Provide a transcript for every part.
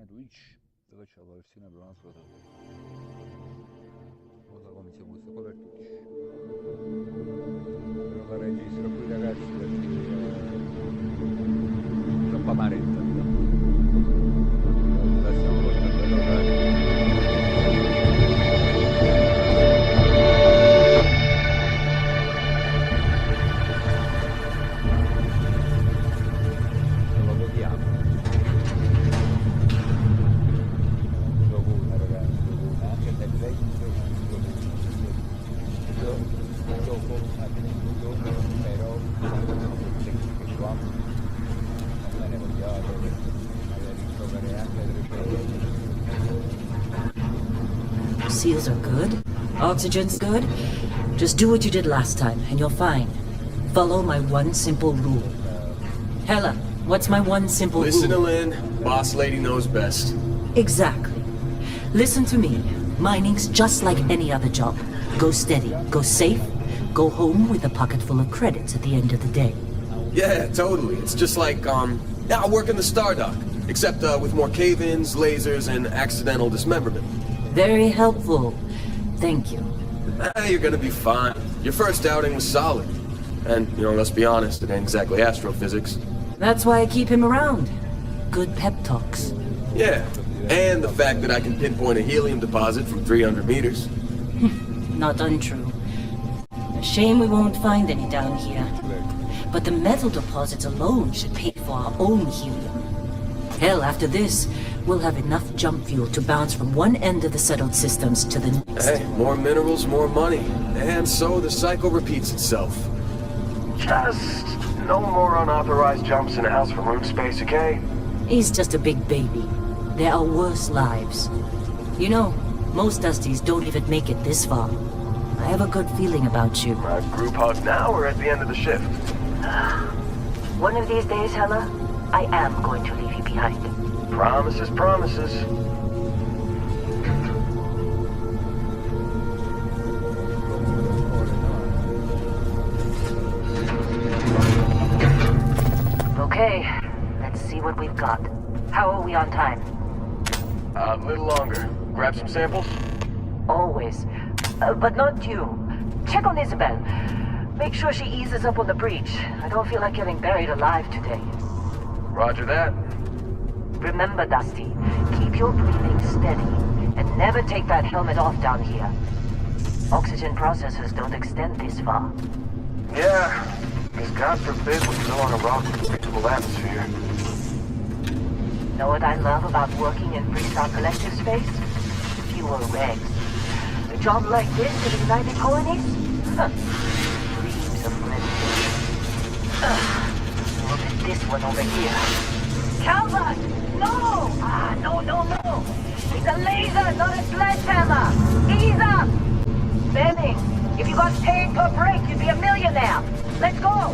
stagione Twitch dove c'è la versione per un altro server. Non so come sia questo qua per Twitch. Però la registro qui ragazzi perché troppa maretta, diciamo. La stiamo portando a giocare. Seals are good. Oxygen's good. Just do what you did last time, and you're fine. Follow my one simple rule. Hella, what's my one simple rule? Listen to Lynn. Boss lady knows best. Exactly. Listen to me. Mining's just like any other job. Go steady, go safe, go home with a pocket full of credits at the end of the day. Yeah, totally. It's just like, I work in the Star Dock. Except, with more cave-ins, lasers, and accidental dismemberment. Very helpful. Thank you. You're gonna be fine. Your first outing was solid. And, let's be honest, it ain't exactly astrophysics. That's why I keep him around. Good pep talks. Yeah, and the fact that I can pinpoint a helium deposit from 300 meters. Not untrue. A shame we won't find any down here. But the metal deposits alone should pay for our own helium. Hell, after this, we'll have enough jump fuel to bounce from one end of the settled systems to the next. Hey, more minerals, more money. And so the cycle repeats itself. Just no more unauthorized jumps in a house for room space, okay? He's just a big baby. There are worse lives. You know, most Dusties don't even make it this far. I have a good feeling about you. A group hug now or at the end of the shift? One of these days, Hella, I am going to leave you behind. Promises, promises. Okay, let's see what we've got. How are we on time? A little longer. Grab some samples? Always. But not you. Check on Isabel. Make sure she eases up on the breach. I don't feel like getting buried alive today. Roger that. Remember, Dusty, keep your breathing steady, and never take that helmet off down here. Oxygen processors don't extend this far. Yeah, because God forbid we go on a rock with a breathable atmosphere. Know what I love about working in Freestyle Collective space? Fewer regs. A job like this in the United Colonies? Huh. Dreams of rendition. Look at this one over here. Calvert! No! No! It's a laser, not a sledgehammer! Ease up! Benning, if you got paid per break, you'd be a millionaire! Let's go!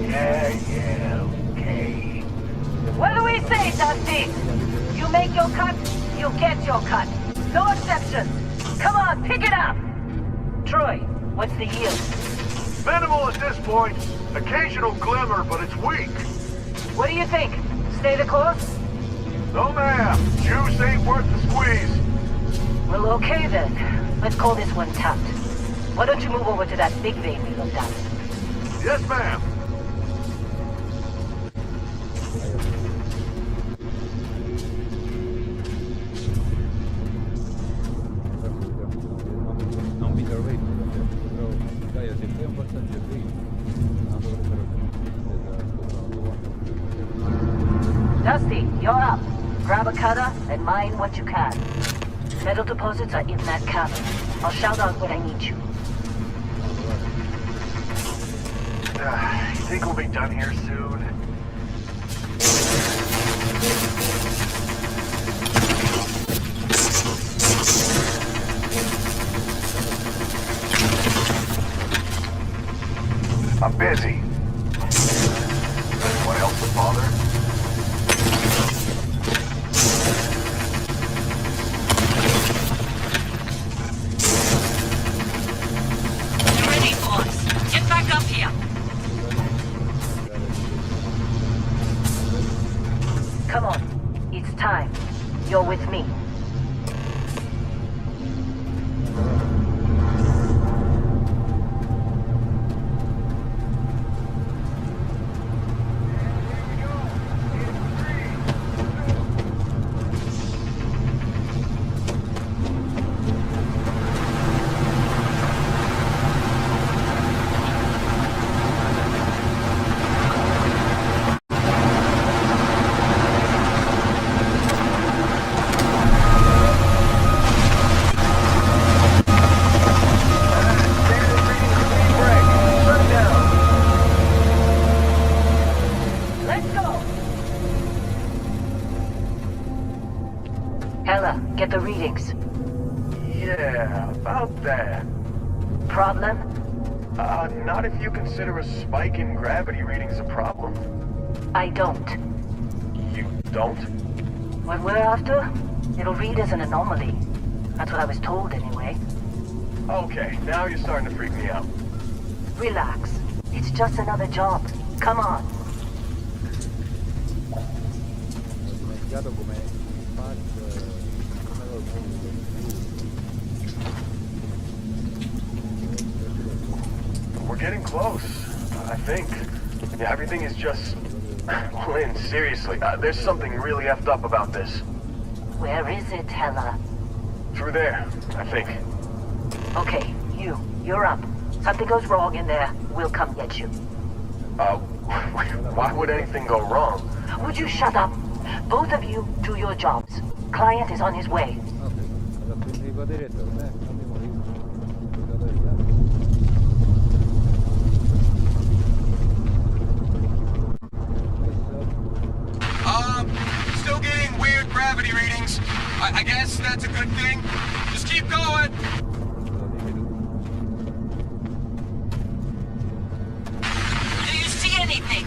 Yeah, okay. What do we say, Dusty? You make your cut, you get your cut. No exceptions. Come on, pick it up! Troy, what's the yield? Minimal at this point. Occasional glimmer, but it's weak. What do you think? Stay the course? No, ma'am. Juice ain't worth the squeeze. Well, okay then. Let's call this one tapped. Why don't you move over to that big vein we looked at? Yes, ma'am. Non mi trovevo, però dai, se fai un passaggio qui, non dovrebbero Dusty, you're up. Grab a cutter and mine what you can. Metal deposits are in that cabin. I'll shout out when I need you. You think we'll be done here soon? I'm busy. Anyone else to bother? You're ready, boys. Get back up here. Come on. It's time. You're with me. Ella, get the readings. Yeah, about that. Problem? Not if you consider a spike in gravity readings a problem. I don't. You don't? What we're after, it'll read as an anomaly. That's what I was told anyway. Okay, now you're starting to freak me out. Relax. It's just another job. Come on. Ho dimenticato come come lo mondo. We're getting close, I think. Yeah, everything is just... Lynn, seriously, there's something really effed up about this. Where is it, Hella? Through there, I think. Okay, you're up. Something goes wrong in there, we'll come get you. Why would anything go wrong? Would you shut up? Both of you do your jobs. Client is on his way. Ok, allora quindi va diretto, abbiamo Still getting weird gravity readings. I guess that's a good thing. Just keep going. Do you see anything?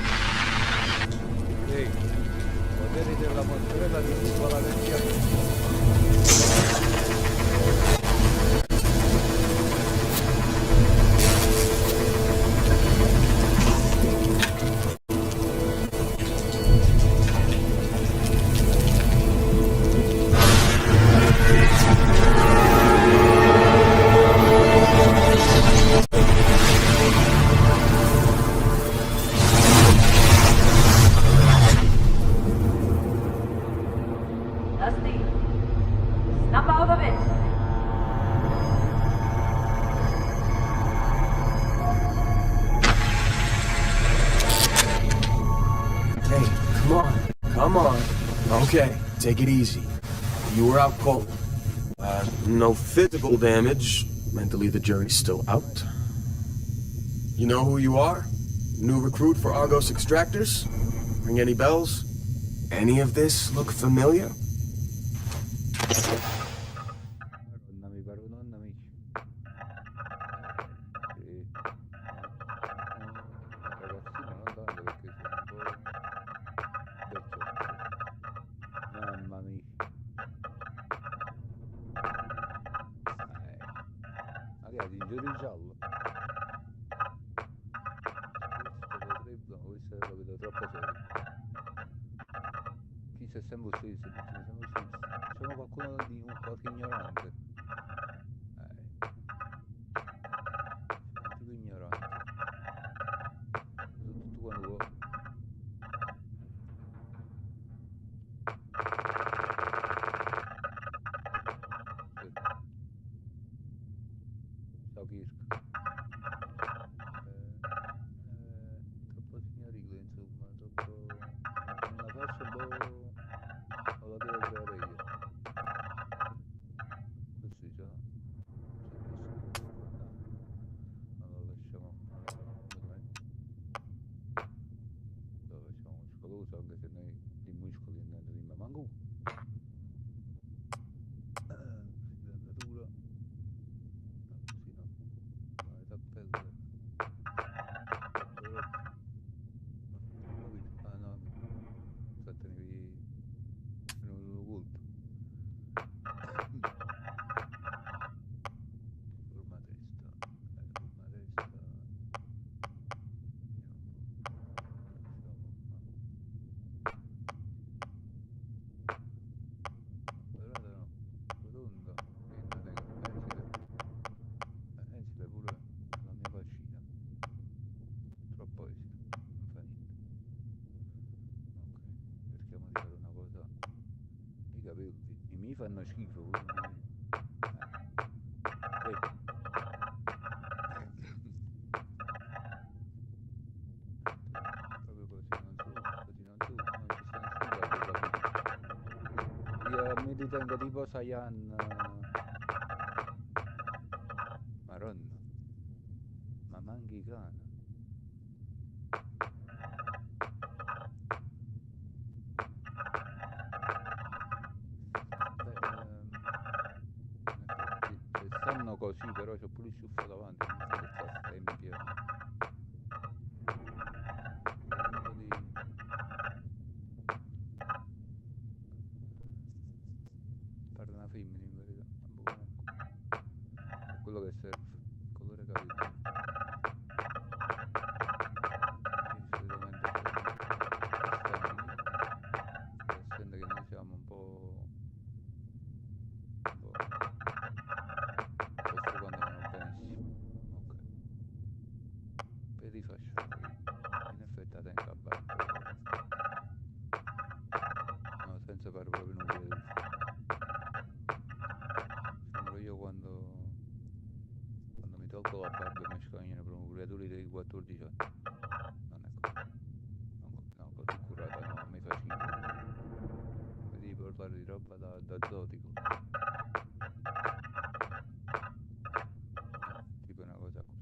Sì, poteri della mozzarella di piccola vecchia. Dusty, snap out of it. Hey, come on. Come on. Okay, take it easy. You were out cold. No physical damage. Mentally, the jury's still out. You know who you are? New recruit for Argos Extractors? Ring any bells? Any of this look familiar? Madonna, mi pare un'onna, amici. Sì. Ragazzino non tanto perché sono un po' vecchiotto. Mamma mia. Magari in giro di giallo. Questo potrebbe... No, questo lo vedo troppo serio. Chi si è sempre ucciso? Facciamo qualcuno di qualche ignorante. Un tipo ignorante. Tutto quando vuoi. So Kirk. Troppo signorile, insomma, troppo... Una faccia un po'... Non la devo creare io. mi fanno schifo. Proprio così, non su, non ci sta nessun cambio. Io mi ritengo tipo Saiyan. Maronna, ma manchi cane. Stanno così, però c'ho pure il ciuffo davanti, non so che sta stempia. Pare una femmina in verità, comunque. È quello che serve, il colore capito. Solitamente strani, essendo che noi siamo un po' quando vanno benissimo. Ok. Per i fasciati in effetti la tengo a barba, no, senza fare proprio nulla di sembro io quando mi tolgo la barba e mi scagnano per un creatore dei 14 anni. Non è così, no, così curata no, mi fa schifo. Mi devi parlare di roba da zotico, tipo una cosa così.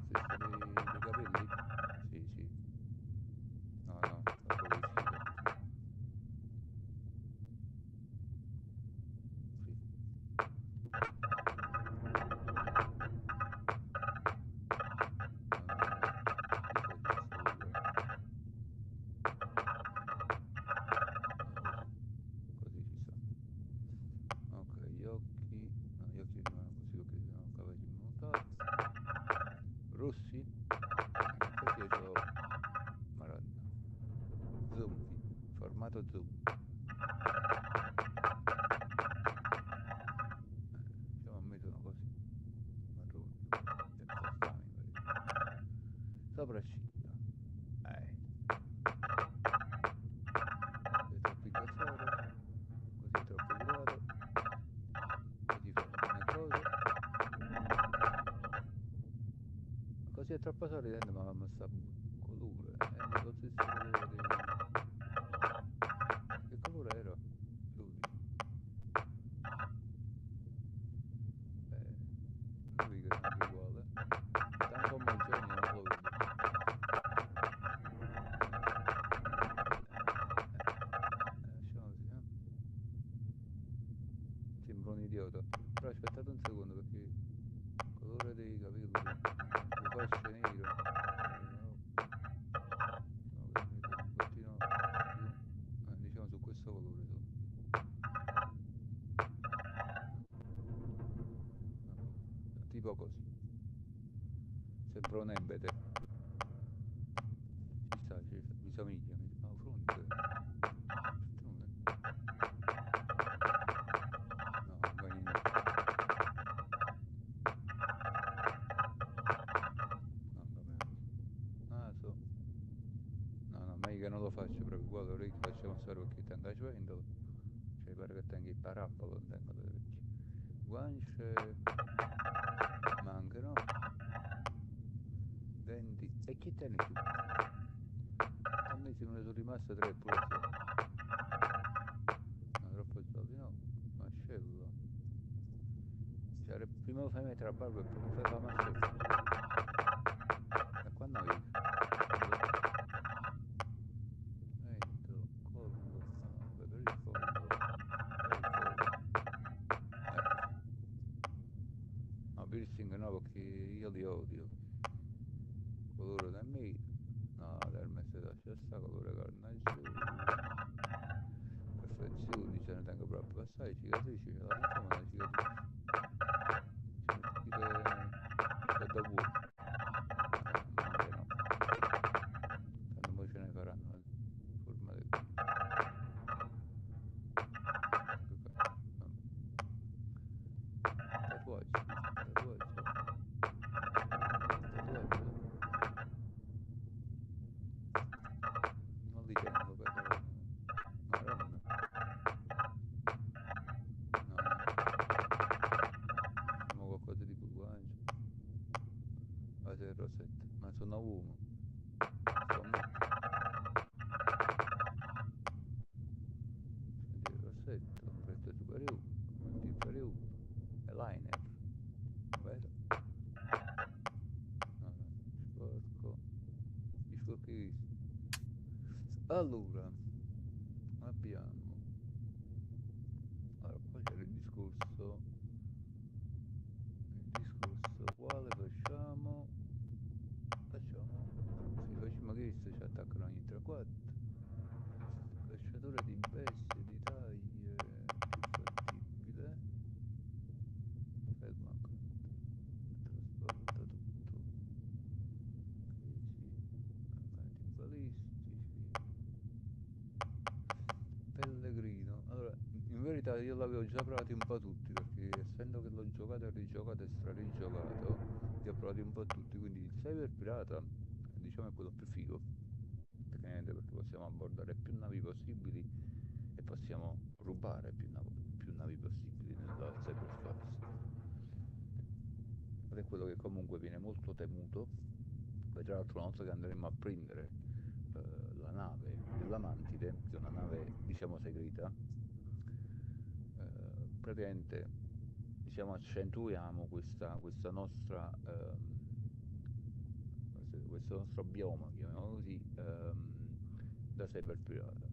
Stesso dei capelli? Sì, sì. No, no, fa proprio schifo. Sì. Così ci sta. Ok, gli occhi. No, gli occhi rimangono così perché sono capaci di montare. Rossi? In effetti io c'ho. Madonna. Zombie. Formato zombie. Diciamo a me sono così. Marroni. Senza stame in verità. Sopracciglia. È troppo incazzato. Così è troppo curato. Così fa alcune cose. Così è troppo sorridente ma sta colore. È lo stesso colore di. Che colore era? 12. Non dico che sono uguale. Tanto omogeneo non lo vedo. Lasciamo così, eh? Sembra un idiota. Però aspettate un secondo perché il colore dei capelli lo faccio nero. No, che mi un pochino più. Diciamo su questo colore solo. Tipo così. Sembra un embete. Ci sta, mi somiglia, ma fronte. Fronte. No, non va niente. Mamma mia. Naso. No, meglio che non lo faccio proprio. Guarda, ora che facciamo stare perché tengo la sventolo. Cioè, pare che tengo il parappolo, non tengo le orecchie. Guance. Mancano. Denti. E chi te ne più? A me se me ne sono rimaste 3 pure se. No, troppo soldi, no. Mascello. Cioè, prima lo fai mettere la barba e poi lo fai la mascella. Da quando avevi? Mento, collo, vabbè, per il fondo. No, piercing no, perché io li odio. Colore da me. No, del mese lascia sta colore carnaggio. Perfezioni, ce ne tengo proprio assai, cicatrici, ce la facciamo una cicatrice. Ci mettete da buono. Ma anche no. Tanto poi ce ne faranno una forma di. Tatuaggi. Non li tengo però. perché... Allora, abbiamo... Allora, qua c'era il discorso quale facciamo? Sì, facciamo questo, ci attaccano ogni 3-4. Cacciatore di bestie, di taglie, più fattibile. Fermo ancora. Trasporta tutto. Crisi, armamenti balistici. Pellegrino. Allora, in verità io l'avevo già provati un po' tutti, perché essendo che l'ho giocato e rigiocato e strarigiocato, li ho provati un po' tutti, quindi il Cyber Pirata, diciamo, è quello più figo, tecnicamente, perché possiamo abbordare più navi possibili e possiamo rubare più navi possibili nella cyberspace. Ed è quello che comunque viene molto temuto. Poi tra l'altro una volta che andremo a prendere la nave della Mantide, che è una nave diciamo segreta, praticamente diciamo accentuiamo questa nostra questo nostro bioma, chiamiamolo così, da cyber pirata.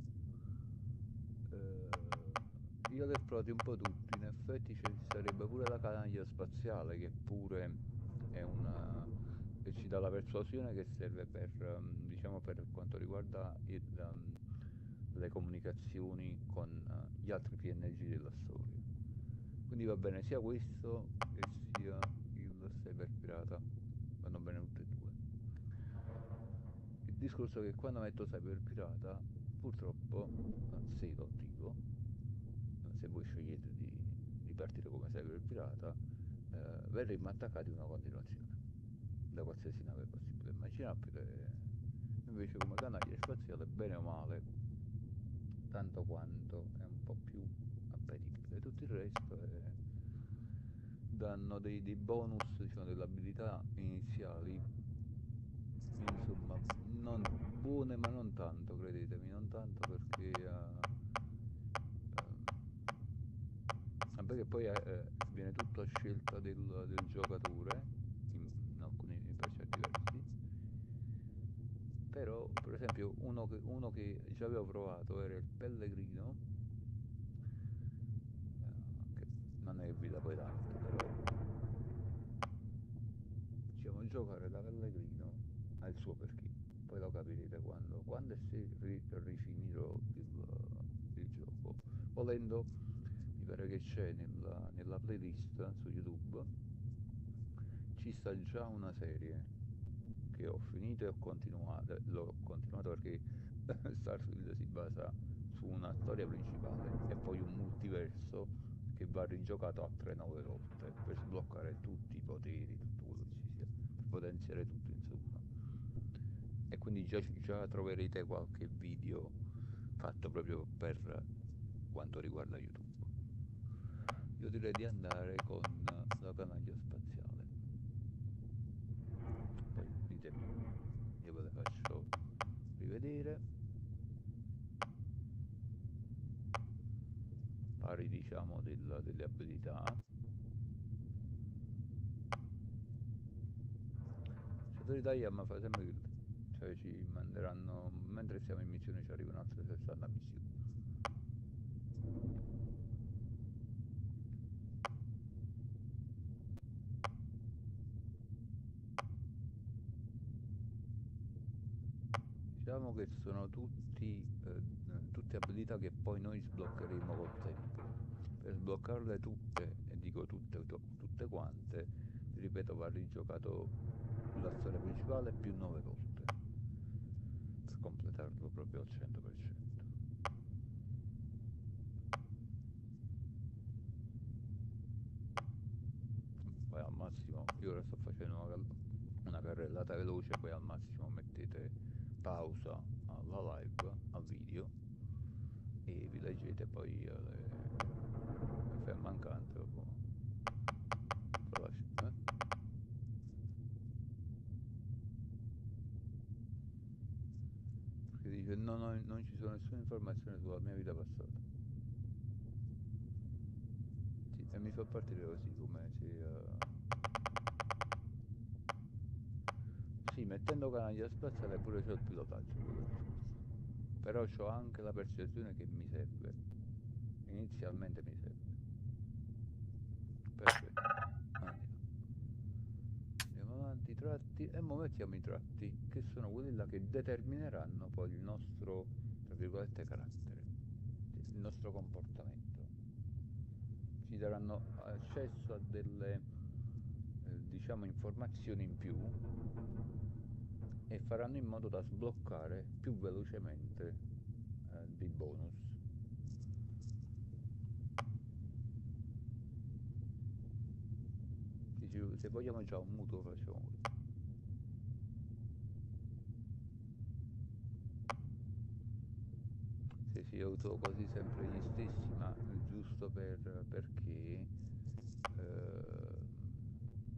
Io li ho provati un po' tutti, in effetti ci sarebbe pure la canaglia spaziale che pure è una che ci dà la persuasione che serve per diciamo per quanto riguarda le comunicazioni con gli altri PNG della storia. Quindi va bene sia questo che sia il cyber pirata, vanno bene tutte e due. Il discorso è che quando metto cyber pirata, purtroppo, se lo attivo, se voi scegliete di partire come cyber pirata, verremo attaccati in una continuazione da qualsiasi nave possibile e immaginabile. Invece come canaglia spaziale, bene o male, tanto quanto è un po' più appetibile. Tutto il resto danno dei bonus, diciamo, delle abilità iniziali, insomma, non buone ma non tanto, credetemi, non tanto perché ehm, vabbè che poi viene tutto a scelta del giocatore in alcuni per certi versi, però per esempio uno che già avevo provato era il Pellegrino, che non è che vi dà poi tanto, però diciamo giocare da Pellegrino ha il suo perché, poi lo capirete quando e se rifinirò il gioco. Volendo, mi pare che c'è nella playlist su YouTube, ci sta già una serie che ho finito e l'ho continuato perché Starfield si basa su una storia principale e poi un multiverso che va rigiocato altre 9 volte per sbloccare tutti i poteri, tutto quello che ci sia, per potenziare tutto insomma. E quindi già troverete qualche video fatto proprio per quanto riguarda YouTube. Io direi di andare con la canaglia spaziale. Poi ditemi, io ve le faccio rivedere, pari diciamo delle abilità. Cioè, d'Italia mi fa sempre che cioè, ci manderanno, mentre siamo in missione ci arrivano altre 60 missioni. Diciamo che sono tutte abilità che poi noi sbloccheremo col tempo. Per sbloccarle tutte, e dico tutte quante, vi ripeto, va rigiocato la storia principale più 9 volte per completarlo proprio al 100%. Poi al massimo, io ora sto facendo una carrellata veloce, poi al massimo mettete pausa alla live, al video e vi leggete poi le fe mancante dopo. Eh? Perché dice non ci sono nessune informazioni sulla mia vita passata. Sì, e mi fa partire così come se Sì, mettendo canaglia spaziale pure c'ho il pilotaggio, quello è il discorso. Però c'ho anche la percezione che mi serve. Inizialmente mi serve. Perfetto. Andiamo. Andiamo avanti, tratti, e ora mettiamo i tratti, che sono quelli là che determineranno poi il nostro, tra virgolette, carattere, il nostro comportamento. Ci daranno accesso a delle, diciamo, informazioni in più e faranno in modo da sbloccare più velocemente dei bonus. Se vogliamo già un mutuo facciamo così. Sì, sì, io uso quasi sempre gli stessi, ma giusto perché,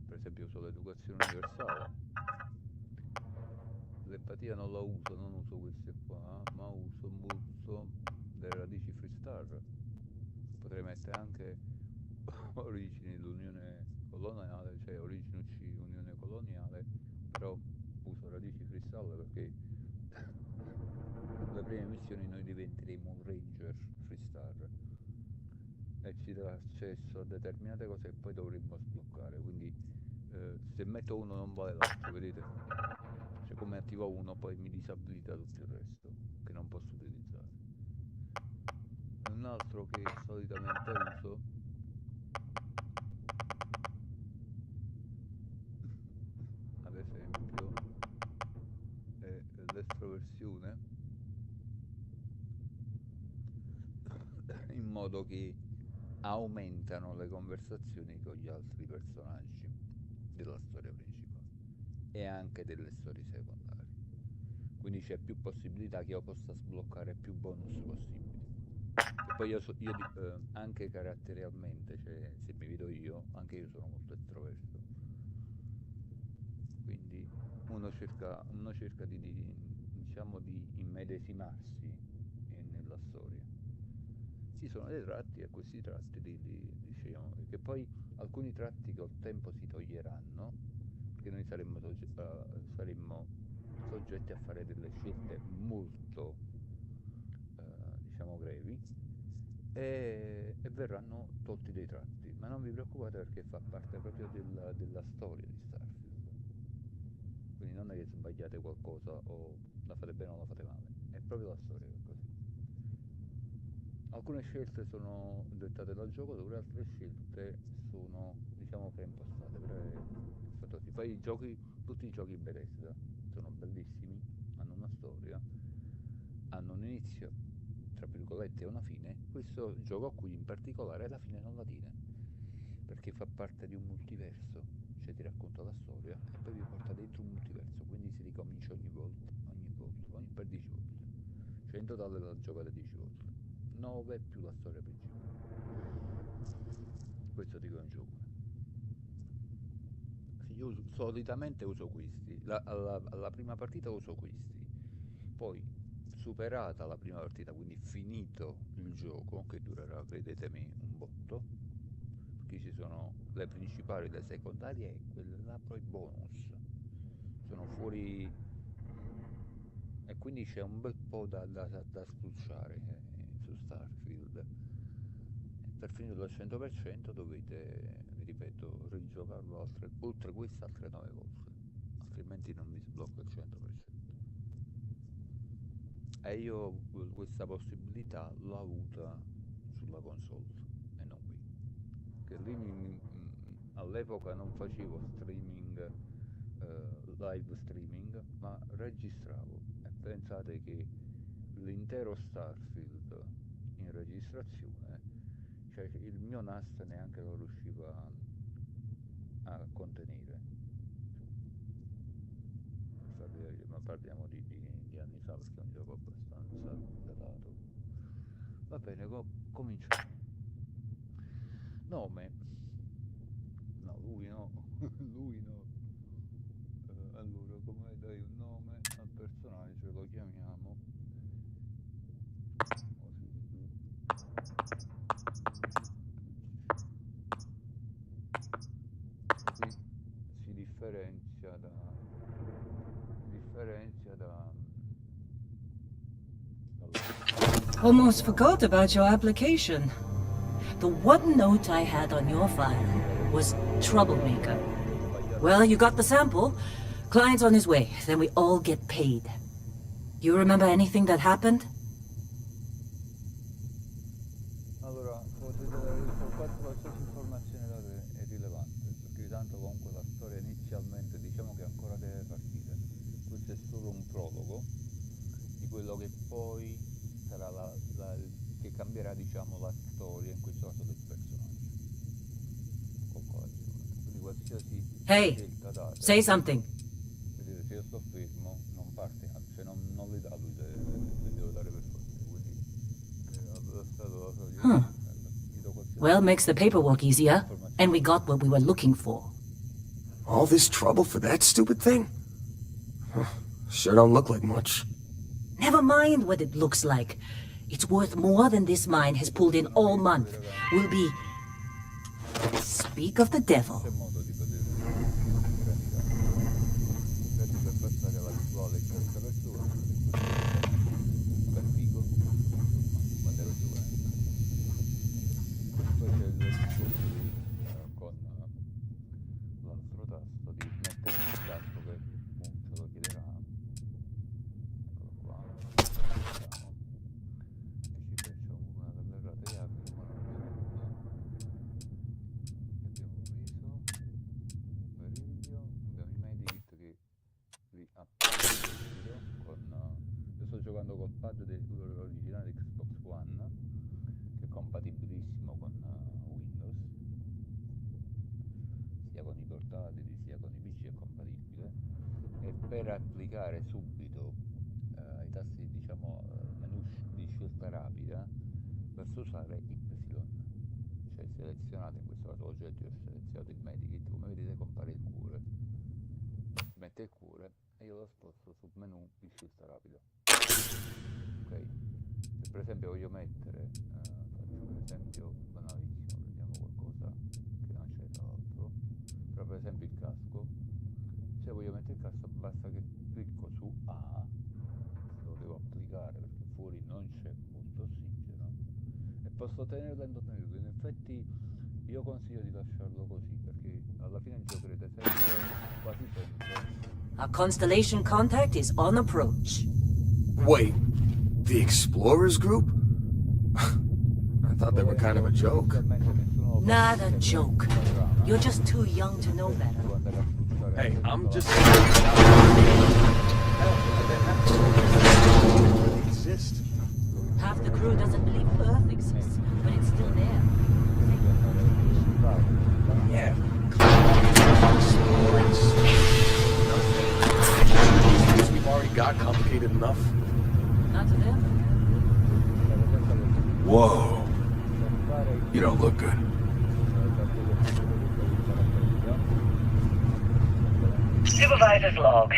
per esempio, uso l'educazione universale. L'empatia non la uso, non uso queste qua, ma uso molto delle radici freestar. Potrei mettere anche origini dell'Unione coloniale, cioè origine UC, Unione coloniale, però uso radici freestyle perché le prime missioni noi diventeremo un ranger freestar e ci darà accesso a determinate cose che poi dovremmo sbloccare, quindi se metto uno non vale l'altro, vedete? Cioè come attivo uno poi mi disabilita tutto il resto che non posso utilizzare. Un altro che solitamente uso ad esempio è l'estroversione, in modo che aumentano le conversazioni con gli altri personaggi della storia principale e anche delle storie secondarie. Quindi c'è più possibilità che io possa sbloccare più bonus possibili. Che poi anche caratterialmente, cioè se mi vedo io, anche io sono molto estroverso. Quindi uno cerca diciamo, di immedesimarsi nella storia. Ci sono dei tratti e questi tratti diciamo, che poi alcuni tratti col tempo si toglieranno, perché noi saremmo soggetti a fare delle scelte molto, diciamo, grevi e verranno tolti dei tratti, ma non vi preoccupate perché fa parte proprio della storia di Starfield. Quindi non è che sbagliate qualcosa o la fate bene o la fate male, è proprio la storia che è così. Alcune scelte sono dettate dal gioco, dove altre scelte sono, diciamo, preimpostate, però è fatto così. Poi tutti i giochi Bethesda sono bellissimi, hanno una storia, hanno un inizio, tra virgolette, e una fine. Questo gioco qui in particolare la fine non la tiene, perché fa parte di un multiverso, cioè ti racconta la storia e poi vi porta dentro un multiverso, quindi si ricomincia ogni volta, per 10 volte. Cioè in totale la giocate 10 volte. 9 più la storia principale. Questo dico in gioco. Sì, io solitamente uso questi. Alla prima partita uso questi. Poi, superata la prima partita, quindi finito il gioco, che durerà, credetemi, un botto, perché ci sono le principali, le secondarie e quelle là poi bonus. Sono fuori e quindi c'è un bel po' da spulciare su Starfield. Per finirlo al 100% dovete, vi ripeto, rigiocarlo oltre queste altre 9 volte, altrimenti non vi sblocca il 100%. E io questa possibilità l'ho avuta sulla console e non qui. Che lì all'epoca non facevo streaming, live streaming, ma registravo. E pensate che l'intero Starfield in registrazione, cioè il mio NAS neanche lo riusciva a contenere. Ma parliamo di anni fa perché è un gioco abbastanza datato. Va bene, cominciamo. Nome. No, lui no. Lui no. Allora, come dai un nome al personaggio, lo chiamiamo così. Così si differenzia Almost forgot about your application. The one note I had on your file was troublemaker. Well, you got the sample. Client's on his way, then we all get paid. You remember anything that happened? Allora, potete dare qualsiasi informazione data è rilevante, perché tanto comunque la storia inizialmente diciamo che ancora deve partire. Questo è solo un prologo di quello che poi sarà che cambierà, diciamo, la storia, in questo caso del personaggio. Quindi qualsiasi Hey, scelta data, say something. vedete, se io sto fermo non parte, cioè non le dà lui, le devo dare per forza, quindi lo stato gli do qualsiasi Well, makes the paperwork easier, informazione. and we got what we were looking for. All this trouble for that stupid thing? Huh, sure don't look like much. Never mind what it looks like. It's worth more than this mine has pulled in all month. We'll be... Speak of the devil. C'è modo di poter granitare. Infatti per passare alla visuale in terza persona, per figo, quando ero giovane. Poi c'è il discorso con l'altro tasto di mettere il tasto che ce lo chiederà. Eccolo qua. Vediamo. E ci facciamo una tabellata di armi, ma non abbiamo nulla. Abbiamo riso, beriglio, abbiamo i medikit che li applico con... io sto giocando col pad originale di Xbox One, che è compatibilissimo con Windows, sia con i portatili sia con i PC è compatibile, e per applicare subito i tasti, diciamo, menu di scelta rapida, basta usare Y. Cioè selezionate, in questo caso oggetto, io ho selezionato il medikit, come vedete compare il cuore, mette il cuore e io lo sposto sul menu di scelta rapida. Ok, se per esempio voglio mettere, faccio un esempio banalissimo, prendiamo qualcosa che non c'è tra l'altro, però per esempio il casco, se voglio mettere il casco basta che clicco su A, lo devo applicare perché fuori non c'è molto ossigeno, e posso tenerlo e non tenerlo. In effetti io consiglio di lasciarlo così, perché alla fine giocherete sempre, quasi sempre. Our constellation contact is on approach. Wait, the Explorers group? I thought they were kind of a joke. Not a joke. You're just too young to know better. Hey, I'm just... exist. Half the crew doesn't believe Earth exists, but it's still there. Yeah. We've already got complicated enough. Not to them. Whoa. You don't look good. Supervisor's log.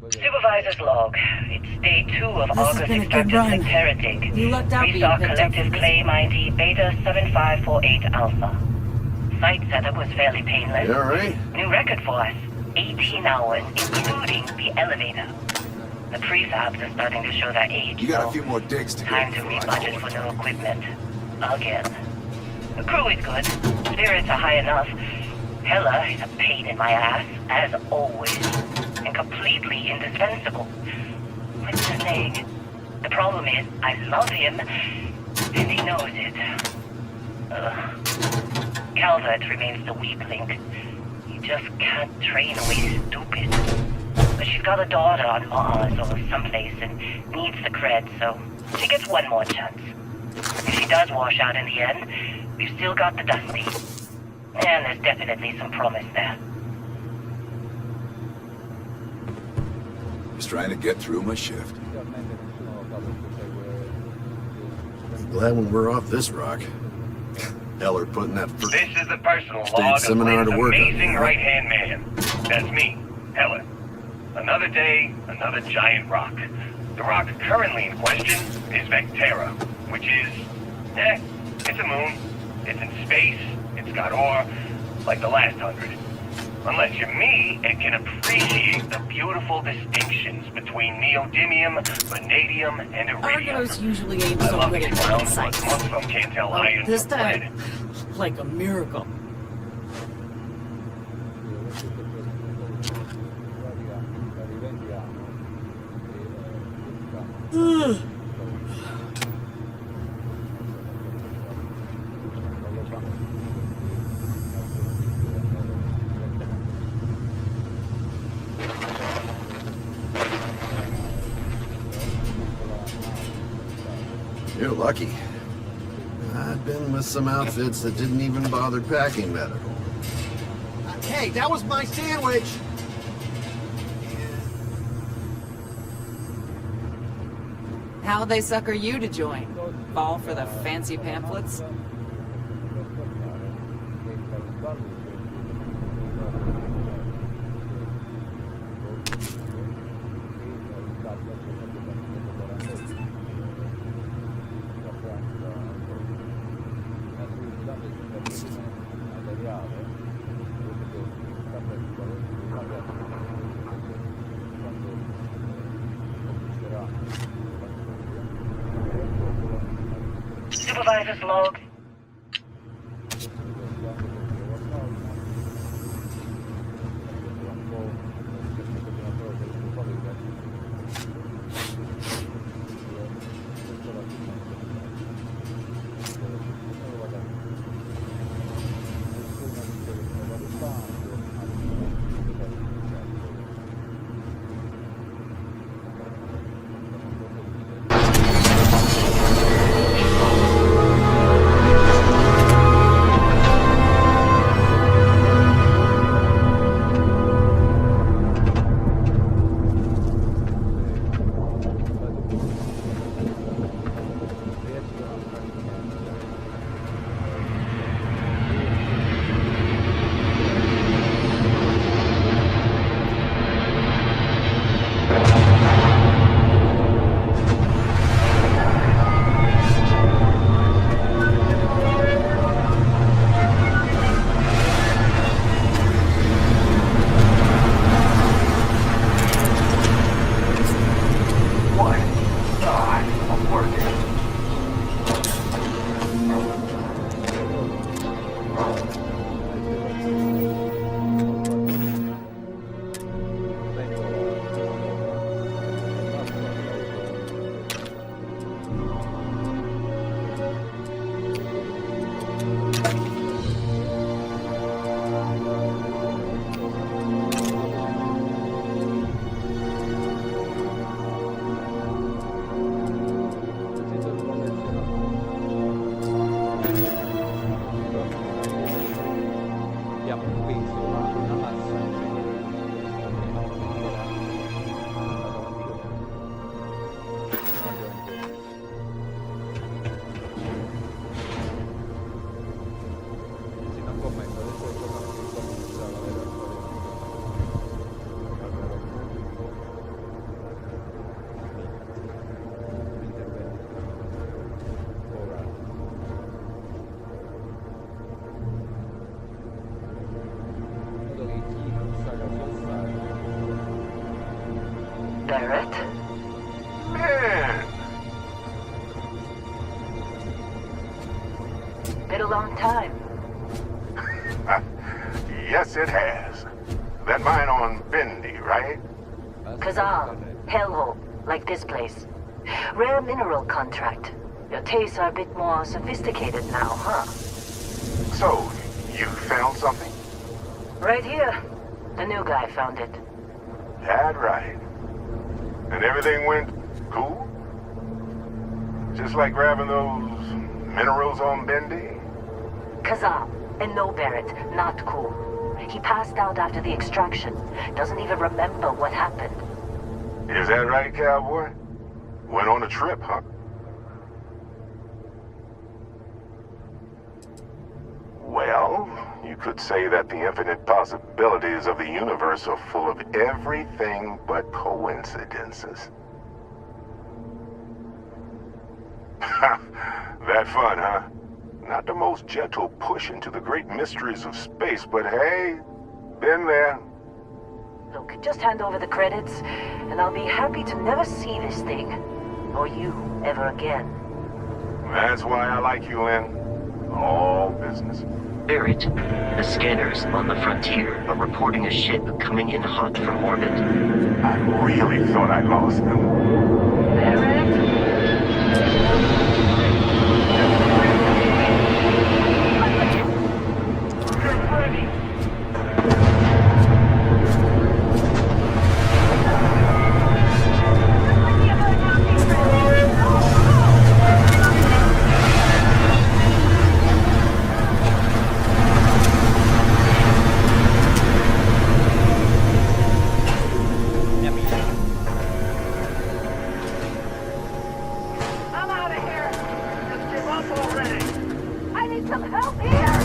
Supervisor's log. It's day 2 of This has August been a good extracted run. Secteritic. You lucked out being Restock picked up collective for this. claim ID Beta 7548 Alpha. Site setup was fairly painless. You alright? New record for us. 18 hours, including the elevator. The prefabs are starting to show their age. You got so a few more digs to time go to before I rebudget call for it. new equipment. Again. The crew is good. Spirits are high enough. Hella is a pain in my ass, as always. And completely indispensable. What's the saying? The problem is, I love him, and he knows it. Calvert remains the weak link. He just can't train away stupid. But she's got a daughter on Mars or someplace and needs the cred, so she gets one more chance. If she does wash out in the end, we've still got the Dusty. And there's definitely some promise there. Just trying to get through my shift. Glad when we're off this rock. Heller putting that This is the personal State log of seminar to Lynn's work on, amazing huh? right-hand man. That's me, Helen. Another day, another giant rock. The rock currently in question is Vectera, which is, it's a moon. It's in space. It's got ore, like the last 100. Unless you're me and can appreciate the beautiful distinctions between neodymium, vanadium, and iridium. Argos usually ain't I so love good these at clowns, but sights. most of them can't tell iron This from lead. time, like a miracle. You're lucky. I've been with some outfits that didn't even bother packing medical. Hey, that was my sandwich! How'd they sucker you to join? Fall for the fancy pamphlets? Supervisor's log. Barrett? Man! Been a long time. Yes, it has. That mine on Bendy, right? Kazal, hellhole, like this place. Rare mineral contract. Your tastes are a bit more sophisticated now, huh? So, you found something? Right here. The new guy found it. That right. And everything went cool? Just like grabbing those minerals on Bendy? Kazal, and no Barrett, not cool. He passed out after the extraction. Doesn't even remember what happened. Is that right, cowboy? Went on a trip, huh? Well, you could say that the infinite possibilities of the universe are full of everything but coincidences. That fun, huh? Not the most gentle push into the great mysteries of space, but hey, Been there. Look, just hand over the credits, and I'll be happy to never see this thing, or you, ever again. That's why I like you, Lynn. All business. Barrett, the scanners on the frontier are reporting a ship coming in hot from orbit. I really thought I lost them. I'm out of here. Just give up already. I need some help here.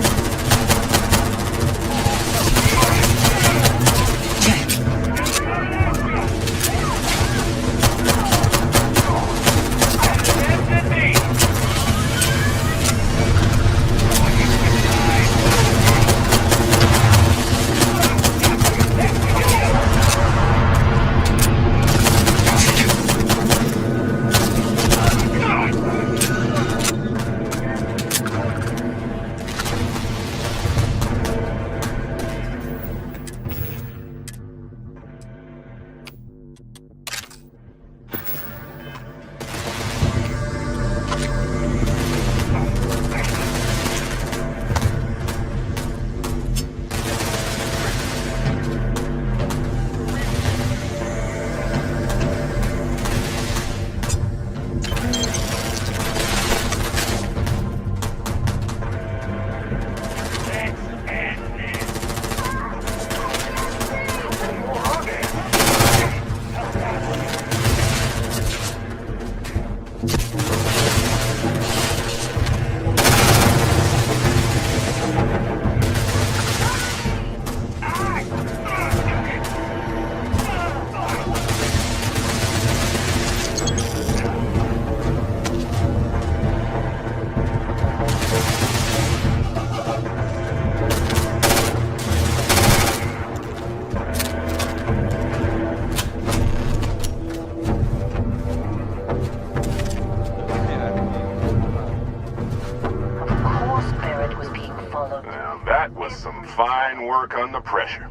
Some fine work under pressure.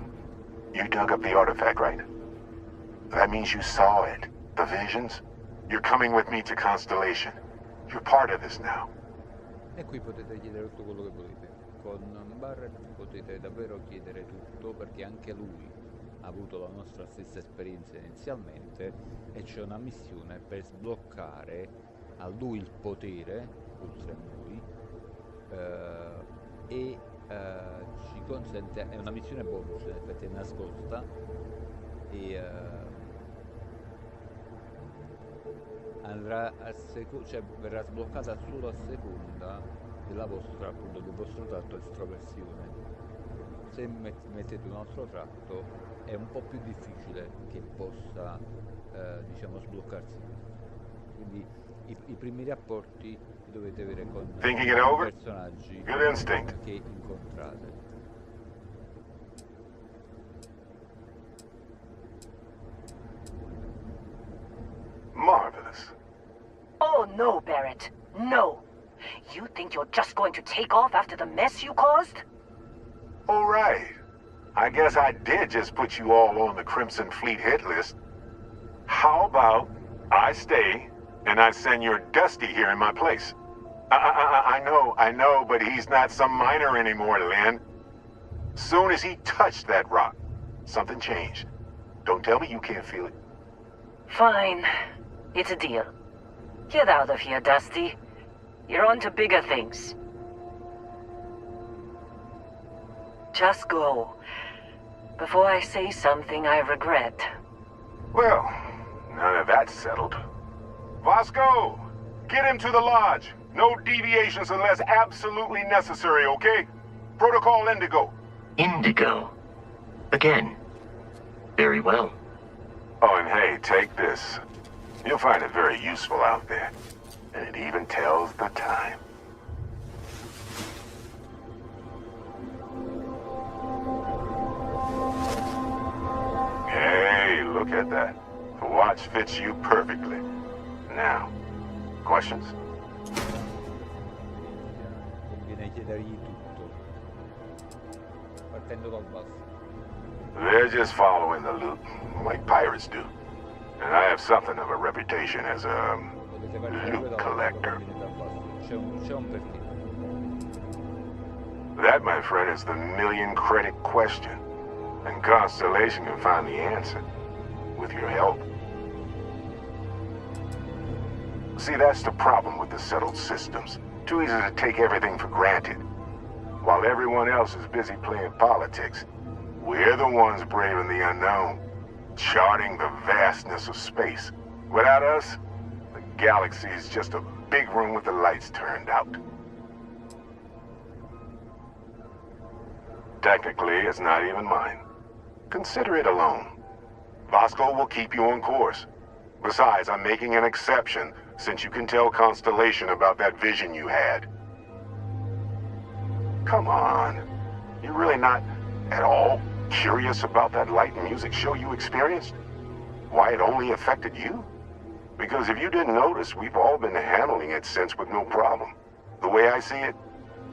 You dug up the artifact, right? That means you saw it. The visions? You're coming with me to Constellation. You're part of this now. E qui potete chiedere tutto quello che volete. Con Barrett potete davvero chiedere tutto, perché anche lui ha avuto la nostra stessa esperienza inizialmente, e c'è una missione per sbloccare a lui il potere, oltre a noi, ci consente, è una missione bonus, in effetti è nascosta, e andrà a cioè verrà sbloccata solo a seconda della vostra, appunto, del vostro tratto estroversione. Se mettete un altro tratto è un po' più difficile che possa diciamo sbloccarsi, quindi i primi rapporti li dovete avere con i personaggi che incontrate. Marvelous. Oh no, Barrett. No. You think you're just going to take off after the mess you caused? All right. I guess I did just put you all on the Crimson Fleet hit list. How about I stay and I send your Dusty here in my place? I know, but he's not some miner anymore, Lynn. Soon as he touched that rock, something changed. Don't tell me you can't feel it. Fine. It's a deal. Get out of here, Dusty. You're on to bigger things. Just go. Before I say something I regret. Well, none of that's settled. Vasco, get him to the lodge. No deviations unless absolutely necessary, okay? Protocol Indigo. Indigo? Again. Very well. Oh, and hey, take this. You'll find it very useful out there. And it even tells the time. at that. The watch fits you perfectly. Now, questions? Conviene chiedergli tutto, partendo dal basso. They're just following the loot, like pirates do. And I have something of a reputation as a loot collector. C'è un perché. That, my friend, is the million credit question. And Constellation can find the answer. With your help. See, that's the problem with the settled systems. Too easy to take everything for granted. While everyone else is busy playing politics, we're the ones braving the unknown, charting the vastness of space. Without us, the galaxy is just a big room with the lights turned out. Technically, it's not even mine. Consider it alone. Vasco will keep you on course. Besides, I'm making an exception since you can tell Constellation about that vision you had. Come on. You're really not at all curious about that light and music show you experienced? Why it only affected you? Because if you didn't notice, we've all been handling it since with no problem. The way I see it,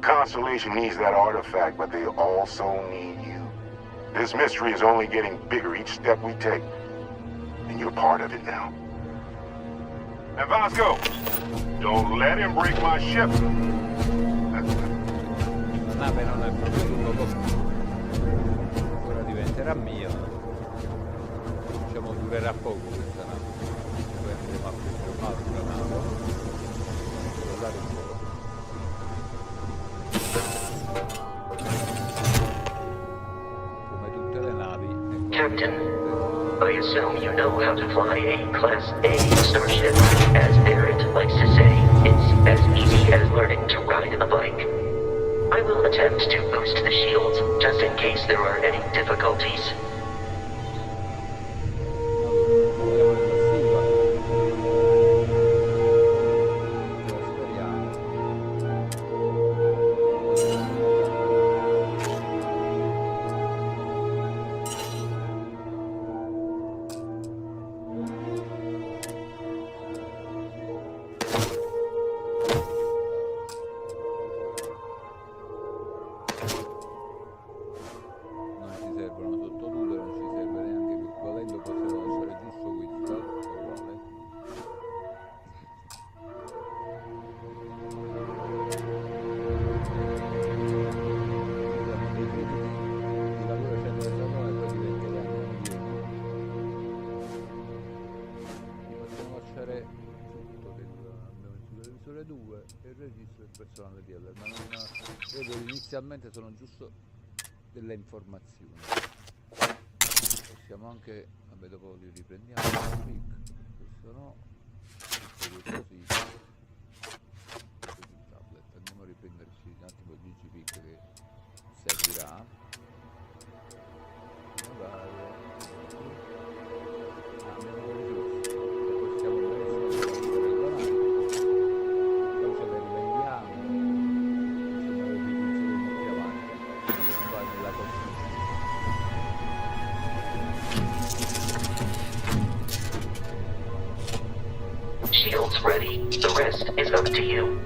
Constellation needs that artifact, but they also need you. This mystery is only getting bigger each step we take. And you're part of it now. And Vasco, don't let him break my ship. La nave non è proprio lungo, ora diventerà mia. Diciamo durerà poco questa nave. Poi andremo a prendere un'altra nave. Guardate un po'. Come tutte le navi. Captain, I assume you know how to fly a Class A starship. As Barrett likes to say, it's as easy as learning to ride a bike. I will attempt to boost the shields, just in case there are any difficulties. Inizialmente sono giusto delle informazioni. Possiamo anche, vabbè, dopo li riprendiamo questo no, questo così, il tablet. Andiamo a riprenderci un attimo il digipic che servirà. Shields ready. The rest is up to you.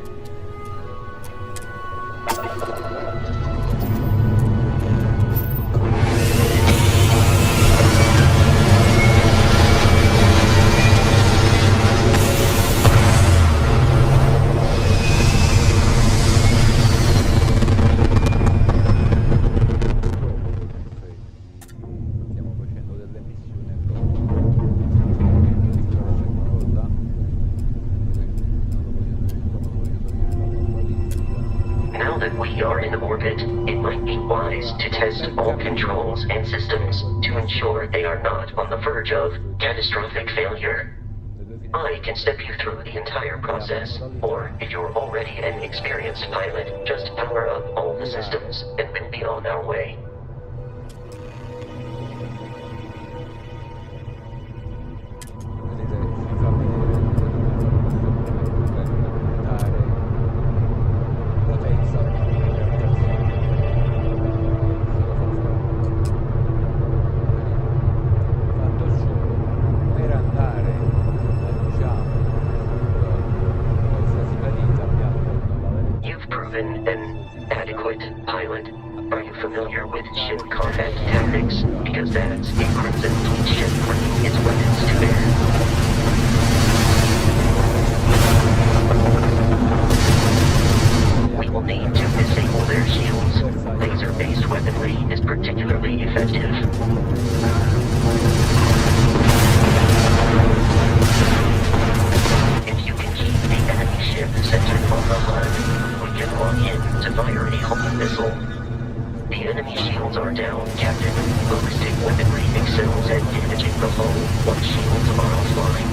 All controls and systems to ensure they are not on the verge of catastrophic failure. I can step you through the entire process, or if you're already an experienced pilot, just power up all the systems and we'll be on our way. proven and adequate pilot. Are you familiar with ship combat tactics? Because that's a Crimson Fleet ship bringing its weapons to bear. We will need to disable their shields. Laser-based weaponry is particularly effective. If you can keep the enemy ship centered on the HUD, we can lock in to fire a home missile. The enemy shields are down, Captain. Ballistic weaponry excels at damaging the hull once shields are offline.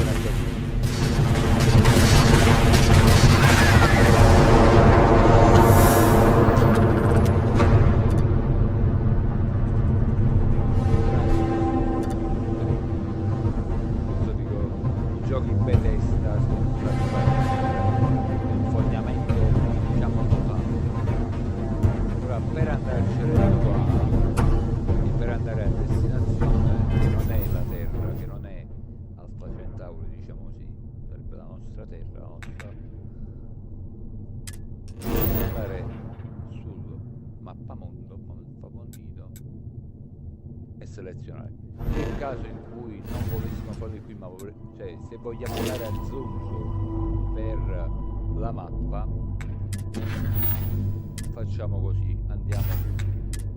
Giochi Bethesda sono un fogliamento, diciamo, totale. Ora, per andarcene da qua e per andare a destinazione, che non è la Terra, che non è Alfa Centauri, diciamo così, sarebbe la nostra Terra, la nostra, andare sul mappamondo e selezionare. Nel caso in cui non volessimo farlo qui, ma cioè se vogliamo andare a zoom per la mappa, facciamo così, andiamo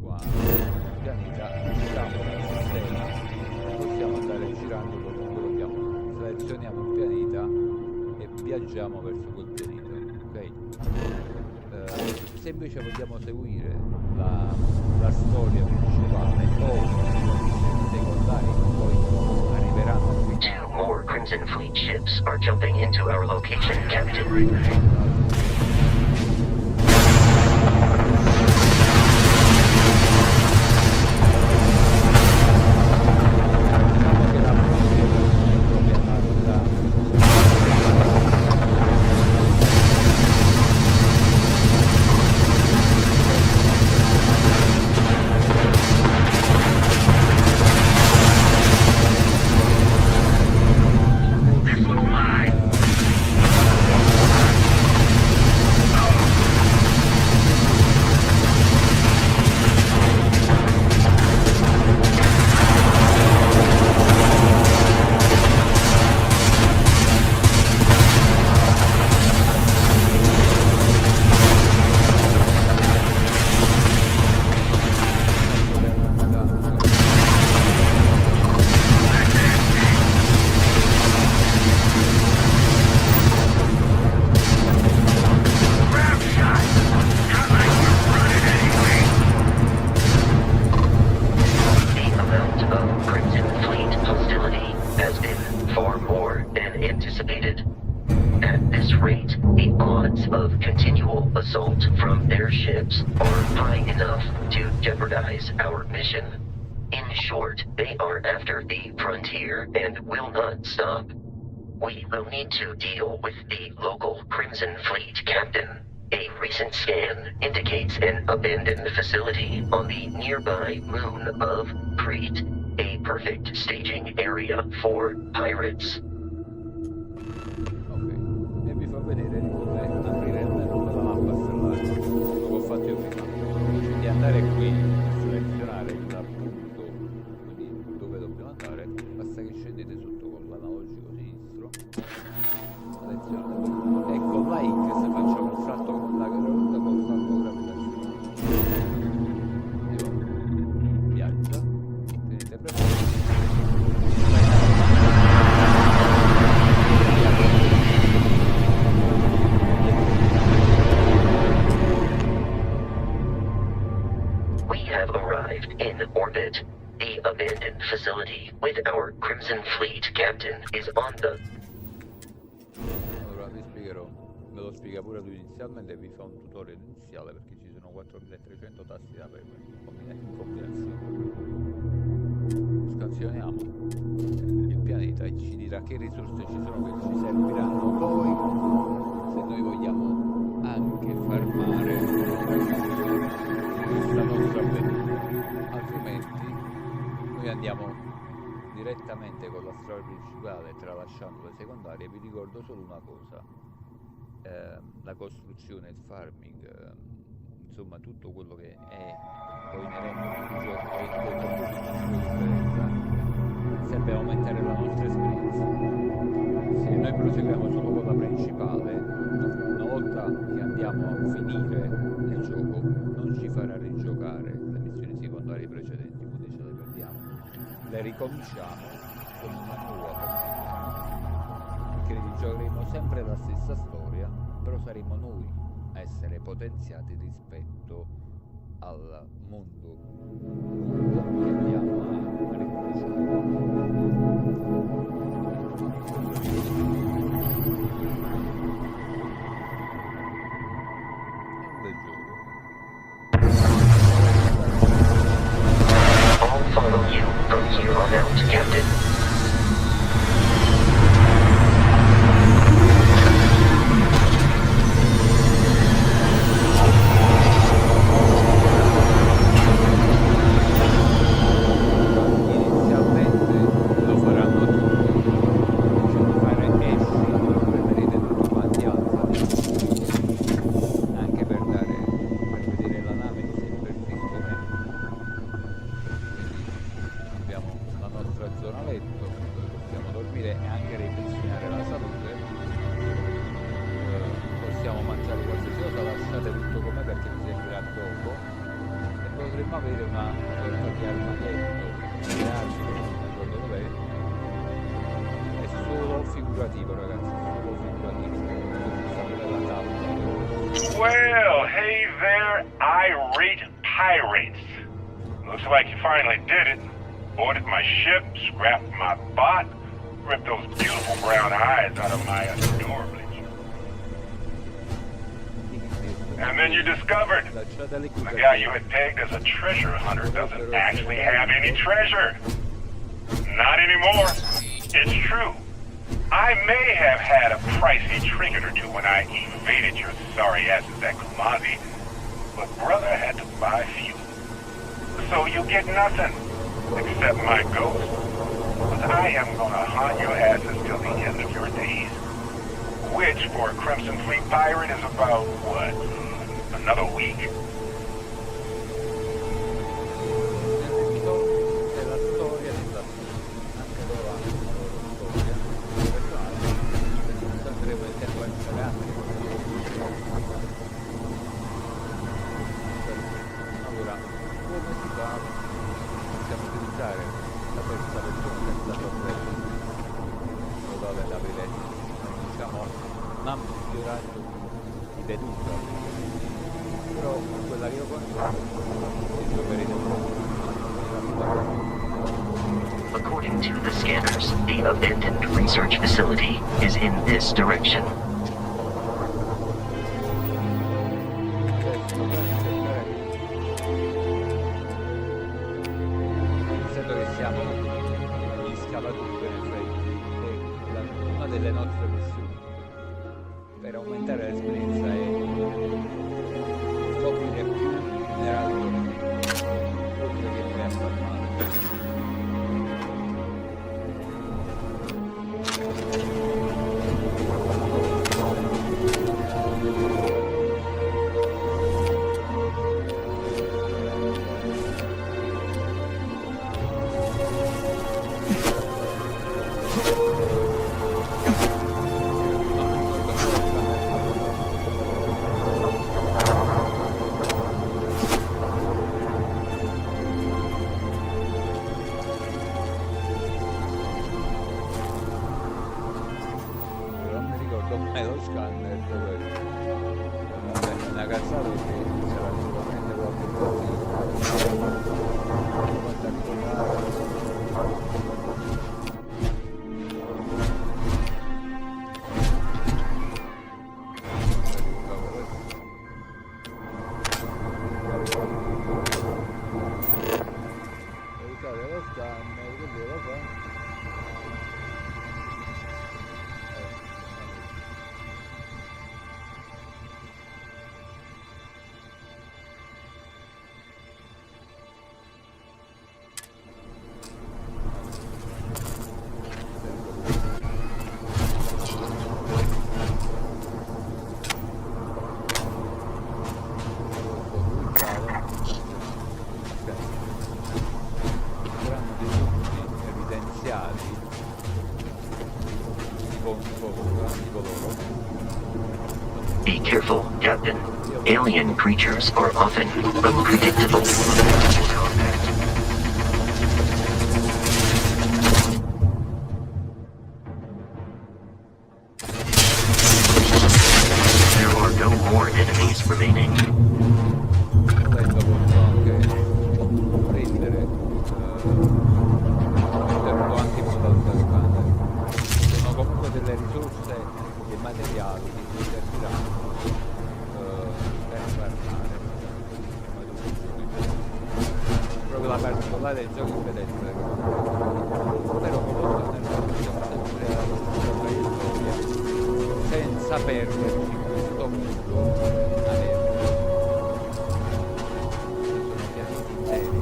qua sul pianeta, giriamo nel sistema, possiamo andare girando dove vogliamo, selezioniamo un pianeta e viaggiamo verso quel pianeta, ok? Se invece vogliamo seguire la storia principale o secondari che poi arriveranno qui. 2 more Crimson Fleet ships are jumping into our location, Captain. Assault from their ships are high enough to jeopardize our mission. In short, they are after the frontier and will not stop. We will need to deal with the local Crimson Fleet captain. A recent scan indicates an abandoned facility on the nearby moon of Crete, a perfect staging area for pirates. Ok, e vi fa vedere come aprire il menu della mappa stellare, come ho fatto io prima, di andare qui a selezionare il punto, quindi dove dobbiamo andare, basta che scendete sotto con l'analogico sinistro, selezionate e con la X facciamo il salto con la rotta col salto gravitazionale. Viaggia, tenete premuto. In orbit, the abandoned facility with our Crimson Fleet captain is on the... Allora vi spiegherò, me lo spiega pure lui inizialmente, vi fa un tutorial iniziale perché ci sono 4300 tasti da premere in combinazione. Scansioniamo il pianeta e ci dirà che risorse ci sono che ci serviranno poi se noi vogliamo anche farmare questa nostra avventura. Altrimenti noi andiamo direttamente con la strada principale tralasciando le secondarie. Vi ricordo solo una cosa: la costruzione, il farming, insomma tutto quello che è poi inerente al gioco e che produce la nostra esperienza, serve a aumentare la nostra esperienza. Se noi proseguiamo solo con la principale, una volta che andiamo a finire il gioco, non ci farà rigiocare le missioni secondarie precedenti, quindi ce le perdiamo. Le ricominciamo con una nuova partita, perché rigiocheremo sempre la stessa storia, però saremo noi a essere potenziati rispetto al mondo nuovo che andiamo a riconoscere. I'll follow you from here on out, Captain. Well, hey there, irate pirates. Looks like you finally did it. Boarded my ship, scrapped my bot, ripped those beautiful brown eyes out of my adorably cute. And then you discovered the guy you had pegged as a treasure hunter doesn't actually have any treasure. Not anymore. It's true. I may have had a pricey trinket or two when I evaded your sorry asses at Kumazi, but brother had to buy fuel. So you get nothing, except my ghost. But I am gonna haunt your asses till the end of your days. Which, for a Crimson Fleet pirate, is about, what, another week? According to the scanners, the abandoned research facility is in this direction. Essendo che siamo gli scavatori, in effetti, è una delle nostre missioni per aumentare l'esperienza e scoprire più minerali oltre che per farmare. Be careful, Captain. Alien creatures are often unpredictable. There are no more enemies remaining. Volendo posso anche prendere metterlo anche in modalità scanner. Sono comunque delle risorse e materiali che mi serviranno per farmare. Proprio la particolare del gioco in vedetta, però comunque nel possiamo sempre la traiettoria senza perderci questo mondo adesso. Sono pianeti interi.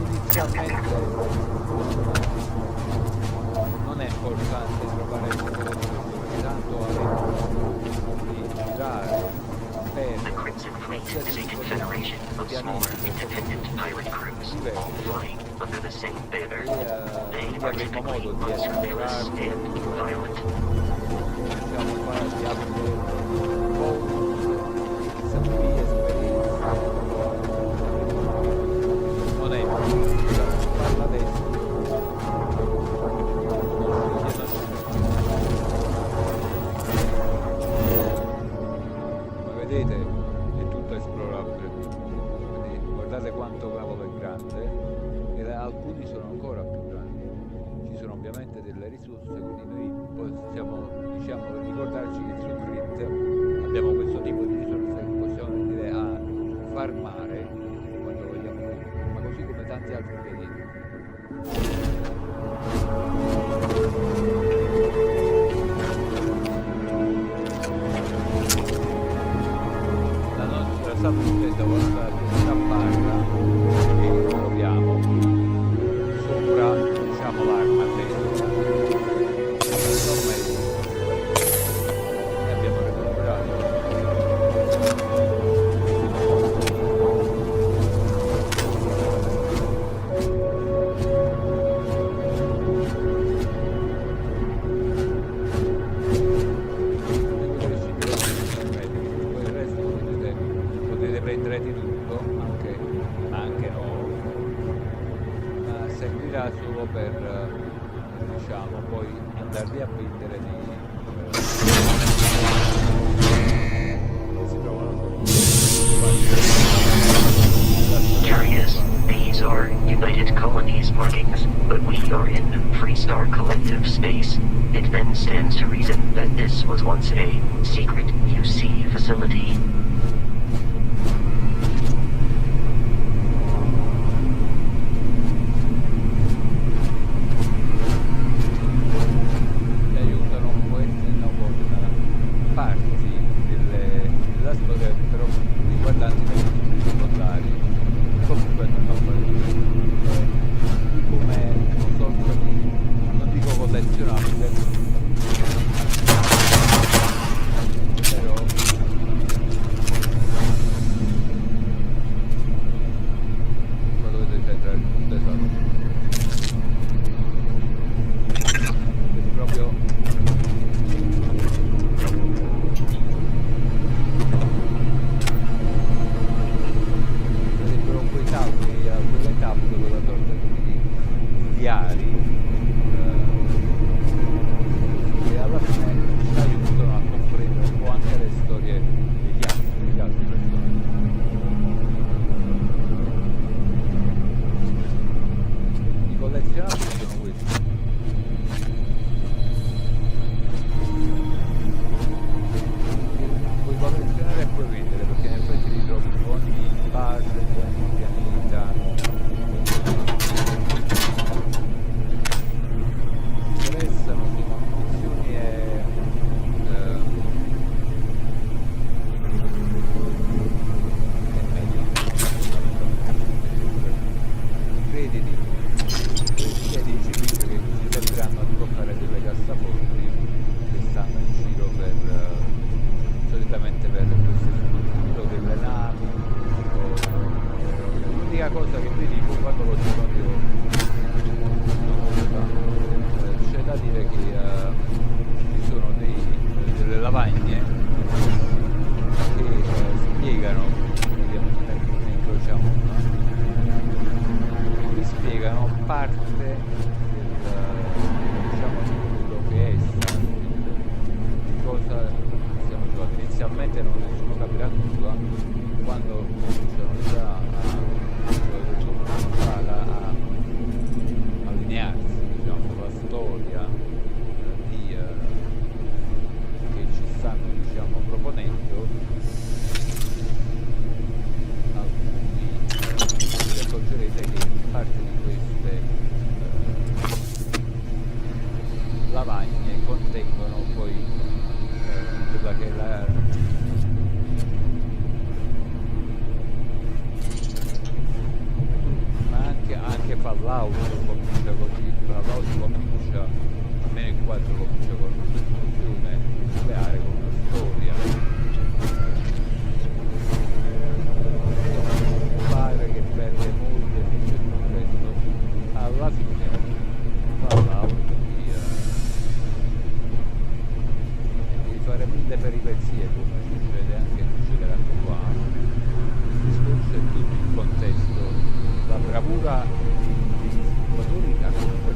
Inizialmente non è importante trovare il modo tanto di girare per The Crimson Fleet is a confederation of smaller, independent pirate crews, all flying under the same banner. They are typically unscrupulous and violent. Siamo fatti a sabbia, esperienza. Non è parla adesso. Ma vedete, è tutto esplorabile. Quindi guardate quanto cavolo è grande e alcuni sono ancora più grandi. Ci sono ovviamente delle risorse, quindi noi possiamo, diciamo, ricordarci che su Grid abbiamo questo tipo di risorse che possiamo venire a farmare quando vogliamo noi, ma così come tanti altri pianeti. La nostra salute dovrà scappare e troviamo sopra, diciamo, l'arma dentro. E abbiamo recuperato. Poi il resto potete prendere di tutto, anche no, ma servirà solo per, diciamo, poi andarli a prendere si trovano Curious. These are United Colonies markings, but we are in Freestar Collective space. It then stands to reason that this was once a secret UC facility. ti aiutano con parti della storia, però riguardanti le missioni secondarie. Comunque non fa come una sorta di, non dico collezionabile, però cosa che vi dico quando lo gioco io c'è da dire che ci sono delle lavagne che spiegano, vediamo se ne incrociamo una, che spiegano parte diciamo di quello che è Starfield, di cosa stiamo giocando. Inizialmente non capirà nulla, quando cominciano già a allinearsi, diciamo, con la storia che ci stanno, diciamo, proponendo, vi accorgerete che parte di queste lavagne contengono poi quella che è anche Fallout comincia così, Fallout comincia, almeno il 4 comincia con un'esplosione nucleare, con una storia. Pare che perde moglie, figli e tutto questo, alla fine Fallout di fare mille peripezie, come succederà anche qua. Il discorso è tutto il contesto, la bravura degli sviluppatori ha comunque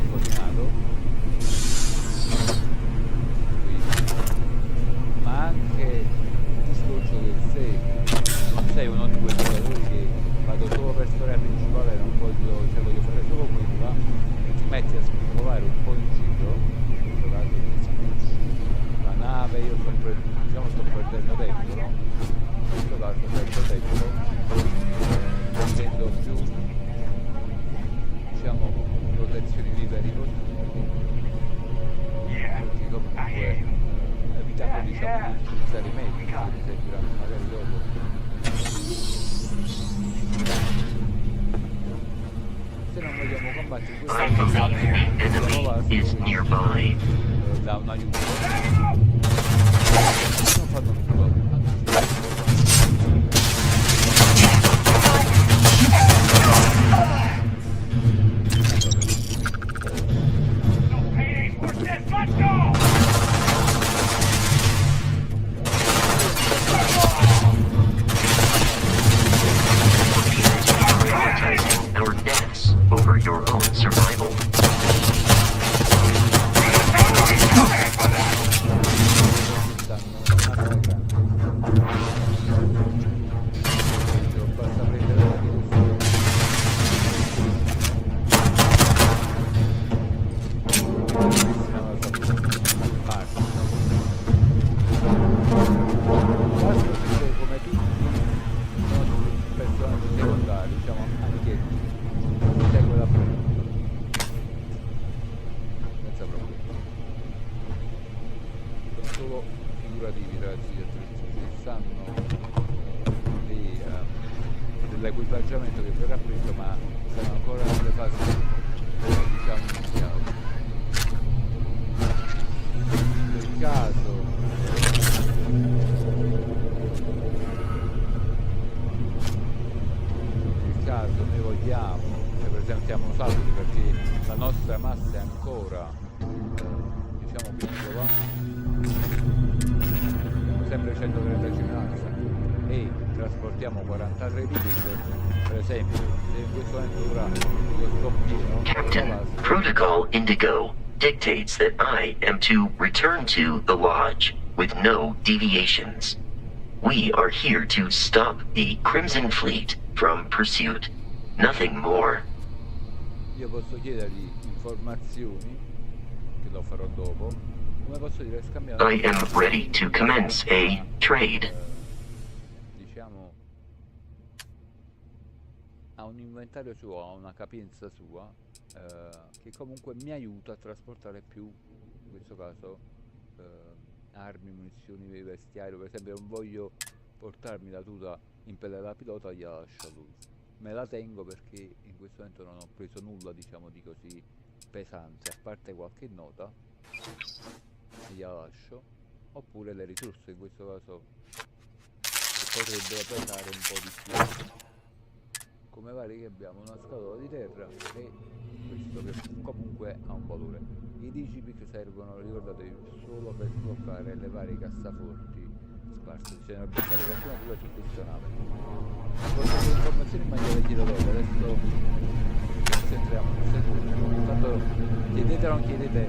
coordinato, ma anche il discorso che se non sei uno di quei giocatori che vado solo per storia principale, non voglio, cioè voglio fare solo quella, e ti metti a spingolare un po' in giro, in questo caso ti spingi la nave, io sto perdendo tempo, no? In questo caso perdo tempo, prendendo più, diciamo, protezioni viveri possibili, perché comunque evitando, diciamo, di utilizzare i mezzi che mi serviranno magari dopo. Se non vogliamo combattere in I questa believe the enemy is nearby. da un aiuto, non fanno nulla. Prioritizing your deaths over your own survival. Come tutti i nostri personaggi secondari, diciamo, anche chi segue la prima senza problemi, sono solo figurativi, ragazzi, che sanno dell'equipaggiamento che verrà preso, ma sono ancora nelle fasi, diciamo, iniziali. Nel caso noi vogliamo, cioè presentiamo un salto perché la nostra massa è ancora diciamo piccola, abbiamo sempre 135 massa e trasportiamo 43 liquidi, per esempio se in questo momento ora io sto pieno, Captain, Protocol Indigo dictates that I am to return to the lodge with no deviations. We are here to stop the Crimson Fleet from pursuit. Nothing more. Io posso chiedergli informazioni, che lo farò dopo, come posso dire, scambiare. I am ready to commence a trade. Diciamo, ha un inventario suo, ha una capienza sua, che comunque mi aiuta a trasportare più, in questo caso, armi, munizioni, vestiario. Per esempio non voglio portarmi la tuta in pelle da pilota, gliela lascio a lui. Me la tengo perché in questo momento non ho preso nulla, diciamo, di così pesante, a parte qualche nota, e gliela lascio. Oppure le risorse, in questo caso potrebbero pesare un po' di più. Come vari che abbiamo una scatola di terra e questo che comunque ha un valore. I digibit servono, ricordatevi, solo per sbloccare le varie cassaforti sparse. Bisogna buttare qualcuno pure su questa nave. Porto le informazioni in maniera glielo dopo, adesso concentriamo un secondo. Intanto chiedete o non chiedete,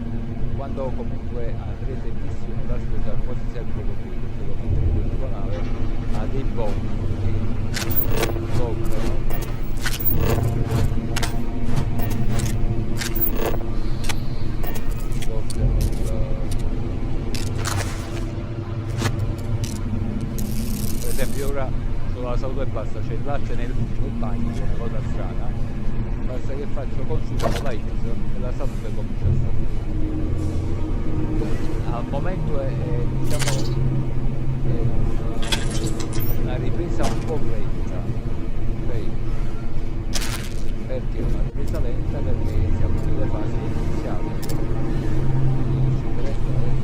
quando comunque andrete in missione la scusa quasi sempre con voi, perché lo mentre in questa nave ha dei bonus che bloccano. Per esempio ora solo la salute e basta, c'è il latte nel bagno, che è una cosa strana, basta che faccio consultare la X e la salute comincia a salire. Al momento è diciamo una ripresa un po' lenta, ok? Perché è una ripresa lenta? Perché siamo nelle fasi iniziali. Ci interessano adesso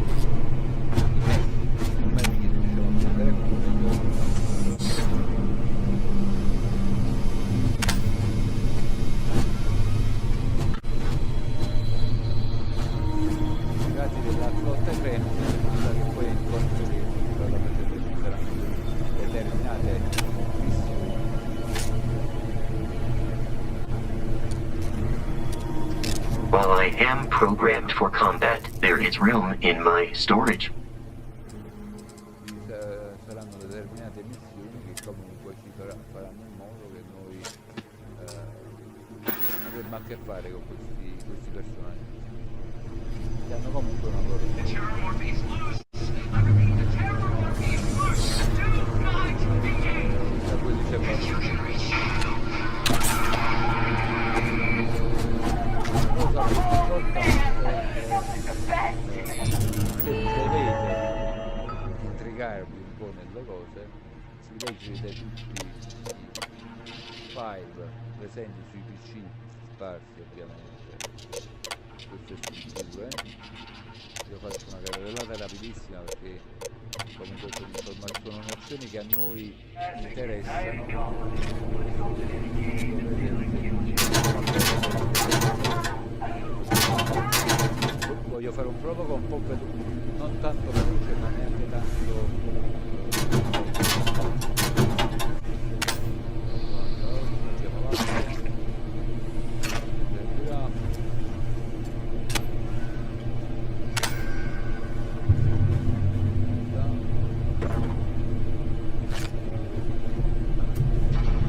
i mezzi che riusciamo a prendere ragazzi della flotta crema, che poi è in corso di la presente ci saranno determinate missioni. While I am programmed for combat, there is room in my storage. Saranno determinate missioni che comunque ci faranno in modo che noi avremo a che fare con questi personaggi che hanno comunque una loro da cui dice se dovete intrigarvi un po' nelle cose, si leggete tutti i file presenti sui PC sparsi ovviamente queste strutture. Io faccio una carrellata rapidissima perché comunque sono nozioni che a noi interessano. Voglio fare un prologo un po' non tanto veloce ma neanche tanto andiamo avanti.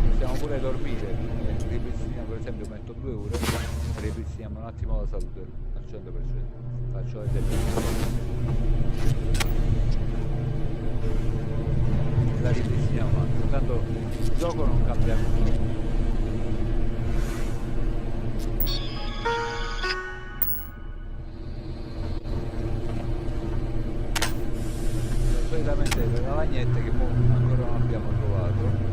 Possiamo pure dormire, ripristiniamo, per esempio metto 2 ore e ripristiniamo un attimo la salute al 100%. Faccio l'esempio. La ripristiniamo anche, tanto il gioco non cambia nulla. Solitamente le lavagnette che ancora non abbiamo trovato,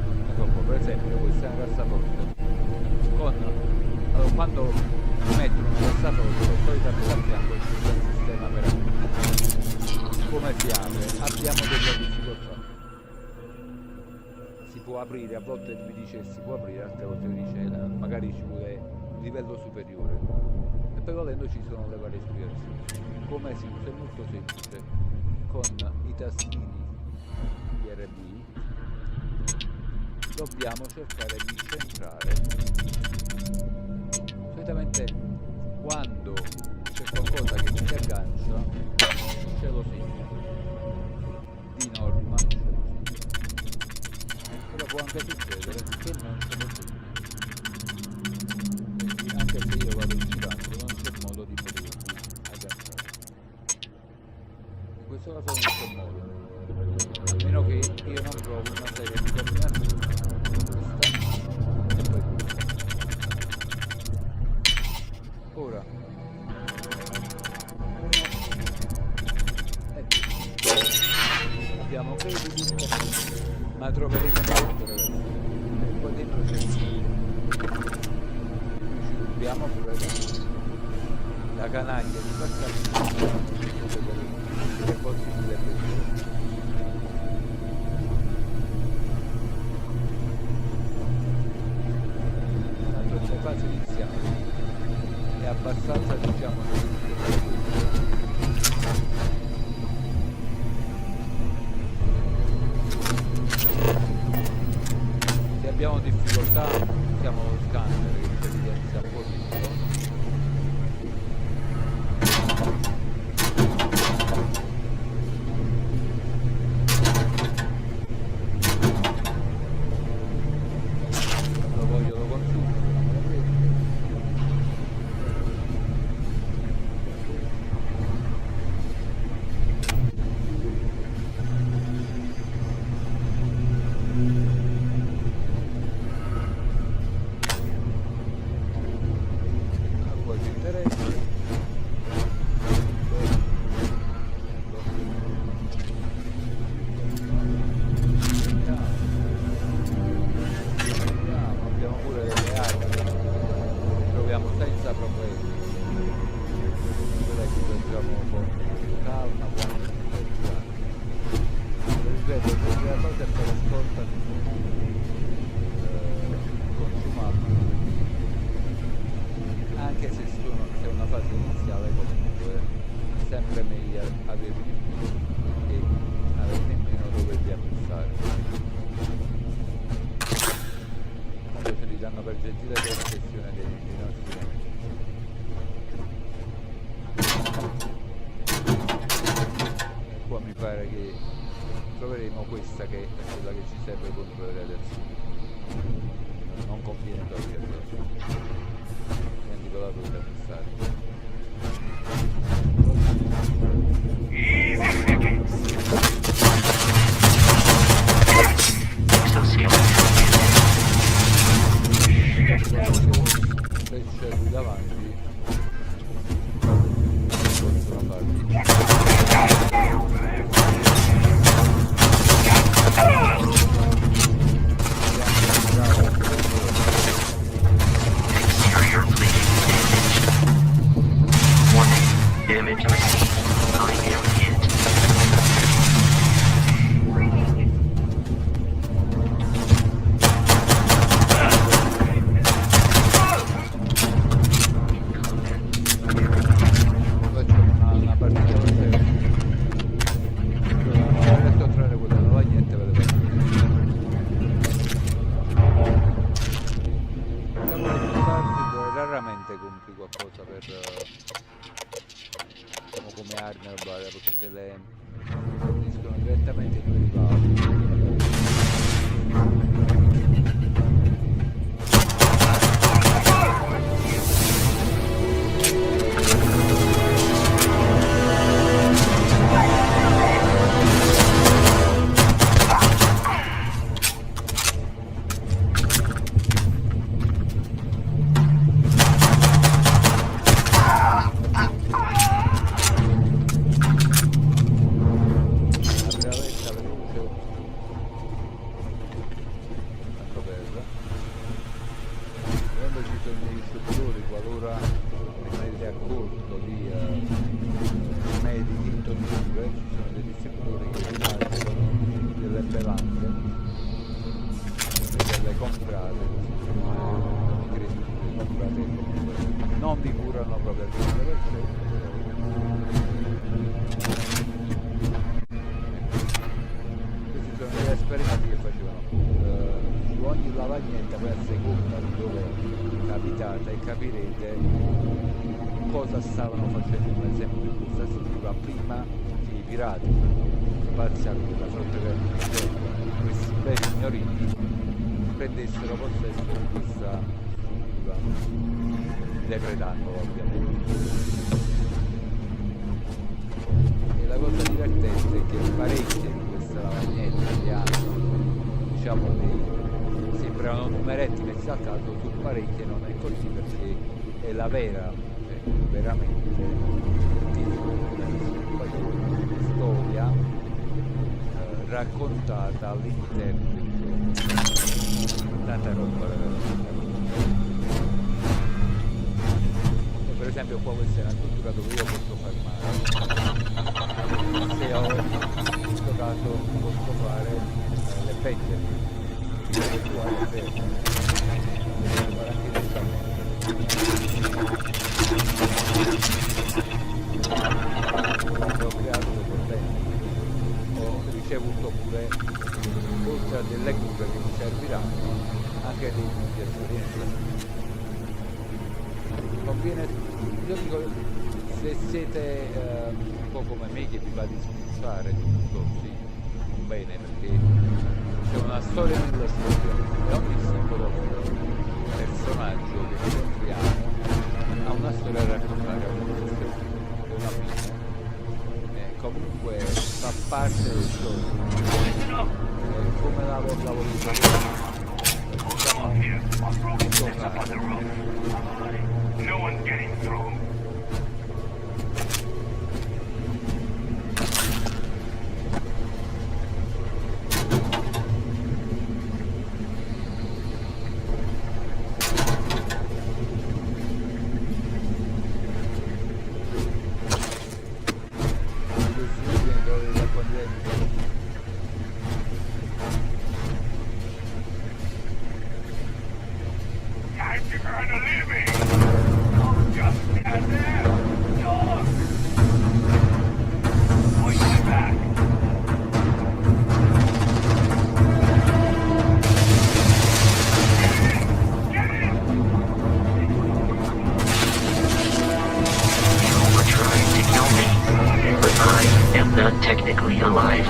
per esempio questa è una cassaforte allora, quando mettono una cassaforte solitamente abbiamo il sistema per aprire. Come si apre? Abbiamo delle difficoltà, si può aprire, a volte mi dice si può aprire, altre volte mi dice magari ci vuole un livello superiore e poi volendo ci sono le varie spiegazioni. Come si usa? È molto semplice, con i tastini RB dobbiamo cercare di centrare. Solitamente quando c'è qualcosa che si aggancia ce lo segna, di norma ce lo segna, però può anche succedere che non ce lo segna, quindi anche se io vado girando non c'è modo di poter agganciare. In questo caso non c'è modo, a meno che io non trovo una serie di combinazioni e poi ora abbiamo crediti ma troverete molto ragazzi e poi dentro c'è ci dobbiamo pure la canaglia di passare è possibile. fase iniziale è abbastanza, diciamo, se abbiamo difficoltà usiamo lo scanner che ci evidenzia un po' tutto. Questa che è quella che ci serve contro le radiazioni. Non conviene toglierla, quindi con la dovrà fissare. Se c'è qui davanti possono farli. Damage received. Binary hit. Faccio una partita veloce. Non riesco a trovare quella nuova niente per le partite. Diciamo che Starfield raramente compri qualcosa per come armi o roba, tutte le finiscono direttamente in rivali. Non vi curano proprio al 100%. Questi sono gli esperimenti che facevano su ogni lavagnetta, poi a seconda di dove capitate e capirete cosa stavano facendo. Un esempio di questa struttura prima che i pirati spaziali della sotterranea, questi bei signorini, prendessero possesso di questa struttura, depredandola ovviamente. E la cosa divertente è che parecchie di queste lavagnette che hanno, diciamo, sembrano numeretti messi a caso, su parecchie non è così, perché è la vera, cioè veramente storia raccontata all'interno del gioco. Tanta roba veramente. Per esempio qua questa è una struttura dove io posso farmare, se ho in questo caso posso fare le pette, dove tu hai le pette, posso fare anche direttamente. ho creato dei problemi, ho ricevuto pure, oltre a delle cure che mi serviranno, anche dei punti di esperienza. Conviene, io dico, se siete un po' come me che vi va di smussare tutto, sì, bene, perché c'è una storia nella storia e ogni singolo personaggio che incontriamo ha una storia da raccontare, ha una fine, comunque fa parte del storia, come la voluto No one's getting through. Time to earn a living! Oh, just get there! Dog! Point it back! Get in! You were trying to kill me, but I am not technically alive.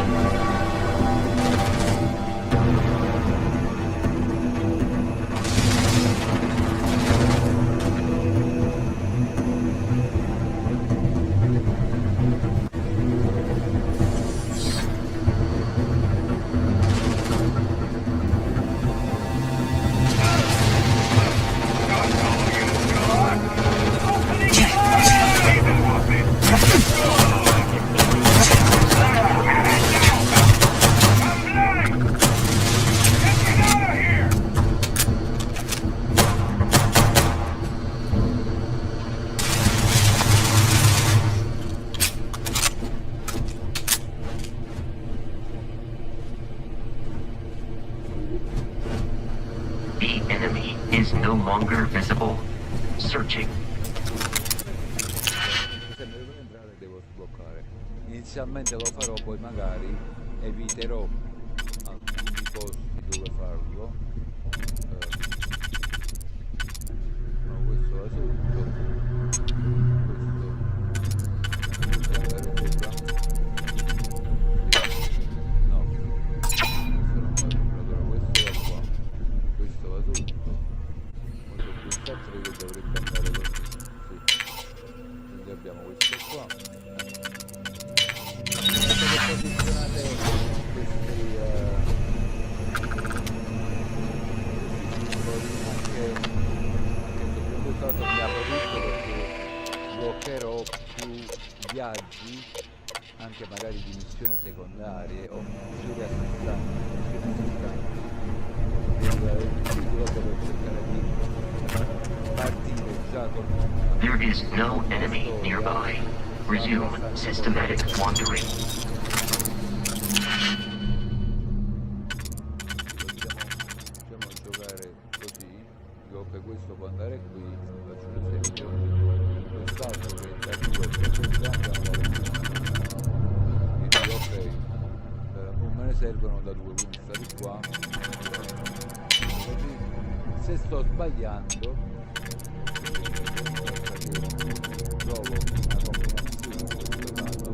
The enemy is no longer visible. Searching. Sempre per entrare devo sbloccare. Inizialmente lo farò, poi magari eviterò alcuni posti dove farlo. No, questo va sotto. Questo andare sopra. No, questo non va sopra, però questo va qua. Questo va sotto. Poi c'è quest'altro che dovrebbe andare così. Sì. Quindi abbiamo questo qua. Che posizionate questi anche in questo caso mi apro tutto perché bloccherò più viaggi anche magari di missioni secondarie o missioni assistenti, proprio per cercare di partire già con There is no enemy nearby. Resume systematic wandering. Possiamo giocare così, dico che questo può andare qui, faccio un esempio, quest'altro che è da 2 andiamo da qui, quindi ok, non me ne servono da 2, quindi sta di qua, così, se sto sbagliando, trovo una combinazione in questo caso,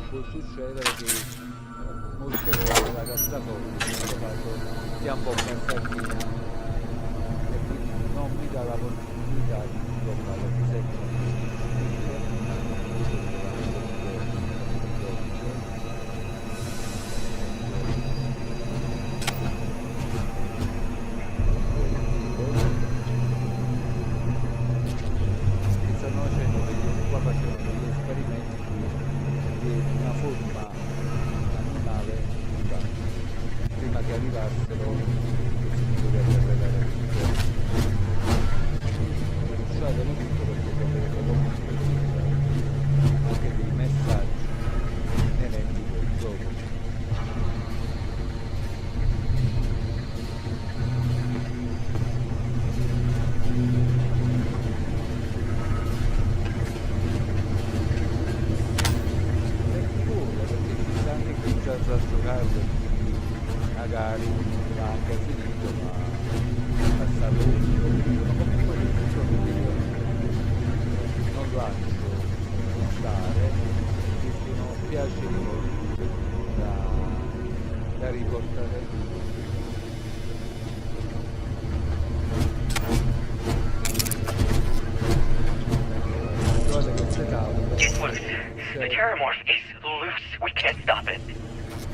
può succedere che molte volte la cassaforte in questo caso sia un po' cazzattina e quindi non mi dà la possibilità di sbloccare il set. Stanno facendo qua facevano degli esperimenti di una forma animale prima che arrivassero così doveva arredare tutto. Lasciatelo tutto perché salvo e quindi magari va anche a finito, ma passare oltre, ma comunque le persone che non lascio stare, che sono piacevoli da riportare. It's loose. The terramorph is loose. We can't stop it.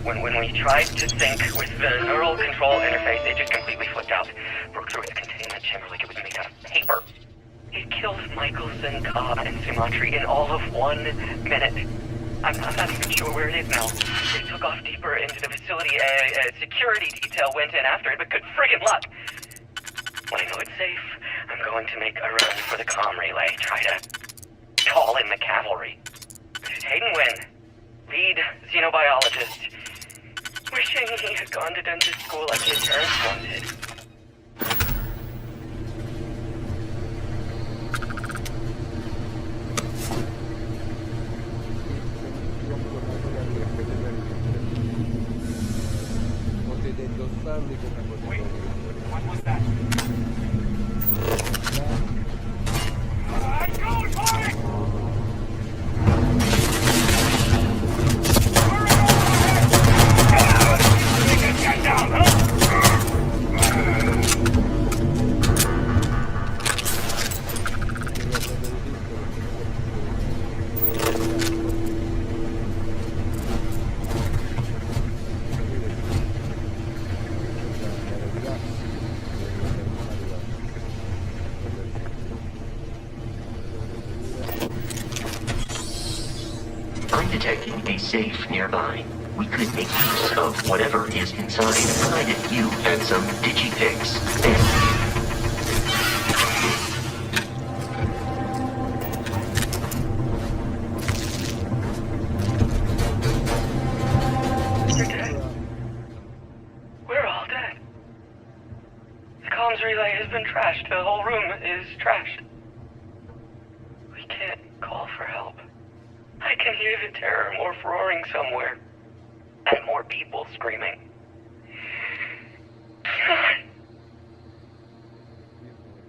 When we tried to sync with the neural control interface, it just completely flipped out. Broke through its containment chamber like it was made out of paper. It killed Michelson, Cobb, and Sumatri in all of 1 minute. I'm not even sure where it is now. It took off deeper into the facility. A security detail went in after it, but good friggin' luck. When I know it's safe, I'm going to make a run for the comm relay. Try to call in the cavalry. Hayden Wynn, lead xenobiologist. Wishing he had gone to dentist school like his parents wanted. Potete indossarli come potete. What was that? I'm going for it! Get down, huh? I'm detecting a safe nearby. We could make use of whatever is inside, provided you had some digipics. You're dead. We're all dead. The comms relay has been trashed. The whole room is trashed. We can't call for help. I can hear the terramorph roaring somewhere. And more people screaming. God.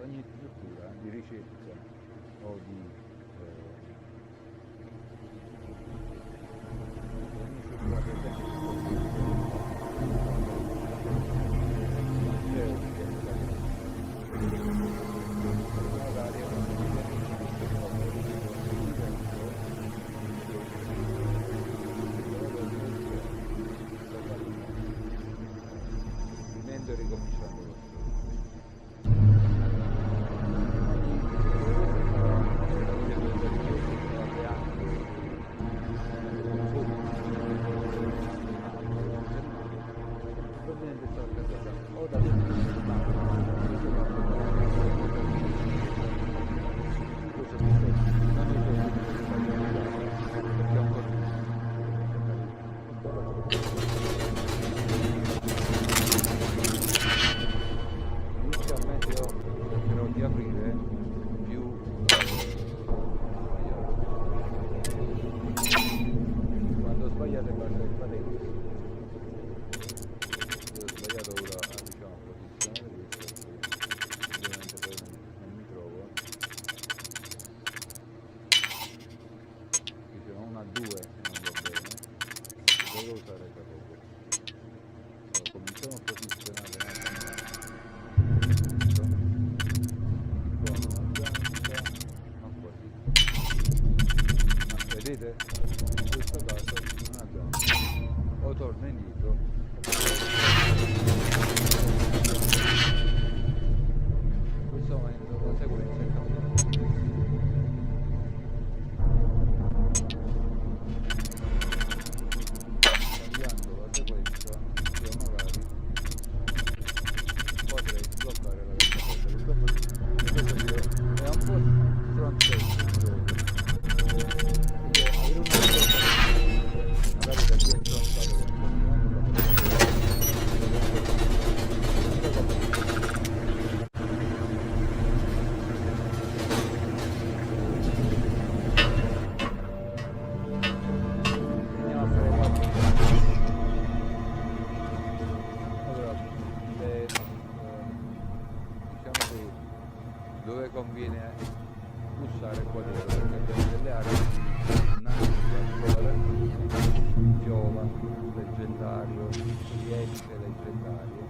Ogni struttura di ricerca o di ogni struttura che finendo e ricominciando lo inizialmente io cercherò di aprire più quando sbagliate basta che fate così. Io ho sbagliato ora diciamo a posizionare questo ovviamente poi non mi trovo qui se non 1 a 2 non va bene devo usare il capo. Allora, cominciamo a posizionare un attimo. dove conviene bussare qua dietro, perché abbiamo delle aree viola, leggendario, riesce leggendario,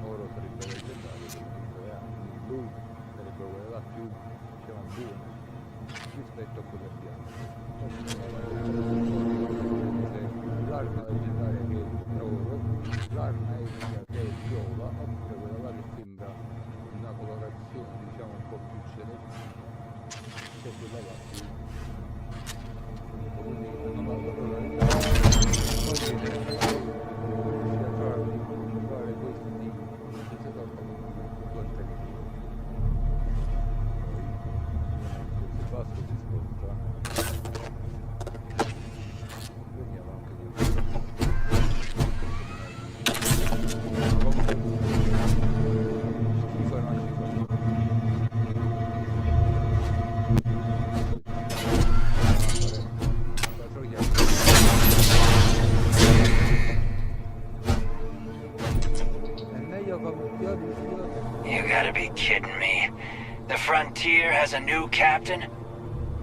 oro sarebbe leggendario, blu sarebbe quella là più, diciamo, buona rispetto a quella bianca. L'arma leggendaria che è oro, l'arma epica che è viola, oppure quella là che sembra una colorazione, diciamo, un po' più celestina, che è quella là più. Quindi non ho trovare questi senza troppo contenuti. Se passo si scontra. Vediamo anche questo. Schifo non ci fa. You gotta be kidding me. The Frontier has a new captain?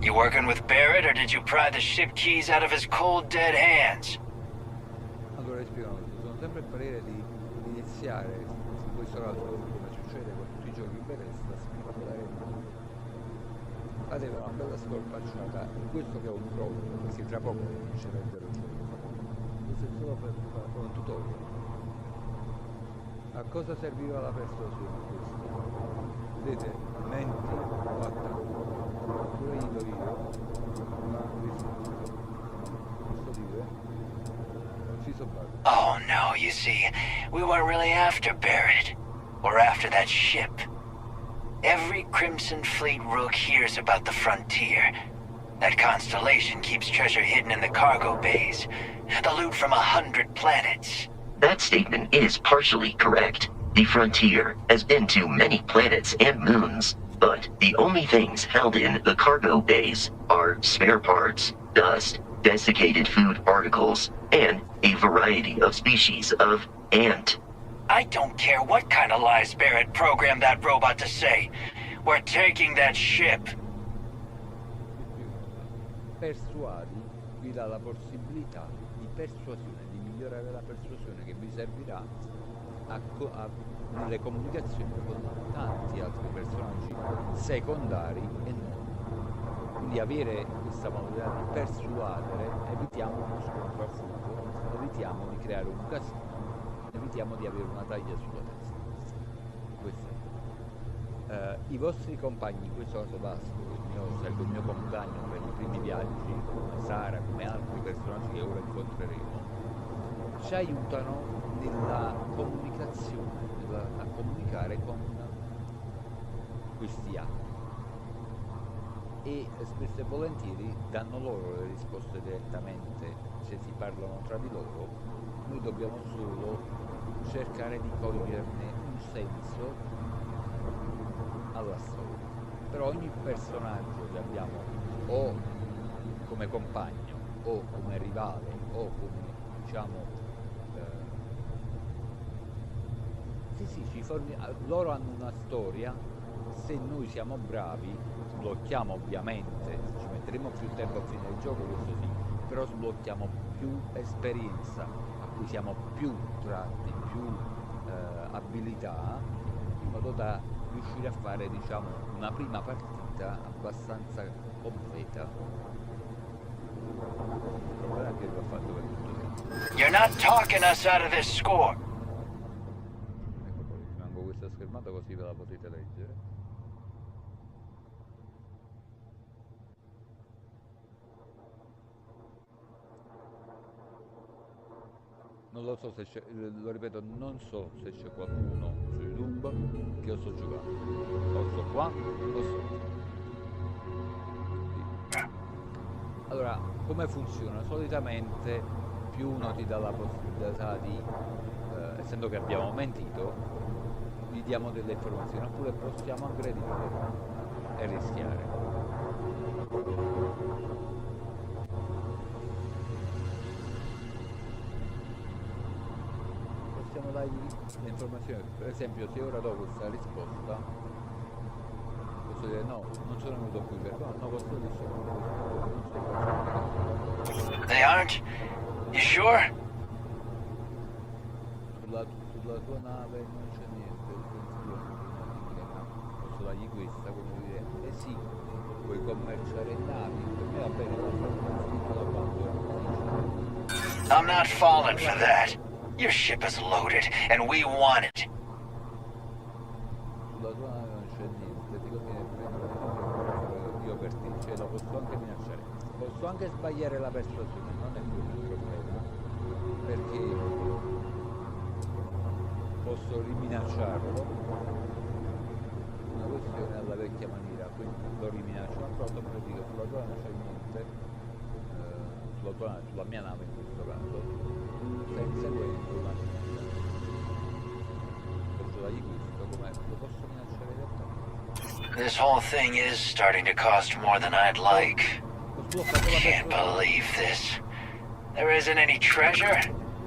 You working with Barrett, or did you pry the ship keys out of his cold, dead hands? Allora, spiegano, sono sempre il parere di iniziare su questo lato, come succede con tutti i giochi in Bethesda, aveva una bella scorpacciata in questo che è un pro, perché tra poco comincerà il vero gioco. Questo è solo per fare un tutorial. A cosa serviva la persuasione questa? Vedete, menti o attacco. Pure io, ma posso dire? Ci sono base. Oh no, you see, we weren't really after Barrett. We're after that ship. Every Crimson Fleet rook hears about the Frontier. That constellation keeps treasure hidden in the cargo bays. The loot from 100 planets. That statement is partially correct. The Frontier has been to many planets and moons, but the only things held in the cargo bays are spare parts, dust, desiccated food particles, and a variety of species of ant. I don't care what kind of lies Barrett programmed that robot to say. We're taking that ship. Persuadi vi dà la possibilità di persuasione, di migliorare la persuasione che vi servirà nelle comunicazioni con tanti altri personaggi secondari e non. Quindi avere questa modalità di persuadere, evitiamo uno scontro a fuoco, evitiamo di creare un casino, evitiamo di avere una taglia sulla testa. Questo è. I vostri compagni, in questo caso Vasco, sarebbe il mio compagno per i primi viaggi, come Sara, come altri personaggi che ora incontreremo, ci aiutano nella comunicazione, a comunicare con questi altri, e spesso e volentieri danno loro le risposte direttamente. Se si parlano tra di loro, noi dobbiamo solo cercare di coglierne un senso alla storia. Per ogni personaggio che abbiamo o come compagno o come rivale o come, diciamo, loro hanno una storia. Se noi siamo bravi sblocchiamo, ovviamente ci metteremo più tempo a finire il gioco, questo sì, però sblocchiamo più esperienza, acquisiamo più tratti, più abilità, in modo da riuscire a fare, diciamo, una prima partita abbastanza completa. Il problema è che l'ho fatto per tutto tempo. You're not talking us out of this score. Ecco, poi rimango questa schermata così ve la potete leggere. Non lo so se c'è, lo ripeto, non so se c'è qualcuno su YouTube che io sto giocando. O sto qua, o sto qua. Allora, come funziona? Solitamente più uno ti dà la possibilità di, essendo che abbiamo mentito, gli diamo delle informazioni, oppure possiamo aggredire e rischiare. Possiamo dargli le informazioni, per esempio se ora do questa risposta dire no, non sono venuto qui per no, questo lì sono They aren't? You sure? sulla tua nave non c'è niente, posso dargli questa come dire, eh sì, puoi commerciare navi, per me va bene, I'm not falling for that. Your ship is loaded, and we want it. Sulla tua nave non c'è niente, ti conviene prendere io per te, cioè lo posso anche minacciare, posso anche sbagliare la persuasione, non è quello il problema, perché posso riminacciarlo, una questione alla vecchia maniera, quindi lo riminaccio, ma però me lo dico, sulla tua non c'è niente, sulla mia nave in questo caso, senza questo una posso dargli questo, come lo posso minacciare direttamente. This whole thing is starting to cost more than I'd like. Can't believe this. There isn't any treasure?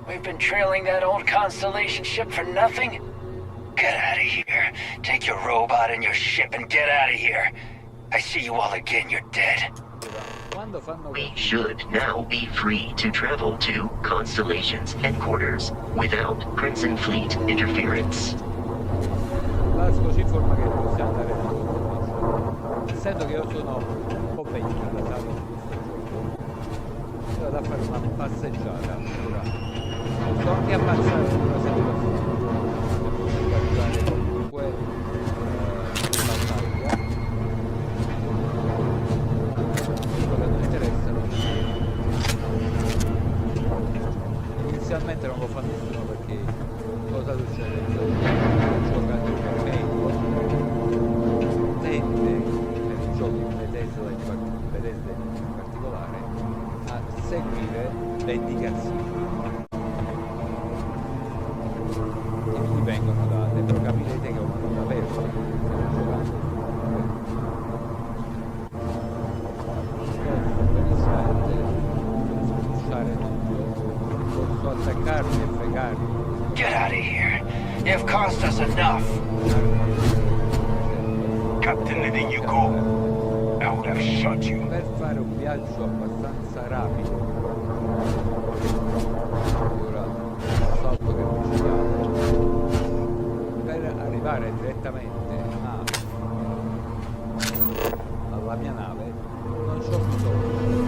We've been trailing that old Constellation ship for nothing? Get out of here. Take your robot and your ship and get out of here. I see you all again, you're dead. We should now be free to travel to Constellation's headquarters without Crimson Fleet interference. Lasco ci informa che possiamo andare da essendo che io sono un po' vecchio da sabato in questo gioco, io vado a fare una passeggiata ora. Posso anche ammazzare una situazione, guardare comunque battaglia. Quello che non interessa inizialmente non lo fa nessuno perché cosa succede? Giocando per meglio tende per i giochi di Bethesda in particolare a seguire le indicazioni che gli vengono date, però capirete che ho una nota aperta giocando posso attaccarmi e fregarmi. Get out of here. You've cost us enough. Captain, letting you go, I would have shot you. Per fare un viaggio abbastanza rapido, ora salto che non ci siamo, per arrivare direttamente alla mia nave non c'ho bisogno di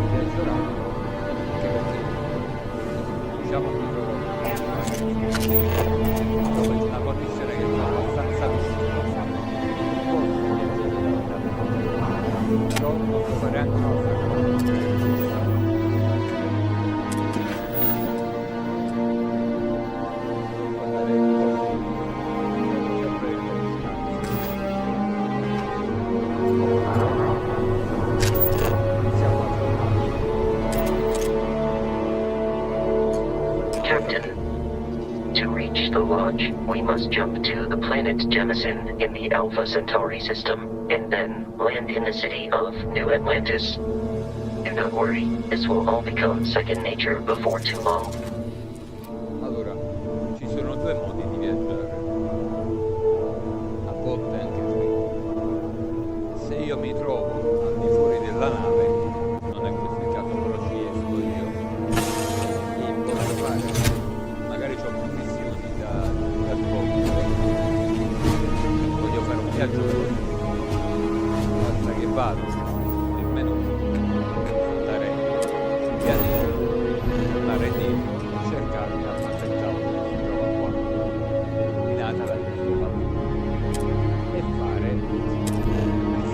viaggio rapido, anche perché diciamo che una condizione che è abbastanza vicina, però posso fare anche un'altra cosa. Guardare Captain, to reach the launch, we must jump to the planet Jemison in the Alpha Centauri system, and then land in the city of New Atlantis. Do not worry, this will all become second nature before too long. Allora, ci sono due modi di viaggiare, a volte anche tre. Se io mi trovo al di fuori della nave, non è questo il caso, però ci esco io e posso fare, magari ho più missioni da svolgere, voglio fare un viaggio veloce, basta che vado nel menu, andare sul pianeta, tornare indietro, cercarmi al macettato che si trova qua, illuminata la giusta e fare il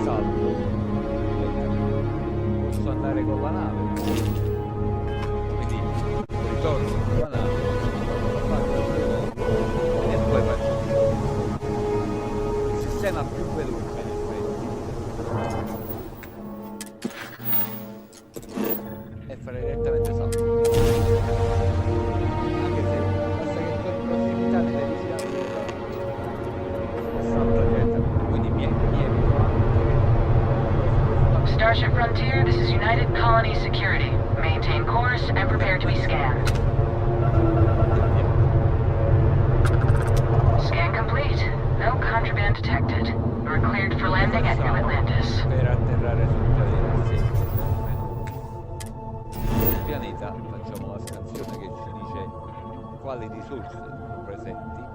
salto direttamente. Posso andare con la nave, quindi ritorno con la nave, faccio e poi faccio il sistema più veloce in effetti e fare direttamente salto, anche se basta che sto in prossimità delle vicine e salto direttamente, quindi mi evito anche Starship Frontier, this is United Colony Security. Maintain course and prepare to be scanned. Scan complete. No contraband detected. You are cleared for landing at New Atlantis. Per atterrare sul pianeta, sì, sul pianeta facciamo la scansione che ci dice quali risorse sono presenti.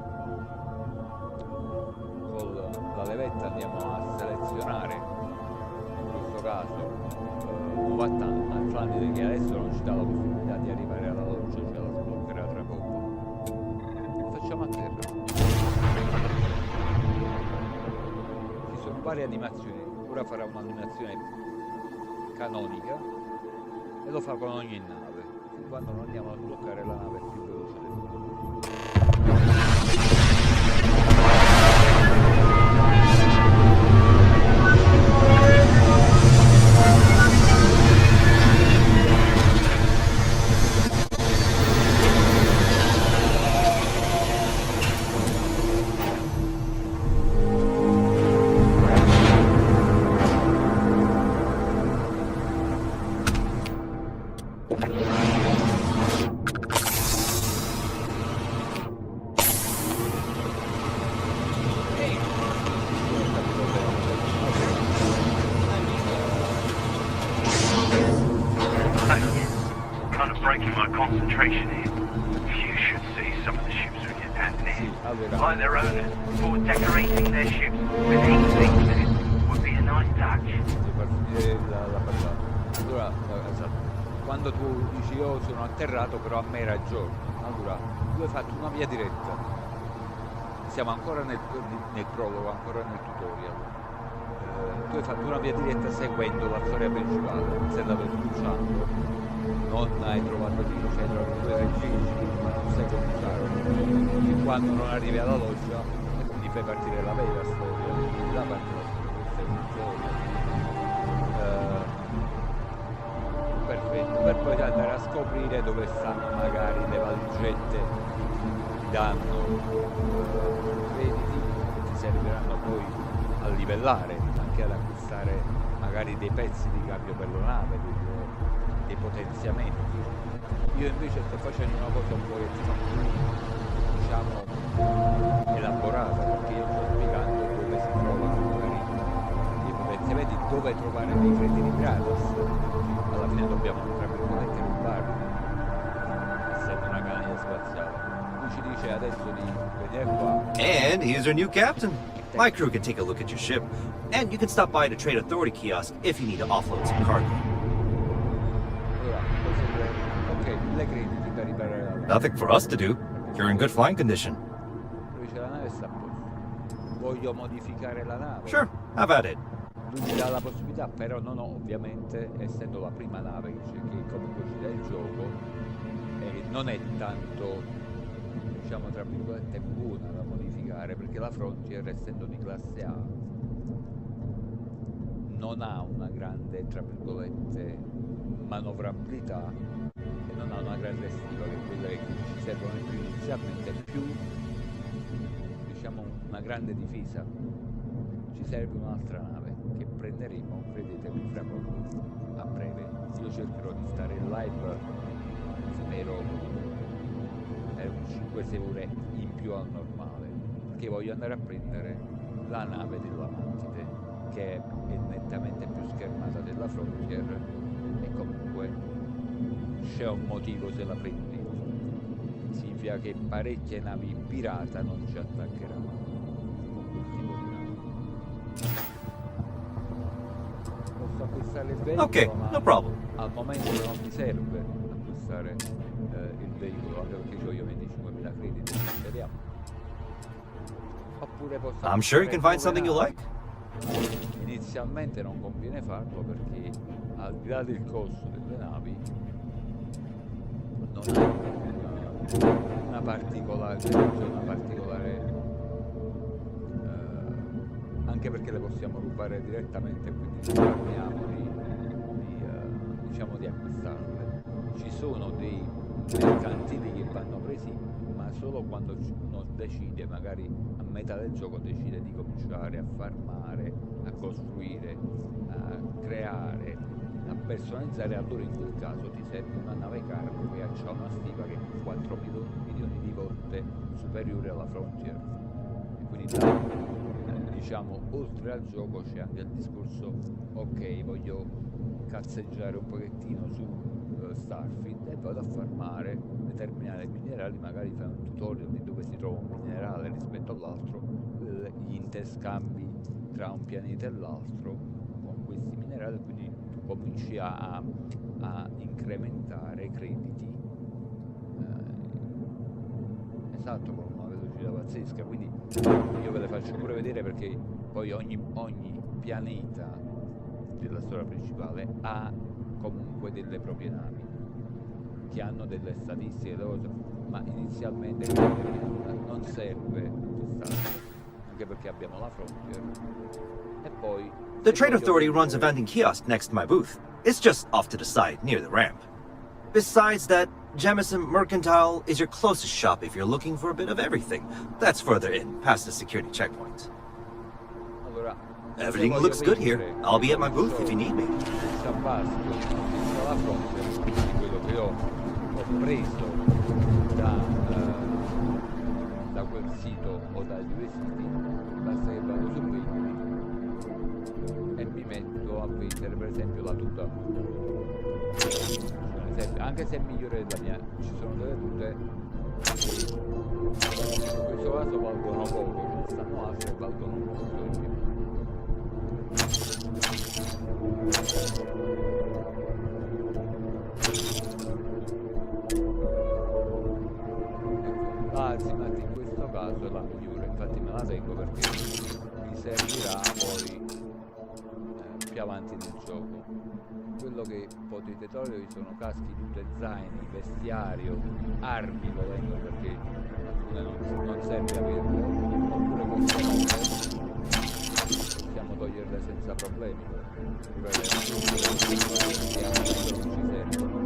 Con la levetta andiamo a selezionare, in questo caso, Nuova Atlantide, che adesso non ci dà la possibilità di arrivare alla loggia, ce la sbloccherà tra poco. Facciamo a terra. Ci sono varie animazioni, ora farà un'animazione canonica e lo fa con ogni nave, fin quando non andiamo a sbloccare la nave più veloce del mondo. Concentration here. You should see some of the ships when you're that near. Like their owners, before decorating their ships with anything in it would be a nice touch. Allora, esatto. Quando tu dici io sono atterrato, però a me hai ragione. Allora, tu hai fatto una via diretta. Siamo ancora nel prologo, ancora nel tutorial. Tu hai fatto una via diretta seguendo la storia principale. Sei andato sbucciando. Non hai trovato lì, cioè hai trovato due registri, ma non sai cominciare fin quando non arrivi alla loggia e quindi fai partire la vera storia, la parte della storia. Perfetto, per poi andare a scoprire dove stanno magari le valigette che ti danno crediti, che ti serviranno poi a livellare, anche ad acquistare magari dei pezzi di cambio per la nave, dei potenziamenti. Io invece sto facendo una cosa un pochettino più, diciamo, elaborata, perché io sto spiegando dove si trovano magari dei potenziamenti, dove trovare dei crediti gratis. Alla fine dobbiamo, tra virgolette, rubarli, essendo una canaglia spaziale. Lui ci dice adesso di venire qua. And here's our new captain. My crew can take a look at your ship, and you can stop by the Trade Authority kiosk if you need to offload some cargo. Nothing for us to do. You're in good flying condition. La nave sta a posto. Voglio modificare la nave. Sure, have at it. Lui mi dà la possibilità, però non ho, ovviamente, essendo la prima nave che comunque ci dà il gioco, non è tanto, diciamo, tra virgolette, buona da modificare, perché la Frontier, essendo di classe A, non ha una grande, tra virgolette, manovrabilità e non ha una grande stiva, che quelle che ci servono più inizialmente, più, diciamo, una grande difesa. Ci serve un'altra nave che prenderemo, credetemi, fra poco, a breve. Io cercherò di stare in live, spero per 5-6 ore in più al normale, perché voglio andare a prendere la nave dell'Amantide, che è nettamente più schermata della Frontier, e comunque c'è un motivo se la prendi. Significa che parecchie navi pirata non ci attaccheranno con quel tipo di navi. Posso acquistare il veicolo, Ok, ma no problem. al momento non mi serve acquistare il veicolo, anche perché io 25.000 crediti, speriamo. Oppure posso I'm sure you can find something you like. Inizialmente non conviene farlo perché al di là del costo delle navi non è una particolare, anche perché le possiamo rubare direttamente, quindi risparmiamo diciamo di acquistarle. Ci sono dei mercantili che vanno presi, ma solo quando uno decide, magari a metà del gioco decide di cominciare a farmare, a costruire, a creare, a personalizzare. Allora in quel caso ti serve una nave cargo che ha una stiva che è 4 milioni di volte superiore alla Frontier, e quindi diciamo, oltre al gioco c'è anche il discorso, ok, voglio cazzeggiare un pochettino su Starfield e vado a farmare determinati minerali, magari fai un tutorial di dove si trova un minerale rispetto all'altro, gli interscambi tra un pianeta e l'altro con questi minerali, quindi tu cominci a incrementare crediti, esatto, con una velocità pazzesca. Quindi io ve le faccio pure vedere, perché poi ogni pianeta della storia principale ha comunque delle proprie navi che hanno delle statistiche, ma inizialmente non serve quest'altro, anche perché abbiamo la Frontier e poi The Trade Authority runs a vending kiosk next to my booth. It's just off to the side, near the ramp. Besides that, Jamison Mercantile is your closest shop if you're looking for a bit of everything. That's further in, past the security checkpoint. allora, Everything se looks voglio good here. vendere I'll be at my booth if you need me. Tabasco dentro la Frontier, quindi quello che ho preso da quel sito o dai due siti, basta che vado su vendere e mi metto a vendere per esempio la tuta, anche se è migliore della mia. Ci sono delle tute che in questo caso valgono poco, ci stanno altre che valgono molto di più. Sì, ma in questo caso è la migliore, infatti me la tengo perché mi servirà poi più avanti nel gioco. Quello che potete togliere sono caschi, tute, zaini, vestiario, armi volendo, perché alcune non serve averle, oppure queste note possiamo toglierle senza problemi, oppure le non ci servono.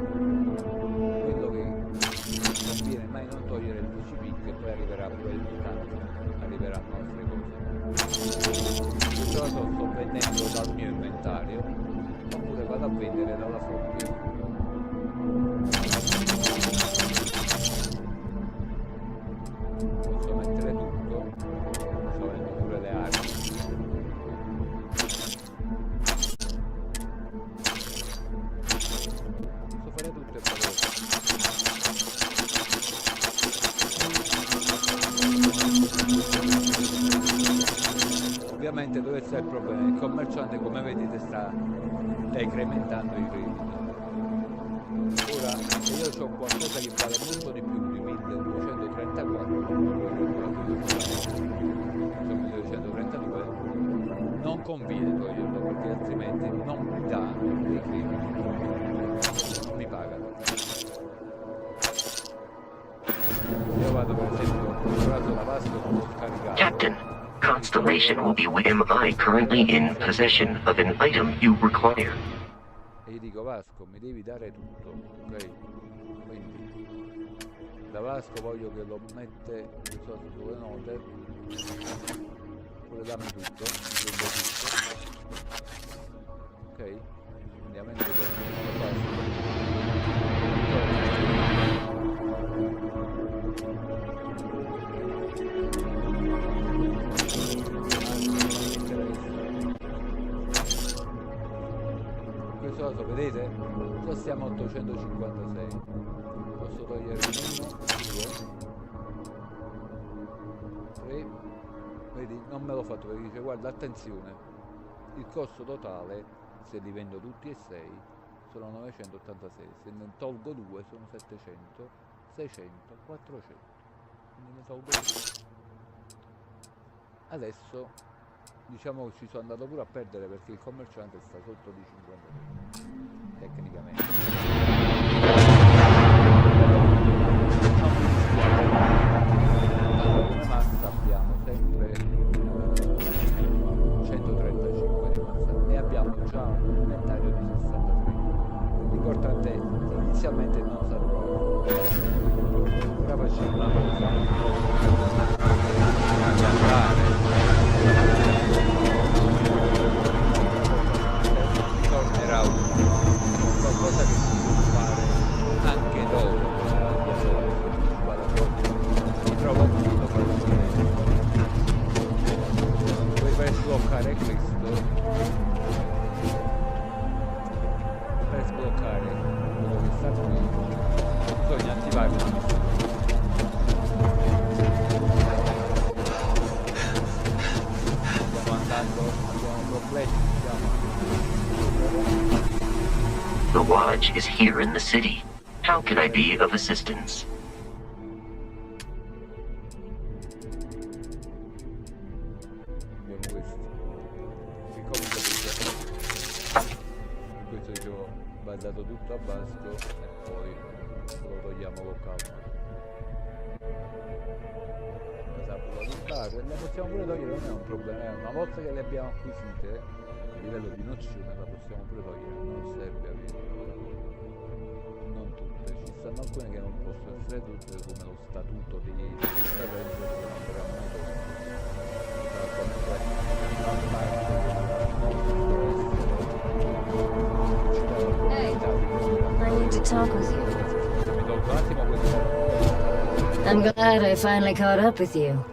Quello che non viene mai non togliere il DCP, che poi arriverà pure il mutante, arriveranno altre cose. In questo caso sto vendendo dal mio inventario, oppure vado a vendere dalla Frontier. Posso mettere tutto, posso vendere pure le armi. Posso fare tutto e fare ovviamente. Dove sta il problema? Il commerciante, come vedete, sta incrementando i crediti. Ora, se io ho qualcosa che vale molto di più di 1234, sono 1232, non conviene toglierlo, perché altrimenti non mi dà dei crediti, non mi pagano. Io vado per esempio, ho comprato la Vasco, non ho scaricato. Captain, Constellation will be am I currently in possession of an item you require. E gli dico: Vasco, mi devi dare tutto, ok? Quindi da Vasco voglio che lo mette sulle note, pure dammi tutto, ok? Quindi a me questo caso, vedete? Già siamo a 856. Posso togliere 1, 2, 3. Vedi? Non me l'ho fatto, perché dice: guarda, attenzione, il costo totale, se li vendo tutti e 6, sono 986. Se ne tolgo 2 sono 700, 600, 400. Quindi ne tolgo 2. Adesso diciamo ci sono andato pure a perdere, perché il commerciante sta sotto di 50 tecnicamente. Come massa abbiamo sempre 135 di massa e abbiamo già un inventario di 63. L'importante inizialmente non saluto. Ora facciamo una cosa, tornerà qualcosa che sbloccare questo, per sbloccare quello che sta qui, bisogna attivare una missione. Stiamo andando, abbiamo problemi, The Lodge is here in the city. How can I be of assistance? Questo dicevo, basato tutto a Vasco e poi lo togliamo con calma. Le possiamo pure togliere, non è un problema. Una volta che le abbiamo acquisite a livello di nozione la possiamo pure togliere, non serve averlo. Non tutte, ci stanno alcune che non possono essere tutte, come lo statuto di Starfield che non verranno Hey, I need to talk with you. I'm glad I finally caught up with you.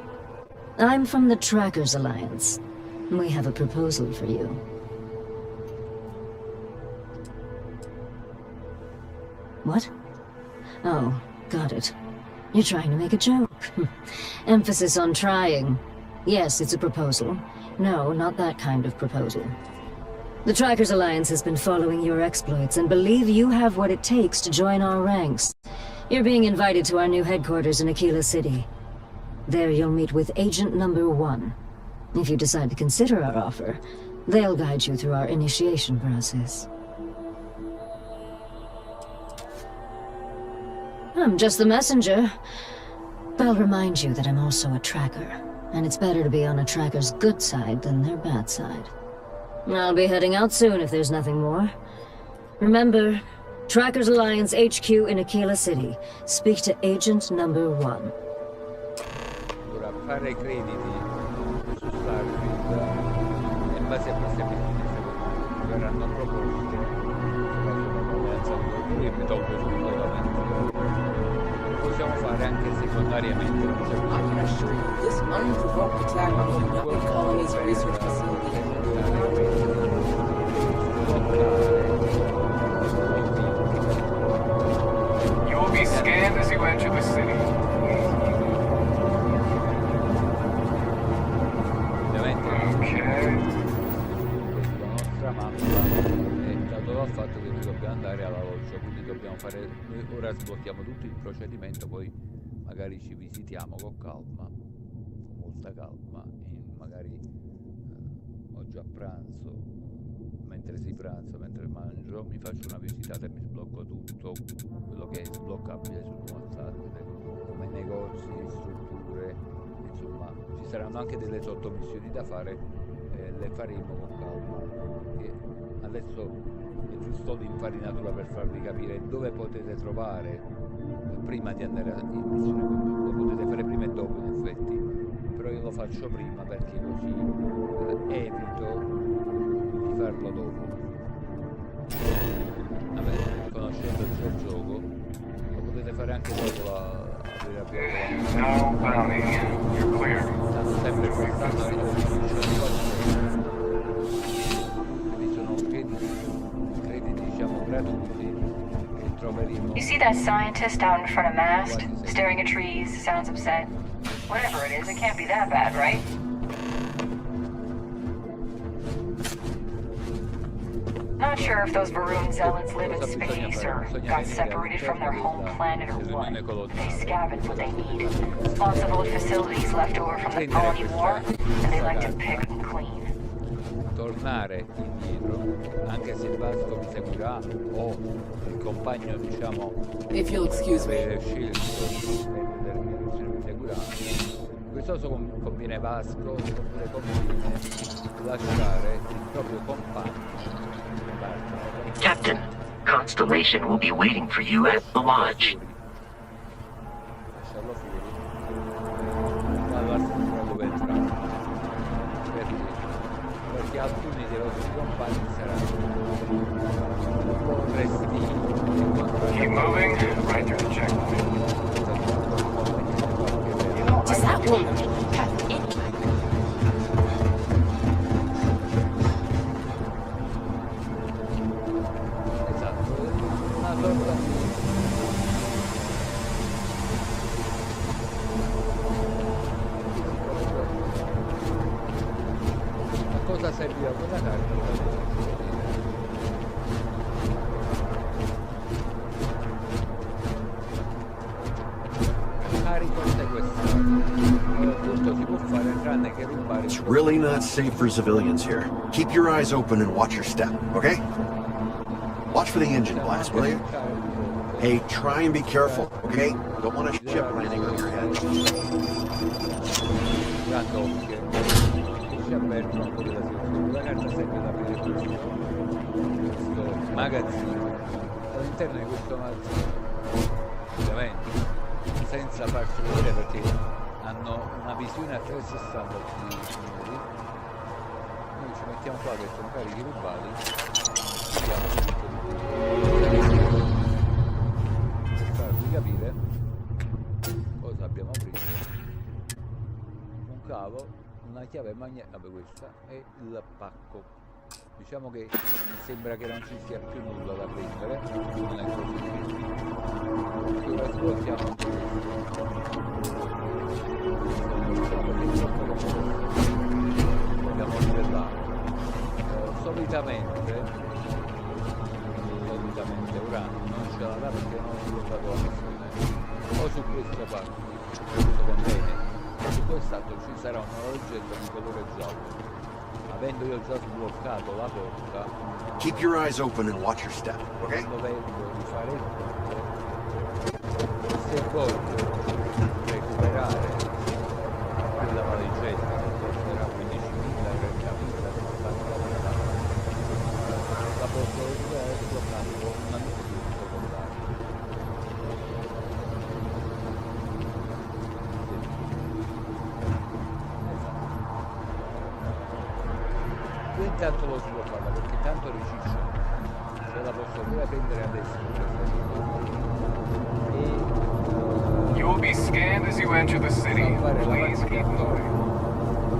I'm from the Trackers Alliance. We have a proposal for you. What? Oh, got it. You're trying to make a joke. Emphasis on trying. Yes, it's a proposal. No, not that kind of proposal. The Trackers Alliance has been following your exploits and believe you have what it takes to join our ranks. You're being invited to our new headquarters in Aquila City. There you'll meet with Agent Number 1. If you decide to consider our offer, they'll guide you through our initiation process. I'm just the messenger. But I'll remind you that I'm also a tracker, and it's better to be on a tracker's good side than their bad side. I'll be heading out soon if there's nothing more. Remember, Trackers Alliance HQ in Aquila City. Speak to Agent Number 1. Ora, fare i crediti su Starfield in base a queste missioni verranno proposte e mi tolgo completamente. Possiamo fare anche secondariamente, non c'è bisogno. I can assure you, this unprovoked attack on the United Colony's research facility. You will be scanned as you enter the city. La nostra mappa è dato dal fatto che noi dobbiamo andare alla loggia, quindi dobbiamo fare, noi ora sblocchiamo tutto il procedimento, poi magari ci visitiamo con calma, con molta calma, magari oggi a pranzo, mentre si pranza, mentre mangio, mi faccio una visitata e mi sblocco tutto quello che è sbloccabile sul monsante, come negozi, strutture, insomma ci saranno anche delle sottomissioni da fare, le faremo con calma, che adesso è giusto l'infarinatura per farvi capire dove potete trovare prima di andare in missione, lo potete fare prima e dopo in effetti, però io lo faccio prima perché così evito di farlo dopo. Vabbè, conoscendo il suo gioco lo potete fare anche dopo aprire la piazza. No bounty. You're clear. Stanno sempre portando a quindi sono crediti diciamo gratuiti che troveremo. You see that scientist out in front of Mast, staring at trees, sounds upset? Whatever it is, it can't be that bad, right? Not sure if those Varun zealots live in space or got separated from their home planet or what. They scavenge what they need. Lots of old facilities left over from the colony war, and they like to pick them clean. Tornare indietro, anche se Vasco mi seguirà o il compagno diciamo If you'll excuse me. scelto per determinazione mi seguirà. In questo caso conviene Vasco oppure conviene lasciare il proprio compagno. Captain, Constellation will be waiting for you at the lodge. Lasciarlo fuori dalla struttura dove entrare. Perché alcuni dei vostri compagni saranno un po' restiti. Keep moving, right through the checkpoint. Is that woman? serviva quella carta. It's really not safe for civilians here. Keep your eyes open and watch your step, okay? Watch for the engine blast, will you? Hey, try and be careful, okay? Don't want a ship landing on your head. Magazzino. All'interno di questo magazzino, ovviamente, senza farsi vedere perché hanno una visione a 360 tutti i signori. Noi ci mettiamo qua che sono carichi rubati, vediamo tutto di più per farvi capire cosa abbiamo preso. Un cavo, una chiave magnetica, vabbè, questa è il pacco. Diciamo che sembra che non ci sia più nulla da prendere, non è così. Ora svolgiamo anche questo. Abbiamo rilevato. Solitamente ora non ce la dà perché non ho sbloccato la missione. O su questo pacco, questo container, o su quest'altro ci sarà un oggetto di colore giallo. Avendo io già sbloccato la porta, keep your eyes open and watch your step, okay? Dovendo rifare il tutto, se voglio recuperare quella valigetta che costerà 15.000, 30.000, 60.000, la posso recuperare sbloccando una missione secondaria. Intanto l'ho sbloccata perché tanto riciccio, se la posso pure prendere adesso e You will be scanned as you enter the city. Please keep moving.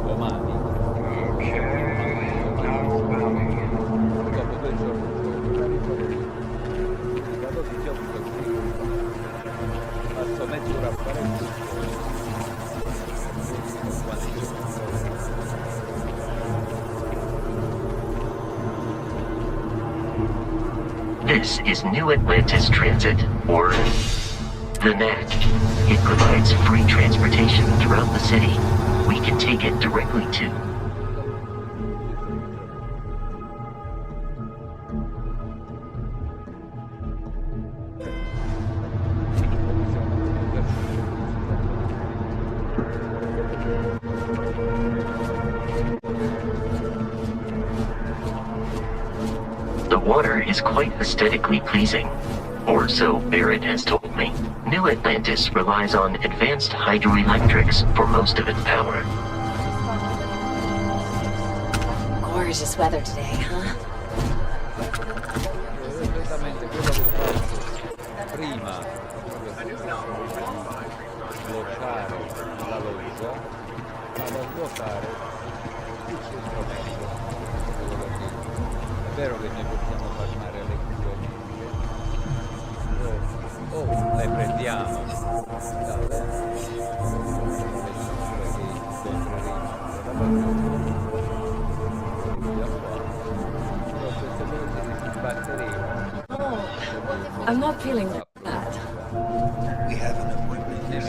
Domani. Okay. Outbound. Dopo 2 giorni dato che ti ho avuto passo mezz'ora a fare il tutto. This is New Atlantis Transit, or the NAT. It provides free transportation throughout the city. We can take it directly to... The water is quite aesthetically pleasing, or so Barrett has told me. New Atlantis relies on advanced hydroelectrics for most of its power. Gorgeous weather today, huh? Esattamente quello che faccio prima sbloccare la loggia, vado a sbloccare il centromento. È vero che noi possiamo farmare le cure, le prendiamo Oh, I'm not feeling bad. We have an appointment here.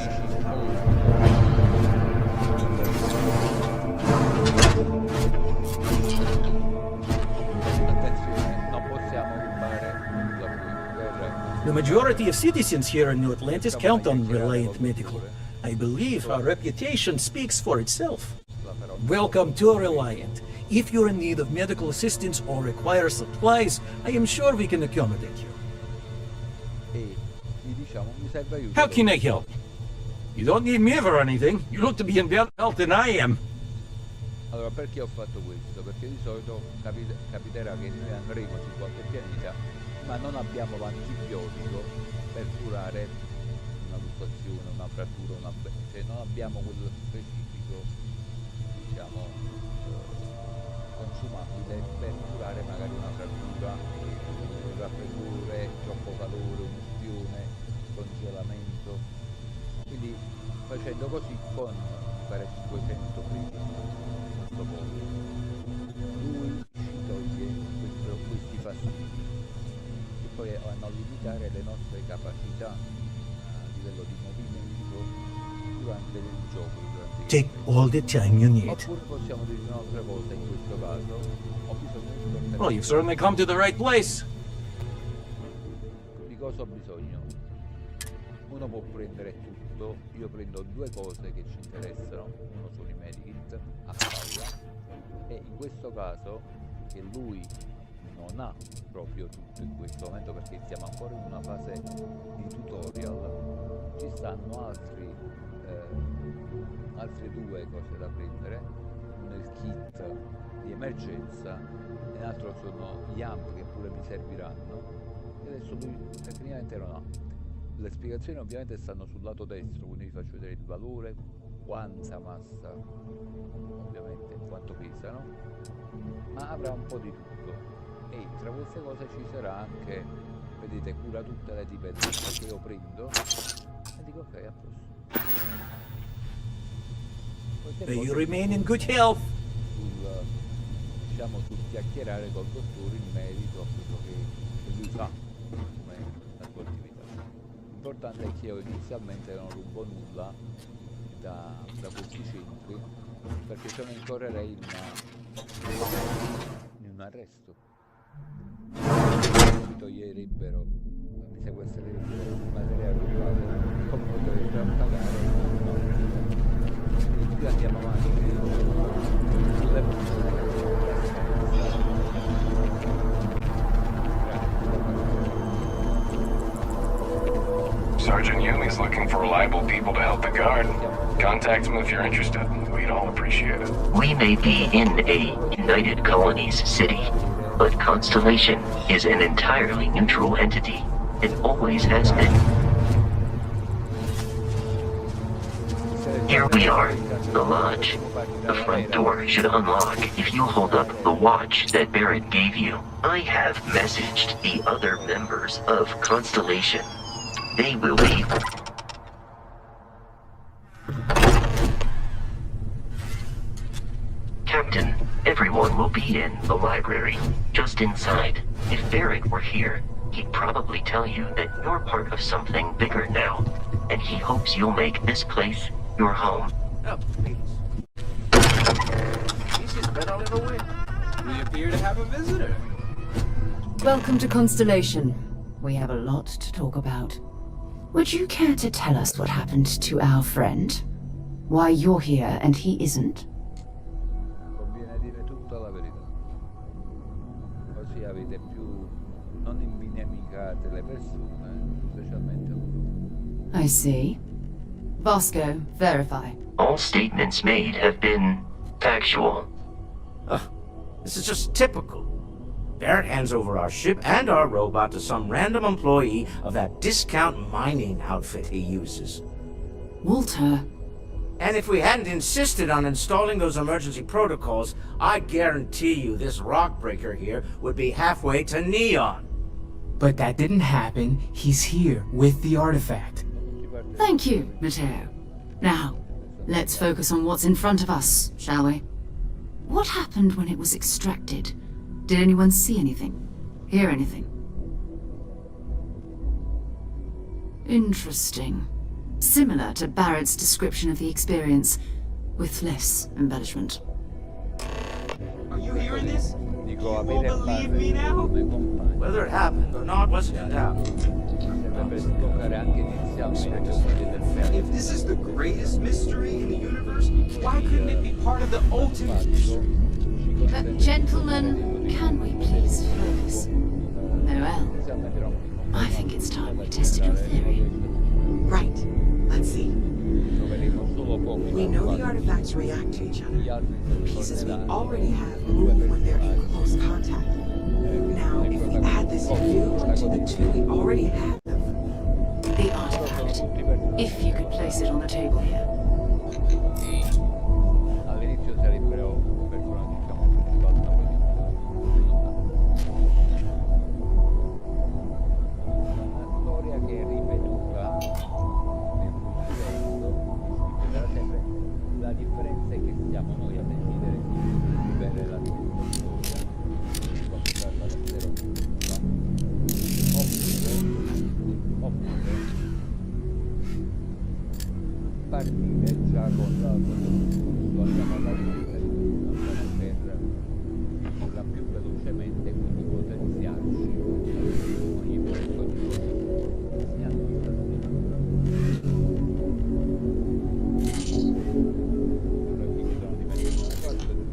The majority of citizens here in New Atlantis count on Reliant Medical. I believe our reputation speaks for itself. Welcome to Reliant. If you're in need of medical assistance or require supplies, I am sure we can accommodate you. How can I help? You don't need me for anything. You look to be in better health than I am. Allora, perché ho fatto questo? Perché di solito capiterà che noi andremo su qualche pianeta, ma non abbiamo l'antibiotico per curare una lussazione, una frattura, cioè non abbiamo quello specifico, diciamo, consumabile per curare magari una frattura, un raffreddore, troppo calore, un'ustione, congelamento. Quindi facendo così con mi pare 500 primi a limitare le nostre capacità a livello di movimento durante il gioco, durante il Take gameplay. all the time you need. Oppure possiamo dire un'altra cosa in questo caso. Ho bisogno di scortare. Well, you've certainly come to the right place. Di cosa ho bisogno? Uno può prendere tutto, io prendo due cose che ci interessano, uno sono i medikit a palla e in questo caso che lui non ha proprio tutto in questo momento perché siamo ancora in una fase di tutorial, ci stanno altre due cose da prendere, uno è il kit di emergenza e l'altro sono gli amp che pure mi serviranno e adesso lui tecnicamente non ha. Le spiegazioni ovviamente stanno sul lato destro, quindi vi faccio vedere il valore, quanta massa, ovviamente quanto pesano, ma avrà un po' di tutto e tra queste cose ci sarà anche, vedete, cura tutte le dipendenze che io prendo e dico ok, a posto. May you remain in good health. Sul chiacchierare col dottore in merito a quello che lui fa come la sua attività. L'importante è che io inizialmente non rubo nulla da questi centri perché se no incorrerei in un arresto. Mi toglierebbero, mi sequestrerebbero il materiale privato, come lo dovrebbero pagare. E qui andiamo avanti sulle Sergeant Yumi's looking for reliable people to help the guard. Contact him if you're interested. We'd all appreciate it. We may be in a United Colonies city, but Constellation is an entirely neutral entity. It always has been. Here we are, the lodge. The front door should unlock if you hold up the watch that Barrett gave you. I have messaged the other members of Constellation. They will be... Captain, everyone will be in the library, just inside. If Barrett were here, he'd probably tell you that you're part of something bigger now, and he hopes you'll make this place your home. Oh, please. He's just been on it a win. We appear to have a visitor. Welcome to Constellation. We have a lot to talk about. Would you care to tell us what happened to our friend? Why you're here and he isn't? Conviene dire tutta la verità. Così avete più... non inimicate le persone, specialmente uno. I see. Vasco, verify. All statements made have been factual. This is just typical. Barrett hands over our ship and our robot to some random employee of that discount mining outfit he uses. Walter. And if we hadn't insisted on installing those emergency protocols, I guarantee you this rock breaker here would be halfway to Neon. But that didn't happen. He's here with the artifact. Thank you, Matteo. Now, let's focus on what's in front of us, shall we? What happened when it was extracted? Did anyone see anything? Hear anything? Interesting. Similar to Barrett's description of the experience, with less embellishment. Are you hearing this? You won't believe me now? Whether it happened or not wasn't in doubt. If this is the greatest mystery in the universe, why couldn't it be part of the ultimate mystery? Gentlemen, can we please focus? Noel, I think it's time we tested your theory. Right. Let's see. We know the artifacts react to each other. Pieces we already have move when they're in close contact. Now, if we add this new to the two we already have... The artifact. If you could place it on the table here. All'inizio sarebbero persone, diciamo, che si valutano una storia che è ripetuta nel multiverso, ripeterà sempre. La differenza è che siamo noi a decidere di vivere la storia, di portarla davvero tutta, oppure quando andiamo alla ricerca per più velocemente, quindi potenziarci ogni volta.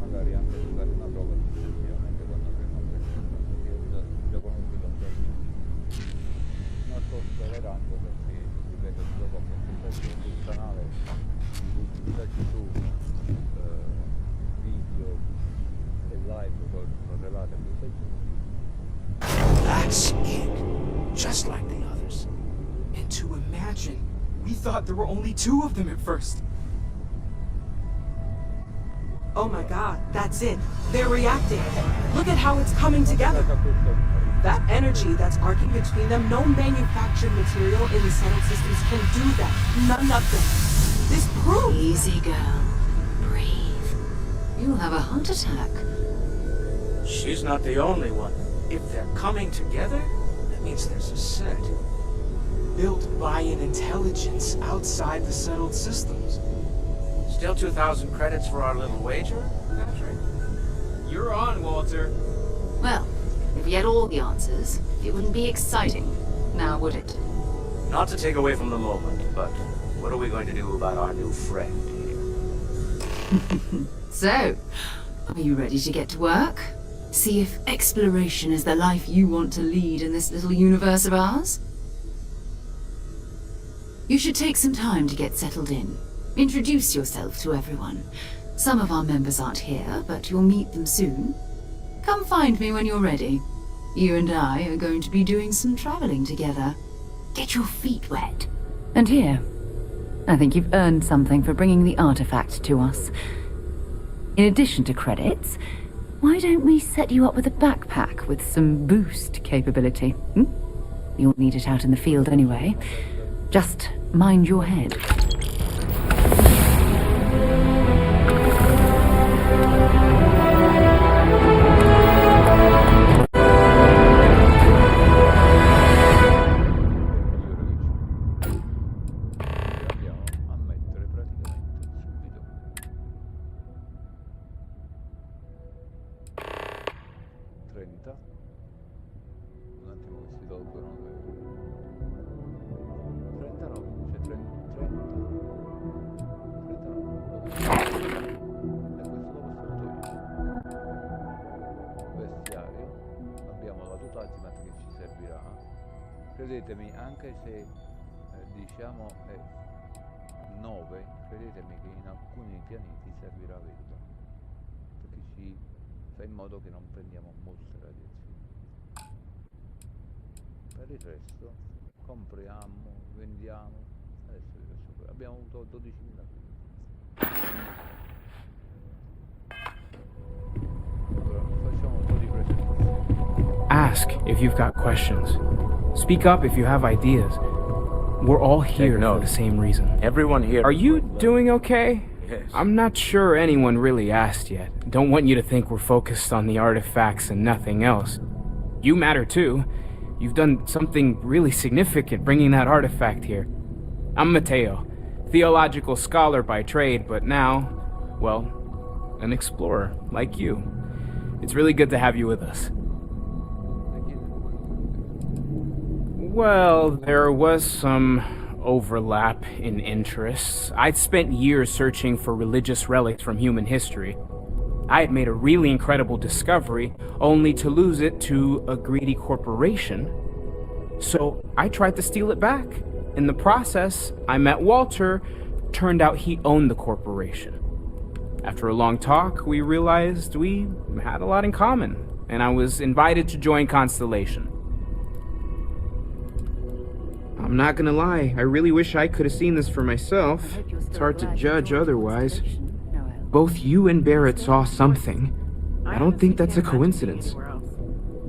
Magari anche fare una prova successivamente quando avremo già conosciuto un po'. Non sto spoilerando perché ripeto dopo appunto sul canale di su video e live correlate a questa giochi. That's it. Just like the others. And to imagine, we thought there were only 2 of them at first. Oh my god, that's it. They're reacting. Look at how it's coming together. That energy that's arcing between them, no manufactured material in the settled systems can do that. None of them. This proves... Easy, girl. Breathe. You'll have a heart attack. She's not the only one. If they're coming together, that means there's a set. Built by an intelligence outside the settled systems. Still 2,000 credits for our little wager, Patrick? You're on, Walter. Well, if you had all the answers, it wouldn't be exciting, now would it? Not to take away from the moment, but what are we going to do about our new friend here? So, are you ready to get to work? See if exploration is the life you want to lead in this little universe of ours? You should take some time to get settled in. Introduce yourself to everyone. Some of our members aren't here, but you'll meet them soon. Come find me when you're ready. You and I are going to be doing some traveling together. Get your feet wet. And here, I think you've earned something for bringing the artifact to us. In addition to credits, why don't we set you up with a backpack with some boost capability? You'll need it out in the field anyway. Just mind your head. Credetemi, anche se diciamo è 9, credetemi che in alcuni pianeti servirà averlo, perché ci fa in modo che non prendiamo molte radiazioni. Per il resto compriamo, vendiamo, adesso abbiamo avuto 12.000 allora facciamo un po' di presentazione. Ask if you've got questions. Speak up if you have ideas. We're all here for the same reason. Everyone here... Are you doing okay? Yes. I'm not sure anyone really asked yet. Don't want you to think we're focused on the artifacts and nothing else. You matter too. You've done something really significant bringing that artifact here. I'm Matteo, theological scholar by trade, but now, well, an explorer like you. It's really good to have you with us. Well, there was some overlap in interests. I'd spent years searching for religious relics from human history. I had made a really incredible discovery, only to lose it to a greedy corporation. So I tried to steal it back. In the process, I met Walter. Turned out he owned the corporation. After a long talk, we realized we had a lot in common, and I was invited to join Constellation. I'm not gonna lie, I really wish I could have seen this for myself. It's hard to judge otherwise. Both you and Barrett saw something. I don't think that's a coincidence.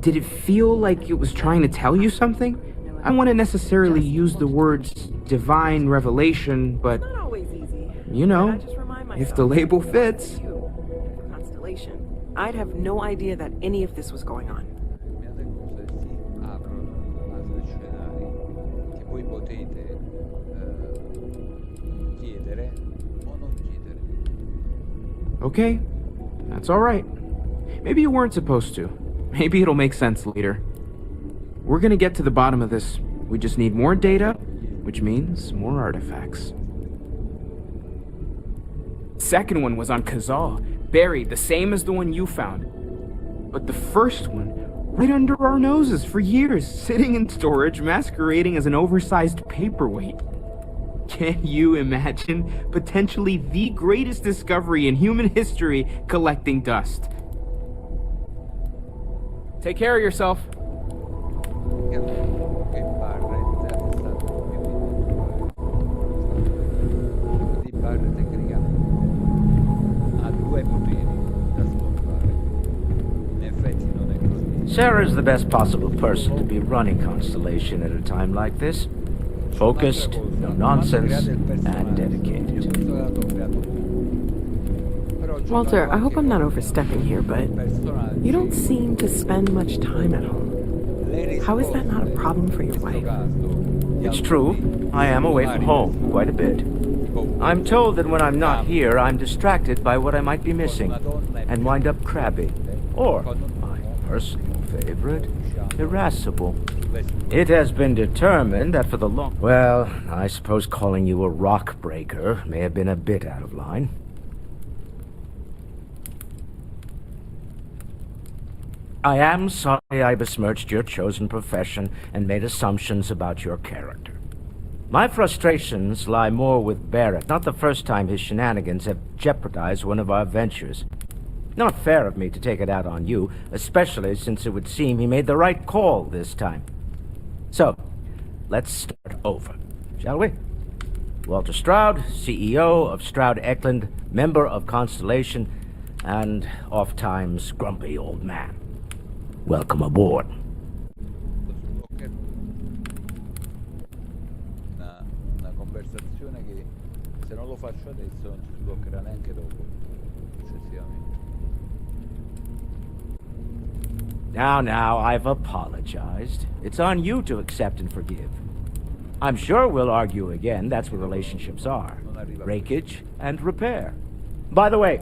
Did it feel like it was trying to tell you something? I wouldn't necessarily use the words divine revelation, but you know, if the label fits. Constellation. I'd have no idea that any of this was going on. Voi potete chiedere o non Okay, that's alright. Maybe you weren't supposed to. Maybe it'll make sense later. We're gonna get to the bottom of this. We just need more data, which means more artifacts. Second one was on Kazal, buried, the same as the one you found. But the first one, right under our noses for years, sitting in storage, masquerading as an oversized paperweight. Can you imagine potentially the greatest discovery in human history collecting dust? Take care of yourself. Sarah's the best possible person to be running Constellation at a time like this. Focused, no nonsense, and dedicated. Walter, I hope I'm not overstepping here, but you don't seem to spend much time at home. How is that not a problem for your wife? It's true, I am away from home quite a bit. I'm told that when I'm not here, I'm distracted by what I might be missing, and wind up crabby. Or, my personal favorite, irascible. It has been determined that for the long... Well, I suppose calling you a rock breaker may have been a bit out of line. I am sorry I besmirched your chosen profession and made assumptions about your character. My frustrations lie more with Barrett. Not the first time his shenanigans have jeopardized one of our ventures. Not fair of me to take it out on you, especially since it would seem he made the right call this time. So, let's start over, shall we? Walter Stroud, CEO of Stroud Eklund, member of Constellation, and oft-times grumpy old man. Welcome aboard. Una conversazione che se non lo faccio adesso non si sbloccherà neanche dopo, successivamente. Now, I've apologized. It's on you to accept and forgive. I'm sure we'll argue again. That's what relationships are. Breakage and repair. By the way,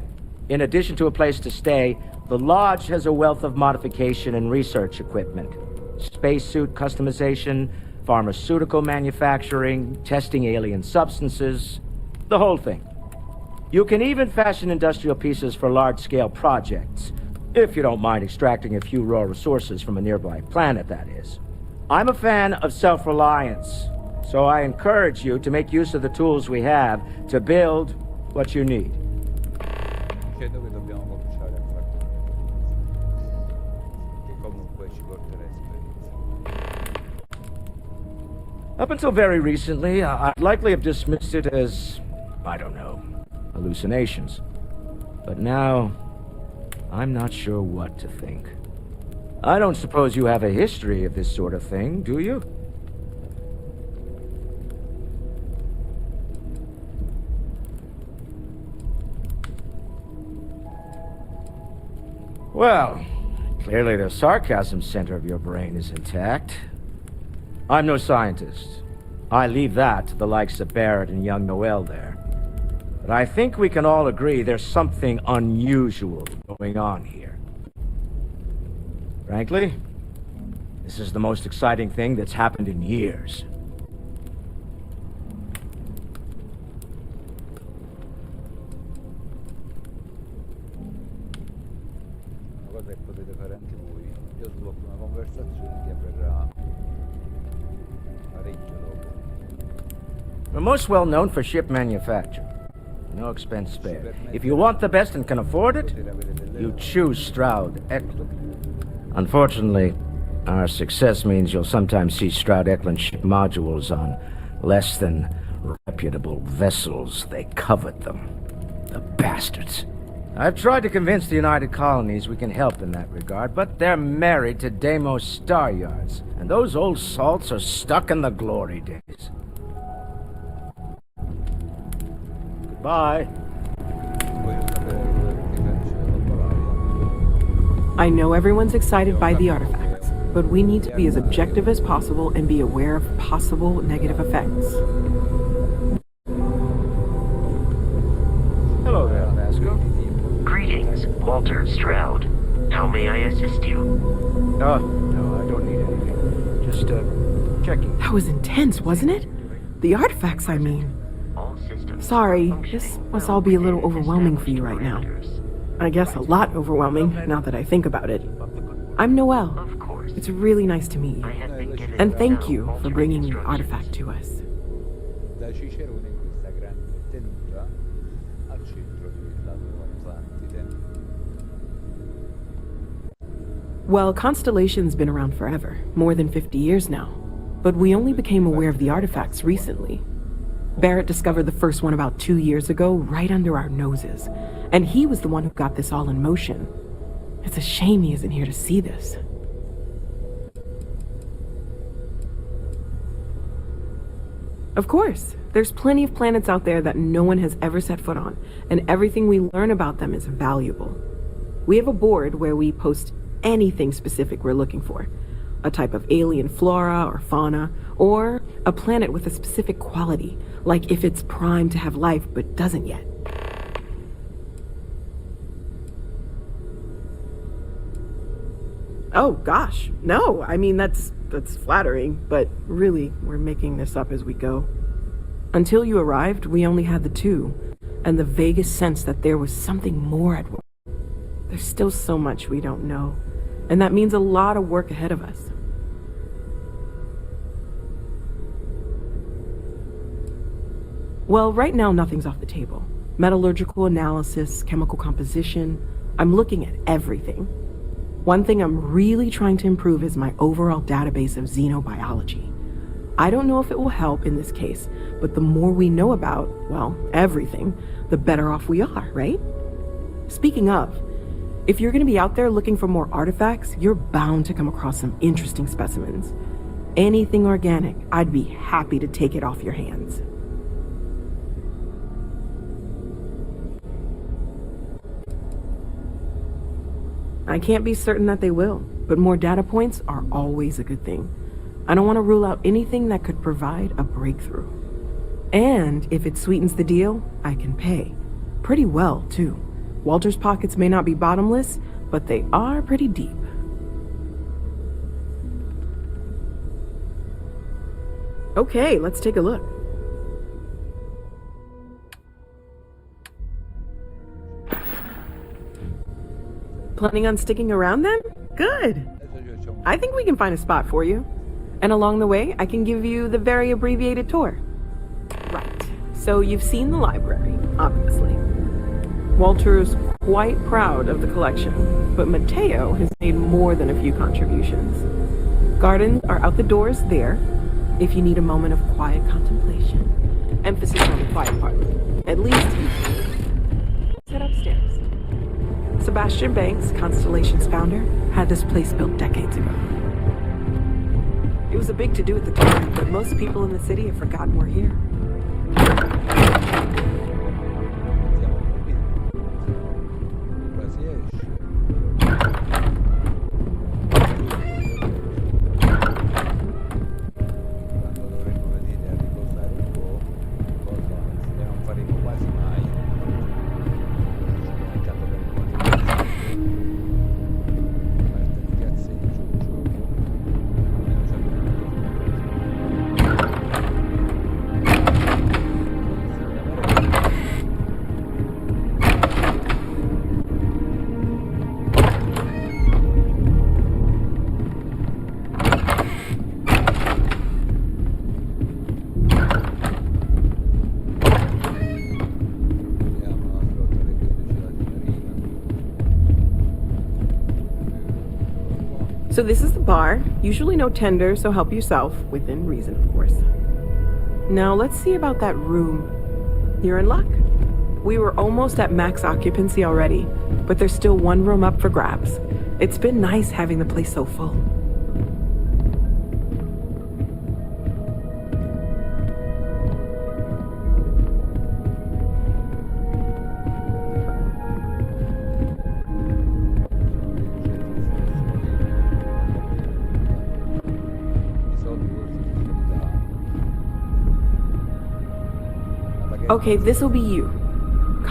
in addition to a place to stay, the Lodge has a wealth of modification and research equipment. Spacesuit customization, pharmaceutical manufacturing, testing alien substances, the whole thing. You can even fashion industrial pieces for large-scale projects, if you don't mind extracting a few raw resources from a nearby planet, that is. I'm a fan of self-reliance, so I encourage you to make use of the tools we have to build what you need. Dicendo che dobbiamo cominciare a fare che comunque ci porterà esperienza. Up until very recently, I'd likely have dismissed it as, I don't know, hallucinations. But now, I'm not sure what to think. I don't suppose you have a history of this sort of thing, do you? Well, clearly the sarcasm center of your brain is intact. I'm no scientist. I leave that to the likes of Barrett and young Noel there. But I think we can all agree there's something unusual going on here. Frankly, this is the most exciting thing that's happened in years. Una cosa che potete fare anche voi, io sblocco una conversazione che avverrà parecchio dopo. We're most well known for ship manufacture. No expense spared. If you want the best and can afford it, you choose Stroud Eklund. Unfortunately, our success means you'll sometimes see Stroud Eklund ship modules on less than reputable vessels. They covet them. The bastards. I've tried to convince the United Colonies we can help in that regard, but they're married to Deimos Star Yards, and those old salts are stuck in the glory days. Goodbye. I know everyone's excited by the artifacts, but we need to be as objective as possible and be aware of possible negative effects. Hello there, Vasco. Walter Stroud. How may I assist you? No, I don't need anything. Just, checking. That was intense, wasn't it? The artifacts, I mean. Sorry, this must all be a little overwhelming for you right now. I guess a lot overwhelming, now that I think about it. I'm Noelle. It's really nice to meet you. And thank you for bringing the artifact to us. Da Cicerone in questa grande tenuta al centro della nuova Atlantide. Well, Constellation's been around forever, more than 50 years now. But we only became aware of the artifacts recently. Barrett discovered the first one about 2 years ago, right under our noses. And he was the one who got this all in motion. It's a shame he isn't here to see this. Of course, there's plenty of planets out there that no one has ever set foot on, and everything we learn about them is valuable. We have a board where we post anything specific we're looking for. A type of alien flora or fauna, or a planet with a specific quality, like if it's primed to have life but doesn't yet. Oh gosh, no, I mean that's flattering, but really, we're making this up as we go. Until you arrived, we only had the two, and the vaguest sense that there was something more at work. There's still so much we don't know, and that means a lot of work ahead of us. Well, right now nothing's off the table. Metallurgical analysis, chemical composition, I'm looking at everything. One thing I'm really trying to improve is my overall database of xenobiology. I don't know if it will help in this case, but the more we know about, well, everything, the better off we are, right? Speaking of, if you're going to be out there looking for more artifacts, you're bound to come across some interesting specimens. Anything organic, I'd be happy to take it off your hands. I can't be certain that they will, but more data points are always a good thing. I don't want to rule out anything that could provide a breakthrough. And if it sweetens the deal, I can pay. Pretty well, too. Walter's pockets may not be bottomless, but they are pretty deep. Okay, let's take a look. Planning on sticking around then? Good. I think we can find a spot for you. And along the way, I can give you the very abbreviated tour. Right. So you've seen the library, obviously. Walter's quite proud of the collection, but Mateo has made more than a few contributions. Gardens are out the doors there, if you need a moment of quiet contemplation. Emphasis on the quiet part. At least head upstairs. Sebastian Banks, Constellation's founder, had this place built decades ago. It was a big to-do at the time, but most people in the city have forgotten we're here. So this is the bar. Usually no tender, so help yourself, within reason, of course. Now let's see about that room. You're in luck. We were almost at max occupancy already, but there's still one room up for grabs. It's been nice having the place so full. Okay, this'll be you.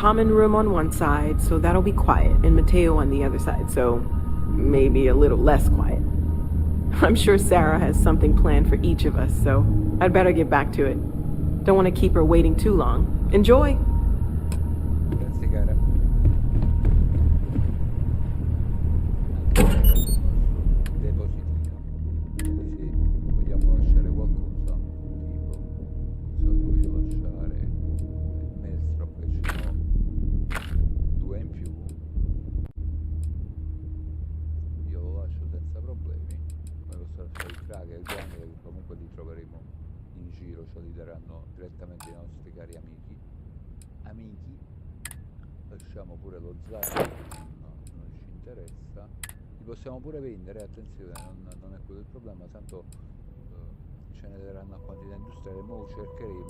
common room on one side, so that'll be quiet, and Mateo on the other side, so maybe a little less quiet. I'm sure Sarah has something planned for each of us, so I'd better get back to it. Don't want to keep her waiting too long. Enjoy! Grazie cara. Depositino. Se vogliamo lasciare qualcosa, tipo, non so se voglio lasciare il maelstrom, che ci sono 2 in più. Io lo lascio senza problemi. Come posso lasciare il frage e il grande, che comunque li troveremo in giro, ce li daranno direttamente i nostri cari amici. Lasciamo pure lo zaino, no, non ci interessa. Li possiamo pure vendere, attenzione, non è quello il problema, tanto ce ne daranno a quantità industriale. Mo cercherò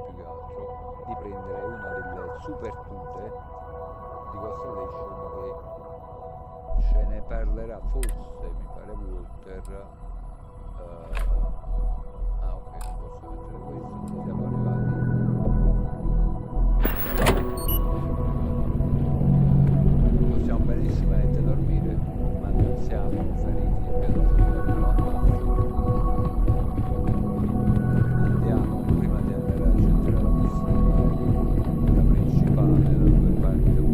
più che altro di prendere una delle super tute di Constellation, che ce ne parlerà forse, mi pare, Walter. Ok, non posso mettere questo, siamo arrivati. Possiamo benissimamente dormire, ma non siamo feriti per andiamo, prima di andare a centrare la missione, la principale, da dove parte un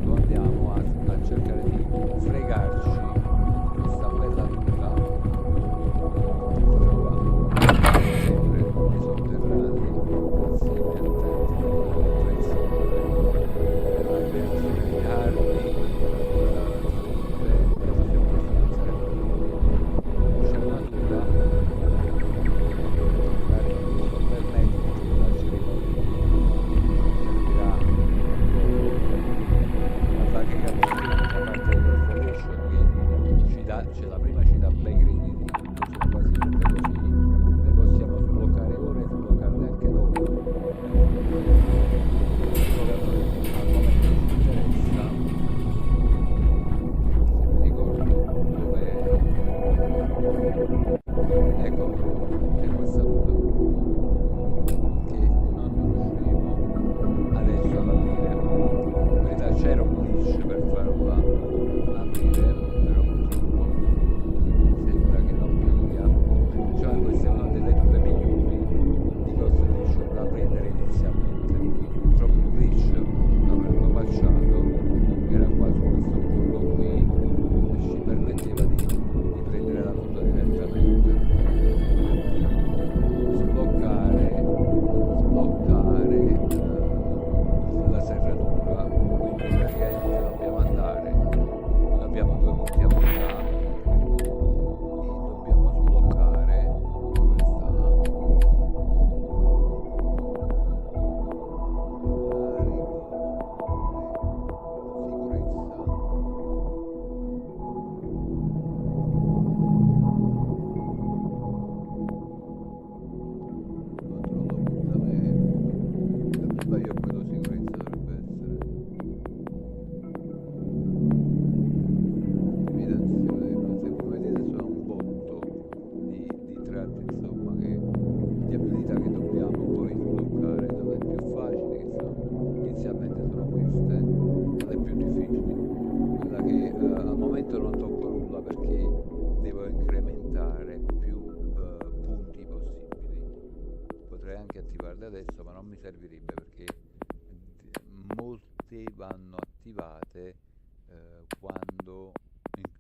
po', andiamo a cercare di fregarci questa bella tuta. Sempre adesso, ma non mi servirebbe perché molte vanno attivate quando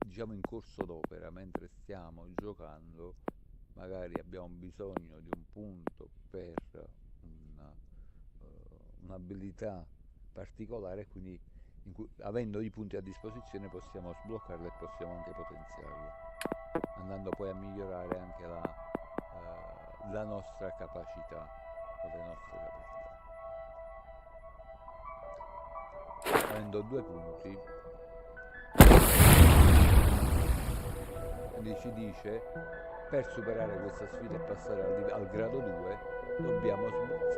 diciamo in corso d'opera, mentre stiamo giocando magari abbiamo bisogno di un punto per un'abilità particolare, quindi avendo i punti a disposizione possiamo sbloccarle e possiamo anche potenziarle, andando poi a migliorare anche la nostra capacità o le nostre capacità. Avendo 2 punti, quindi ci dice per superare questa sfida e passare al grado 2 dobbiamo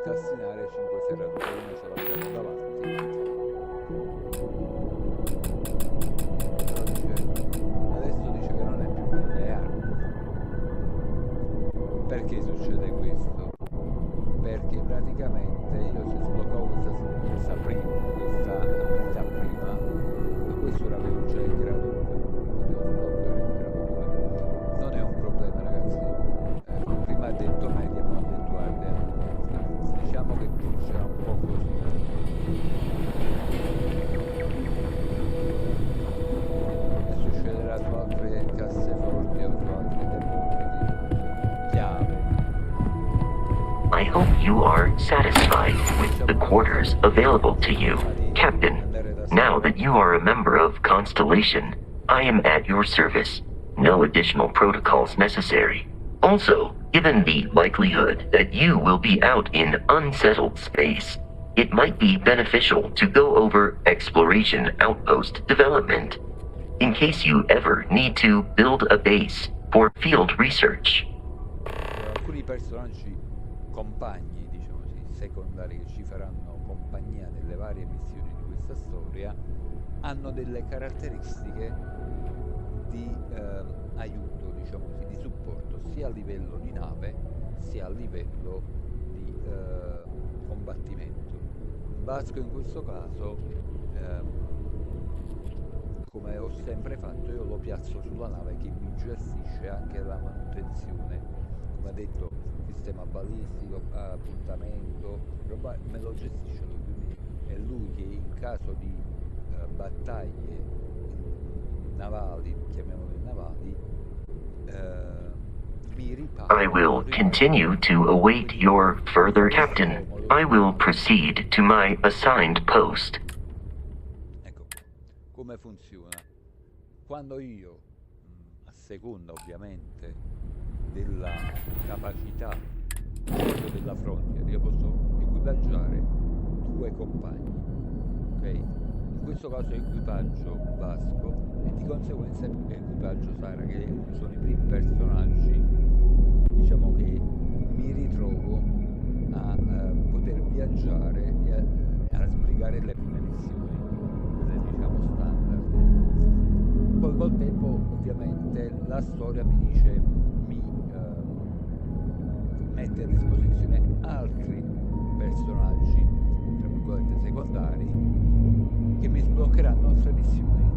scassinare 5 serrature, noi ce l'abbiamo davanti. Adesso dice che non è più lineare. Perché succede questo? Perché praticamente io se sbloccavo questa you are satisfied with the quarters available to you, Captain. Now that you are a member of Constellation, I am at your service. No additional protocols necessary. Also, given the likelihood that you will be out in unsettled space, it might be beneficial to go over exploration outpost development, in case you ever need to build a base for field research. Alcuni personaggi compagni, diciamo così, secondari, che ci faranno compagnia nelle varie missioni di questa storia, hanno delle caratteristiche di aiuto, diciamo così, di supporto, sia a livello di nave sia a livello di combattimento. Vasco in questo caso, come ho sempre fatto, io lo piazzo sulla nave che mi gestisce anche la manutenzione, come ha detto, sistema balistico, appuntamento, me lo gestisce lui, quindi è lui che in caso di battaglie navali, chiamiamole navali, mi ripara. I will continue to await your further, Captain. I will proceed to my assigned post. Ecco, come funziona? Quando io, a seconda ovviamente della capacità della frontiera, io posso equipaggiare 2 compagni, ok? In questo caso equipaggio Vasco e di conseguenza equipaggio Sara, che sono i primi personaggi, diciamo, che mi ritrovo a poter viaggiare e a sbrigare le prime missioni, quelle diciamo standard. Poi col tempo ovviamente la storia mi dice, mi mette a disposizione altri personaggi, tra virgolette secondari, che mi sbloccheranno altre missioni.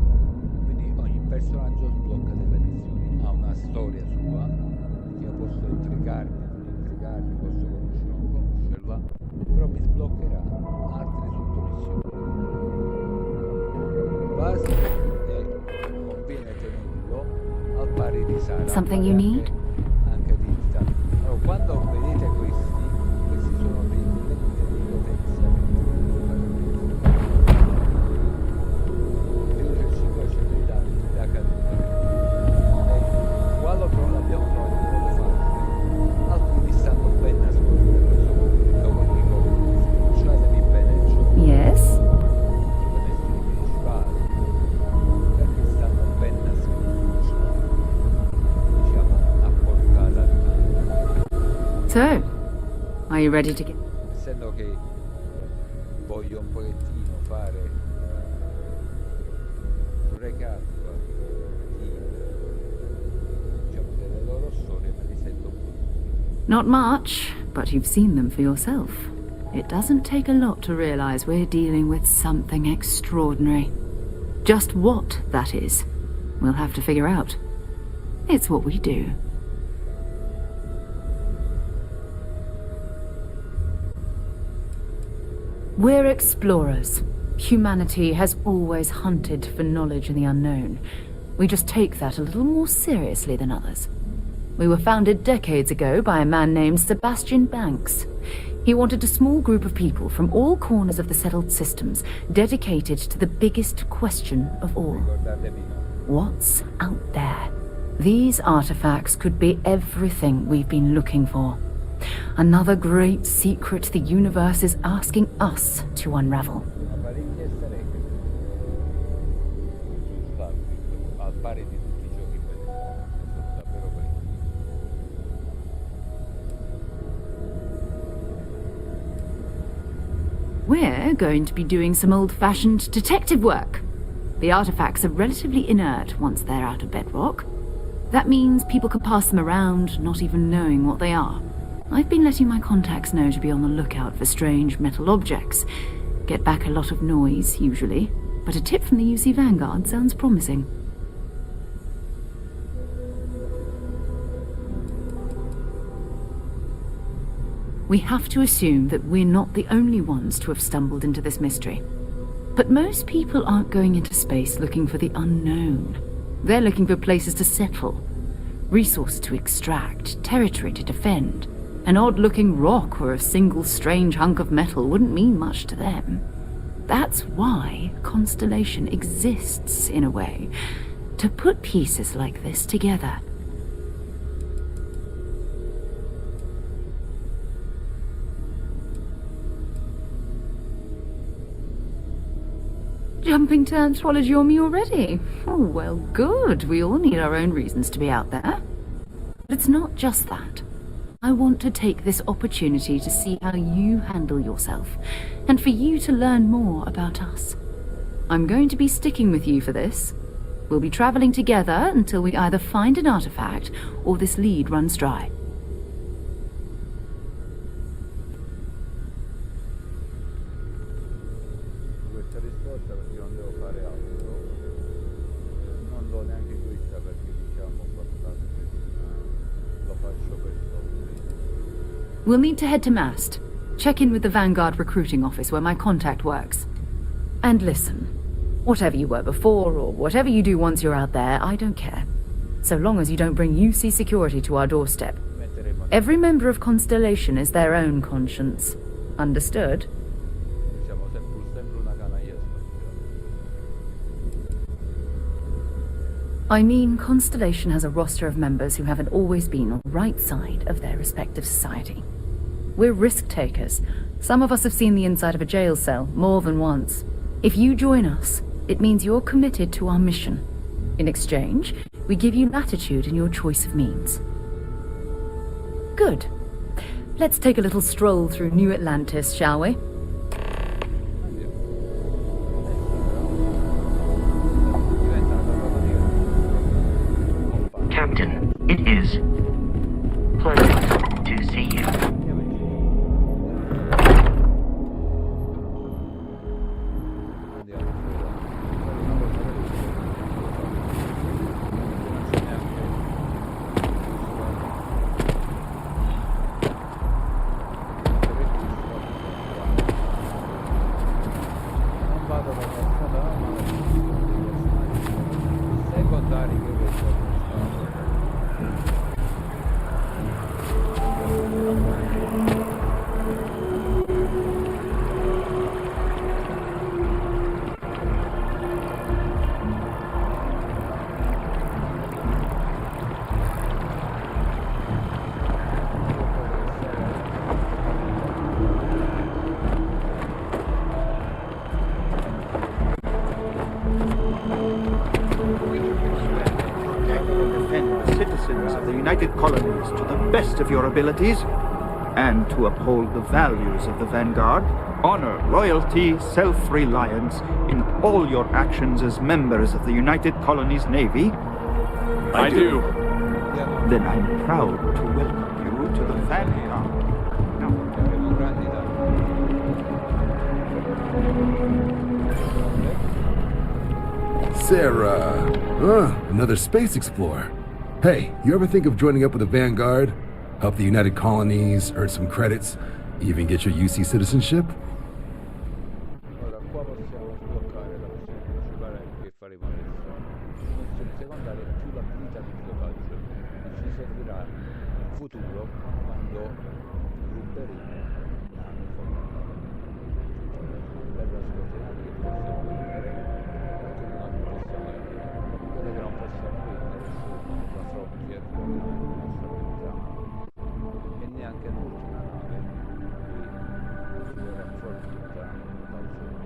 Quindi ogni personaggio sblocca delle missioni, ha una storia sua, io posso intrigarmi, posso conoscerla o non conoscerla, però mi sbloccherà altre sottomissioni. Basta e conviene tenerlo al pari di Sara. Something you need? Anche di Ita. Allora, quando vedete questi sono dei potenziamenti. Riduce il 5% di danni da caduta. Qua l'abbiamo trovato in modo facile. Alcuni stanno ben nascosti da questo dopo di come sfiduciatevi bene il gioco. Yes? Le missioni principali, perché stanno ben nascosti, diciamo, a portata di mano. So, are you ready to get... Essendo che voglio un pochettino fare un recap di, diciamo, delle loro storie, me li sento un po'. Not much, but you've seen them for yourself. It doesn't take a lot to realize we're dealing with something extraordinary. Just what that is, we'll have to figure out. It's what we do. We're explorers. Humanity has always hunted for knowledge in the unknown. We just take that a little more seriously than others. We were founded decades ago by a man named Sebastian Banks. He wanted a small group of people from all corners of the settled systems dedicated to the biggest question of all. What's out there? These artifacts could be everything we've been looking for. Another great secret the universe is asking us to unravel. Al pari di tutti i giochi bellissimi, sono davvero belli. We're going to be doing some old-fashioned detective work. The artifacts are relatively inert once they're out of bedrock. That means people can pass them around, not even knowing what they are. I've been letting my contacts know to be on the lookout for strange metal objects. Get back a lot of noise, usually, but a tip from the UC Vanguard sounds promising. We have to assume that we're not the only ones to have stumbled into this mystery. But most people aren't going into space looking for the unknown. They're looking for places to settle, resources to extract, territory to defend. An odd-looking rock or a single strange hunk of metal wouldn't mean much to them. That's why Constellation exists, in a way. To put pieces like this together. Jumping to anthropology on me already? Oh, well, good. We all need our own reasons to be out there. But it's not just that. I want to take this opportunity to see how you handle yourself, and for you to learn more about us. I'm going to be sticking with you for this. We'll be traveling together until we either find an artifact or this lead runs dry. Questa risposta perché non devo fare altro. Non do neanche questa perché diciamo lo faccio per soldi. We'll need to head to Mast. Check in with the Vanguard recruiting office where my contact works. And listen, whatever you were before or whatever you do once you're out there, I don't care. So long as you don't bring UC security to our doorstep. Every member of Constellation is their own conscience. Understood? Siamo sempre una canaglia spaziale. I mean, Constellation has a roster of members who haven't always been on the right side of their respective society. We're risk takers. Some of us have seen the inside of a jail cell more than once. If you join us, it means you're committed to our mission. In exchange, we give you latitude in your choice of means. Good. Let's take a little stroll through New Atlantis, shall we? Captain, it is pleasant to see you. Colonies to the best of your abilities, and to uphold the values of the Vanguard, honor, loyalty, self-reliance in all your actions as members of the United Colonies Navy? I do. Then I'm proud to welcome you to the Vanguard. Sarah. Another space explorer. Hey, you ever think of joining up with the Vanguard? Help the United Colonies, earn some credits, even get your UC citizenship? Ora qua possiamo sbloccare la missione principale che faremo adesso. La missione secondaria è più l'abilità di pilotaggio e ci servirà in futuro quando ruberemo navi fondamentali. Una bella scortinata che possiamo vendere, anche non possiamo vendere. Quello che non possiamo vendere sono la Frontier, quella che è la nostra pianeta, e neanche l'ultima nave qui si verrà fornita dal gioco.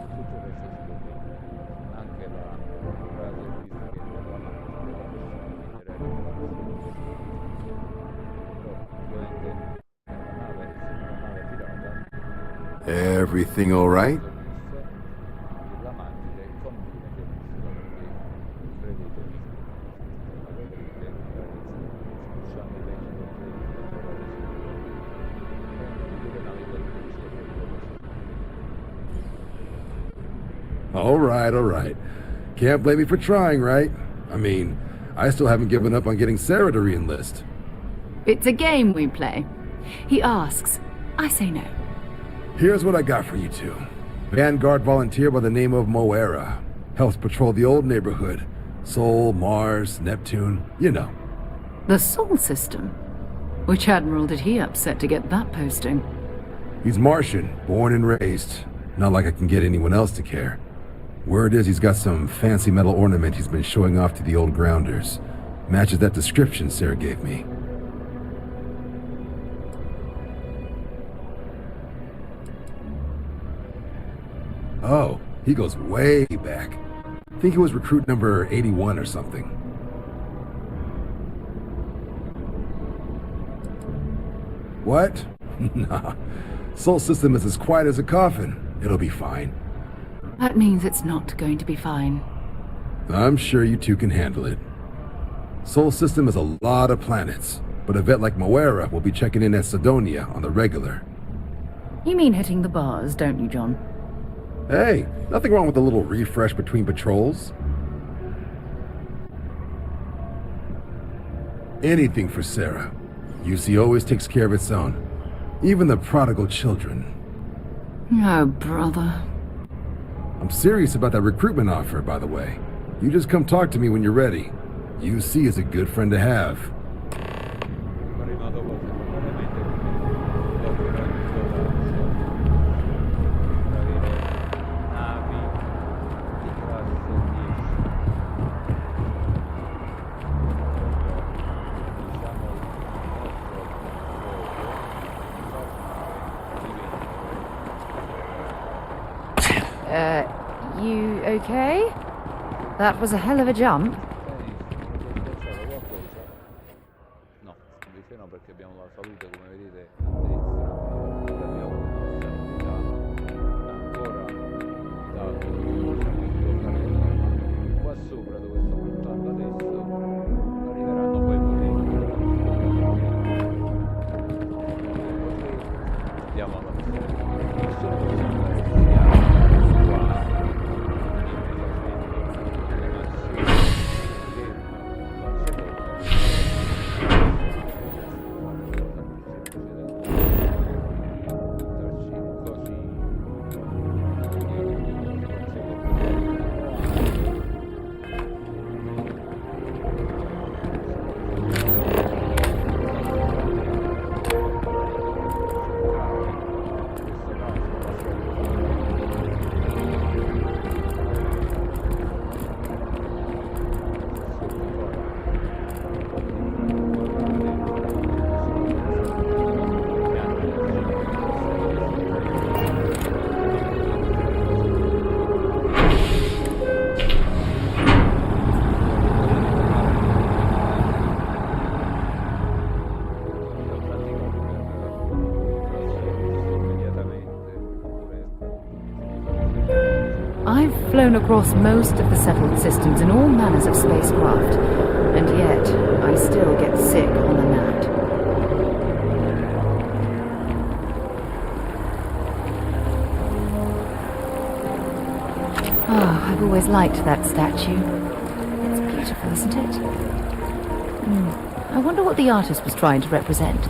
Tutto il resto si può vendere, anche la radioistica della macchina della missione però ovviamente è una nave, essendo una nave pirata. Everything all right? La macchina è comunque benissimo perché credetemi, perché spucciando i vecchi contenuti da trovare sicuro è una di quelle navi che ci è All right. Can't blame me for trying, right? I mean, I still haven't given up on getting Sarah to re-enlist. It's a game we play. He asks, I say no. Here's what I got for you two. Vanguard volunteer by the name of Moera. Helps patrol the old neighborhood. Sol, Mars, Neptune, you know. The Sol system? Which admiral did he upset to get that posting? He's Martian, born and raised. Not like I can get anyone else to care. Word is he's got some fancy metal ornament he's been showing off to the old grounders. Matches that description Sarah gave me. Oh, he goes way back. I think he was recruit number 81 or something. What? Nah. Sol system is as quiet as a coffin. It'll be fine. That means it's not going to be fine. I'm sure you two can handle it. Sol system has a lot of planets, but a vet like Moera will be checking in at Sidonia on the regular. You mean hitting the bars, don't you, John? Hey, nothing wrong with a little refresh between patrols. Anything for Sarah. UC always takes care of its own. Even the prodigal children. Oh, brother. I'm serious about that recruitment offer, by the way. You just come talk to me when you're ready. UC is a good friend to have. You okay? That was a hell of a jump. No, invece no, perché abbiamo la salute, come vedete, a destra. Abbiamo una stabilità ancora qua sopra, dove sto puntando adesso, arriveranno poi i potenti. Andiamo alla missione. Nessuno può sembrare sia I've flown across most of the settled systems in all manners of spacecraft, and yet I still get sick on the gnat. Oh, I've always liked that statue. It's beautiful, isn't it? I wonder what the artist was trying to represent.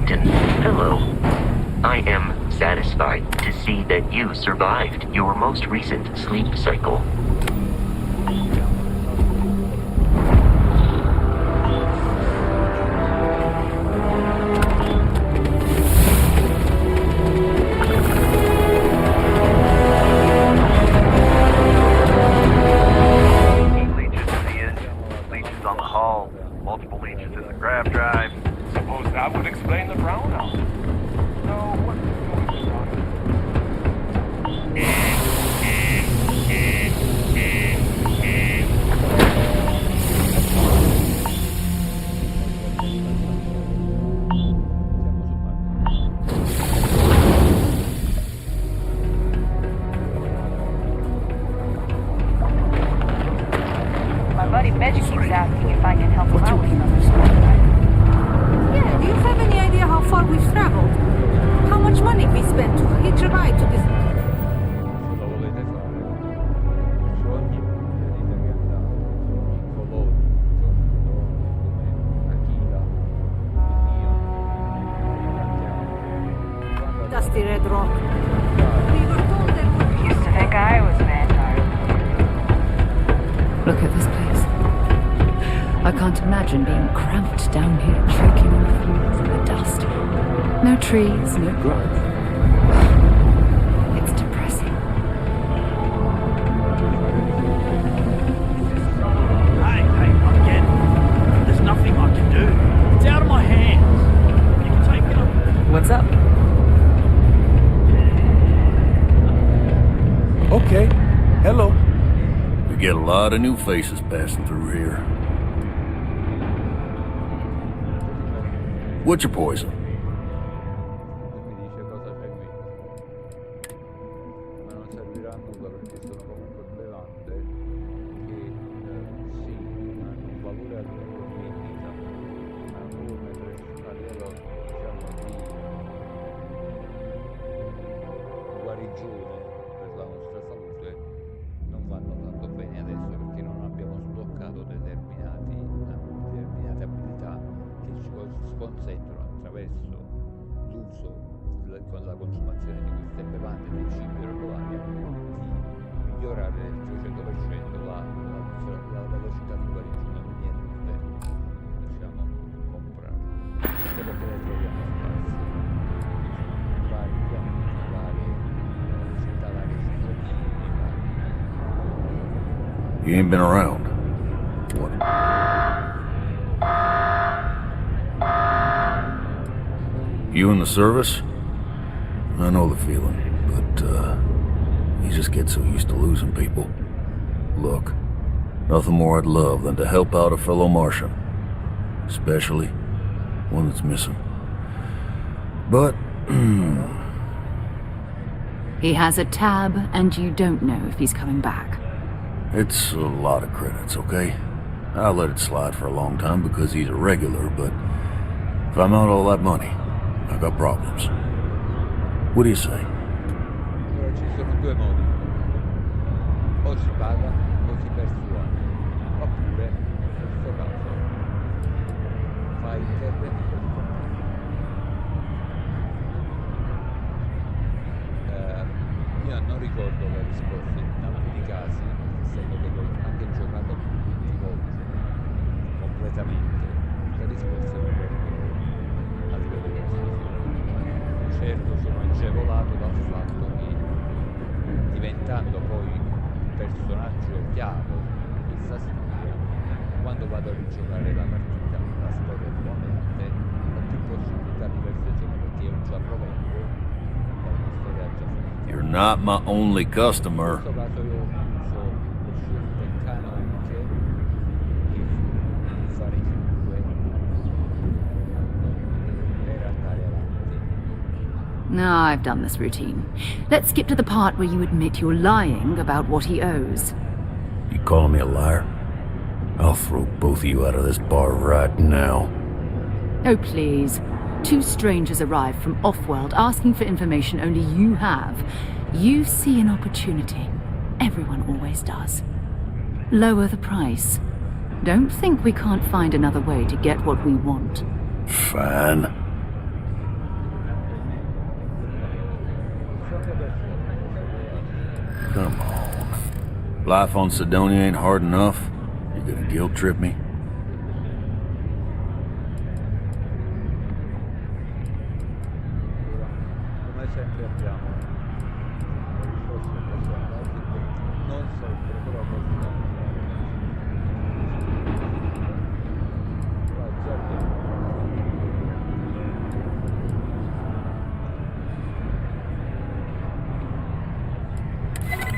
Captain. Hello. I am satisfied to see that you survived your most recent sleep cycle. Dusty red rock. Used to think I was Vanguard. Look at this place. I can't imagine being cramped down here, choking on the fumes and the dust. No trees, no growth. It's depressing. Hey, I'm getting. There's nothing I can do. It's out of my hands. You can take it up. What's up? Okay. Hello. We get a lot of new faces passing through here. What's your poison? Con la consumazione di queste bevande del cibo erbolaria di migliorare del 200% la velocità di guarigione, quindi è inutile, diciamo, comprare, anche perché le troviamo sparse vari pianeti, varie città, varie situazioni, You ain't been around. What? You in the service? I know the feeling, but, you just get so used to losing people. Look, nothing more I'd love than to help out a fellow Martian. Especially one that's missing. But, He has a tab, and you don't know if he's coming back. it's a lot of credits, okay? I let it slide for a long time because he's a regular, but if I'm out all that money, I got problems. What do you say? Allora ci sono due modi: o si paga o si persuade, oppure in questo caso fai intervenire il comando. Io non ricordo le risposte in alcuni casi, essendo che l'ho anche giocato 20 volte completamente, le risposte non vengono a livello di decisione. Certo, sono agevolato dal fatto che, diventando poi un personaggio chiave di questa storia, quando vado a rigiocare la partita, la storia di mente, ho più possibilità di persuasione perché io già provengo da una storia già finita. You're not my only customer. In questo caso io uso le scelte canoniche che di fare chiunque per andare avanti. No, I've done this routine. Let's skip to the part where you admit you're lying about what he owes. You calling me a liar? I'll throw both of you out of this bar right now. Oh, please. Two strangers arrive from off-world asking for information only you have. You see an opportunity. Everyone always does. Lower the price. Don't think we can't find another way to get what we want. Fine. Come on. Life on Stagione ain't hard enough. You gonna guilt trip me? Come sempre abbiamo non sempre, però possiamo.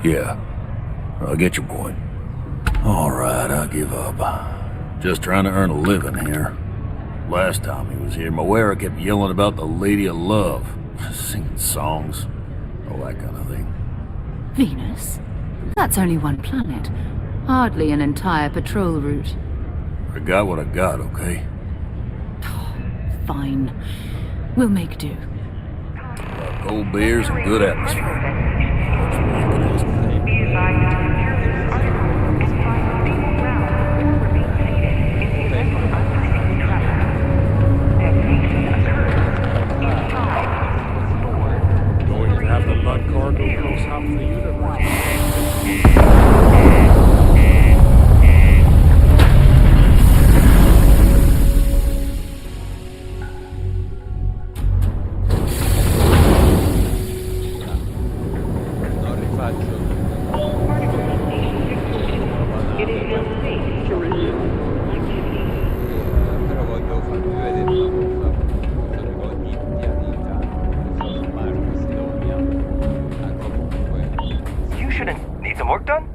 Yeah, I get your point. All right, I give up. Just trying to earn a living here. Last time he was here, Moira kept yelling about the Lady of Love, singing songs, all that kind of thing. Venus? That's only one planet. Hardly an entire patrol route. I got what I got, okay? Fine. We'll make do. Cold beers and good atmosphere. Going to have the blood cargo go south of the universe. Però voglio farvi vedere una cosa, funziona con ogni pianeta, non Marte, Sidonia, anche comunque You shouldn't need some work done?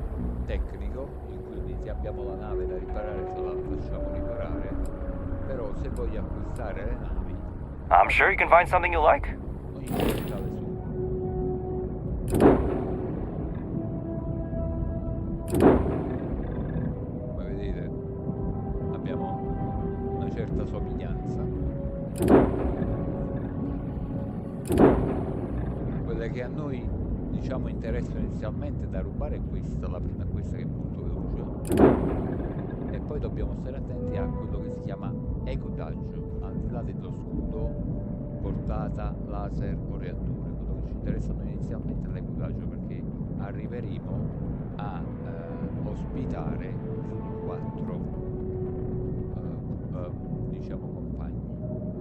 tecnico, in cui se abbiamo la nave da riparare ce la facciamo riparare, però se voglio acquistare le navi, I'm sure you can find something you like. ogni capitale su. Come vedete abbiamo una certa somiglianza. Quella che a noi diciamo interessa inizialmente da rubare è questa, la prima è questa che è molto veloce, e poi dobbiamo stare attenti a quello che si chiama equipaggio, al di là dello scudo, portata, laser o reattore. Quello che ci interessa a noi inizialmente è l'equipaggio, perché arriveremo a ospitare 4 diciamo compagni,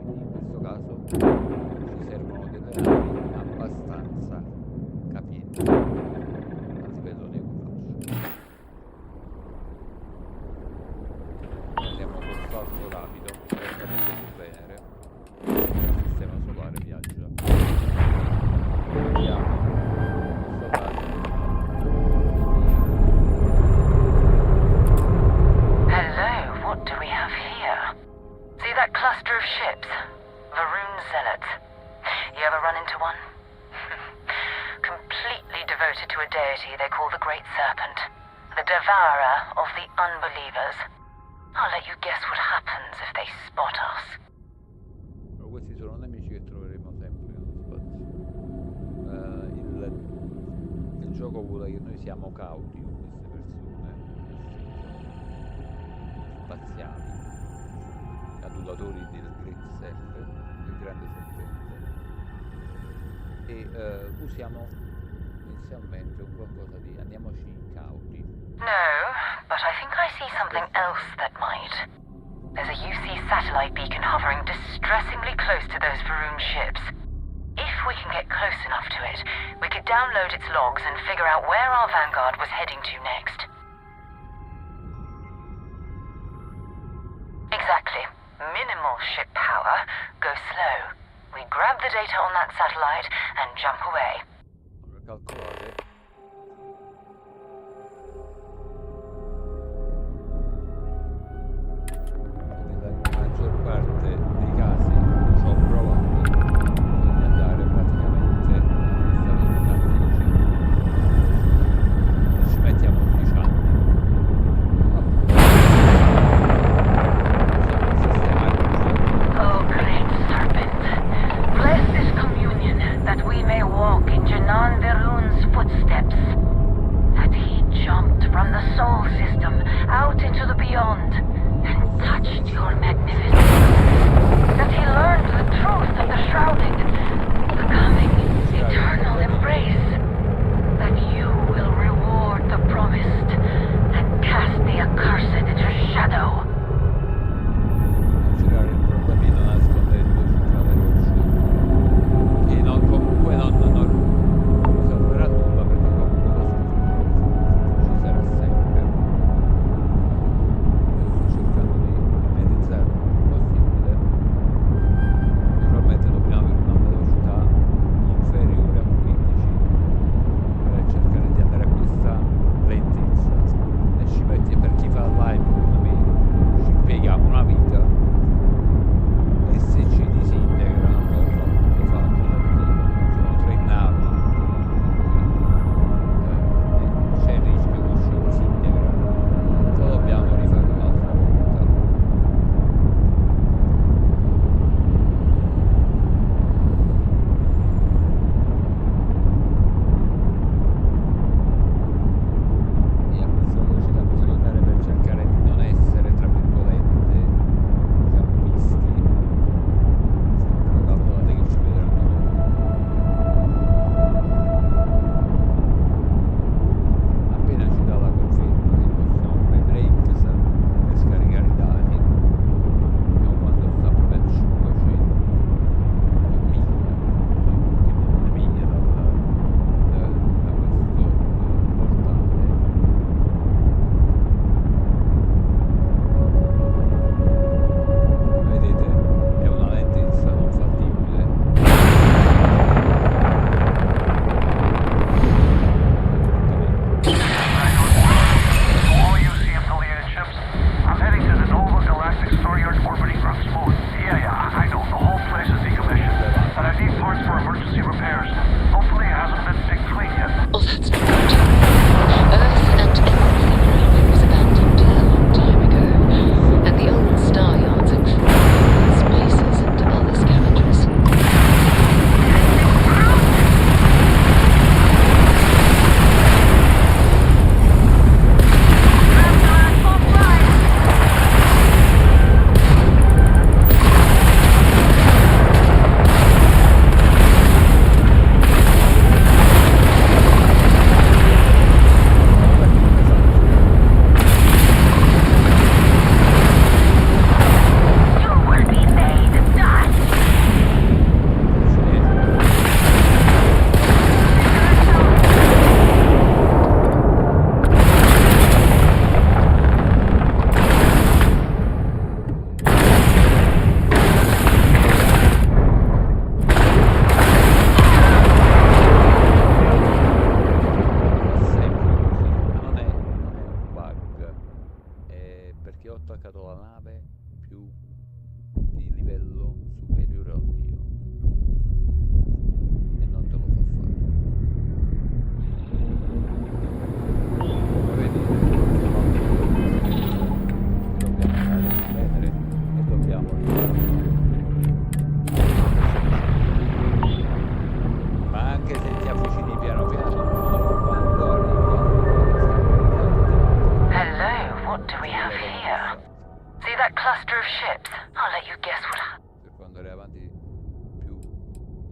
quindi in questo caso ci servono delle navi abbastanza capienti a livello di equipaggio. Andiamo col salto rapido direttamente su Venere, il sistema solare viaggia. Vediamo questo caso. Hello, what do we have here? See that cluster of ships? Varun Zealots. You ever run into one? Completely devoted to a deity they call the Great Serpent, the devourer of the unbelievers. I'll let you guess what happens if they spot us. Però questi sono nemici che troveremo sempre nello spazio. Il gioco vuole che noi siamo cauti con queste persone, spaziali, adulatori del Great Serpent, del grande serpente, e usiamo inizialmente un qualcosa di andiamoci cauti. No, but I think I see something else that might. There's a UC satellite beacon hovering distressingly close to those Varun ships. If we can get close enough to it, we could download its logs and figure out where our vanguard was heading to next. Exactly. Minimal ship power, go slow. We grab the data on that satellite and jump away. Calcolate. Nella maggior parte dei casi ci ho provato, bisogna andare praticamente ci mettiamo 10 anni. Oh, great serpent, bless this communion that we may walk in Janan Verun's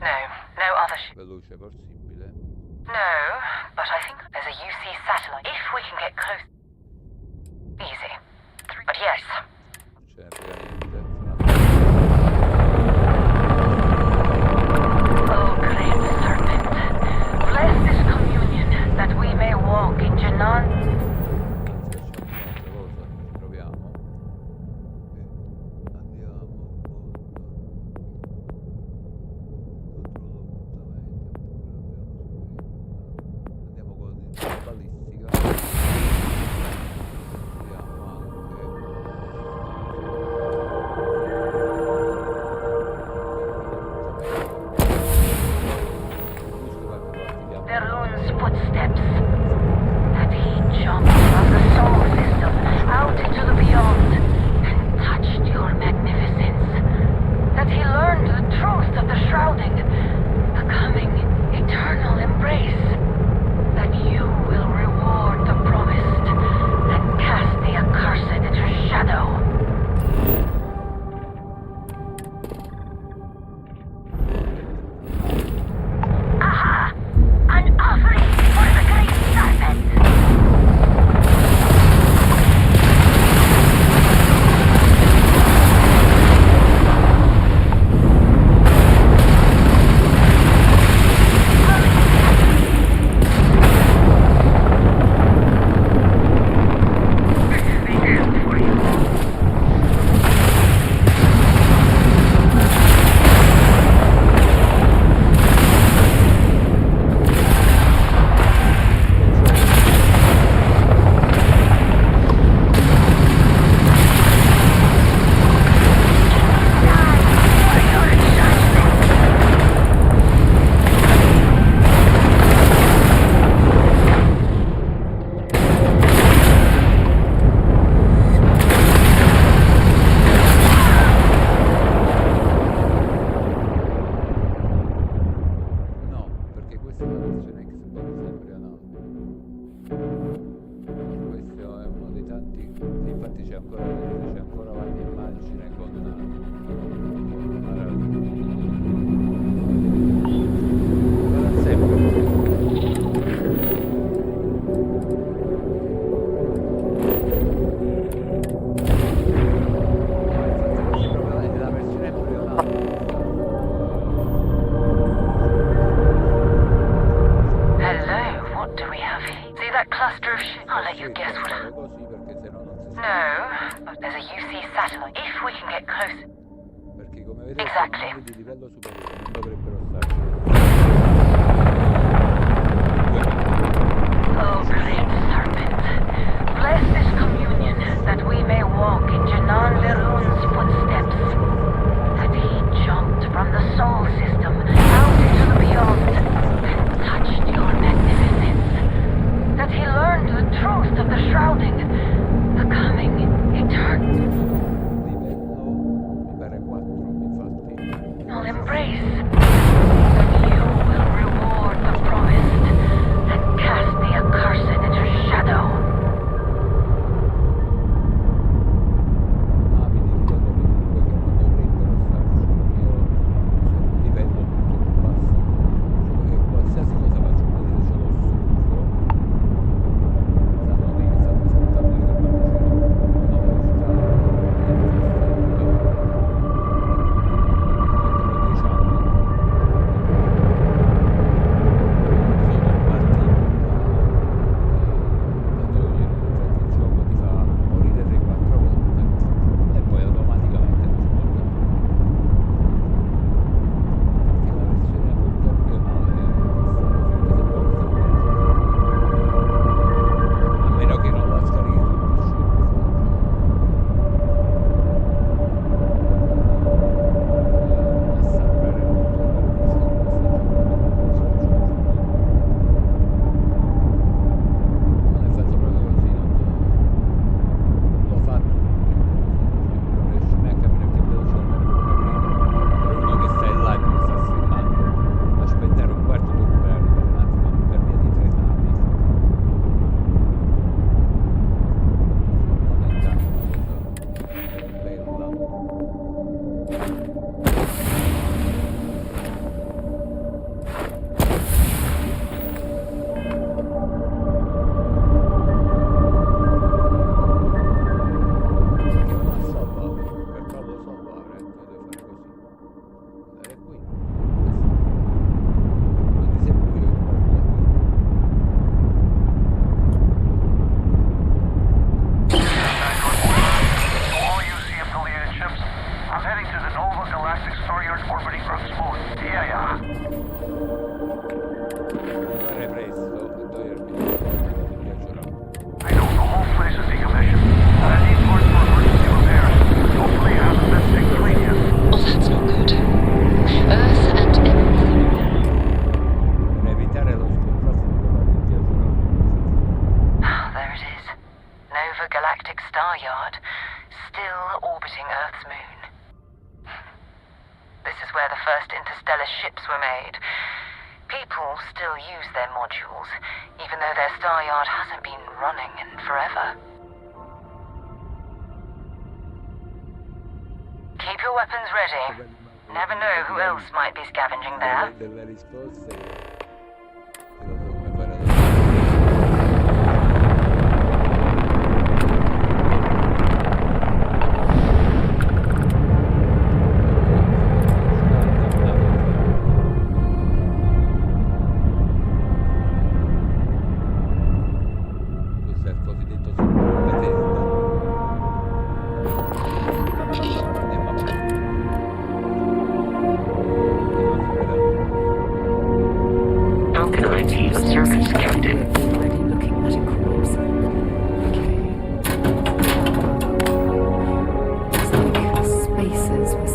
No, no other veloce possibile. No, but I think there's a UC satellite. If we can get close. Easy. But yes. Non c'è praticamente. Oh, great serpent. Bless this communion that we may walk in Janan. interstellar ships were made. People still use their modules, even though their star yard hasn't been running in forever. Keep your weapons ready. Never know who else might be scavenging there. Delle risposte.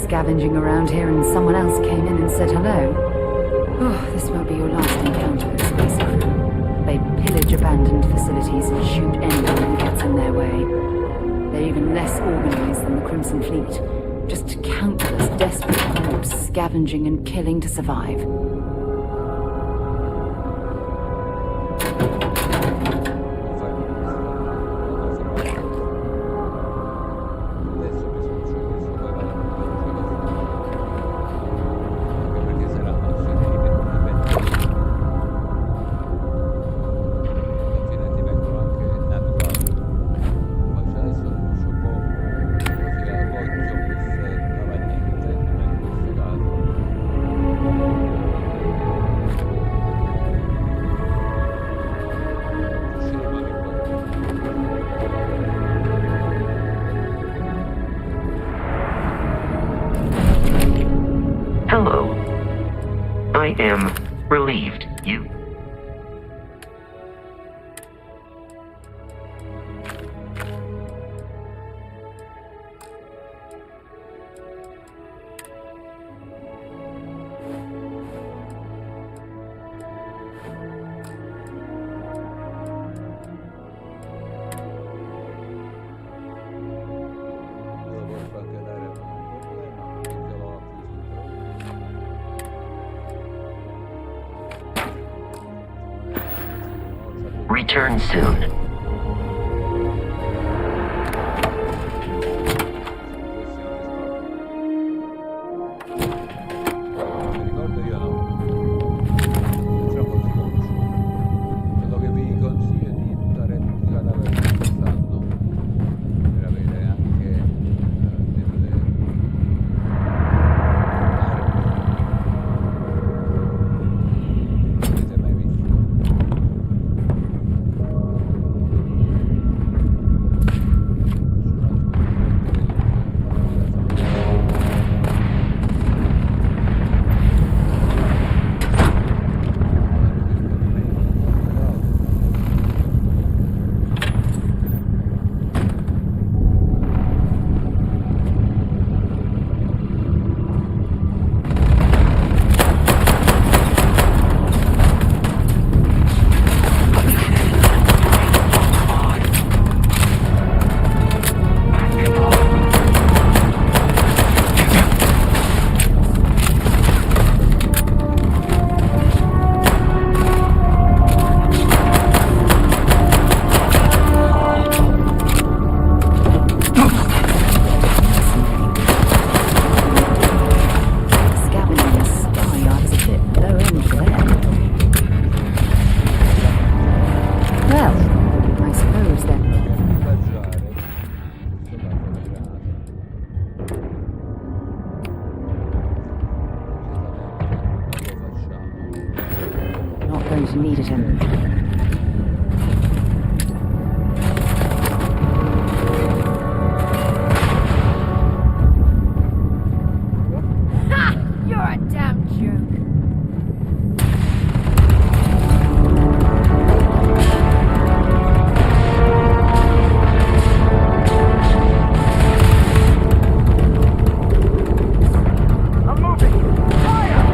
Scavenging around here and someone else came in and said hello. Oh, this won't be your last encounter with space crew. They pillage abandoned facilities and shoot anyone who gets in their way. They're even less organized than the Crimson Fleet. Just countless desperate groups scavenging and killing to survive. Hello. I am relieved you. Return soon. Needed him. Ha! You're a damn joke. I'm moving! Fire!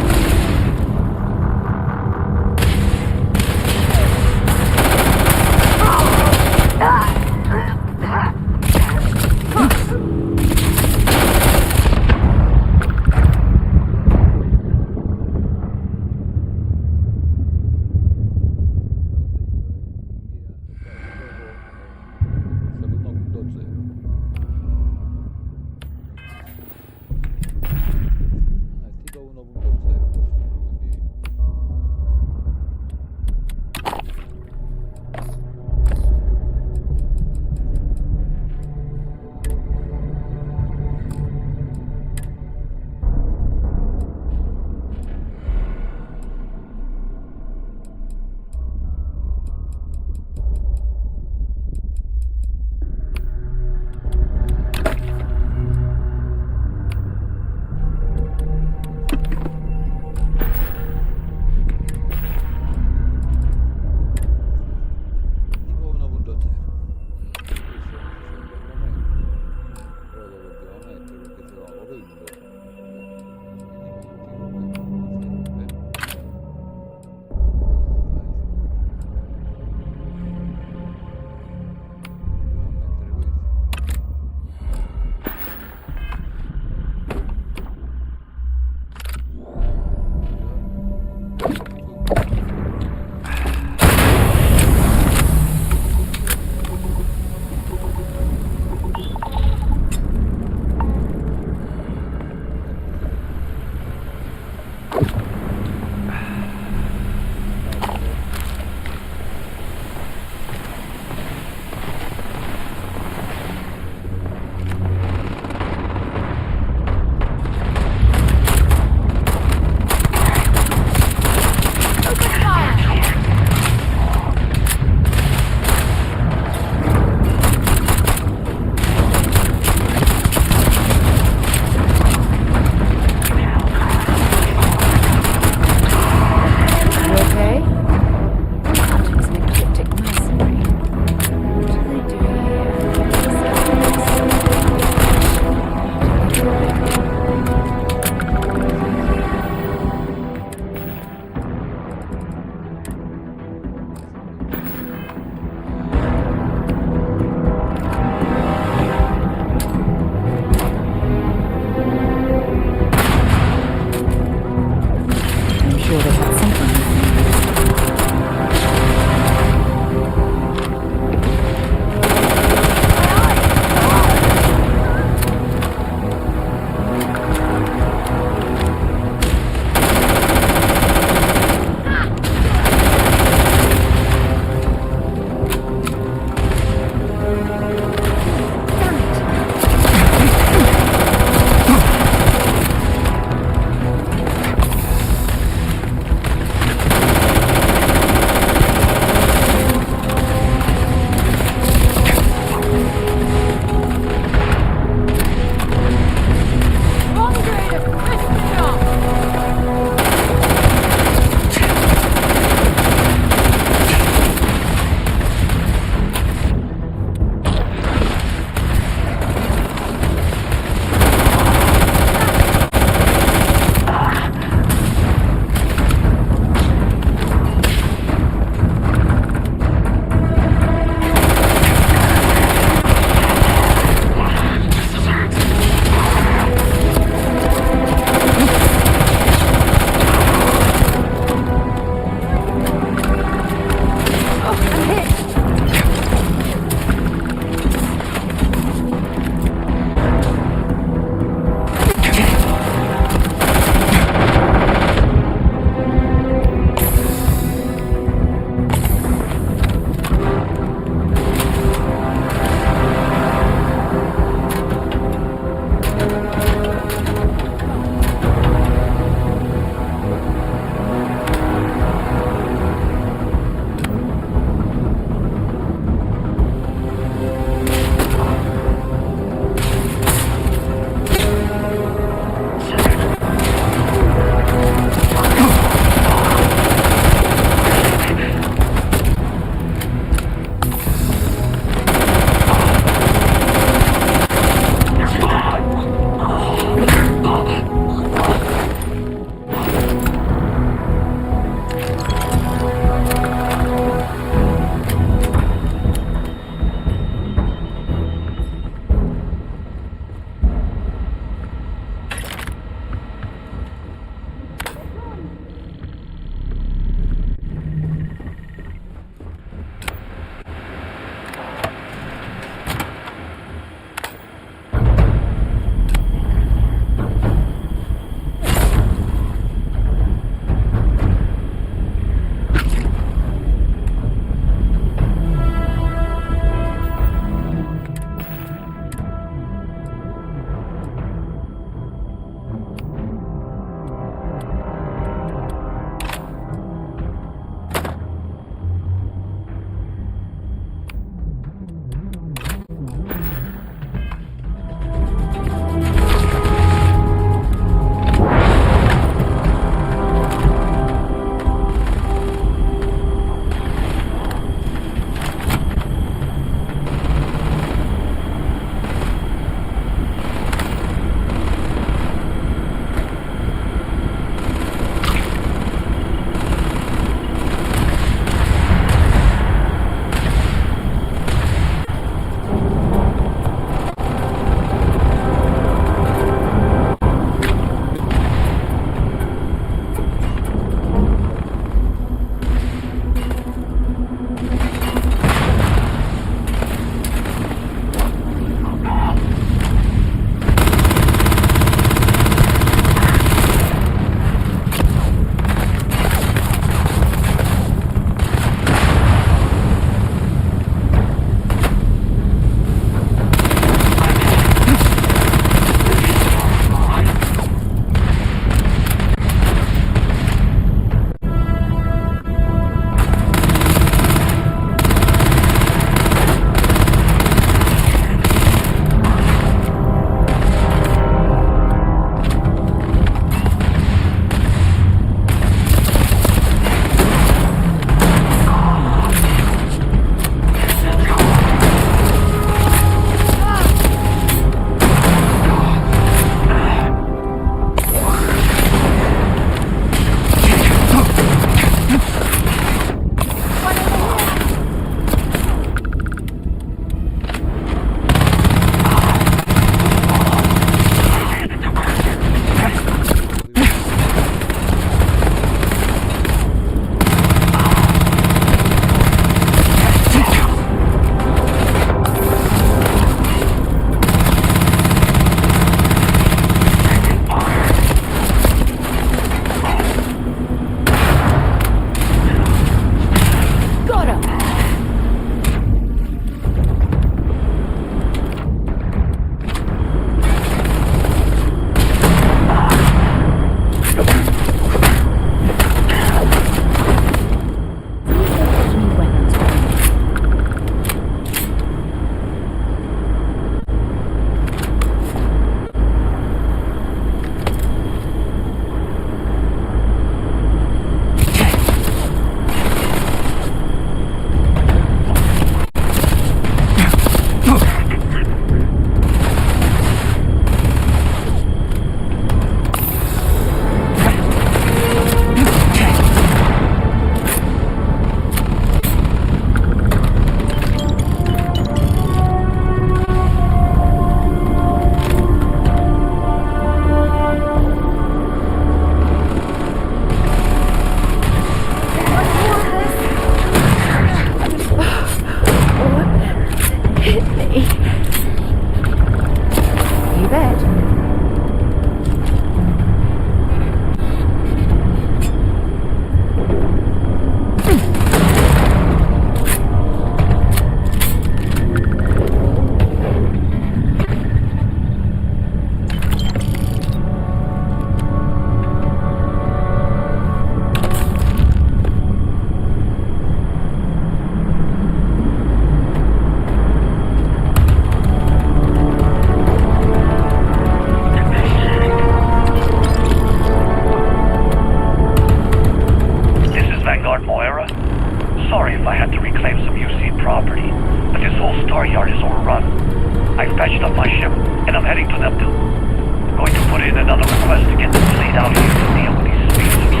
them to. I'm going to put in another request to get the fleet out here to deal with these species.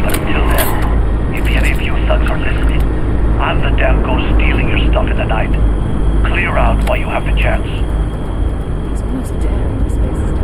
But until then, if any of you thugs are listening, I'm the damn ghost stealing your stuff in the night. Clear out while you have the chance. He's almost dead. His face is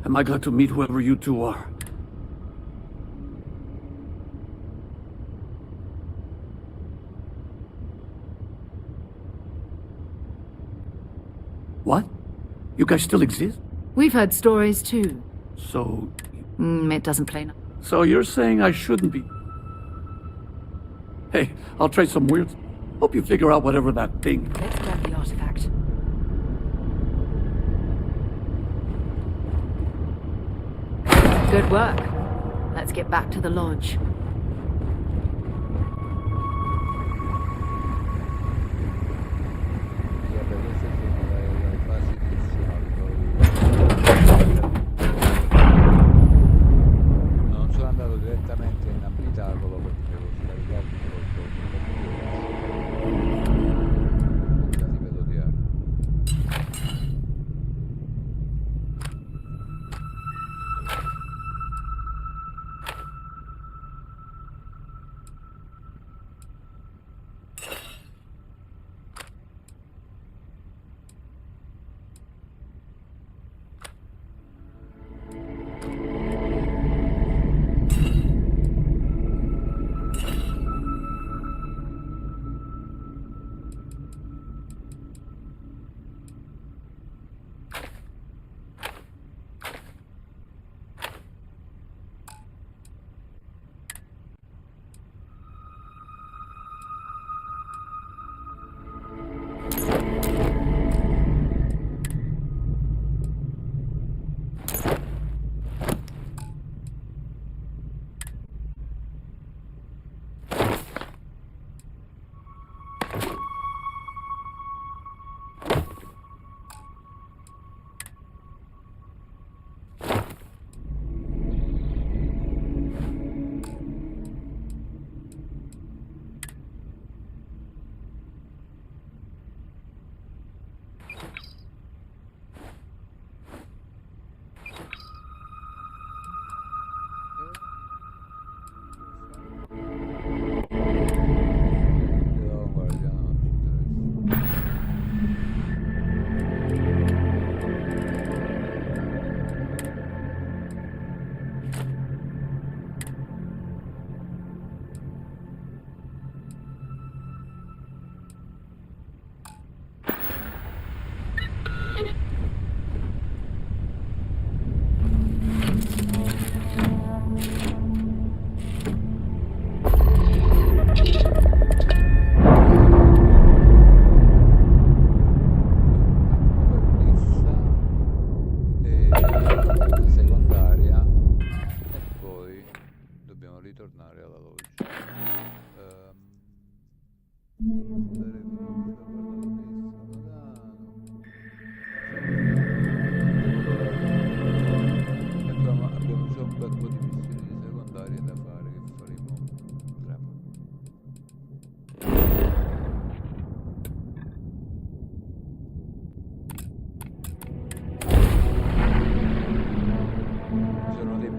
Am I glad to meet whoever you two are? What? You guys still exist? We've heard stories too. So... it doesn't play now. So you're saying I shouldn't be... Hey, I'll try some weird... Hope you figure out whatever that thing... Let's grab the artifact. Good work. Let's get back to the lodge. Non sono andato direttamente in abitacolo perché devo scaricarmi la livello di arma.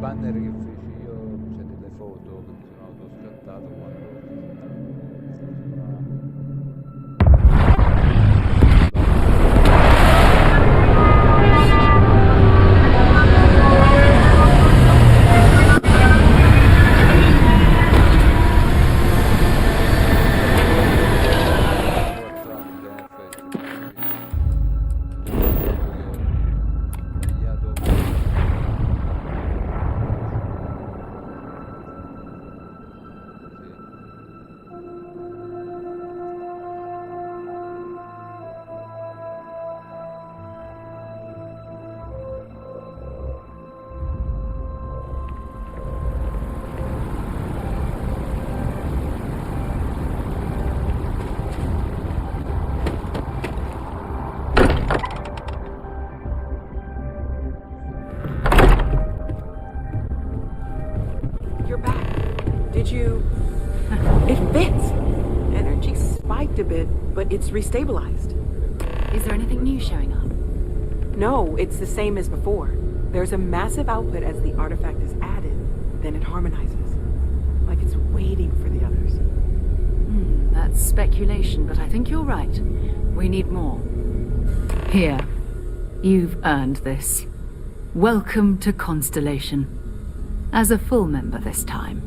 Banner che feci io, c'è delle foto che mi sono autoscattato quando it's restabilized. Is there anything new showing up? No, it's the same as before. There's a massive output as the artifact is added, then it harmonizes. Like it's waiting for the others. That's speculation, but I think you're right. We need more. Here. You've earned this. welcome to Constellation. As a full member this time.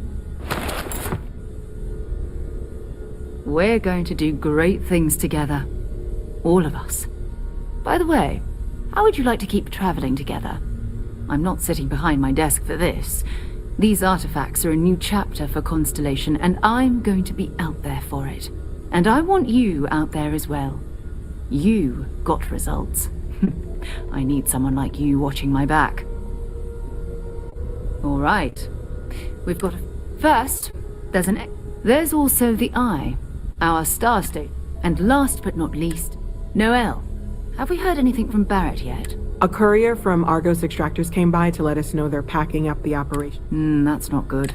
We're going to do great things together. All of us. By the way, how would you like to keep traveling together? I'm not sitting behind my desk for this. These artifacts are a new chapter for Constellation, and I'm going to be out there for it. And I want you out there as well. You got results. I need someone like you watching my back. All right. We've got a... First, there's also the Eye, our star state. And last but not least, Noel. Have we heard anything from Barrett yet? A courier from Argos Extractors came by to let us know they're packing up the operation. That's not good.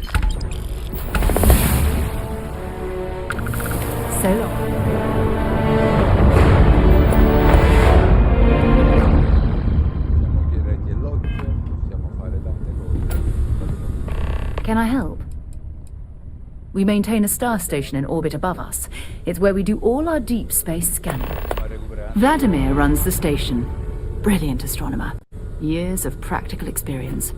So long. Can I help? We maintain a star station in orbit above us. It's where we do all our deep space scanning. Vladimir runs the station. Brilliant astronomer. Years of practical experience.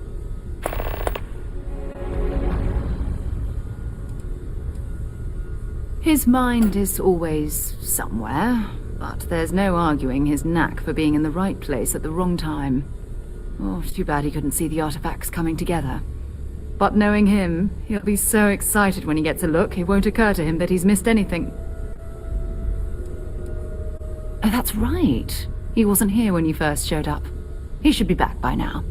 His mind is always somewhere, but there's no arguing his knack for being in the right place at the wrong time. Oh, too bad he couldn't see the artifacts coming together. But knowing him, he'll be so excited when he gets a look, it won't occur to him that he's missed anything. Oh, that's right. He wasn't here when you first showed up. He should be back by now.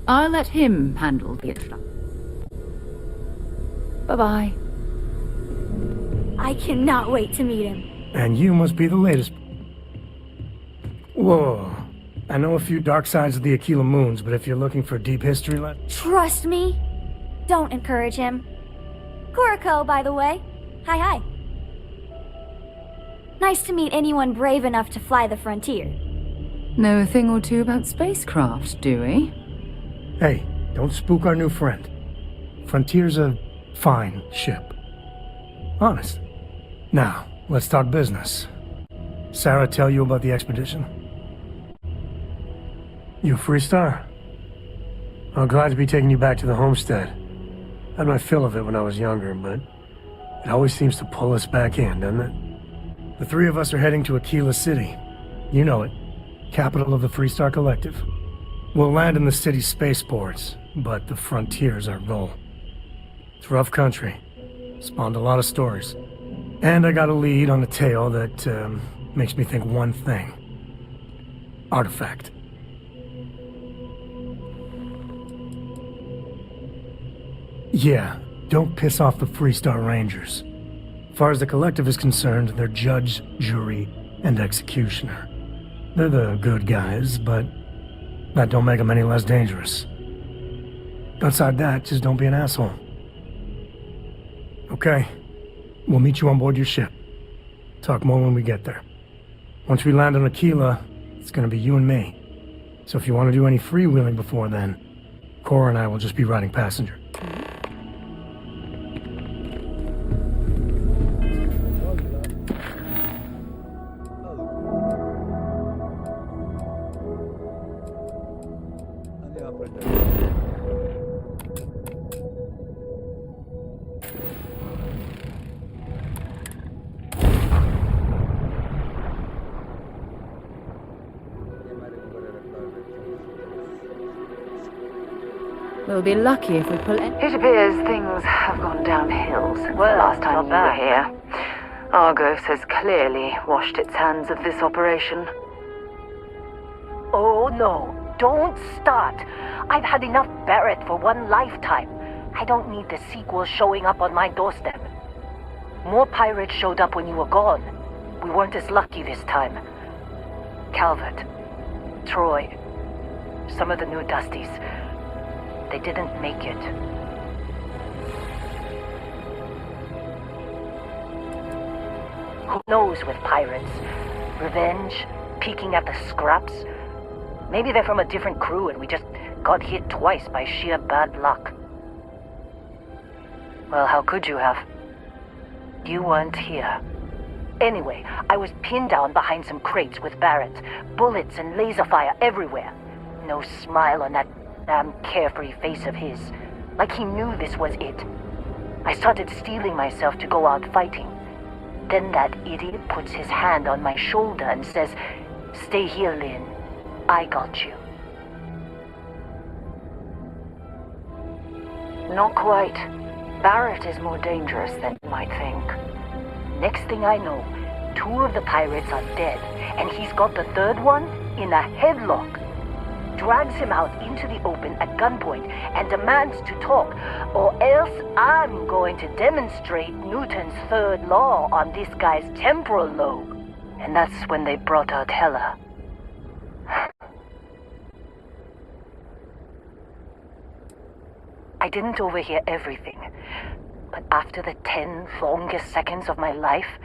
I'll let him handle the introduction. Bye-bye. I cannot wait to meet him. And you must be the latest. Whoa. I know a few dark sides of the Aquila Moons, but if you're looking for deep history, Trust me. Don't encourage him. Kuriko, by the way. Hi. Nice to meet anyone brave enough to fly the frontier. Know a thing or two about spacecraft, do we? Hey, don't spook our new friend. Frontier's a fine ship. Honest. Now, let's talk business. Sarah tell you about the expedition? You a Freestar? I'm glad to be taking you back to the homestead. Had my fill of it when I was younger, but it always seems to pull us back in, doesn't it? The three of us are heading to Aquila City. You know it. Capital of the Freestar Collective. We'll land in the city's spaceports, but the frontier's our goal. It's rough country. Spawned a lot of stories. And I got a lead on a tale that makes me think one thing. Artifact. Yeah, don't piss off the Freestar Rangers. As far as the Collective is concerned, they're judge, jury, and executioner. They're the good guys, but that don't make them any less dangerous. Outside that, just don't be an asshole. Okay, we'll meet you on board your ship. Talk more when we get there. Once we land on Aquila, it's gonna be you and me. So if you want to do any freewheeling before then, Cora and I will just be riding passenger. We'll be lucky if we pull in. It appears things have gone downhill since the last time you were here. Argos has clearly washed its hands of this operation. Oh no, don't start. I've had enough Barrett for one lifetime. I don't need the sequel showing up on my doorstep. More pirates showed up when you were gone. We weren't as lucky this time. Calvert, Troy, some of the new Dusties. They didn't make it. Who knows with pirates? Revenge? Peeking at the scraps? Maybe they're from a different crew and we just got hit twice by sheer bad luck. Well, how could you have? You weren't here. Anyway, I was pinned down behind some crates with Barrett. Bullets and laser fire everywhere. No smile on that damn carefree face of his, like he knew this was it. I started steeling myself to go out fighting. Then that idiot puts his hand on my shoulder and says, "Stay here, Lynn. I got you." Not quite. Barrett is more dangerous than you might think. Next thing I know, 2 of the pirates are dead, and he's got the 3rd one in a headlock. Drags him out into the open at gunpoint and demands to talk, or else I'm going to demonstrate Newton's 3rd law on this guy's temporal lobe. And that's when they brought out Hella. I didn't overhear everything, but after the 10 longest seconds of my life,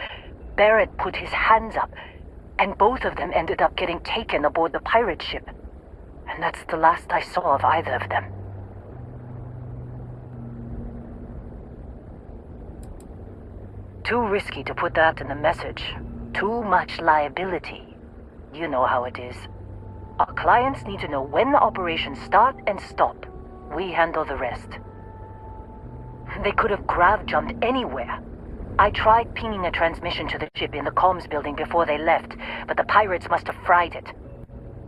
Barrett put his hands up, and both of them ended up getting taken aboard the pirate ship. And that's the last I saw of either of them. Too risky to put that in the message. Too much liability. You know how it is. Our clients need to know when the operations start and stop. We handle the rest. They could have grav-jumped anywhere. I tried pinging a transmission to the ship in the comms building before they left, but the pirates must have fried it.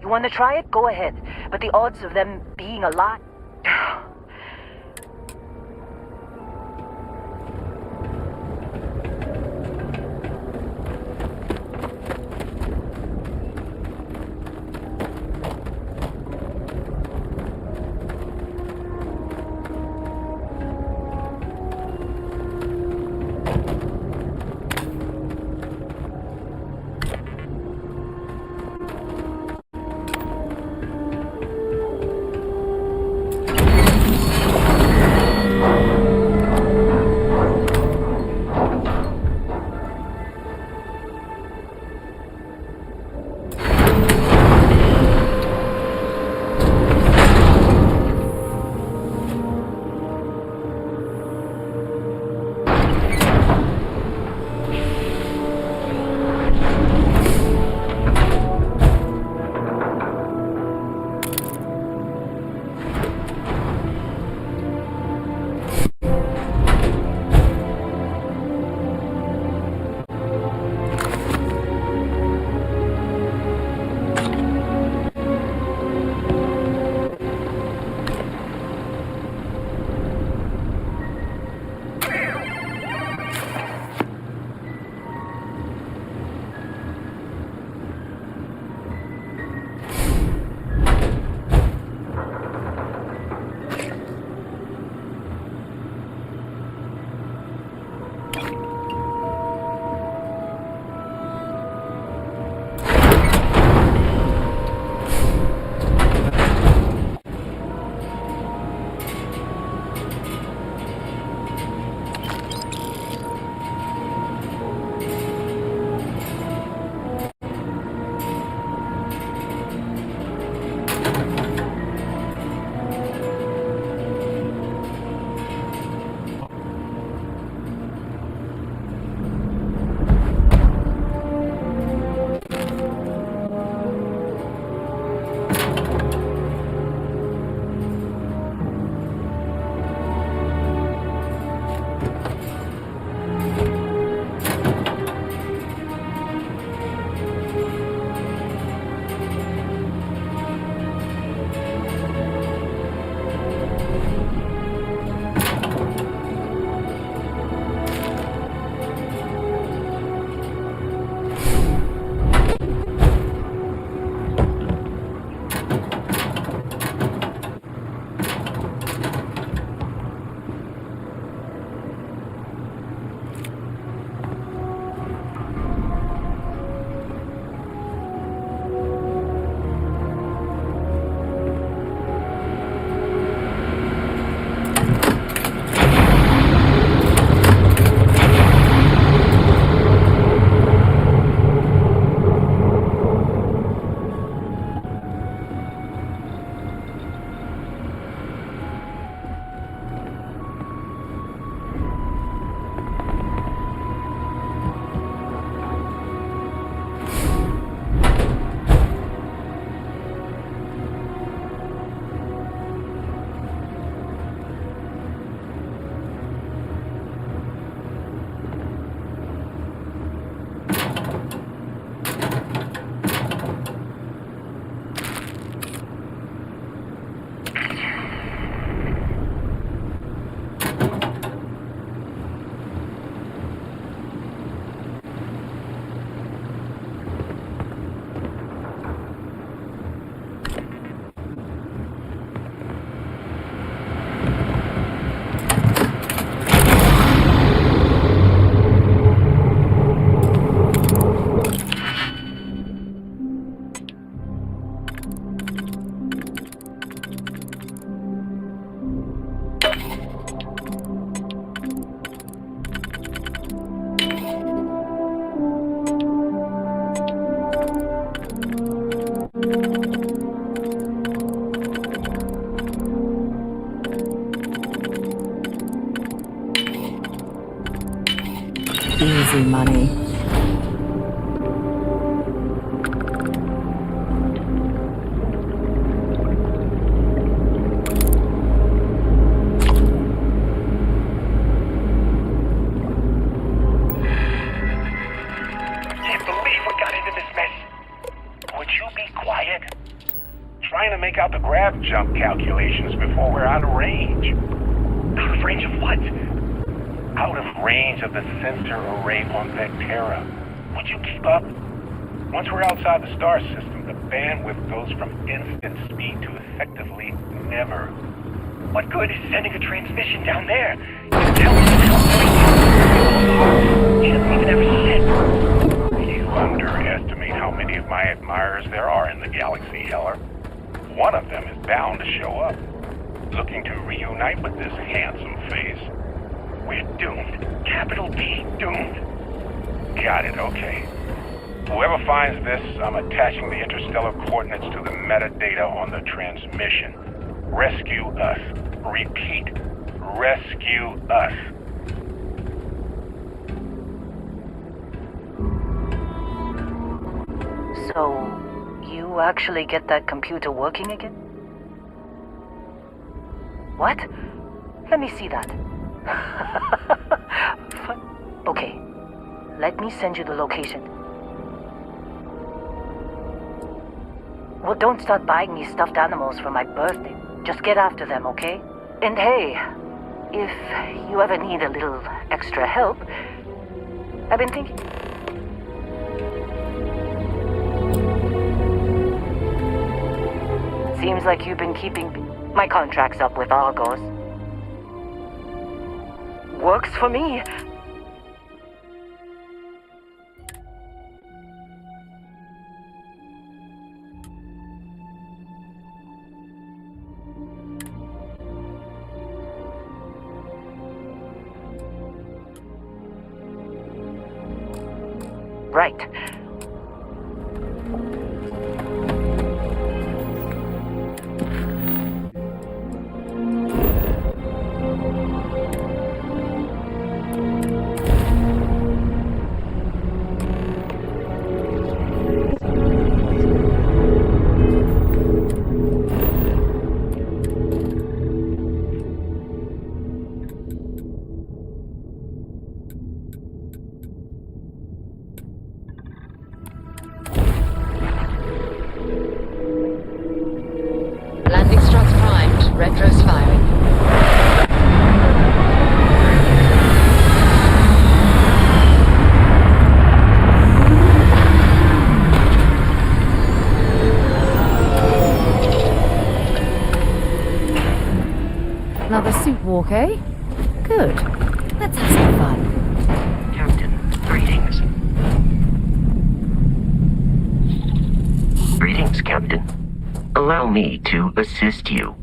You want to try it? Go ahead. But the odds of them being alive... you be quiet? Trying to make out the grav jump calculations before we're out of range. Out of range of what? Out of range of the sensor array on Vectera. Would you keep up? Once we're outside the star system, the bandwidth goes from instant speed to effectively never. What good is sending a transmission down there? He doesn't even have a ship. You underestimate how many of my admirers there are in the galaxy, Heller. One of them is bound to show up, looking to reunite with this handsome face. We're doomed. Capital D, doomed. Got it, okay. Whoever finds this, I'm attaching the interstellar coordinates to the metadata on the transmission. Rescue us. Repeat. Rescue us. So, you actually get that computer working again? What? Let me see that. Okay, let me send you the location. Well, don't start buying me stuffed animals for my birthday. Just get after them, okay? And hey, if you ever need a little extra help, I've been thinking... Seems like you've been keeping my contracts up with Argos. Works for me. Right. Landing struts primed. Retros firing. Another suit walk, eh? Good. Let's have some fun. Captain, greetings. Greetings, Captain. Allow me to assist you.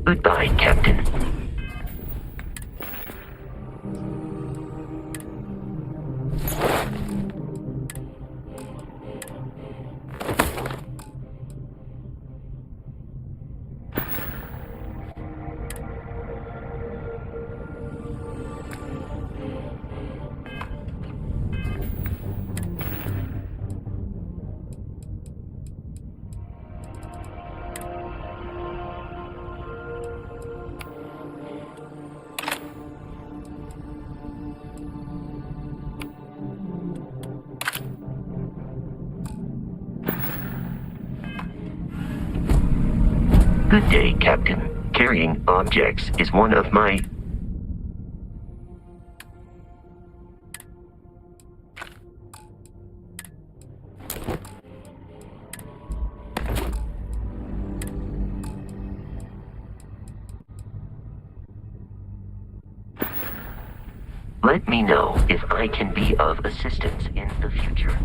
Goodbye, Captain. Good day, Captain. Carrying objects is one of my... Let me know if I can be of assistance in the future.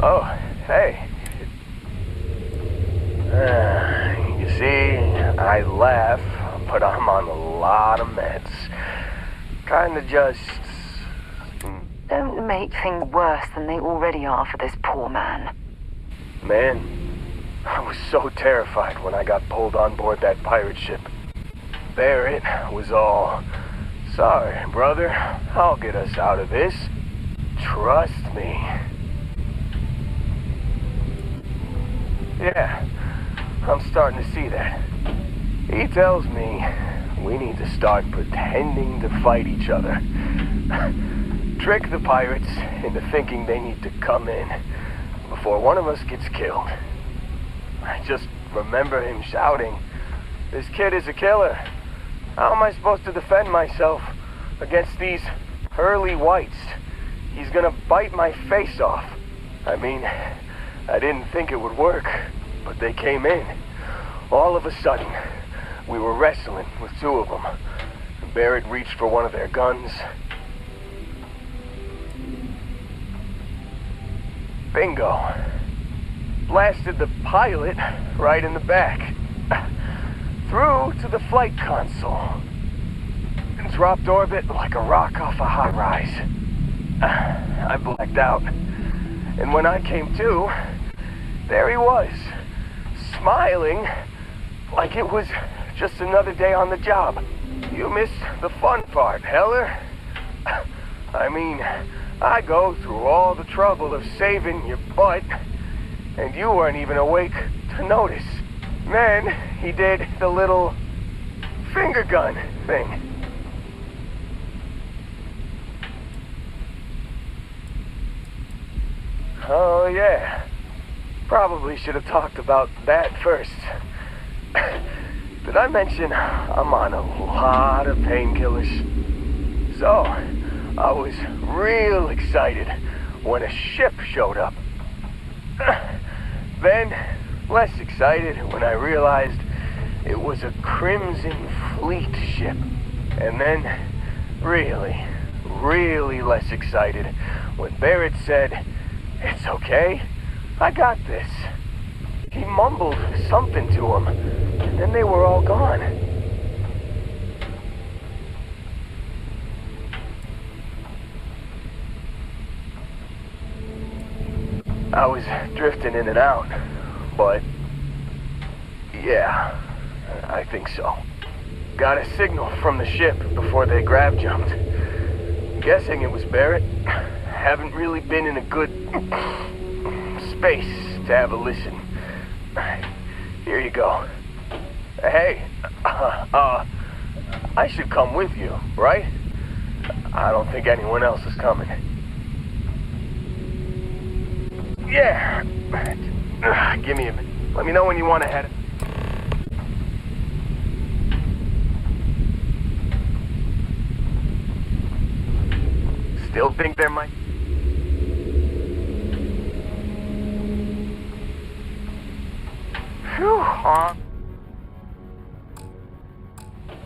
Oh, hey. You see, I laugh, but I'm on a lot of meds. Kinda just... Don't make things worse than they already are for this poor man. Man, I was so terrified when I got pulled on board that pirate ship. Barrett was all, "Sorry, brother, I'll get us out of this. Trust me." Yeah, I'm starting to see that. He tells me we need to start pretending to fight each other. Trick the pirates into thinking they need to come in before one of us gets killed. I just remember him shouting, "This kid is a killer. How am I supposed to defend myself against these early whites? He's gonna bite my face off." I mean, I didn't think it would work, but they came in. All of a sudden, we were wrestling with two of them. Barrett reached for one of their guns. Bingo. Blasted the pilot right in the back. Through to the flight console. And dropped orbit like a rock off a high rise. I blacked out. And when I came to, there he was, smiling like it was just another day on the job. You missed the fun part, Heller. I mean, I go through all the trouble of saving your butt, and you weren't even awake to notice. Then he did the little finger gun thing. Oh yeah, probably should have talked about that first. Did I mention I'm on a lot of painkillers? So, I was real excited when a ship showed up. Then, less excited when I realized it was a Crimson Fleet ship. And then, really less excited when Barrett said, "It's okay, I got this." He mumbled something to him, and then they were all gone. I was drifting in and out, but yeah, I think so. Got a signal from the ship before they grav jumped. Guessing it was Barrett. Haven't really been in a good space to have a listen. Here you go. Hey, I should come with you, right? I don't think anyone else is coming. Yeah. Give me a minute. Let me know when you want to head. still think there might... Phew,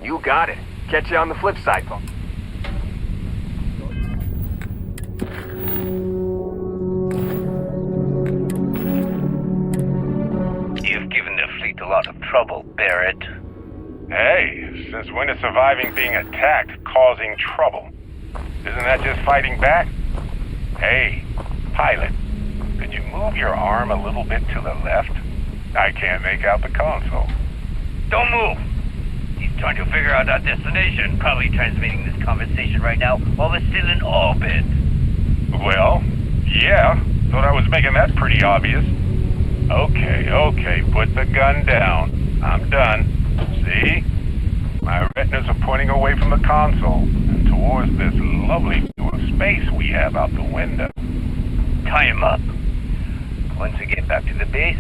You got it. Catch you on the flip side, folks. You've given the fleet a lot of trouble, Barrett. Hey, since when is surviving being attacked causing trouble? Isn't that just fighting back? Hey, pilot, could you move your arm a little bit to the left? I can't make out the console. Don't move! He's trying to figure out our destination, probably transmitting this conversation right now while we're still in orbit. Well, yeah, thought I was making that pretty obvious. Okay, put the gun down. I'm done. See? My retinas are pointing away from the console and towards this lovely view of space we have out the window. Tie him up. Once we get back to the base,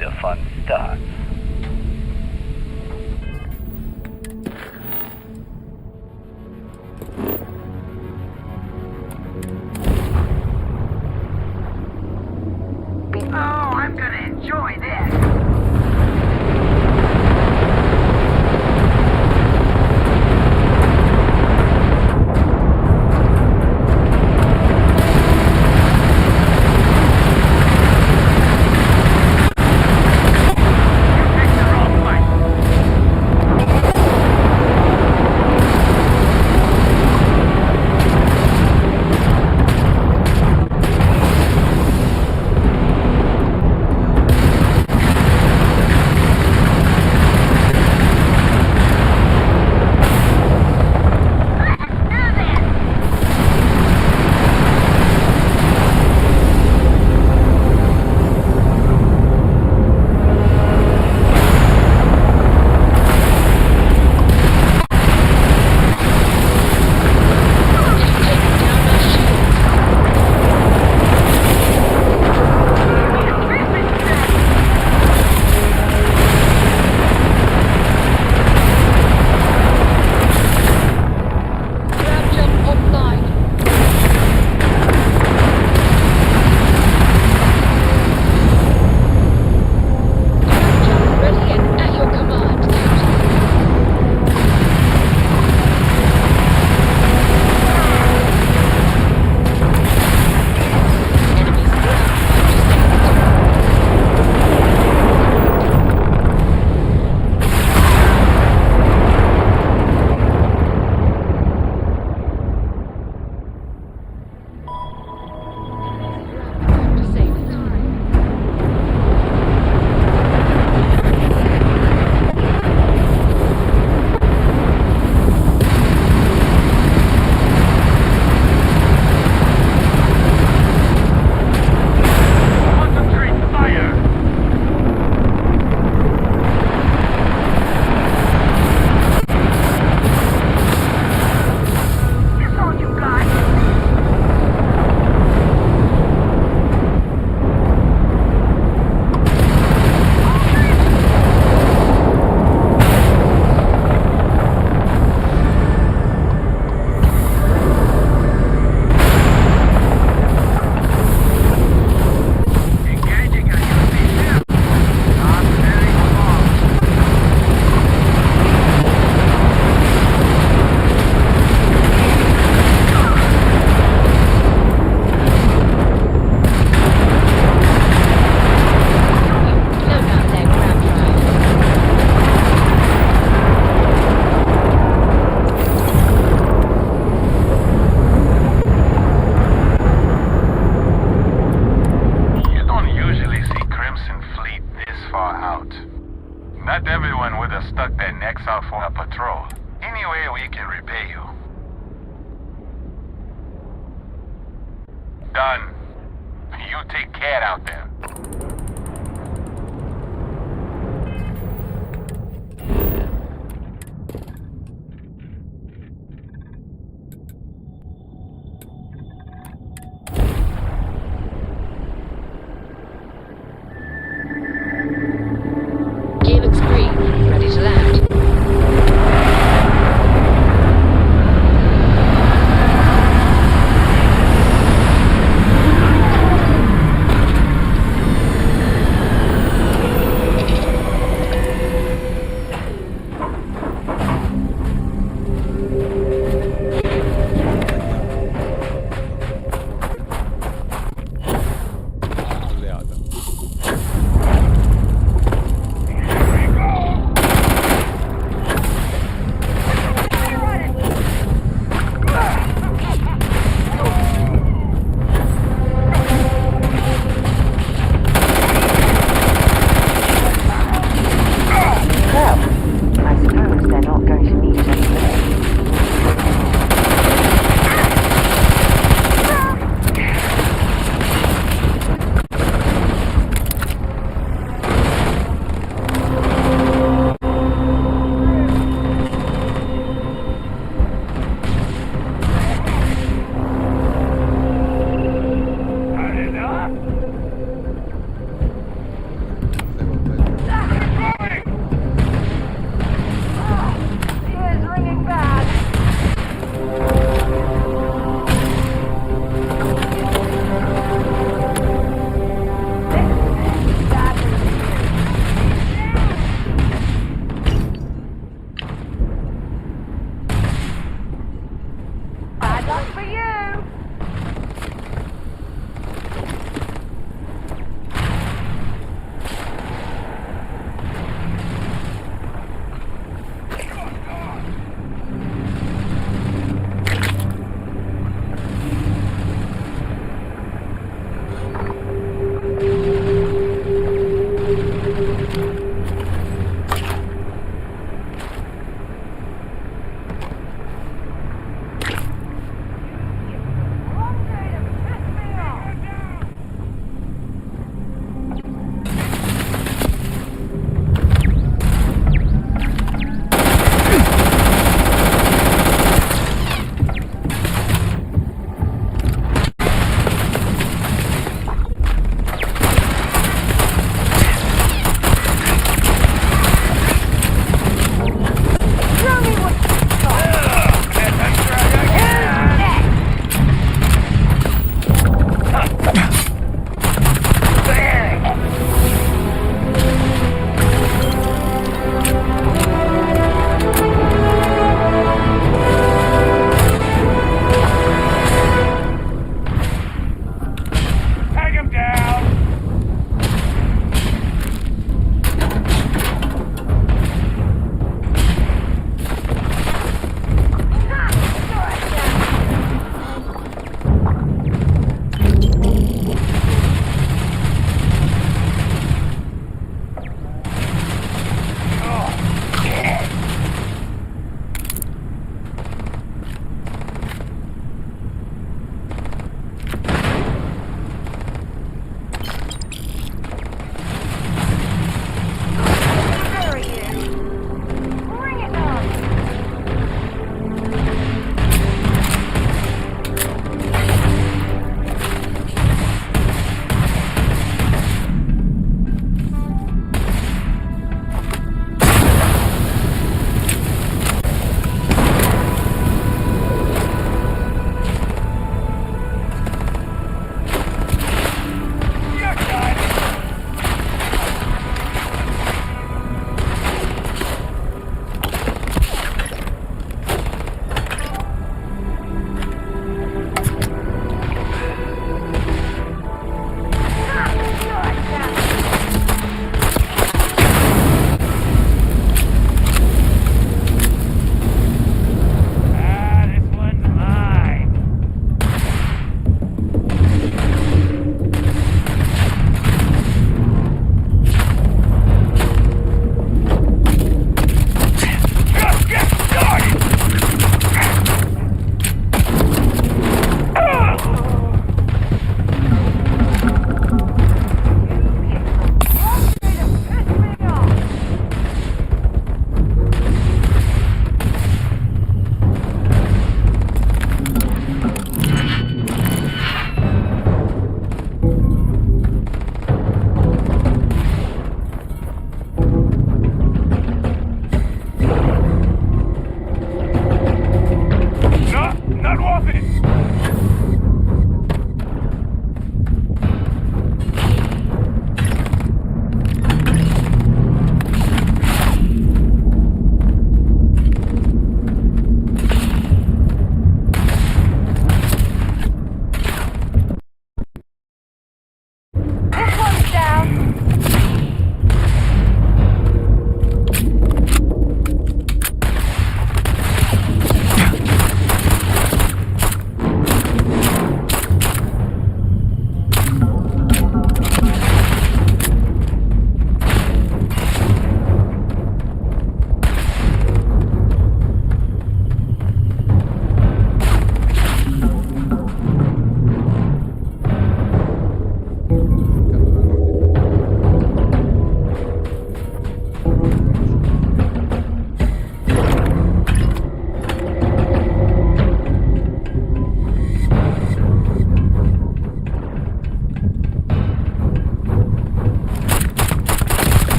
the fun starts. Oh, I'm gonna enjoy this. Done. You take care out there. Calyx green, ready to land.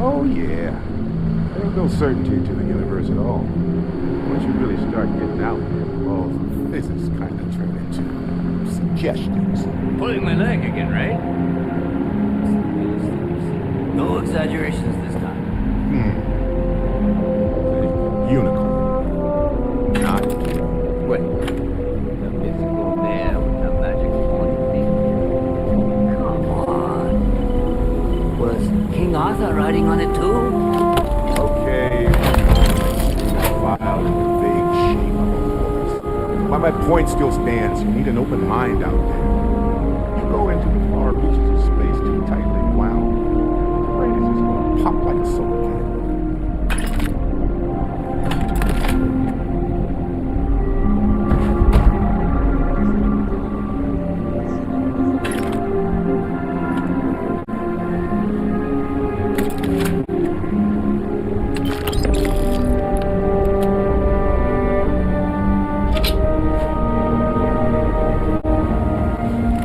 Oh, yeah. There's no certainty to the universe at all. Once you really start getting out there, laws of physics kind of turn into suggestions. Pulling my leg again, right? No exaggerations this time. Unicorn. Not Wait. The mythical bear with the magic horn. Come on. Was King Arthur riding on it too? okay. Vile and vague shape of a horse. Why my point still stands, you need an open mind out there. You go into the far reaches of space too tightly wound, your brain is just gonna pop like a soda can.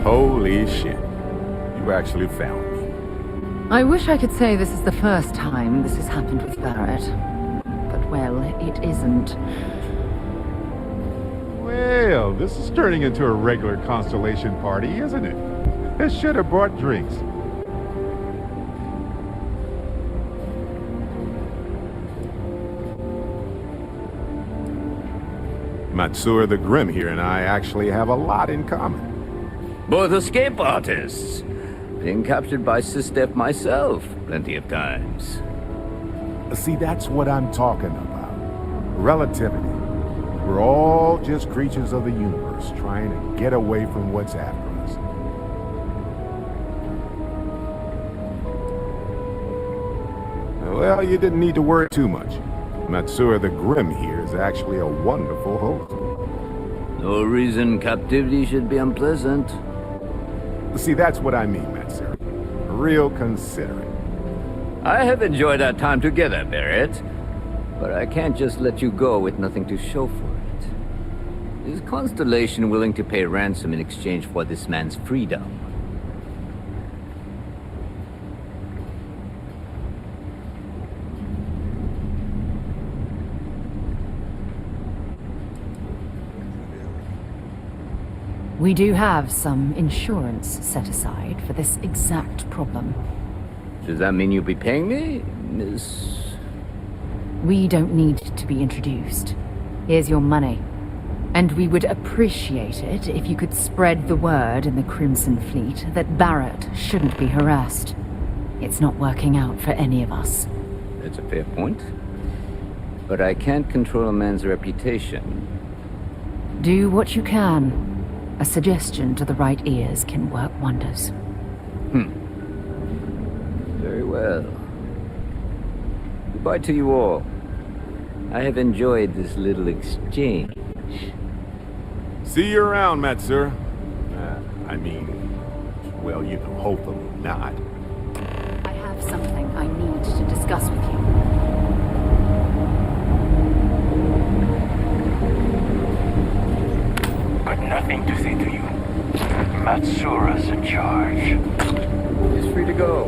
Holy shit. You actually found me. I wish I could say this is the first time this has happened with Barrett. But, well, it isn't. Well, this is turning into a regular constellation party, isn't it? I should have brought drinks. Matsur the Grim here and I actually have a lot in common. Both escape artists. Being captured by Sistef myself plenty of times. See, that's what I'm talking about. Relativity. We're all just creatures of the universe trying to get away from what's after us. Well, you didn't need to worry too much. Matsura the Grim here is actually a wonderful host. No reason captivity should be unpleasant. See, that's what I mean, Matsura. Real considerate. I have enjoyed our time together, Barrett. But I can't just let you go with nothing to show for it. Is Constellation willing to pay ransom in exchange for this man's freedom? We do have some insurance set aside for this exact problem. Does that mean you'll be paying me, Miss... We don't need to be introduced. Here's your money. And we would appreciate it if you could spread the word in the Crimson Fleet that Barrett shouldn't be harassed. It's not working out for any of us. That's a fair point. But I can't control a man's reputation. Do what you can. A suggestion to the right ears can work wonders. Very well. Goodbye to you all. I have enjoyed this little exchange. See you around, Matsur. Well, you know, hopefully not. I have something I need to discuss with you. Got nothing to say to you. Matsura's in charge. He's free to go.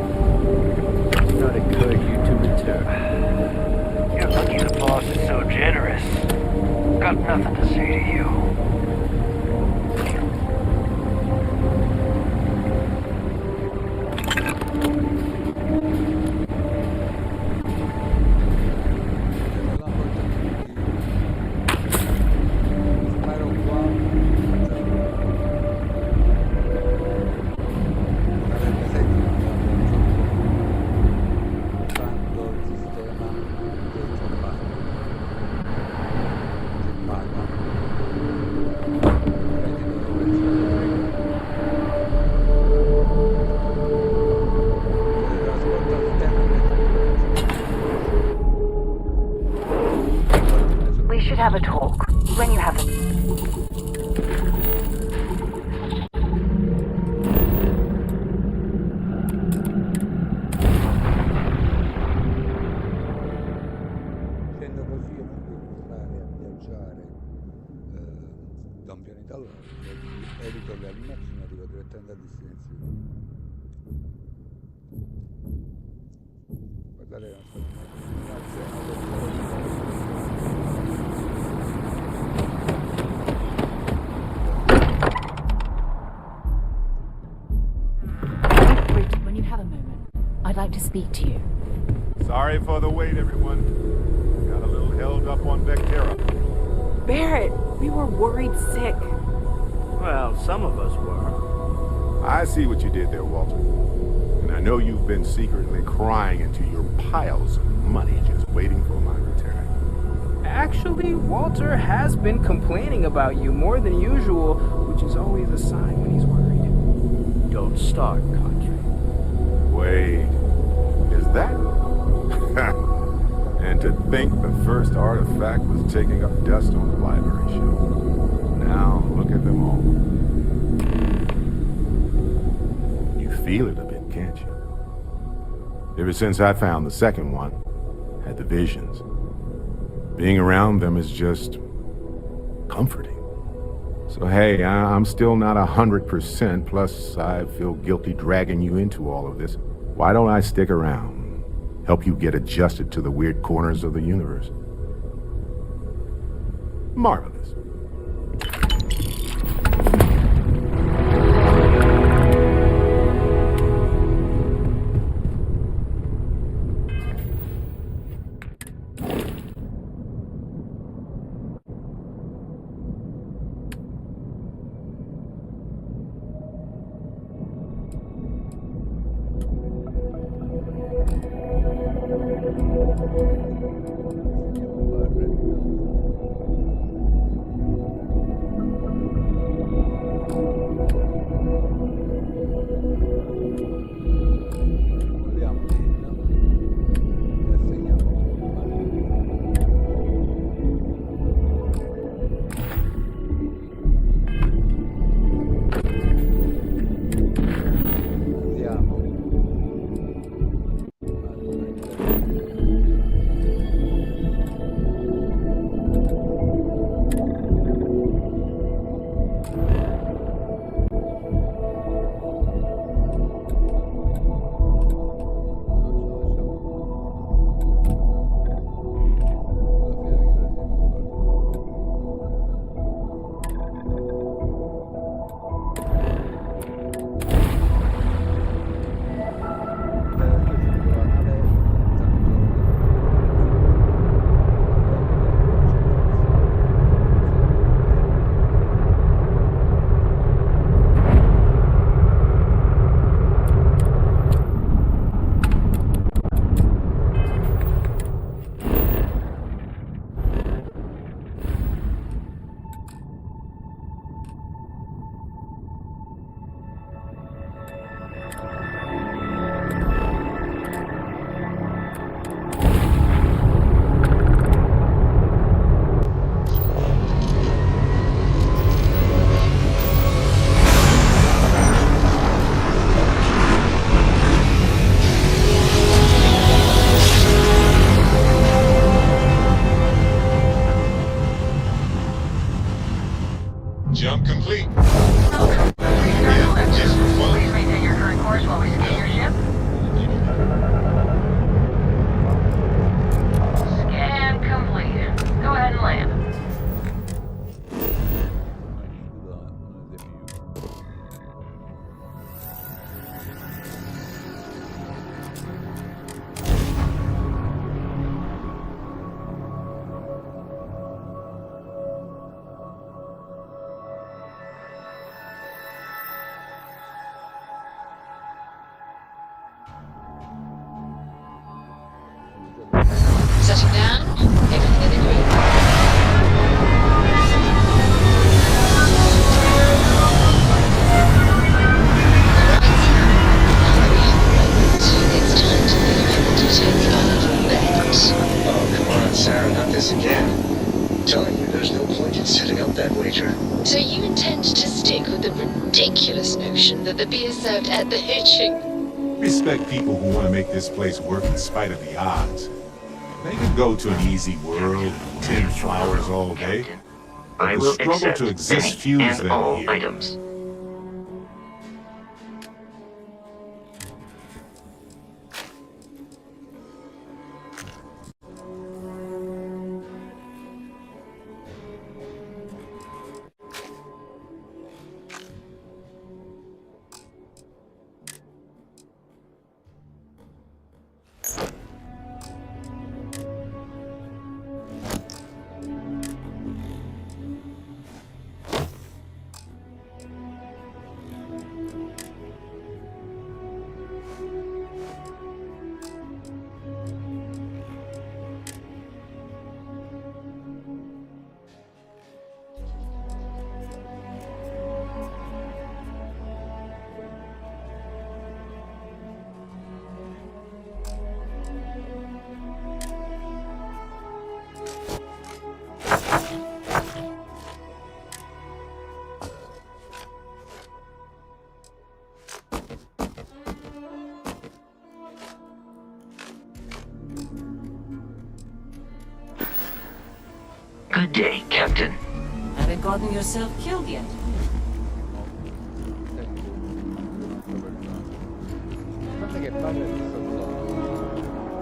Do not encourage you to return. You're lucky the boss is so generous. Got nothing to say to you. Have a talk when you have a... Scendo così io non devo stare a viaggiare da un pianeta all'altro, evito le animazioni, arrivo direttamente a destinazione. galera, non so come. Bridget, when you have a moment, I'd like to speak to you. Sorry for the wait, everyone. Got a little held up on Vectera. Barrett, we were worried sick. Well, some of us were. I see what you did there, Walter. And I know you've been secretly crying into your piles of money just waiting for my return. Actually, Walter has been complaining about you more than usual, which is always a sign when he's worried. Don't start, Country. Wait, is that? And to think the first artifact was taking up dust on the library shelf. Now, look at them all. You feel it a bit, can't you? Ever since I found the second one, had the visions. Being around them is just comforting. So hey, I'm still not 100%, plus I feel guilty dragging you into all of this. Why don't I stick around? Help you get adjusted to the weird corners of the universe. Marvelous. Jump complete. Please maintain your current course while we scan your ship. Scan complete. Go ahead and land. Setting down. Everything in the green. It's time to leave to take the other bets. Oh, come on, Sarah, not this again. Telling you there's no point in setting up that wager. So you intend to stick with the ridiculous notion that the beer served at the hitching? Respect people who want to make this place work in spite of the odds. They can go to an easy world and tend flowers all day. I The will struggle accept to exist any fuels and them all here. items. Good day, Captain. Haven't gotten yourself killed yet.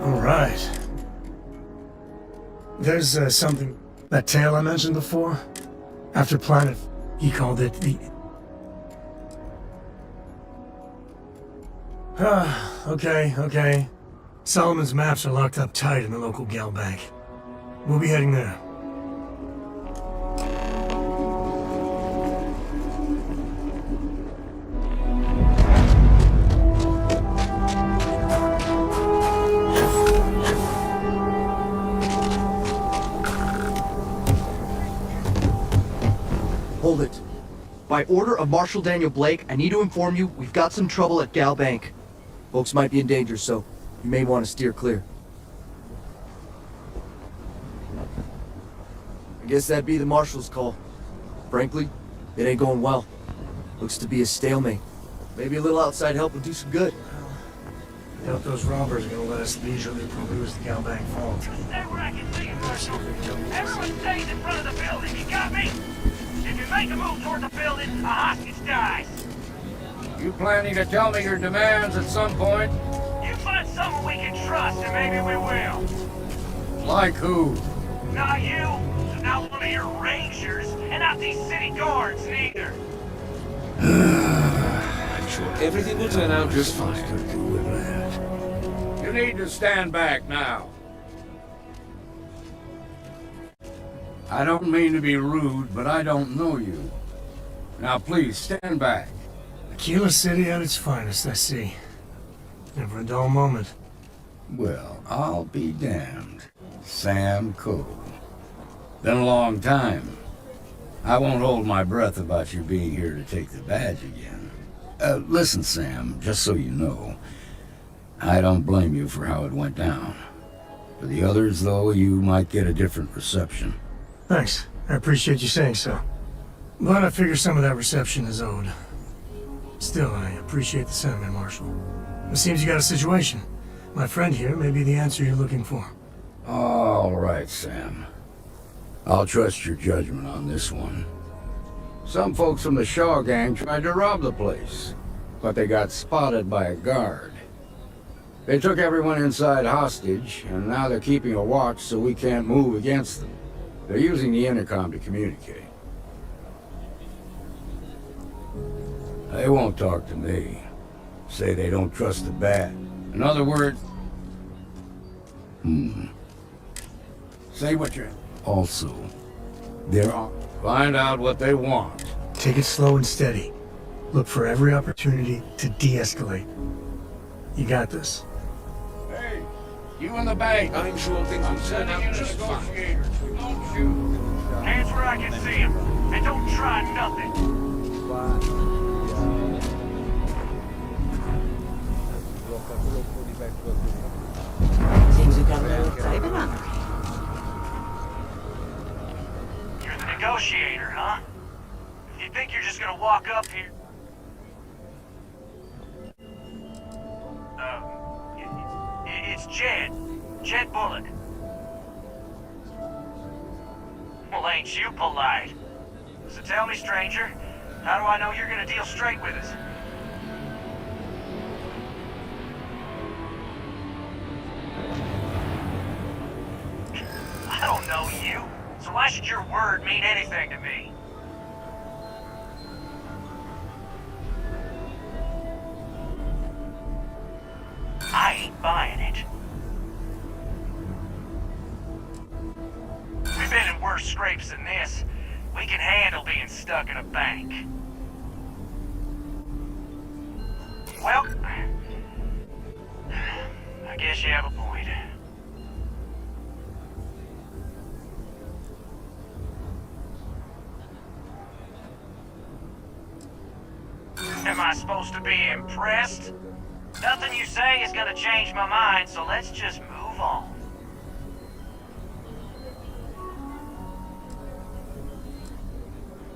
All right. There's something... That tale I mentioned before? After Planet, he called it the... okay. Solomon's maps are locked up tight in the local gal bank. We'll be heading there. Hold it. By order of Marshal Daniel Blake, I need to inform you we've got some trouble at Gal Bank. Folks might be in danger, so you may want to steer clear. I guess that'd be the Marshal's call. Frankly, it ain't going well. Looks to be a stalemate. Maybe a little outside help would do some good. Doubt those robbers are gonna let us leisurely peruse the Gal Bank vault. Stay where I can see you, Marshal. Everyone stays in front of the building, you got me? If you make a move toward the building, a hostage dies. You planning to tell me your demands at some point? You find someone we can trust, and maybe we will. Like who? Not you, not one of your rangers, and not these city guards, neither. I'm sure everything will turn out just fine. You need to stand back now. I don't mean to be rude, but I don't know you. Now please, stand back. Aquila City at its finest, I see. Never a dull moment. Well, I'll be damned. Sam Cole. Been a long time. I won't hold my breath about you being here to take the badge again. Listen, Sam, just so you know, I don't blame you for how it went down. For the others, though, you might get a different reception. Thanks. I appreciate you saying so. But I figure some of that reception is owed. Still, I appreciate the sentiment, Marshal. It seems you got a situation. My friend here may be the answer you're looking for. All right, Sam. I'll trust your judgment on this one. Some folks from the Shaw gang tried to rob the place, but they got spotted by a guard. They took everyone inside hostage, and now they're keeping a watch so we can't move against them. They're using the intercom to communicate. They won't talk to me. Say they don't trust the bat. In other words... Say what you're... Also, they're on. Find out what they want. Take it slow and steady. Look for every opportunity to de-escalate. You got this. Hey, you in the bank. I'm sure things will turn out just fine. Don't shoot. Hands where I can see him, and don't try nothing. Seems we've got a little private on. You're the negotiator, huh? You think you're just gonna walk up here? It's Jed. Jed Bullock. Well, ain't you polite? So tell me, stranger, how do I know you're gonna deal straight with us? I don't know you, so why should your word mean anything to me? I ain't buying it. We've been in worse scrapes than this. We can handle being stuck in a bank. Well, I guess you have a point. Am I supposed to be impressed? Nothing you say is gonna change my mind, so let's just move on.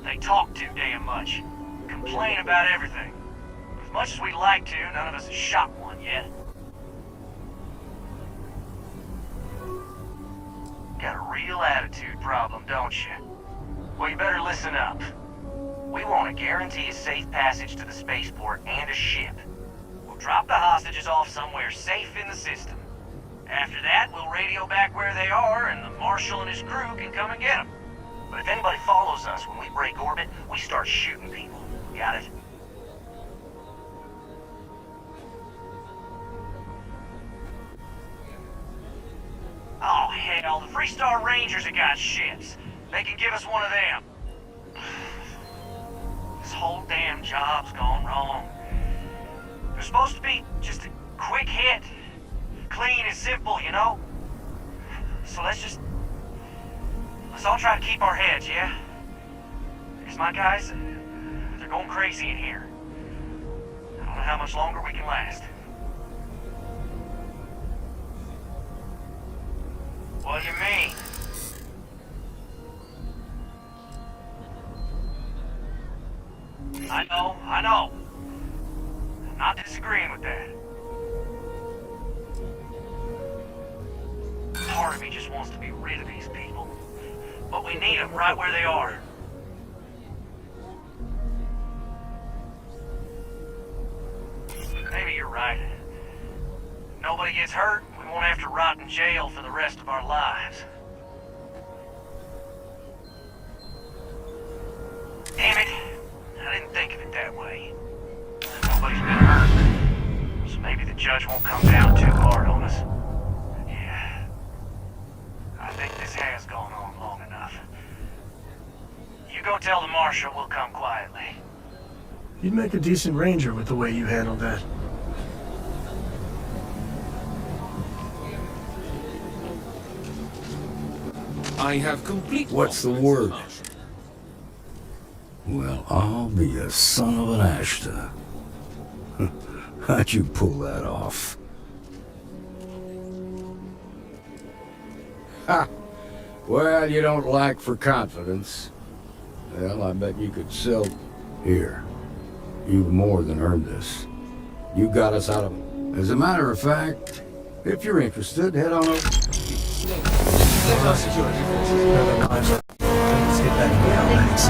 They talk too damn much. Complain about everything. As much as we'd like to, none of us has shot one yet. Got a real attitude problem, don't you? Well, you better listen up. We want to guarantee a safe passage to the spaceport and a ship. We'll drop the hostages off somewhere safe in the system. After that, we'll radio back where they are, and the Marshal and his crew can come and get them. But if anybody follows us when we break orbit, we start shooting people. Got it? Oh, hell, the Freestar Rangers have got ships. They can give us one of them. This whole damn job's gone wrong. They're supposed to be just a quick hit. Clean and simple, you know? So let's all try to keep our heads, yeah? Because my guys, they're going crazy in here. I don't know how much longer we can last. What do you mean? I know. I'm not disagreeing with that. Part of me just wants to be rid of these people. But we need them right where they are. Maybe you're right. If nobody gets hurt, we won't have to rot in jail for the rest of our lives. Damn it. I didn't think of it that way. Nobody's been hurt. So maybe the judge won't come down too hard on us. Yeah. I think this has gone on long enough. You go tell the Marshal we'll come quietly. You'd make a decent ranger with the way you handled that. I have complete... What's the word? Well, I'll be a son of an Ashta. How'd you pull that off? Ha! Well, you don't lack for confidence. Well, I bet you could sell... Here. You've more than earned this. You got us out of... As a matter of fact, if you're interested, head on over... Let our security forces know their lives. Let's get back to the outlands.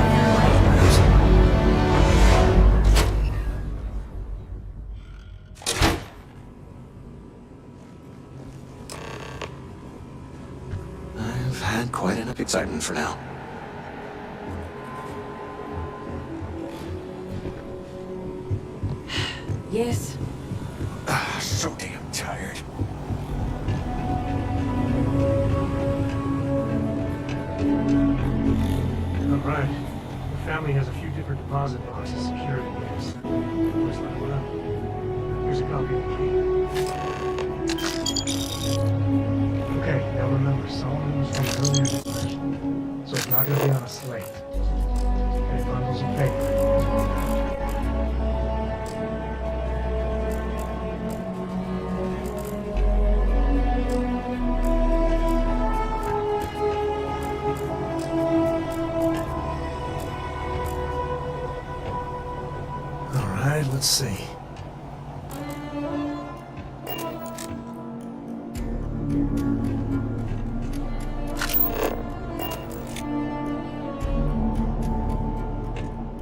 I've had quite enough excitement for now. Yes. So damn tired. All right. The family has a few different deposit boxes secured against. Just let one up. Here's a copy of the key. Okay, now remember, Solomon was from an earlier generation, so it's not going to be on a slate. Okay, bundles of paper. Let's see.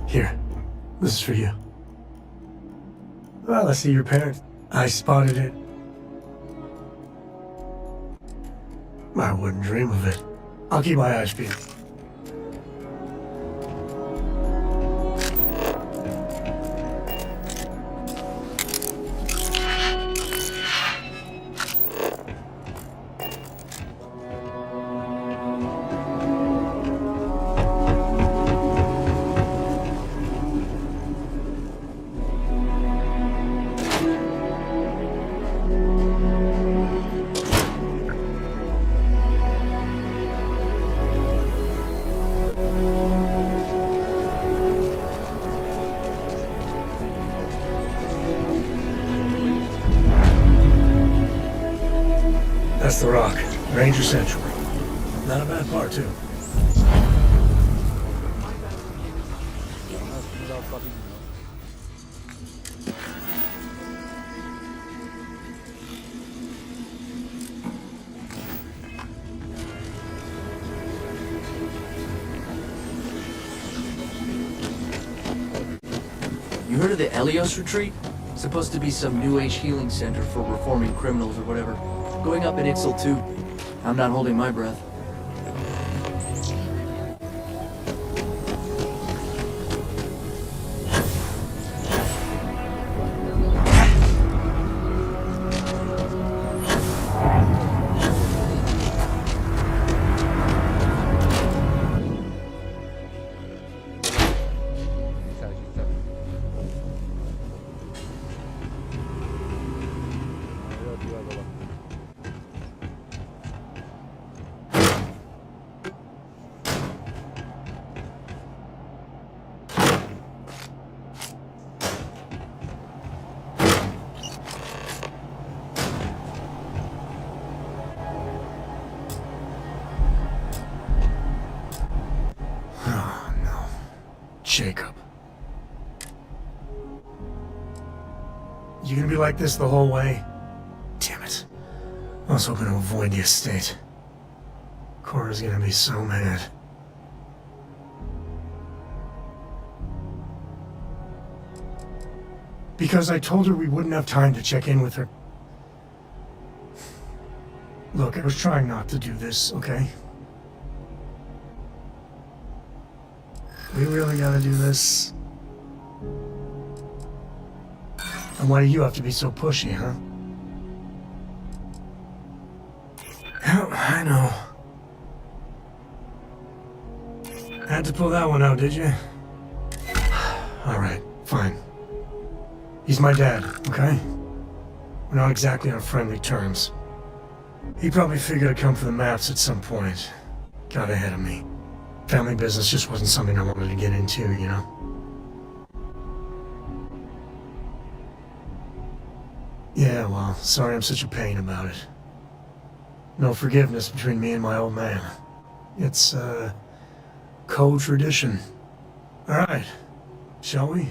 Here. This is for you. Well, I see your parents. I spotted it. I wouldn't dream of it. I'll keep my eyes peeled. That's the rock. Ranger Central. Not a bad part, too. heard of the Elios Retreat? Supposed to be some new age healing center for reforming criminals or whatever. Going up in Ixel too. I'm not holding my breath. Jacob. You gonna be like this the whole way? Damn it. I was hoping to avoid the estate. Cora's gonna be so mad. Because I told her we wouldn't have time to check in with her. Look, I was trying not to do this, okay? We really gotta do this? And why do you have to be so pushy, huh? I know. Had to pull that one out, did you? Alright, fine. He's my dad, okay? We're not exactly on friendly terms. He probably figured I'd come for the maps at some point. Got ahead of me. Family business just wasn't something I wanted to get into, you know? Yeah, well, sorry I'm such a pain about it. No forgiveness between me and my old man. It's, code tradition. Alright, shall we?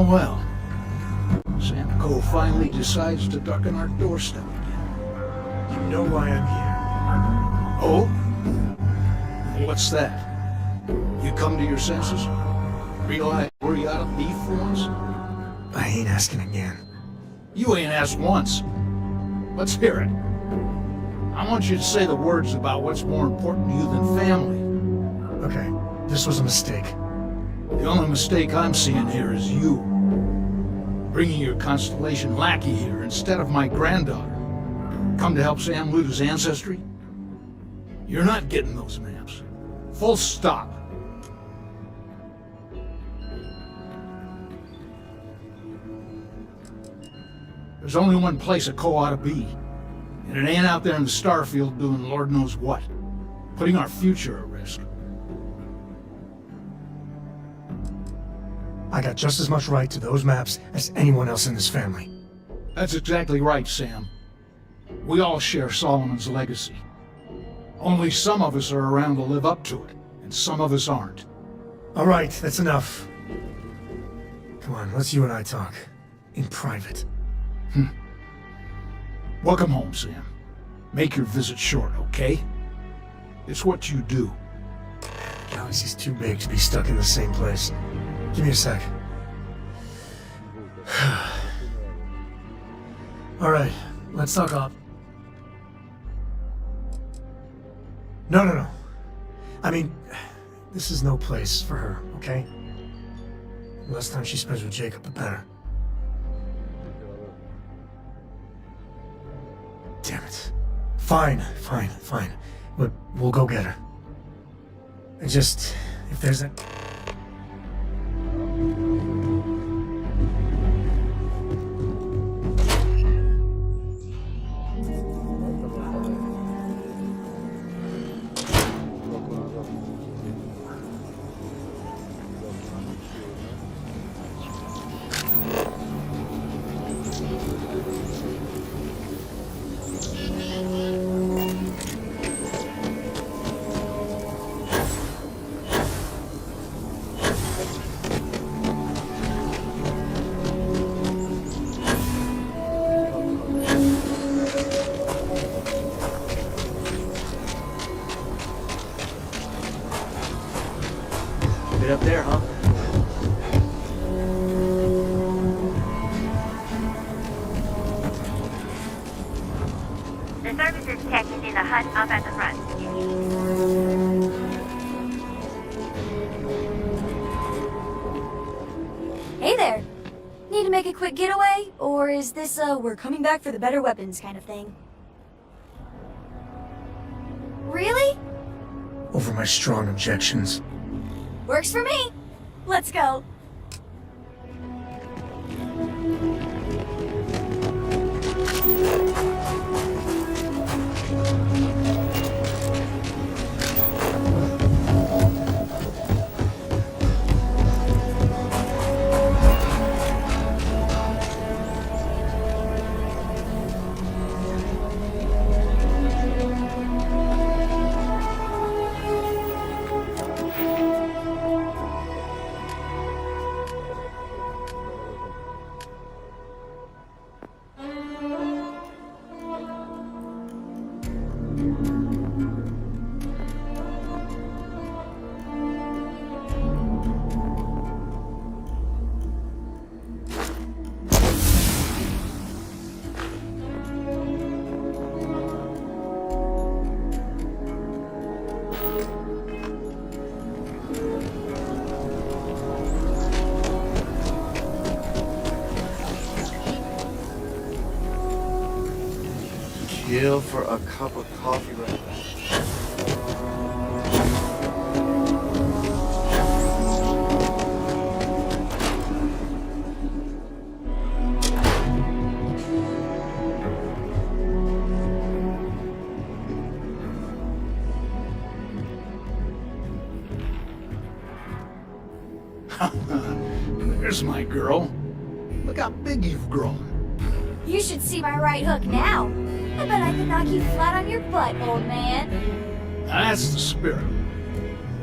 Well, Sam Cole finally decides to duck on our doorstep again. You know why I'm here. Oh? What's that? You come to your senses? Realize where you ought to be for once? I ain't asking again. You ain't asked once. Let's hear it. I want you to say the words about what's more important to you than family. Okay, this was a mistake. The only mistake I'm seeing here is you. Bringing your Constellation lackey here instead of my granddaughter. Come to help Sam loot his ancestry? You're not getting those maps. Full stop. There's only one place a Co ought to be. And it ain't out there in the Starfield doing Lord knows what. Putting our future at risk. I got just as much right to those maps as anyone else in this family. That's exactly right, Sam. We all share Solomon's legacy. Only some of us are around to live up to it, and some of us aren't. All right, that's enough. Come on, let's you and I talk. In private. Welcome home, Sam. Make your visit short, okay? It's what you do. Galaxy's too big to be stuck in the same place. Give me a sec. All right, let's talk up. No. I mean, this is no place for her, okay? The less time she spends with Jacob, the better. Damn Fine. But we'll go get her. Just, if there's a... Get up there, huh? The services tech is in the hut up at the front. Hey there! Need to make a quick getaway? Or is this we're coming back for the better weapons kind of thing? Really? Over my strong objections. Works for me! Let's go! Kill for a cup of coffee right now. There's my girl. Look how big you've grown. You should see my right hook now. I bet I could knock you flat on your butt, old man. That's the spirit.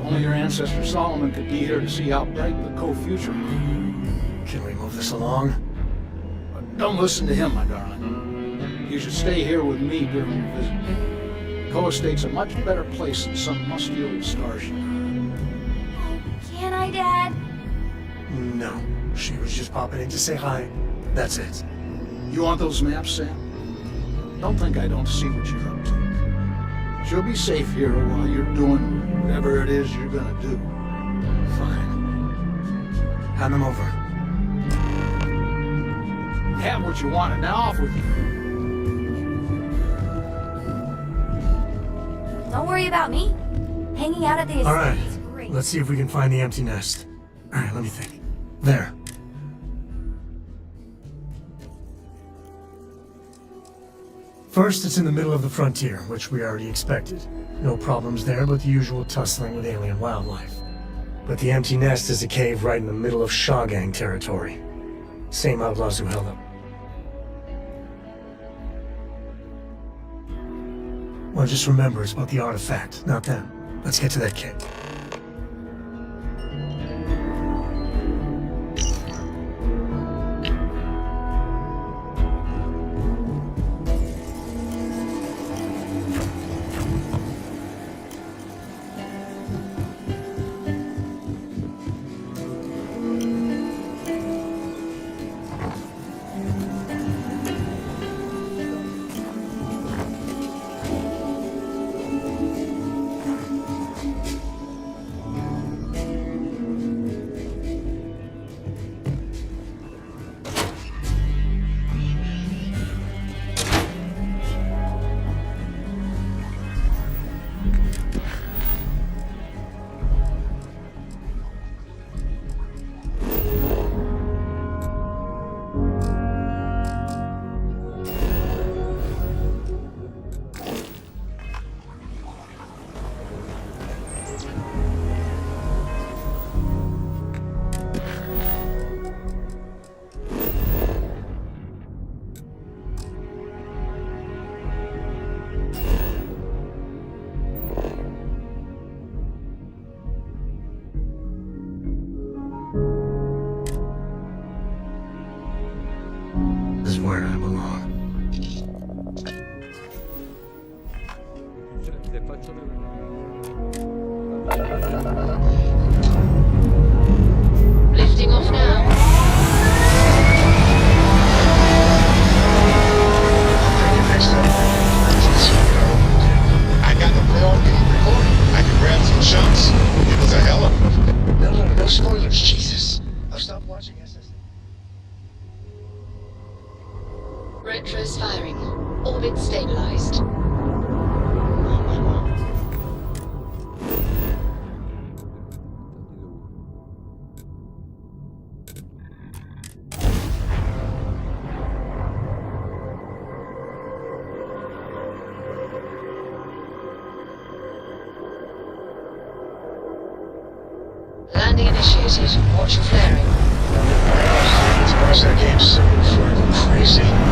Only your ancestor Solomon could be here to see how bright the co-future is. Can we move this along? But don't listen to him, my darling. You should stay here with me during your visit. Co-estate's a much better place than some musty old starship. Can I, Dad? No. She was just popping in to say hi. That's it. You want those maps, Sam? Don't think I don't see what you're up to. She'll be safe here while you're doing whatever it is you're gonna do. Fine. Hand them over. You have what you wanted. Now off with you. Don't worry about me. Hanging out at the estate Alright, is great. let's see if we can find the empty nest. Alright, let me think. There. First, it's in the middle of the frontier, which we already expected. No problems there, but the usual tussling with alien wildlife. But the empty nest is a cave right in the middle of Shawgang territory. Same outlaws who held up. Well, just remember, it's about the artifact, not them. Let's get to that cave. where I belong. Se faccio Lifting off now. I got to play on game recording. I can grab some chunks. It was a hell of No spoilers, Jesus. I've stopped watching SS. Retros firing. Orbit stabilized. Landing initiated. Watch your flaring. Suppose that game's so before I go crazy.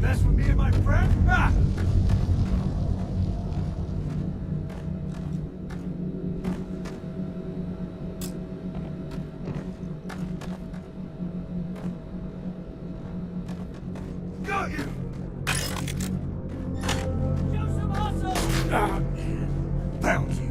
mess with me and my friend? Ah! Got you! Show some hustle! Ah! Found you.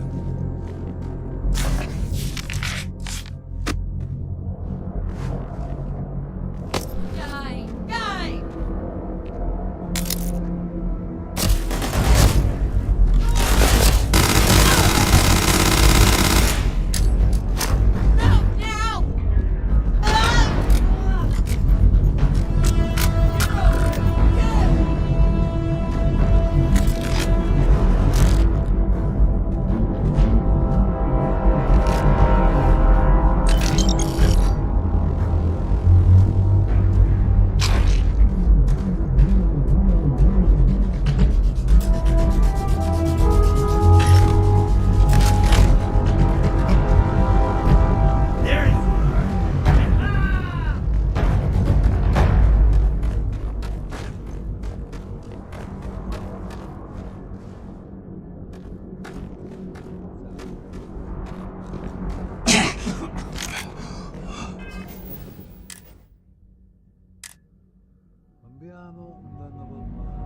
Abbiamo un danno col mare.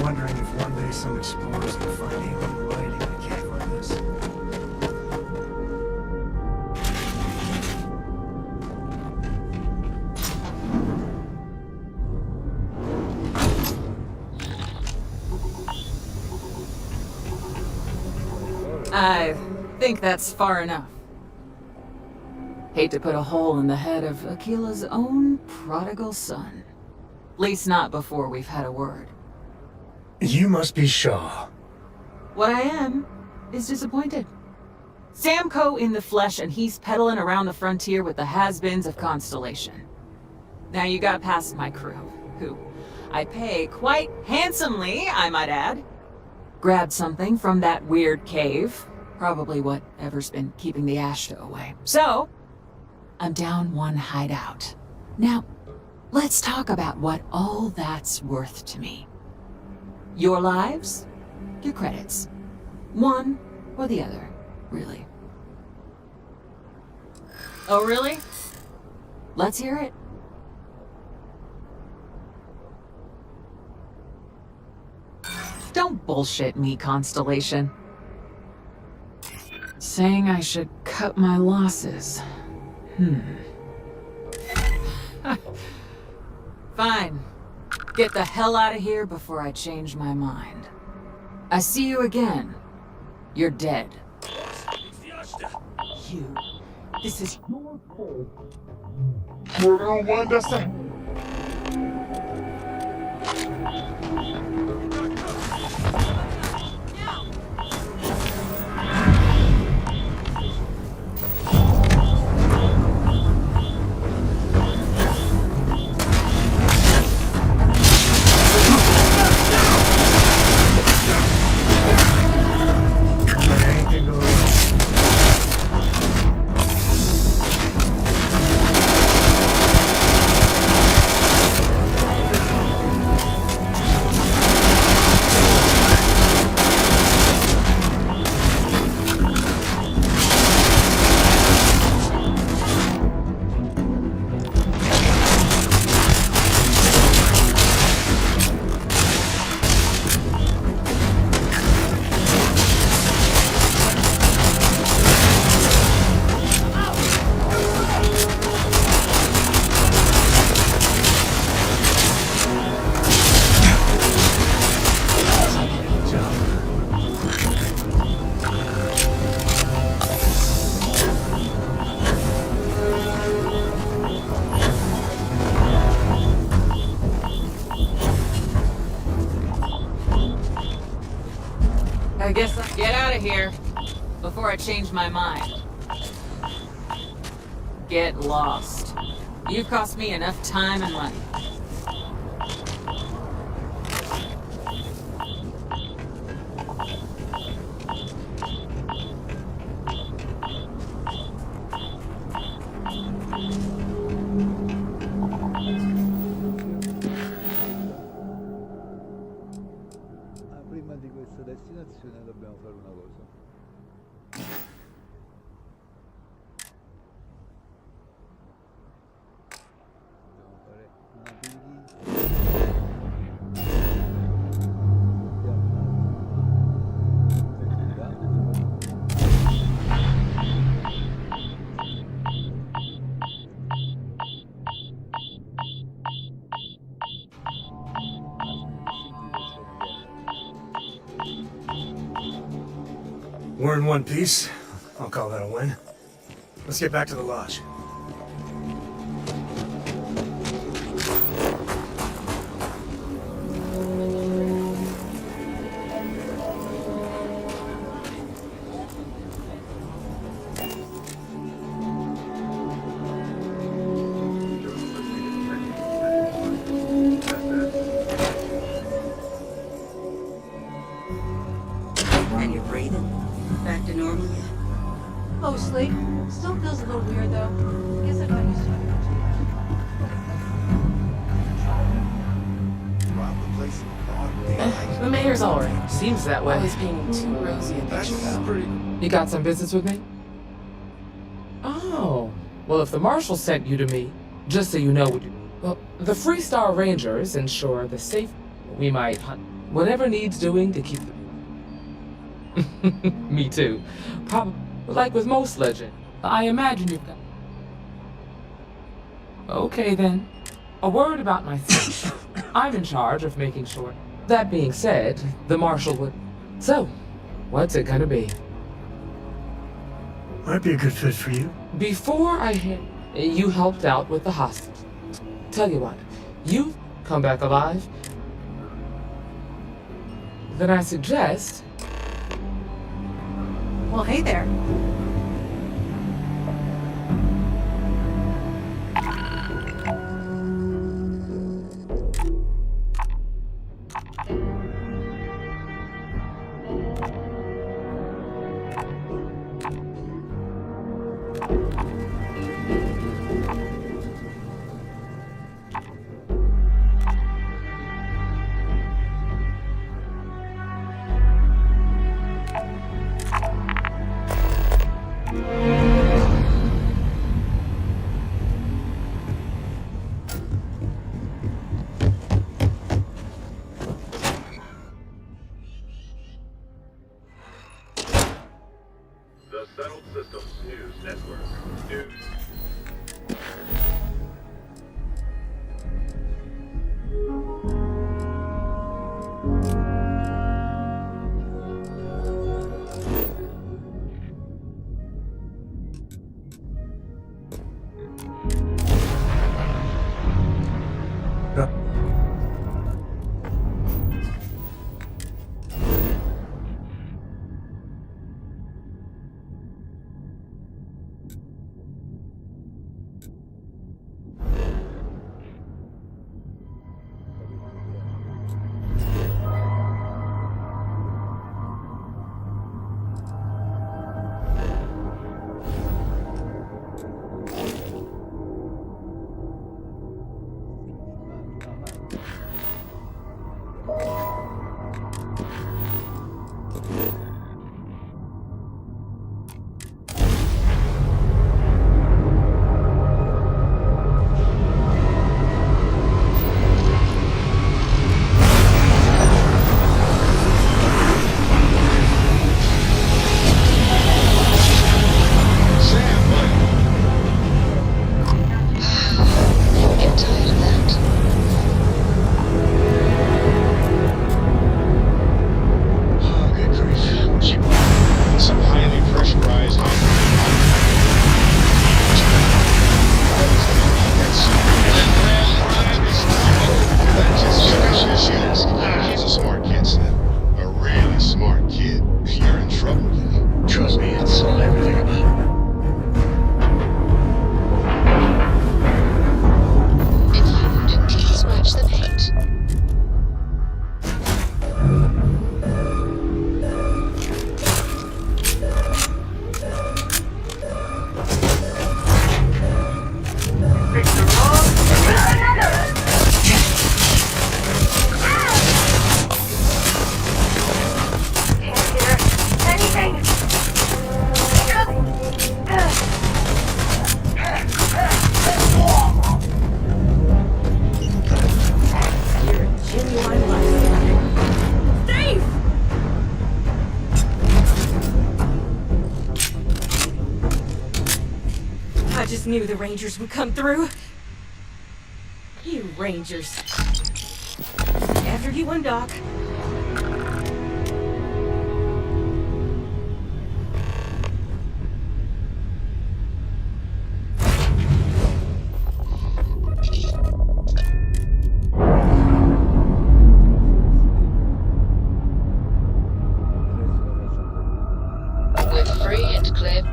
Wondering if one day some explorers can find alien light in a cave like this. I think that's far enough. Hate to put a hole in the head of Akila's own prodigal son. At least not before we've had a word. You must be Shaw. What I am is disappointed. Samco in the flesh, and he's peddling around the frontier with the has-beens of Constellation. Now you got past my crew, who I pay quite handsomely, I might add. Grabbed something from that weird cave. Probably whatever's been keeping the Ashta away. So, I'm down one hideout. Now, let's talk about what all that's worth to me. Your lives, your credits. One or the other, really. Oh, really? Let's hear it. Don't bullshit me, Constellation. Saying I should cut my losses. Fine. Get the hell out of here before I change my mind. I see you again. You're dead. You. This is your fault. I guess I'll get out of here before I change my mind. Get lost. You've cost me enough time and money. Prima di questa destinazione dobbiamo fare una cosa. Dobbiamo fare una We're in one piece. I'll call that a win. Let's get back to the lodge. And you're breathing? Back to normal yet? Mostly. Still feels a little weird though. Guess I got used to it. The mayor's alright. Seems that way. Always being too rosy and bitchy. You got some business with me? Oh. Well, if the marshal sent you to me, just so you know, well, the Freestar Rangers ensure the safe. We might hunt Whatever needs doing to keep the... Me too. Probably, like with most legend, I imagine you've got... Okay then. A word about myself. I'm in charge of making sure. That being said, the Marshal would... So, what's it gonna be? Might be a good fit for you. Before I hit, you helped out with the hostage. Tell you what, you come back alive, then I suggest... Well, hey there. The Settled Systems News Network. News. Knew the Rangers would come through. You Rangers. After you and Doc. With free and clear.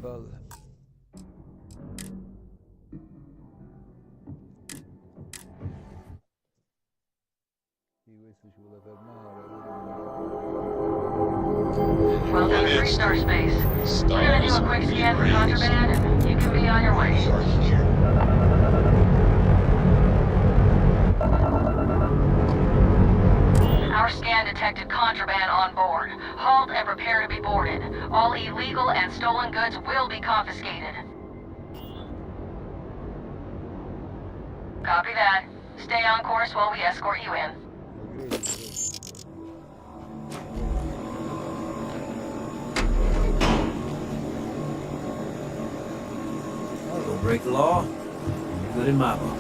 palle. Sì, questo ci vuole fermare. Welcome to Star Space. We're gonna do a quick scan for contraband, and you can be on your way. Our scan detected contraband on board. Halt and prepare to be boarded. All illegal and stolen goods will be confiscated. Copy that. Stay on course while we escort you in. Don't break the law, you're good in my book.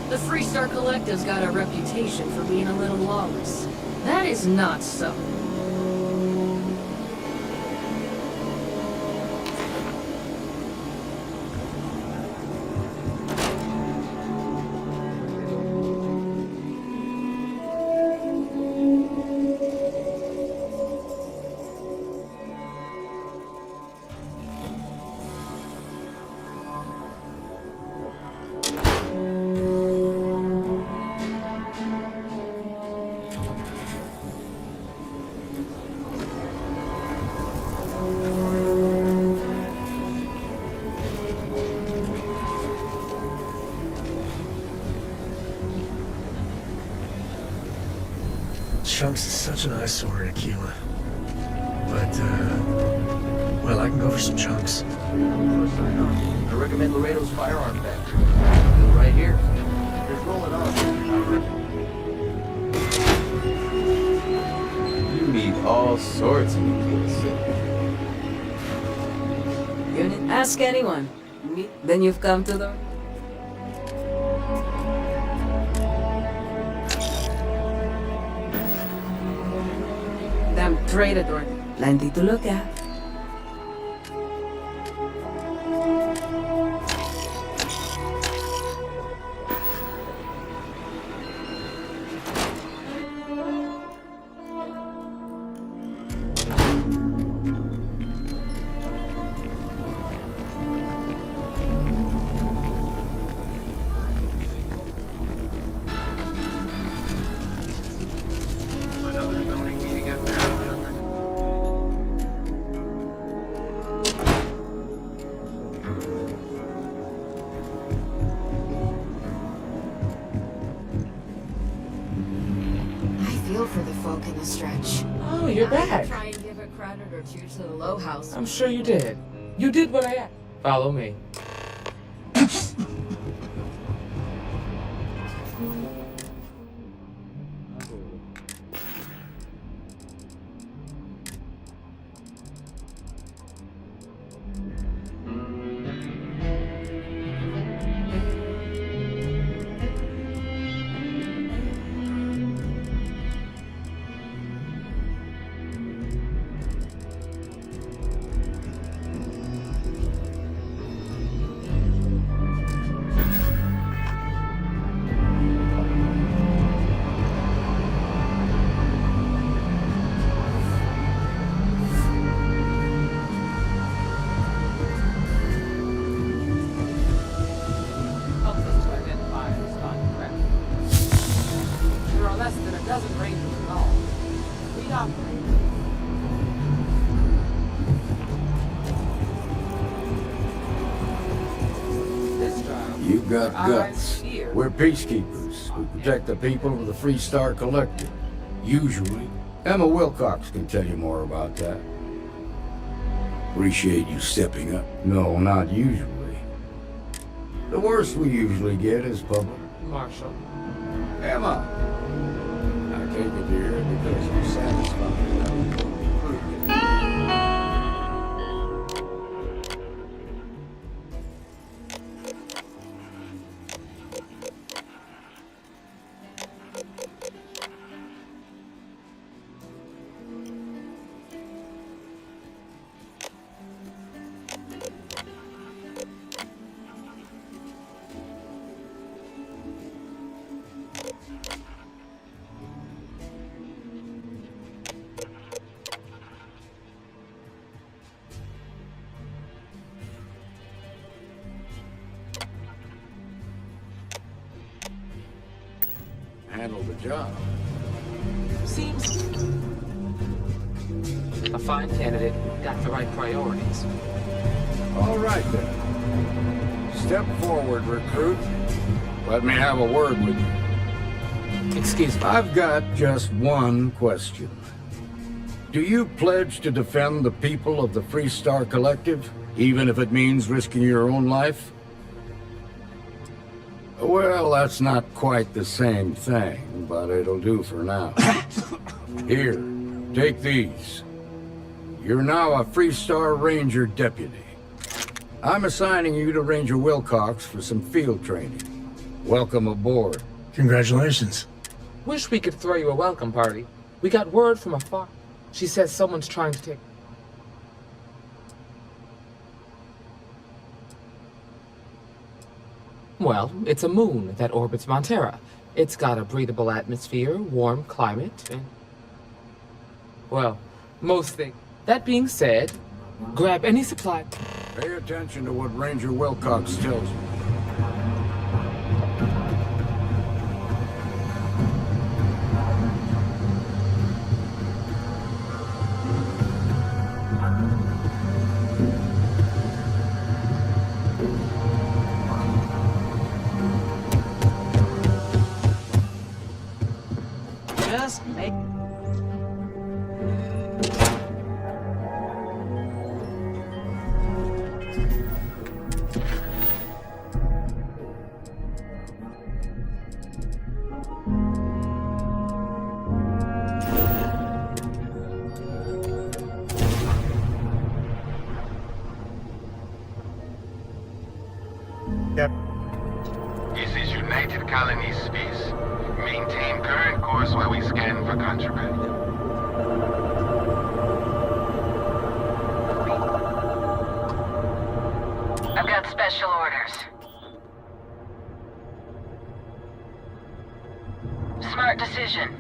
The Freestar Collective's got a reputation for being a little lawless. That is not so. Chunks is such an eyesore in Aquila. But, well, I can go for some chunks. I recommend Laredo's firearm factory. Go right here. Just roll it off. You meet all sorts of Aquila City. You didn't ask anyone. Then you've come to the... Damn trader, plenty to look at. For the folk in the stretch. Oh, you're back. Try and give a credit or two to the Low House. I'm sure you did. You did what I asked. Follow me. You've got guts. We're peacekeepers. We protect the people of the Freestar Collective. Usually. Emma Wilcox can tell you more about that. Appreciate you stepping up. No, not usually. The worst we usually get is public. Marshall. Emma! I take it here because you're satisfied. handle the job. Seems a fine candidate, got the right priorities. All right then. Step forward, recruit. Let me have a word with you. Excuse me. I've got just one question. Do you pledge to defend the people of the Free Star Collective, even if it means risking your own life? Well, that's not quite the same thing, but it'll do for now. Here, take these. You're now a Free Star Ranger deputy. I'm assigning you to Ranger Wilcox for some field training. Welcome aboard. Congratulations. Wish we could throw you a welcome party. We got word from afar. She says someone's trying to take... Well, it's a moon that orbits Montera. It's got a breathable atmosphere, warm climate, and... well, most things. That being said, grab any supply... Pay attention to what Ranger Wilcox tells you. Just make... Yep. This is United Colonies space. Maintain current course while we scan for contraband. I've got special orders. Smart decision.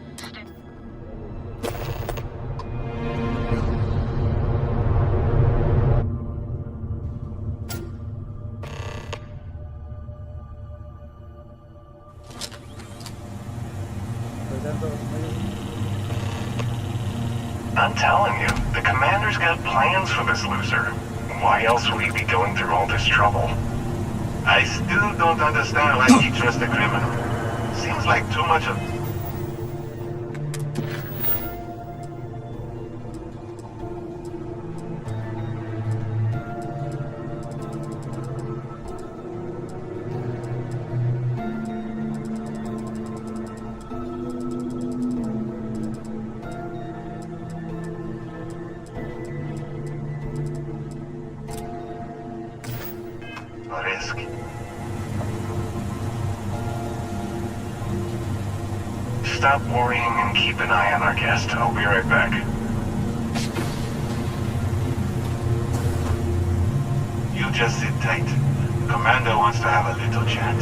I'm telling you, the commander's got plans for this loser. Why else would he be going through all this trouble? I still don't understand why he trusts a criminal. Seems like too much of... risk. Stop worrying and keep an eye on our guest. I'll be right back. You just sit tight. Commander wants to have a little chat.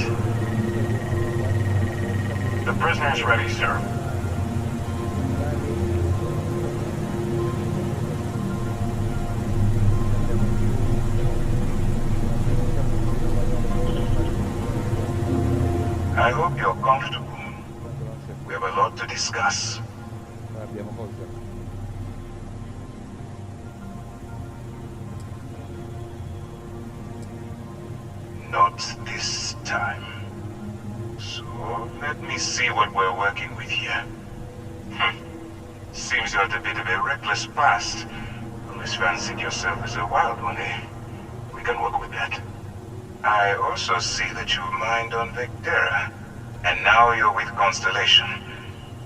The prisoner's ready, sir. I hope you're comfortable. We have a lot to discuss. Not this time. So, let me see what we're working with here. Seems you had a bit of a reckless past. Always fancied yourself as a wild one, eh? We can work with that. I also see that you mined on Vectera, and now you're with Constellation.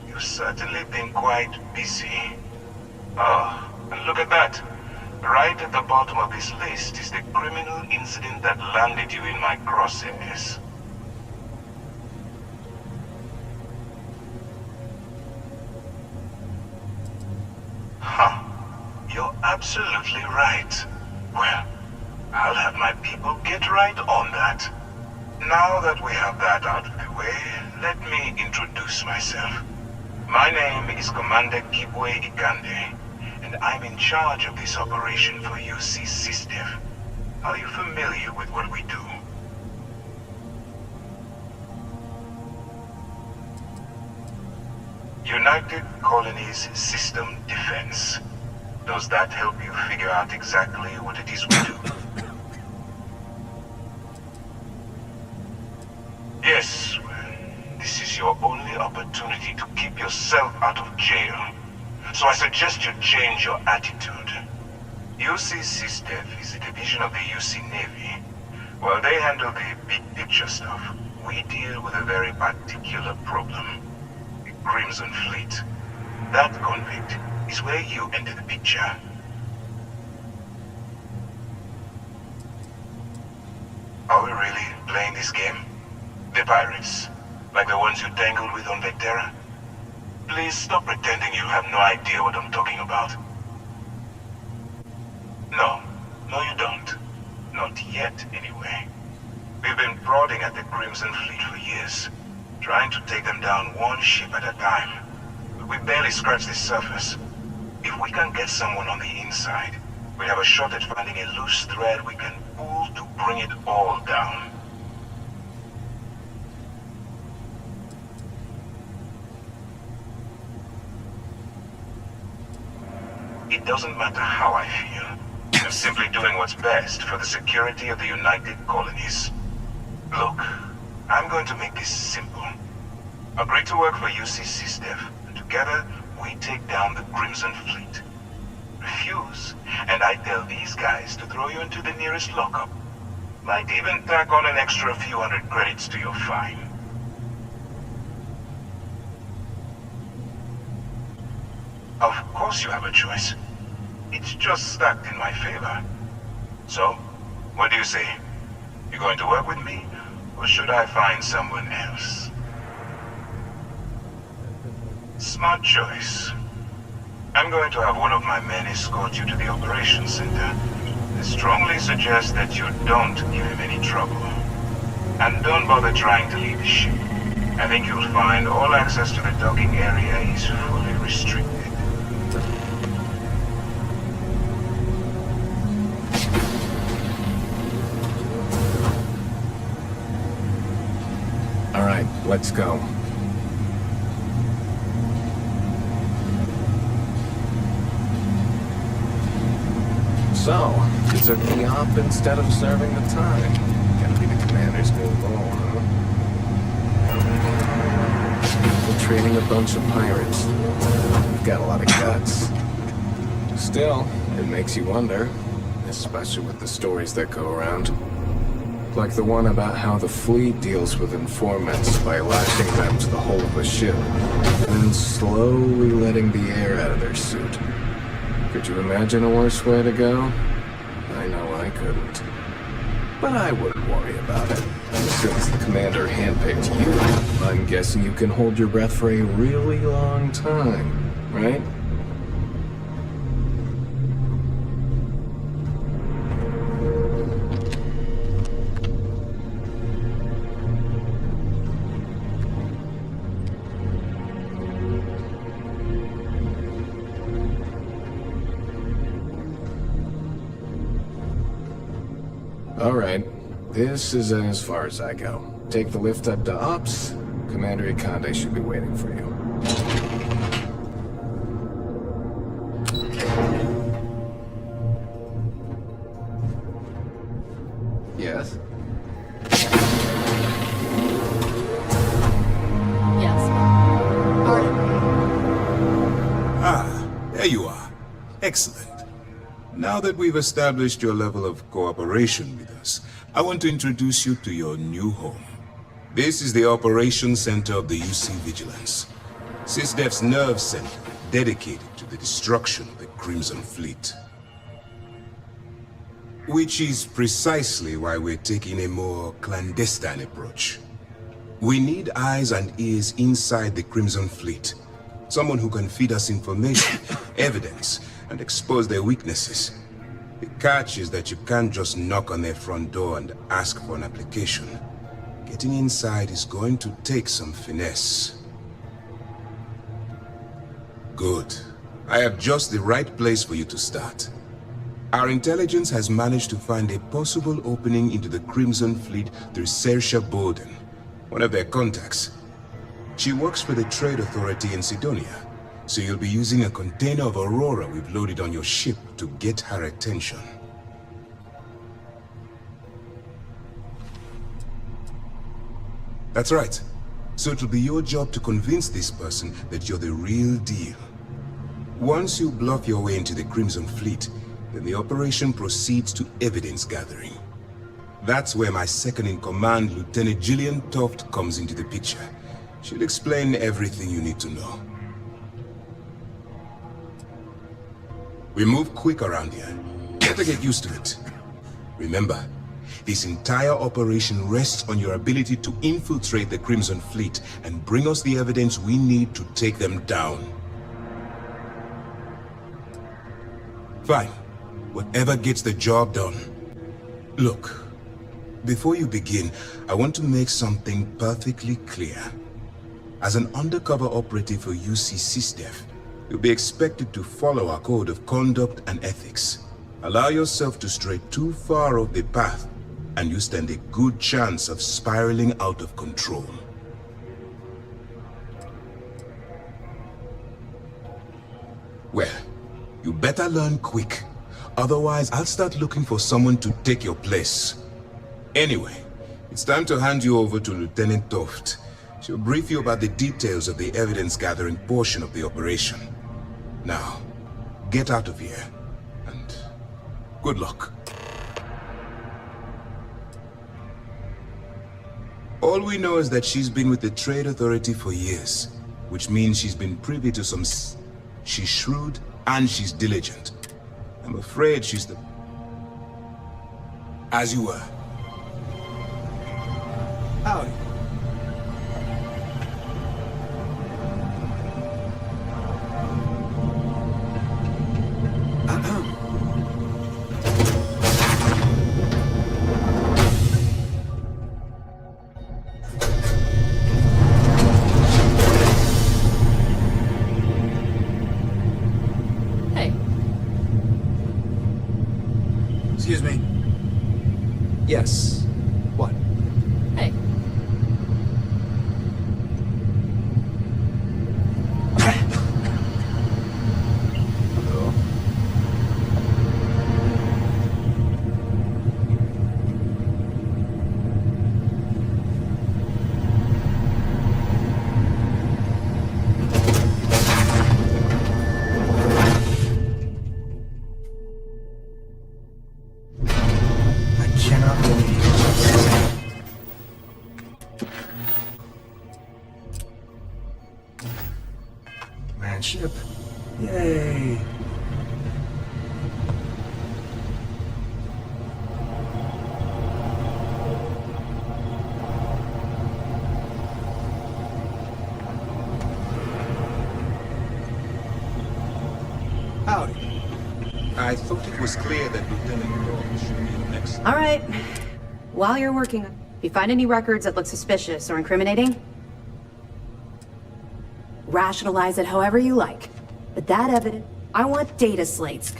You've certainly been quite busy. Oh, and look at that. Right at the bottom of this list is the criminal incident that landed you in my crosshairs. Huh. You're absolutely right. Well, I'll have my people get right on that. Now that we have that out of the way, let me introduce myself. My name is Commander Kibwe Ikande, and I'm in charge of this operation for UC SysDev. Are you familiar with what we do? colony's system defense. Does that help you figure out exactly what it is we do? Yes, well, this is your only opportunity to keep yourself out of jail. So I suggest you change your attitude. UC SysDev is a division of the UC Navy. While they handle the big picture stuff, we deal with a very particular problem. The Crimson Fleet. That convict is where you enter the picture. Are we really playing this game? The pirates, like the ones you tangled with on Vectera? Please stop pretending you have no idea what I'm talking about. No, you don't. Not yet, anyway. We've been prodding at the Crimson Fleet for years, trying to take them down one ship at a time. But we barely scratched the surface. If we can get someone on the inside, we have a shot at finding a loose thread we can pull to bring it all down. It doesn't matter how I feel. I'm simply doing what's best for the security of the United Colonies. Look, I'm going to make this simple. Agree to work for UC SysDev, and together we take down the Crimson Fleet. Refuse, and I tell these guys to throw you into the nearest lockup. Might even tack on an extra few hundred credits to your fine. Of course you have a choice. It's just stacked in my favor. So, what do you say? You going to work with me, or should I find someone else? Smart choice. I'm going to have one of my men escort you to the operations center. I strongly suggest that you don't give him any trouble. And don't bother trying to leave the ship. I think you'll find all access to the docking area is fully restricted. All right, let's go. So, you took the op instead of serving the time. Gotta be the commander's new role, huh? Infiltrating a bunch of pirates. You've got a lot of guts. Still, it makes you wonder, especially with the stories that go around. Like the one about how the fleet deals with informants by lashing them to the hull of a ship, and then slowly letting the air out of their suit. Could you imagine a worse way to go? I know I couldn't. But I wouldn't worry about it. Since the commander handpicked you, I'm guessing you can hold your breath for a really long time, right? Alright, this is as far as I go. Take the lift up to Ops. Commander Ikonde should be waiting for you. Yes? Yes. Pardon? Ah, there you are. Excellent. Now that we've established your level of cooperation with us, I want to introduce you to your new home. This is the Operations Center of the UC Vigilance, SysDev's nerve center dedicated to the destruction of the Crimson Fleet. Which is precisely why we're taking a more clandestine approach. We need eyes and ears inside the Crimson Fleet. Someone who can feed us information, evidence, and expose their weaknesses. The catch is that you can't just knock on their front door and ask for an application. Getting inside is going to take some finesse. Good. I have just the right place for you to start. Our intelligence has managed to find a possible opening into the Crimson Fleet through Saoirse Bowden, one of their contacts. She works for the Trade Authority in Sidonia, So you'll be using a container of Aurora we've loaded on your ship to get her attention. That's right. So it'll be your job to convince this person that you're the real deal. Once you bluff your way into the Crimson Fleet, then the operation proceeds to evidence gathering. That's where my second-in-command, Lieutenant Gillian Toft, comes into the picture. She'll explain everything you need to know. We move quick around here. Better get used to it. Remember, this entire operation rests on your ability to infiltrate the Crimson Fleet and bring us the evidence we need to take them down. Fine. Whatever gets the job done. Look, before you begin, I want to make something perfectly clear. As an undercover operative for UC SysDef, you'll be expected to follow our code of conduct and ethics. Allow yourself to stray too far off the path, and you stand a good chance of spiraling out of control. Well, you better learn quick. Otherwise, I'll start looking for someone to take your place. Anyway, it's time to hand you over to Lieutenant Toft. She'll brief you about the details of the evidence-gathering portion of the operation. Now, get out of here, and good luck. All we know is that she's been with the Trade Authority for years, which means she's been privy to some... She's shrewd and she's diligent. I'm afraid she's the... As you were. Howdy. Excuse me. Yes. What? Hey. Hello? Ship. Yay! Howdy. I thought it was clear that Lieutenant Rowe should be next. All right. While you're working, if you find any records that look suspicious or incriminating, rationalize it however you like. But that evidence, I want data slates.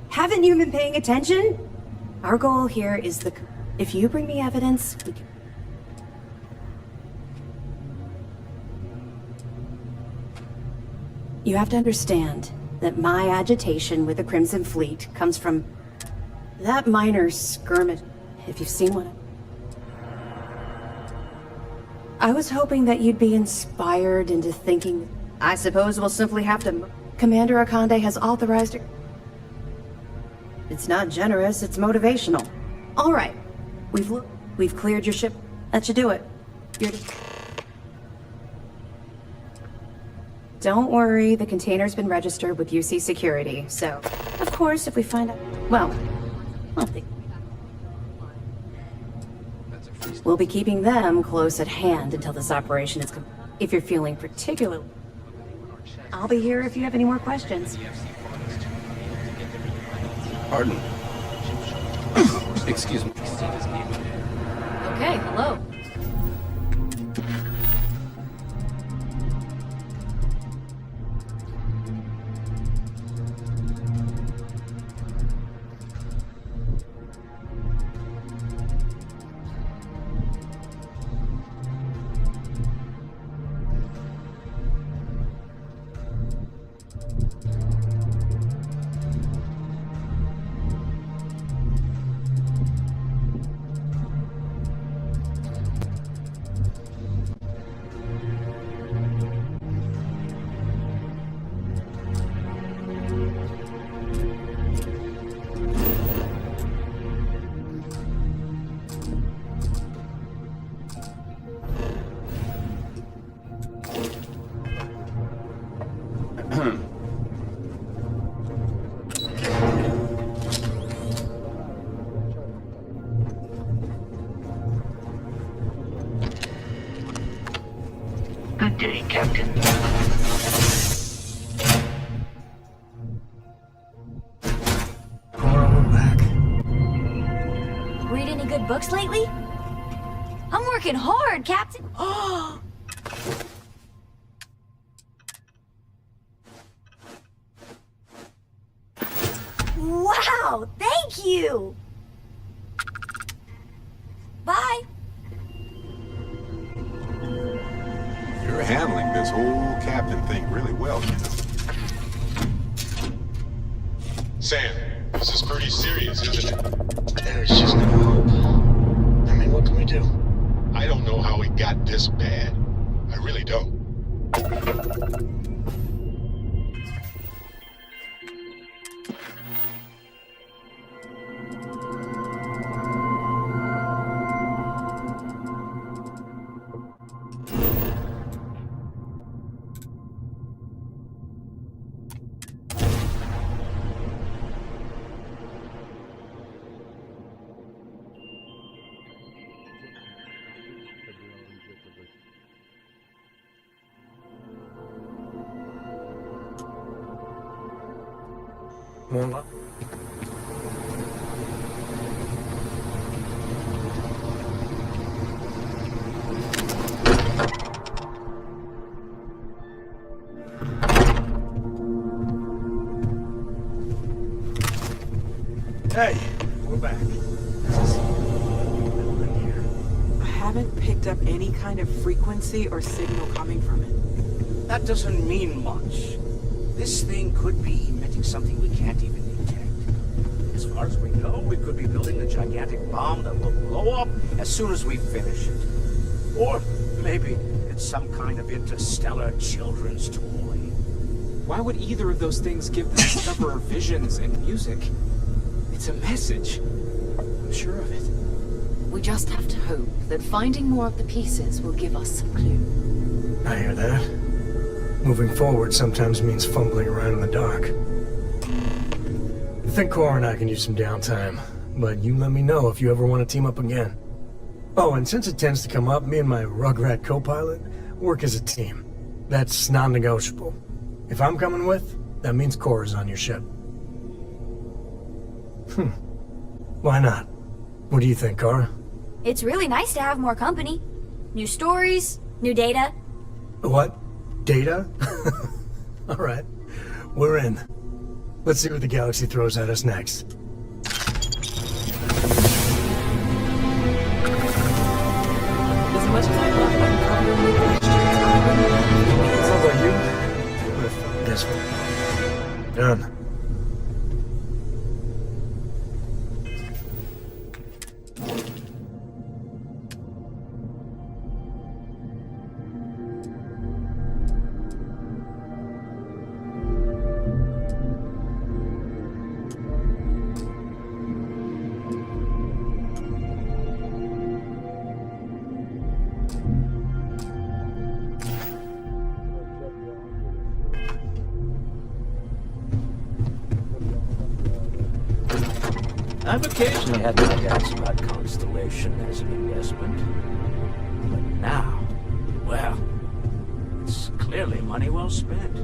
Haven't you been paying attention? Our goal here is the... If you bring me evidence, we can... You have to understand that my agitation with the Crimson Fleet comes from that minor skirmish, if you've seen one. I was hoping that you'd be inspired into thinking, I suppose we'll simply have to... Commander Akande has authorized it. It's not generous, it's motivational. All right, we've cleared your ship. That should do it. Don't worry, the container's been registered with UC Security, so... Of course, if we find out... Well, I think... We'll be keeping them close at hand until this operation is complete. If you're feeling particularly... I'll be here if you have any more questions. Pardon. Excuse me. Okay, hello. read books lately? I'm working hard, Captain. Wow, thank you! Bye. You're handling this whole captain thing really well, you know. Sam, this is pretty serious, isn't it? There's just no hope. I mean, what can we do? I don't know how it got this bad. I really don't. Well, Hey, we're back. I haven't picked up any kind of frequency or signal coming from it. That doesn't mean much. This thing could be emitting something we can't even detect. As far as we know, we could be building a gigantic bomb that will blow up as soon as we finish it. Or maybe it's some kind of interstellar children's toy. Why would either of those things give the discoverer visions and music? It's a message. I'm sure of it. We just have to hope that finding more of the pieces will give us some clue. I hear that. Moving forward sometimes means fumbling around in the dark. I think Cora and I can use some downtime, but you let me know if you ever want to team up again. Oh, and since it tends to come up, me and my Rugrat co-pilot work as a team. That's non-negotiable. If I'm coming with, that means Cora's on your ship. Why not? What do you think, Cora? It's really nice to have more company. New stories, new data. What? Data? Alright. We're in. Let's see what the galaxy throws at us next. As much as I love uncovering new questions, How about you? With this one. Done. I've occasionally had my doubts about Constellation as an investment. But now, well, it's clearly money well spent.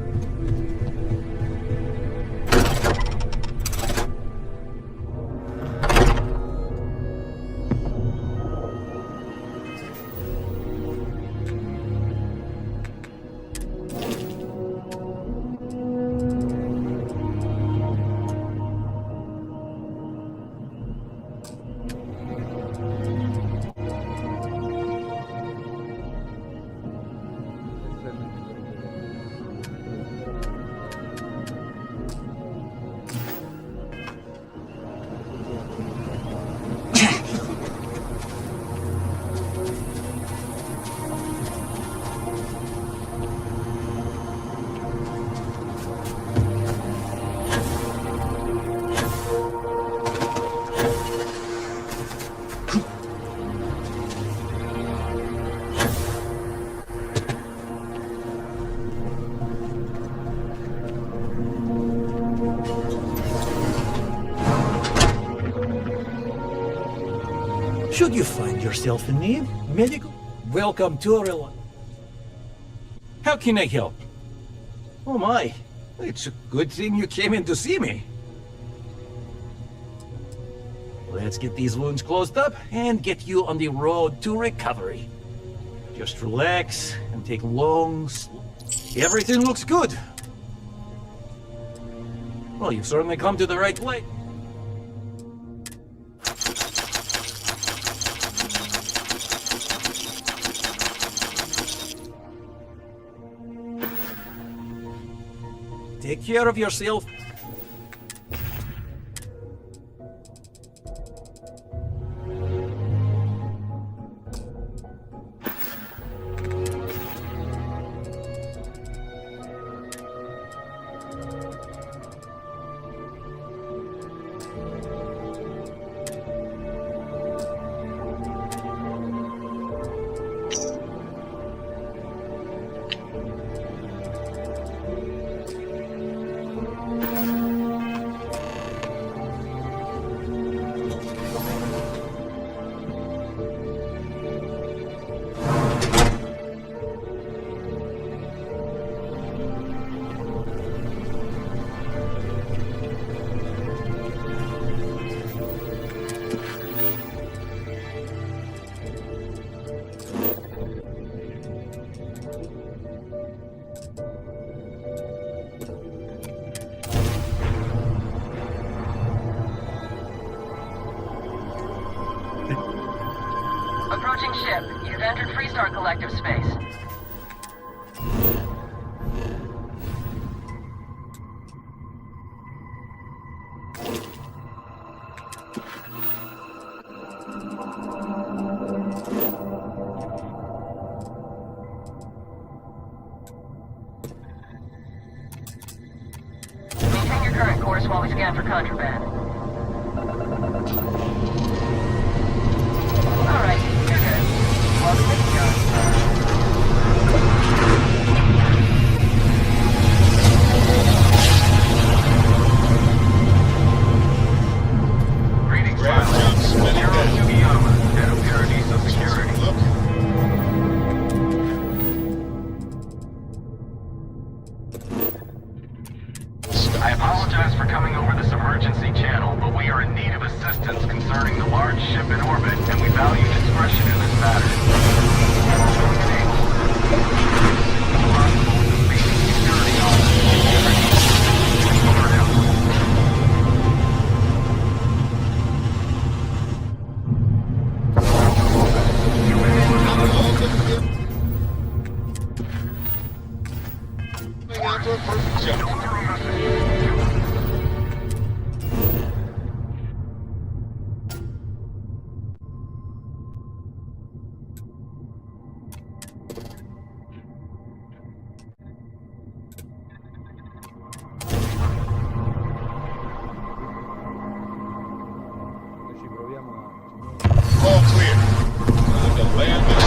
Should you find yourself in need, medical, welcome to Orella. How can I help? Oh my, it's a good thing you came in to see me. Well, Let's get these wounds closed up and get you on the road to recovery. Just relax and take long Everything looks good. Well, you've certainly come to the right place. Take care of yourself. Approaching ship. You've entered Freestar Collective space. Maintain your current course while we scan for contraband. Alright, you're good. Welcome to Stagione. Greetings, Zero Sugiyama, head of Paradiso Security. I apologize for coming over this emergency channel, but we are in need of assistance concerning the large ship in orbit, and we value discretion in this matter. All clear. The land is...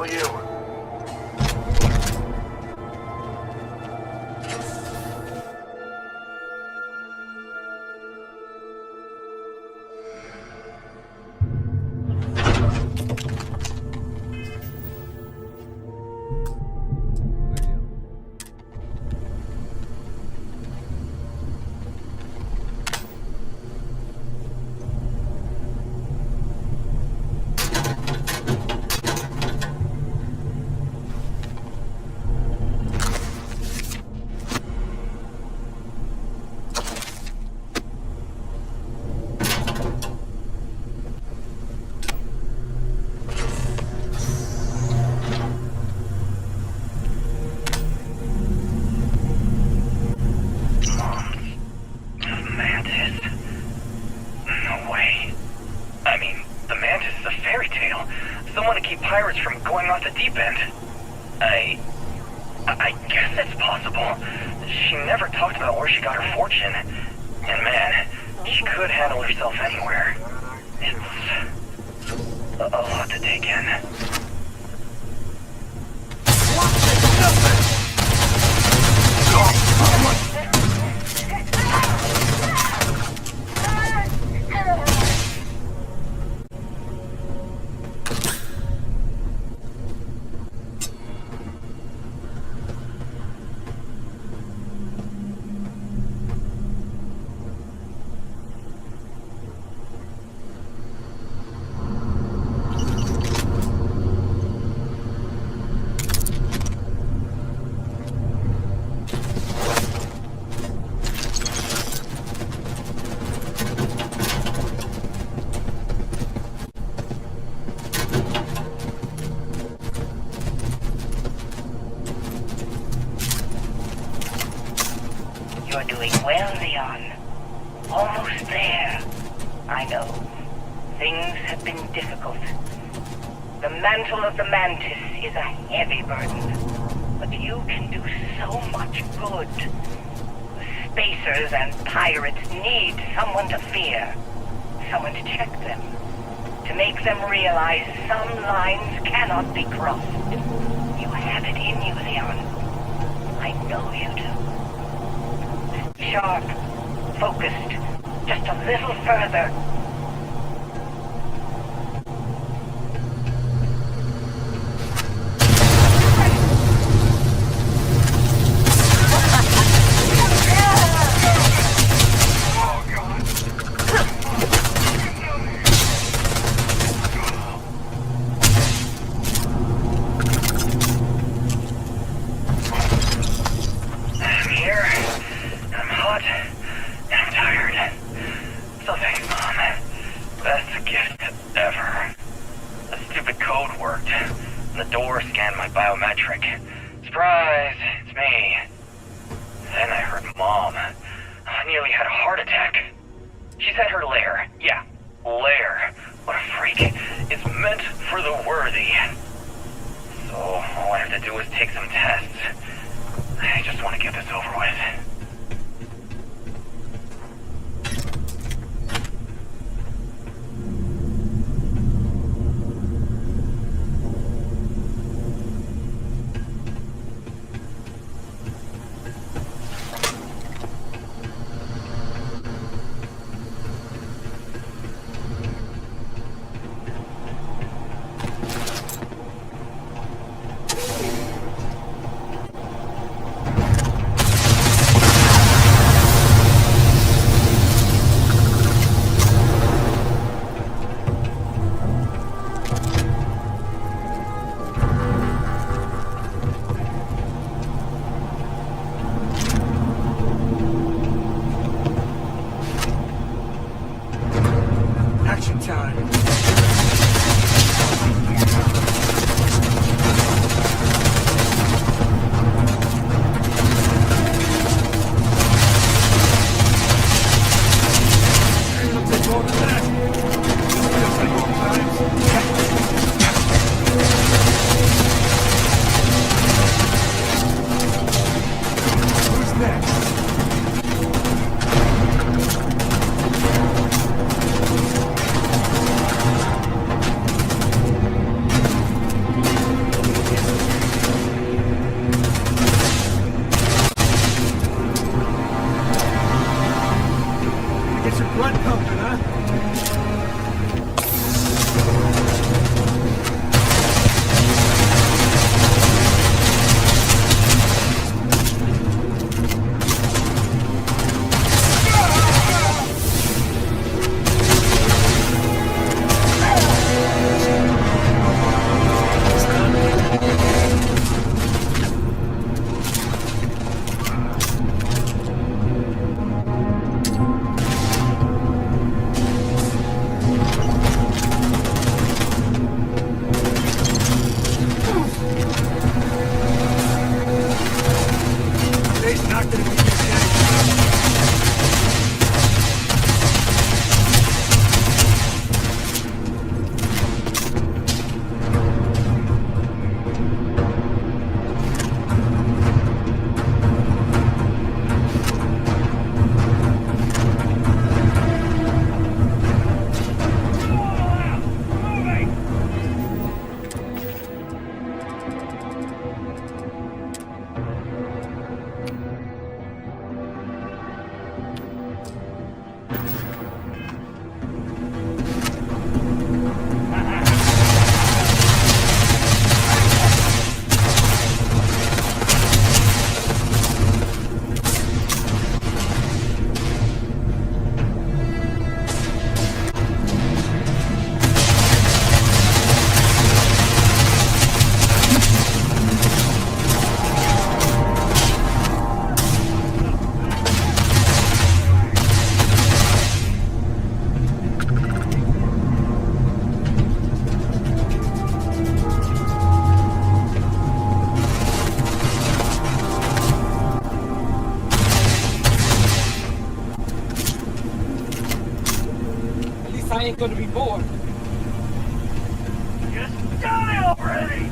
follow you. Pirates from going off the deep end. I guess it's possible. She never talked about where she got her fortune. And man, she could handle herself anywhere. It's a lot to take in. You're doing well, Leon. Almost there. I know. Things have been difficult. The mantle of the Mantis is a heavy burden. But you can do so much good. The Spacers and pirates need someone to fear. Someone to check them. To make them realize some lines cannot be crossed. You have it in you, Leon. I know you do. Sharp, focused, just a little further. ain't gonna be bored. Just die already!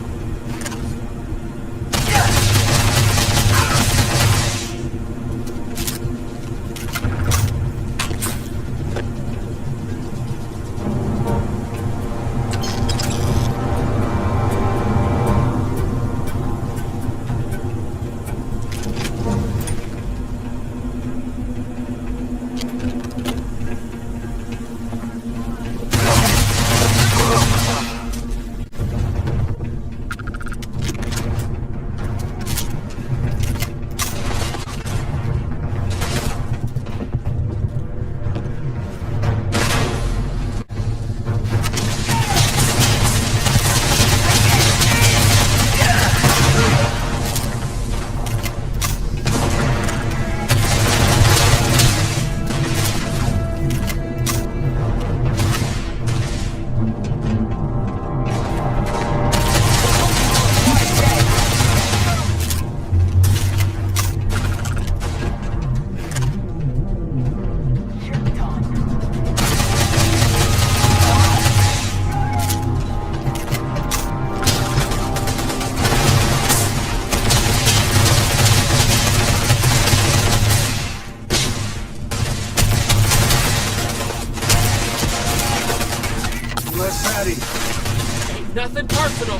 Ain't nothing personal.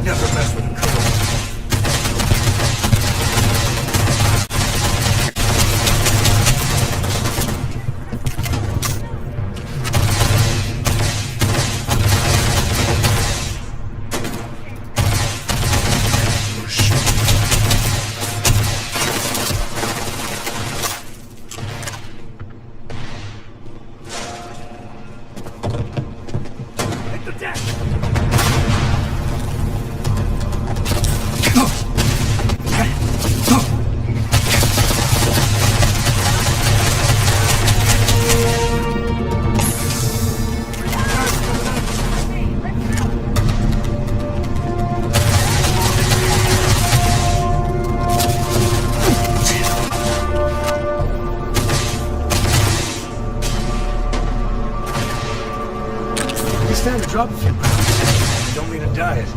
Never mess with a girl. Time to drop a few pounds. Don't mean a diet.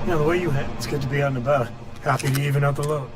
The way you head, it's good to be out and about. Happy to even out the load.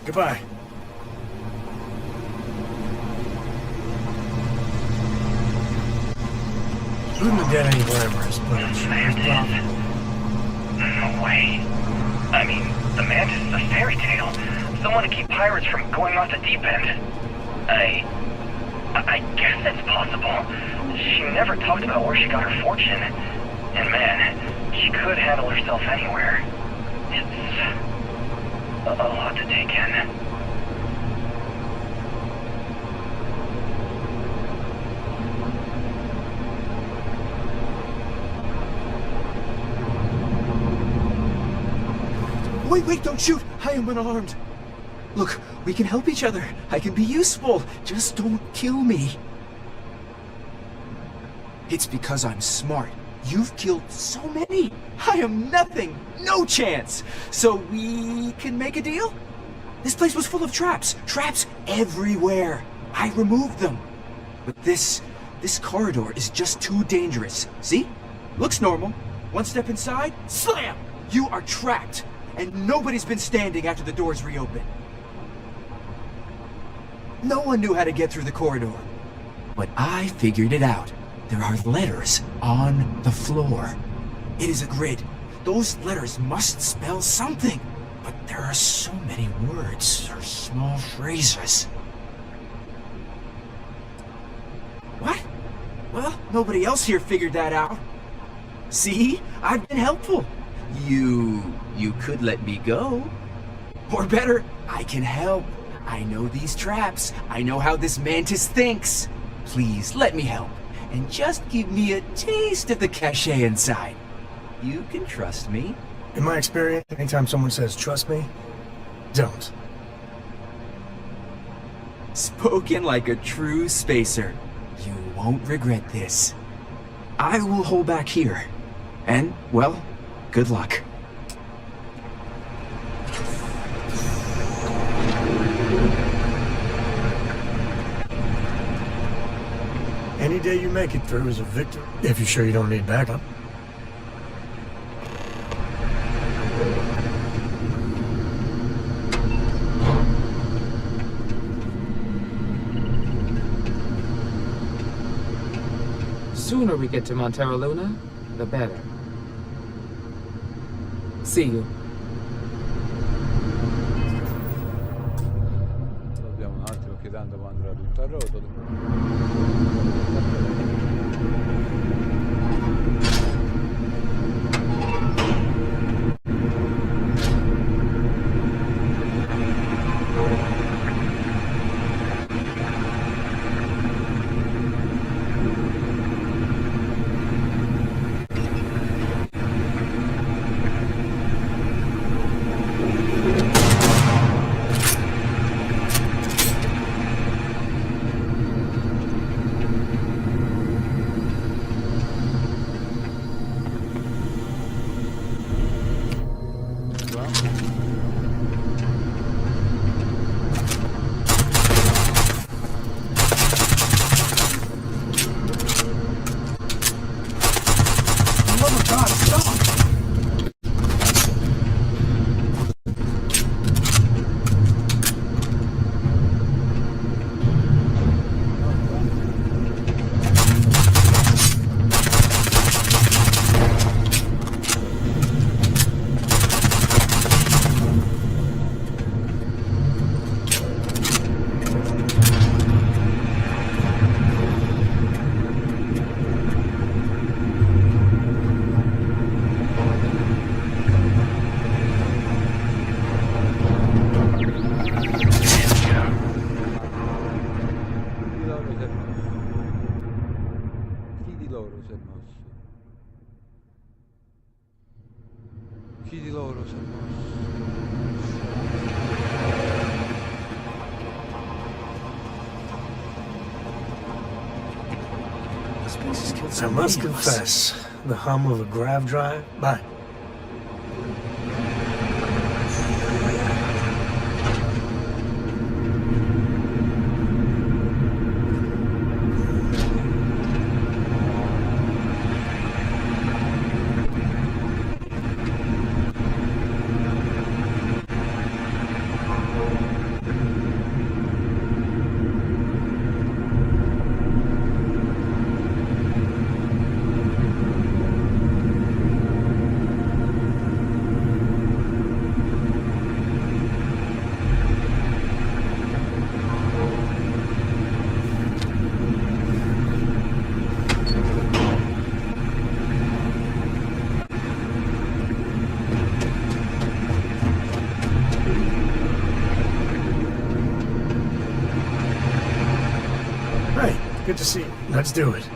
Goodbye. Shooting the dead ain't glamorous, but it's Mantis? No way. I mean, the Mantis is a fairy tale. Someone to keep pirates from going off the deep end. I guess it's possible. She never talked about where she got her fortune. And man, she could handle herself anywhere. It's a lot to take in. Wait, don't shoot! I am unarmed. Look, we can help each other. I can be useful. Just don't kill me. It's because I'm smart. You've killed so many. I am nothing. No chance. So we can make a deal? This place was full of traps. Traps everywhere. I removed them. But this corridor is just too dangerous. See? Looks normal. One step inside, slam! You are trapped. And nobody's been standing after the doors reopen. No one knew how to get through the corridor. But I figured it out. There are letters on the floor. It is a grid. Those letters must spell something. But there are so many words or small phrases. What? Well, nobody else here figured that out. See? I've been helpful. You could let me go. Or better, I can help. I know these traps. I know how this Mantis thinks. Please, let me help. And just give me a taste of the cachet inside. You can trust me. In my experience, anytime someone says, trust me, don't. Spoken like a true spacer. You won't regret this. I will hold back here. And, well, good luck. Any day you make it through is a victory, if you're sure you don't need backup. Sooner we get to Montero Luna, the better. See you. Abbiamo un attimo che tanto andrà tutto a rotolo. I must confess, the hum of a grav drive. Bye. Good to see you. Let's do it.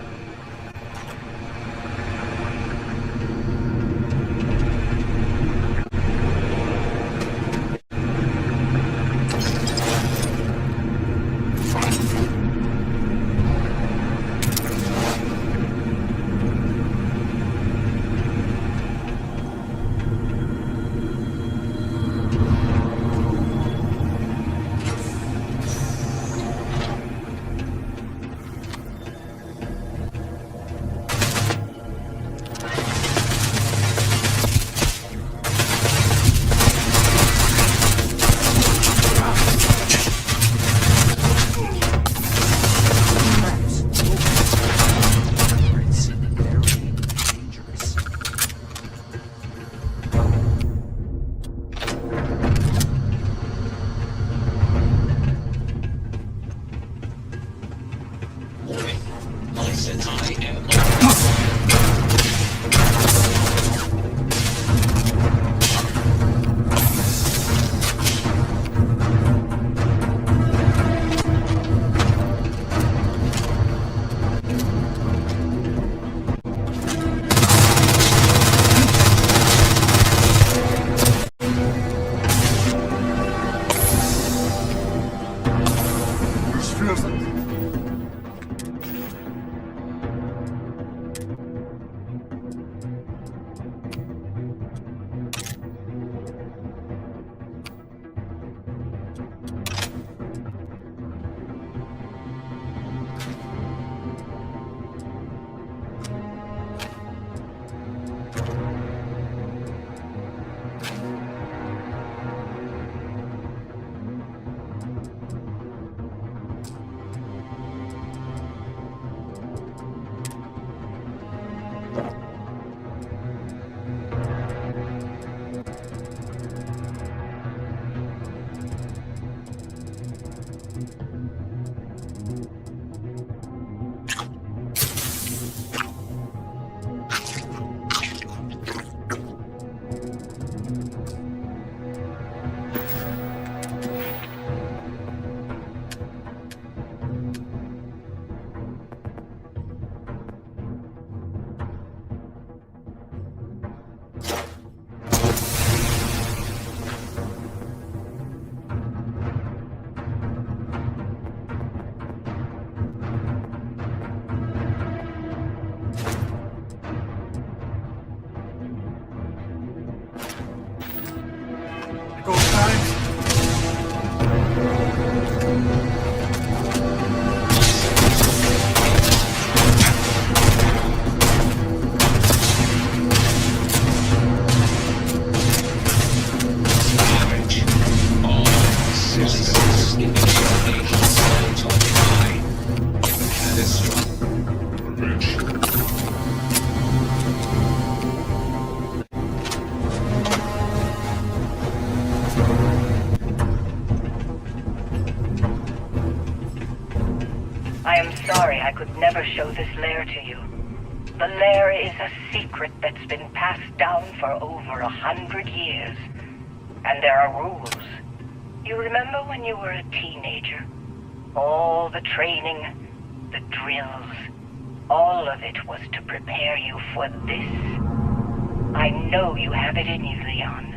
I am sorry I could never show this lair to you. The lair is a secret that's been passed down for over 100 years. And there are rules. You remember when you were a teenager? All the training, the drills, all of it was to prepare you for this. I know you have it in you, Leon.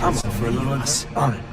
I'm up for a little on it.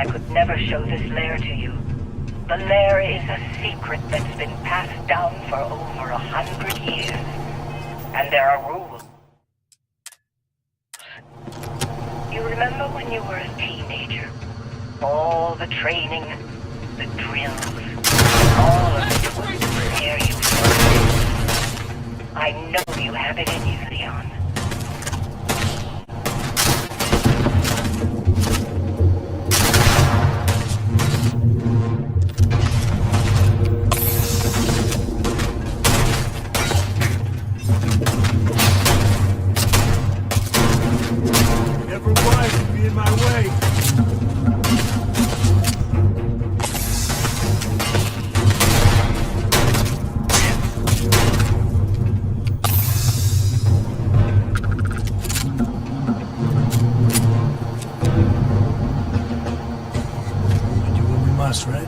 I could never show this lair to you. The lair is a secret that's been passed down for over 100 years. And there are rules. You remember when you were a teenager? All the training, the drills, all of it was to prepare you for this. I know you have it in you, Leon. Right?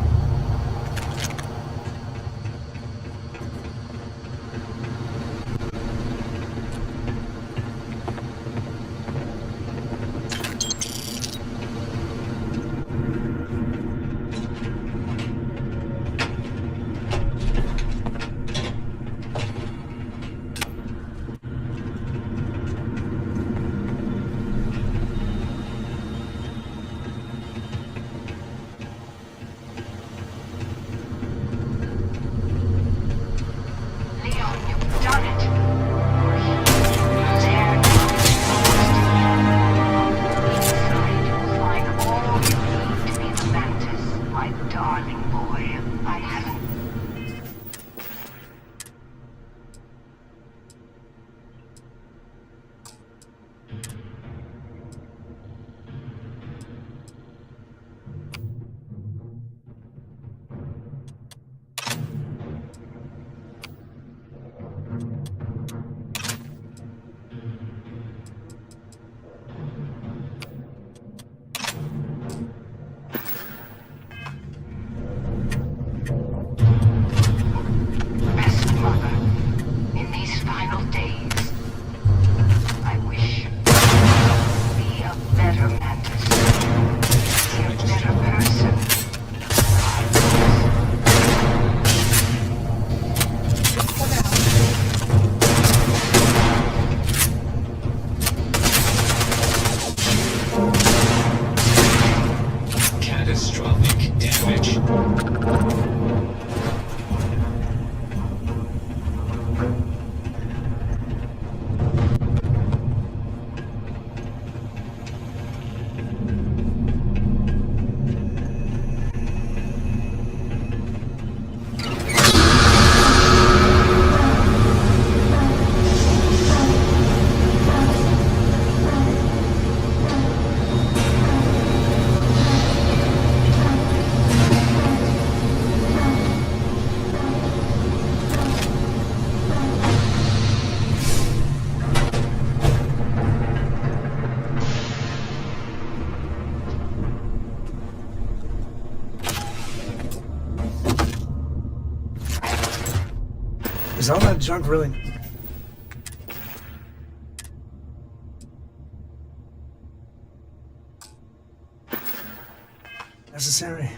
Is all that junk really necessary?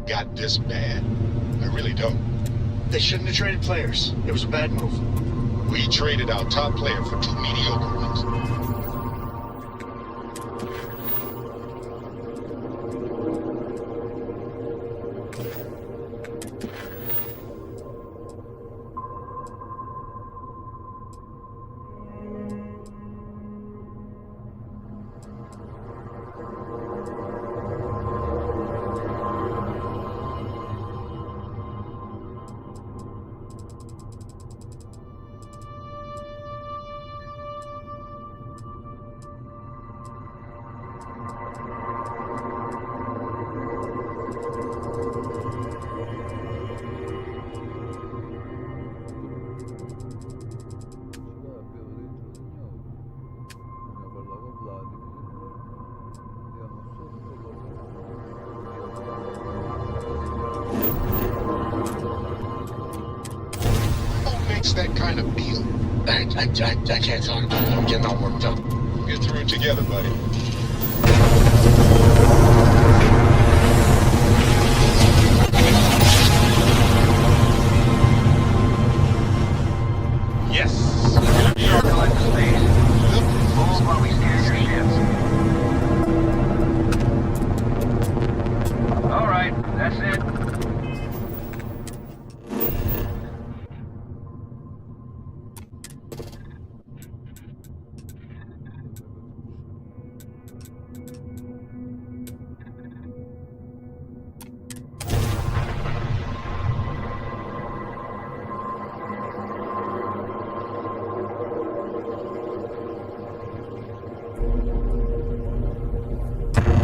got this bad. I really don't. They shouldn't have traded players. It was a bad move. We traded our top player for two mediocre ones. What's that kind of deal? I can't talk about it. I'm getting all worked up. Get through it together, buddy. Yes. Circle into space. Hold while we steer your ships. All right, that's it.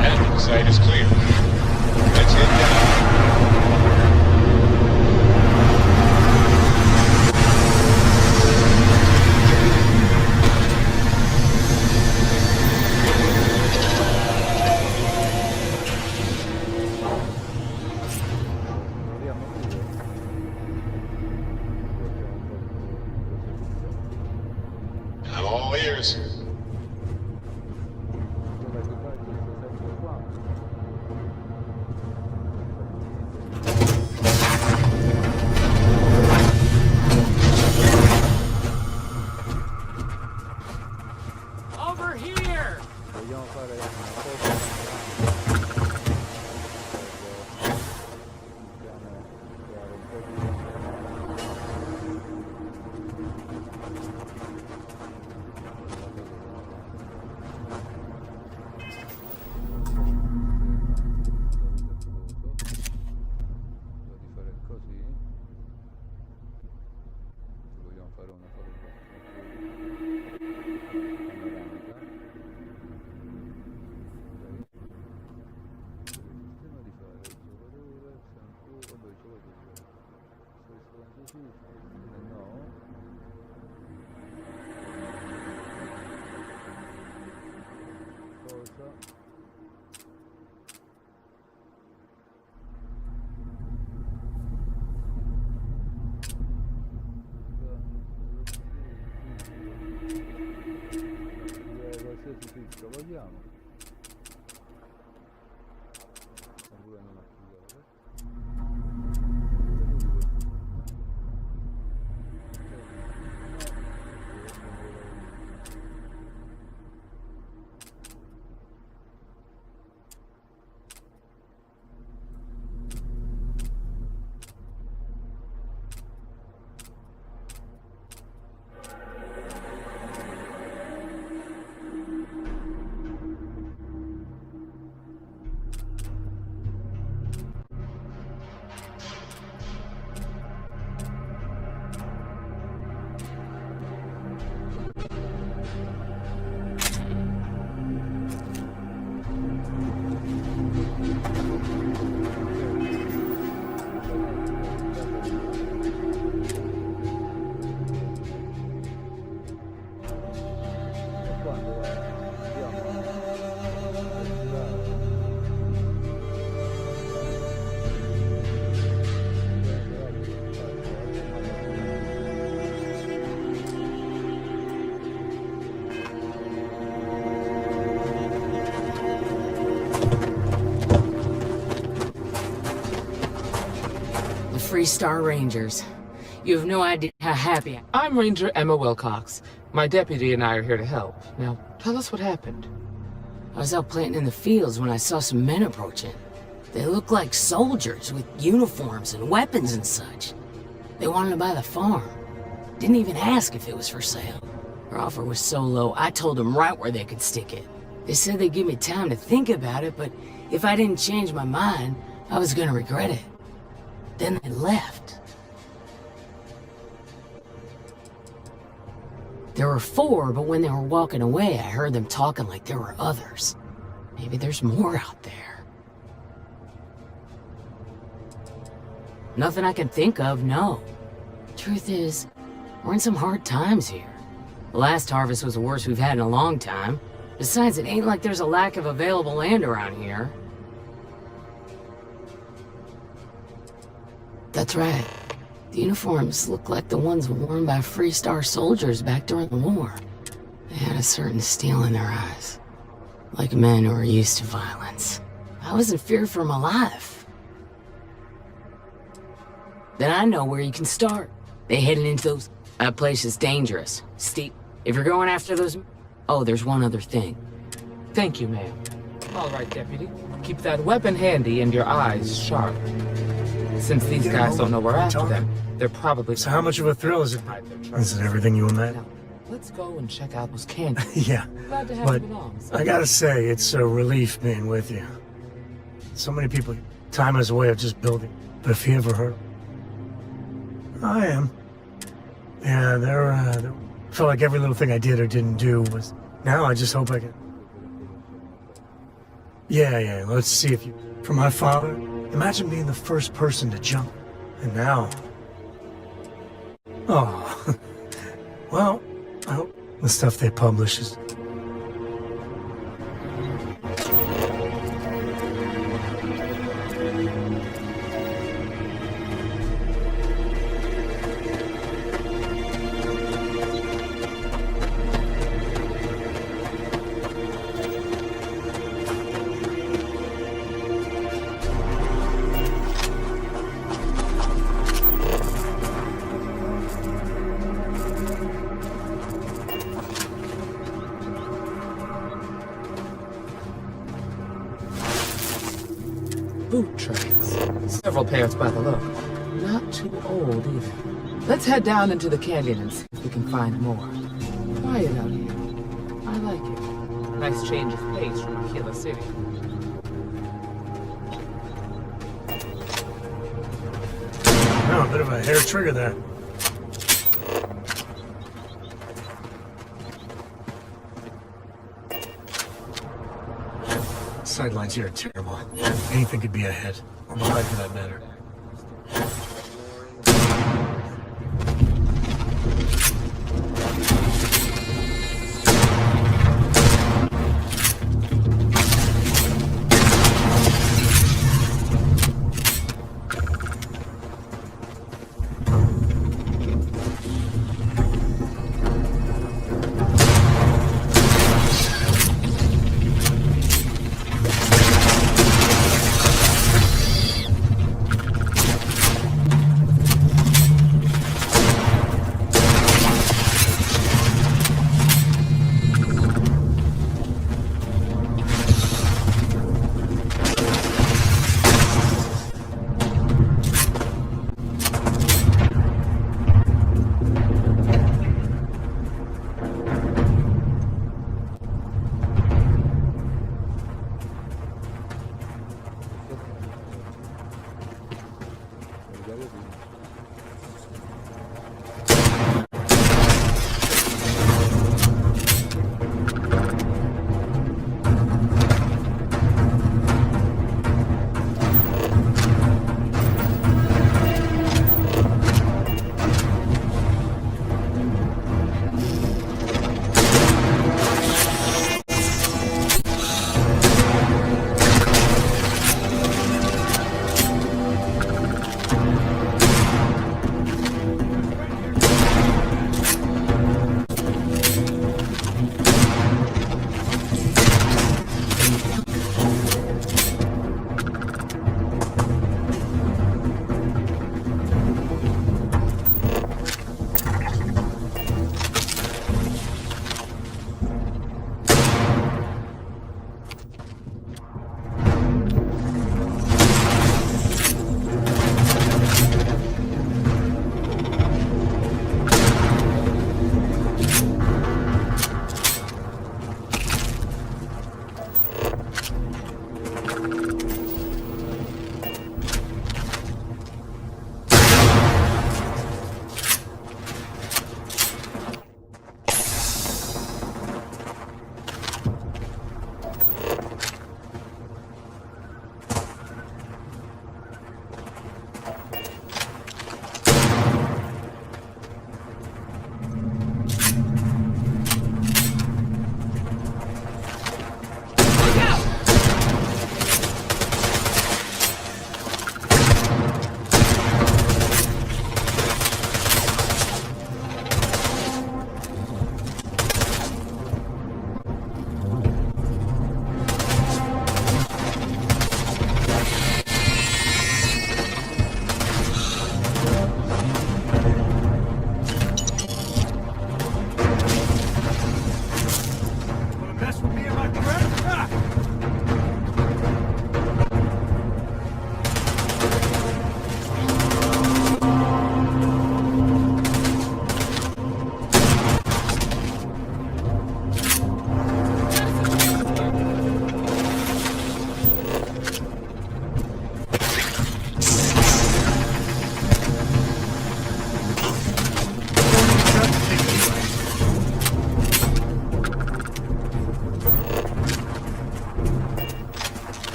Landing site is clear. Let's head down. I'm all ears. Over here! Vogliamo fare una cosa. Qualsiasi picco vogliamo. Oppure non attivare. Free Star Rangers. You have no idea how happy I am. I'm Ranger Emma Wilcox. My deputy and I are here to help. Now, tell us what happened. I was out planting in the fields when I saw some men approaching. They looked like soldiers with uniforms and weapons and such. They wanted to buy the farm. Didn't even ask if it was for sale. Their offer was so low, I told them right where they could stick it. They said they'd give me time to think about it, but if I didn't change my mind, I was gonna regret it. Then they left. There were 4, but when they were walking away, I heard them talking like there were others. Maybe there's more out there. Nothing I can think of, no. Truth is, we're in some hard times here. The last harvest was the worst we've had in a long time. Besides, it ain't like there's a lack of available land around here. That's right. The uniforms look like the ones worn by Free Star soldiers back during the war. They had a certain steel in their eyes. Like men who are used to violence. I was in fear for my life. Then I know where you can start. They headed into those... That place is dangerous. Steep. If you're going after those... Oh, there's one other thing. Thank you, ma'am. All right, Deputy. Keep that weapon handy and your eyes sharp. Since these guys don't know we're after them, they're probably... So how much of a thrill is it? Is it everything you imagine? Let's go and check out those candles. Yeah, Glad to have but you along. I gotta say, it's a relief being with you. So many people, time has a way of just building. But if you ever hurt, I am. Yeah, there felt like every little thing I did or didn't do was... Now I just hope I can... Yeah, let's see if you... For my father, imagine being the first person to jump. And now... Oh... Well, I hope the stuff they publish is... Boot trays. Several pairs by the look. Not too old either. Let's head down into the canyon and see if we can find more. Quiet out here. I like it. Nice change of pace from Aquila City. Oh, a bit of a hair trigger there. Sidelines here are terrible. Anything could be ahead, or behind for that matter.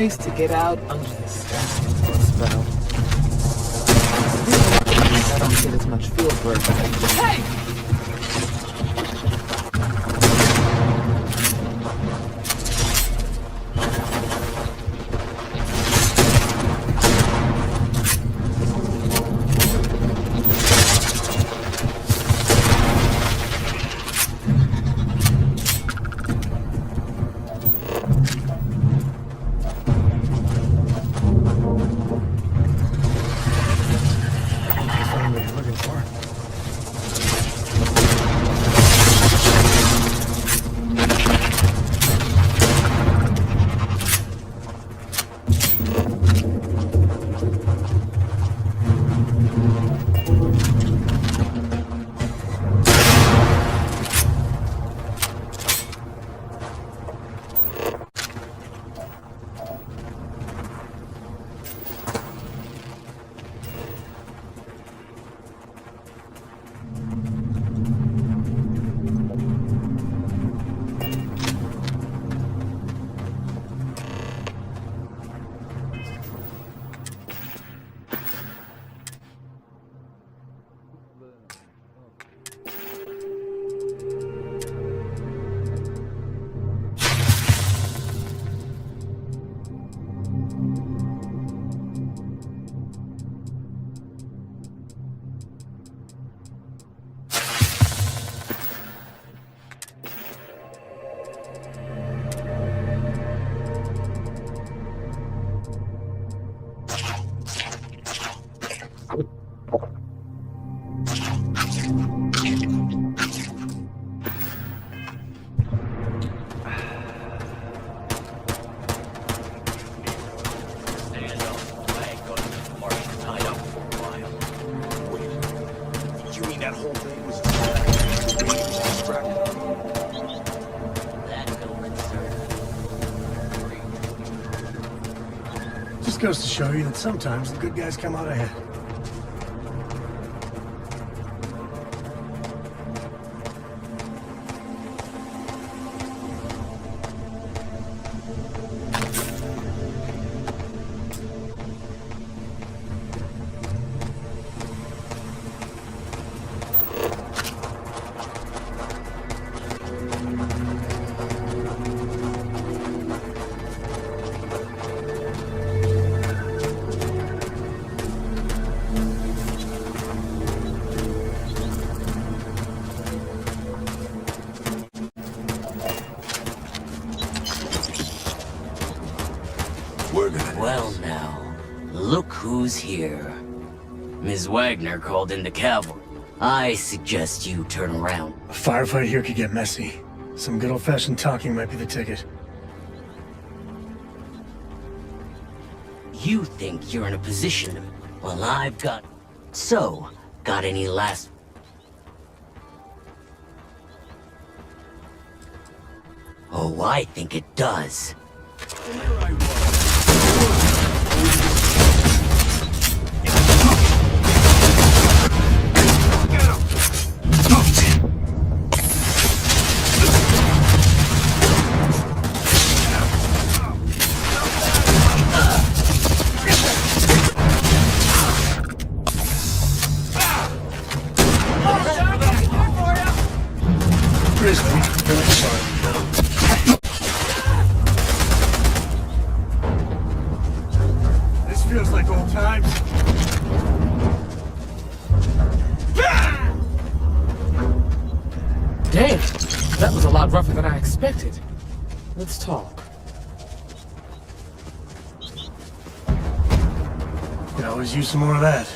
least to get out under the sky for a spell. I don't get as much field work. Hey! Just goes to show you that sometimes the good guys come out ahead. Well now, look who's here. Ms. Wagner called in the cavalry. I suggest you turn around. A firefight here could get messy. Some good old-fashioned talking might be the ticket. You think you're in a position? Well, I've got... So, got any last... Oh, I think it does. This feels like old times. Damn, that was a lot rougher than I expected. Let's talk. Could always use some more of that.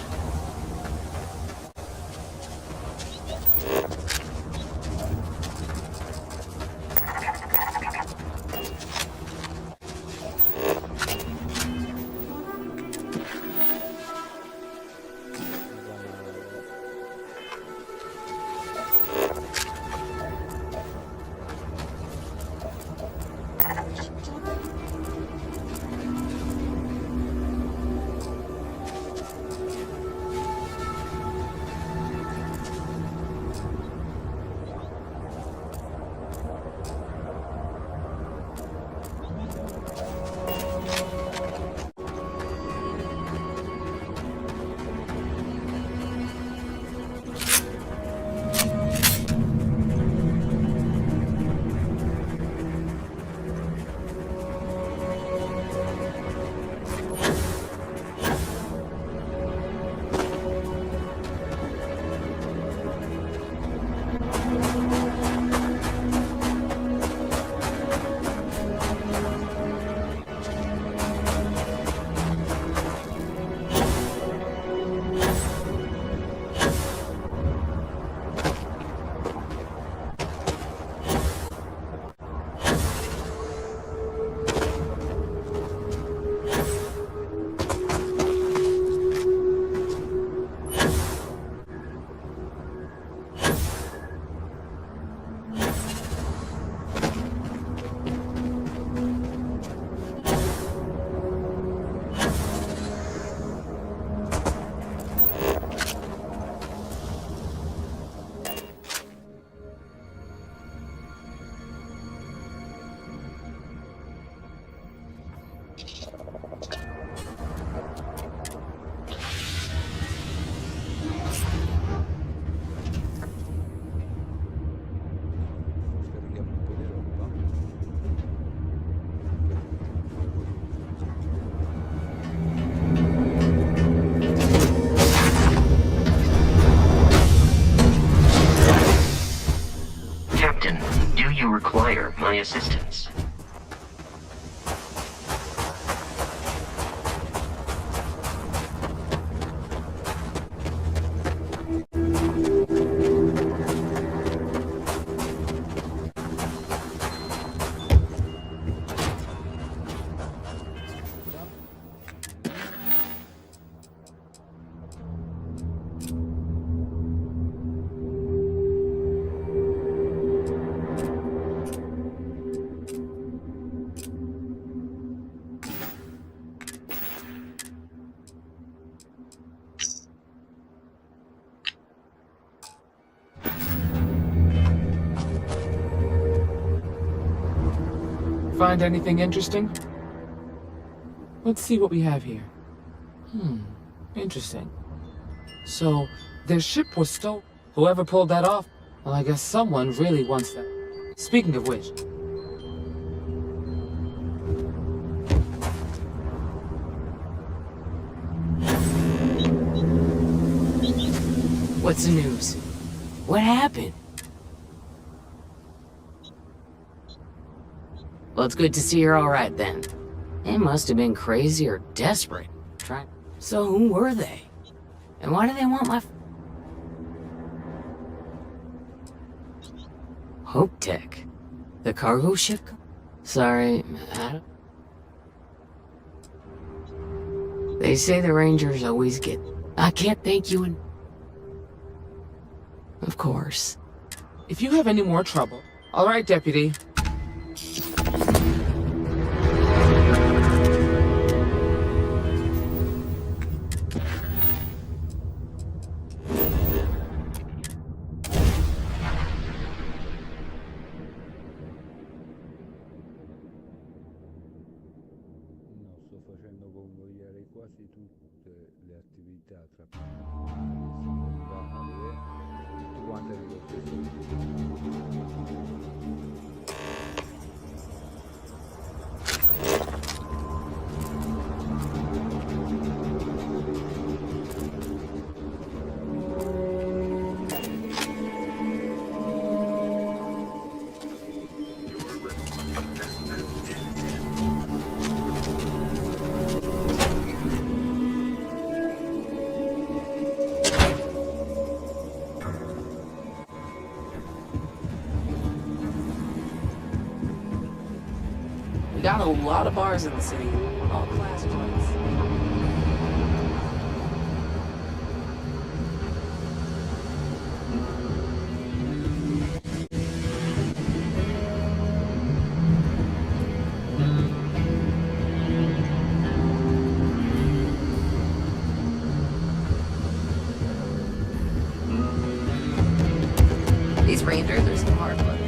require my assistance. Find anything interesting? Let's see what we have here. Interesting. So, their ship was stolen. Whoever pulled that off, well, I guess someone really wants that. Speaking of which... What's the news? What happened? Well, it's good to see you're alright then. They must have been crazy or desperate. So who were they? And why do they want my... Hope Tech? The cargo ship? Sorry, I don't... They say the Rangers always get... I can't thank you and... Of course. If you have any more trouble... Alright, Deputy. quasi tutte le attività tra tutte quante nello We got a lot of bars in the city, all class joints. These Rangers are some hard blooded.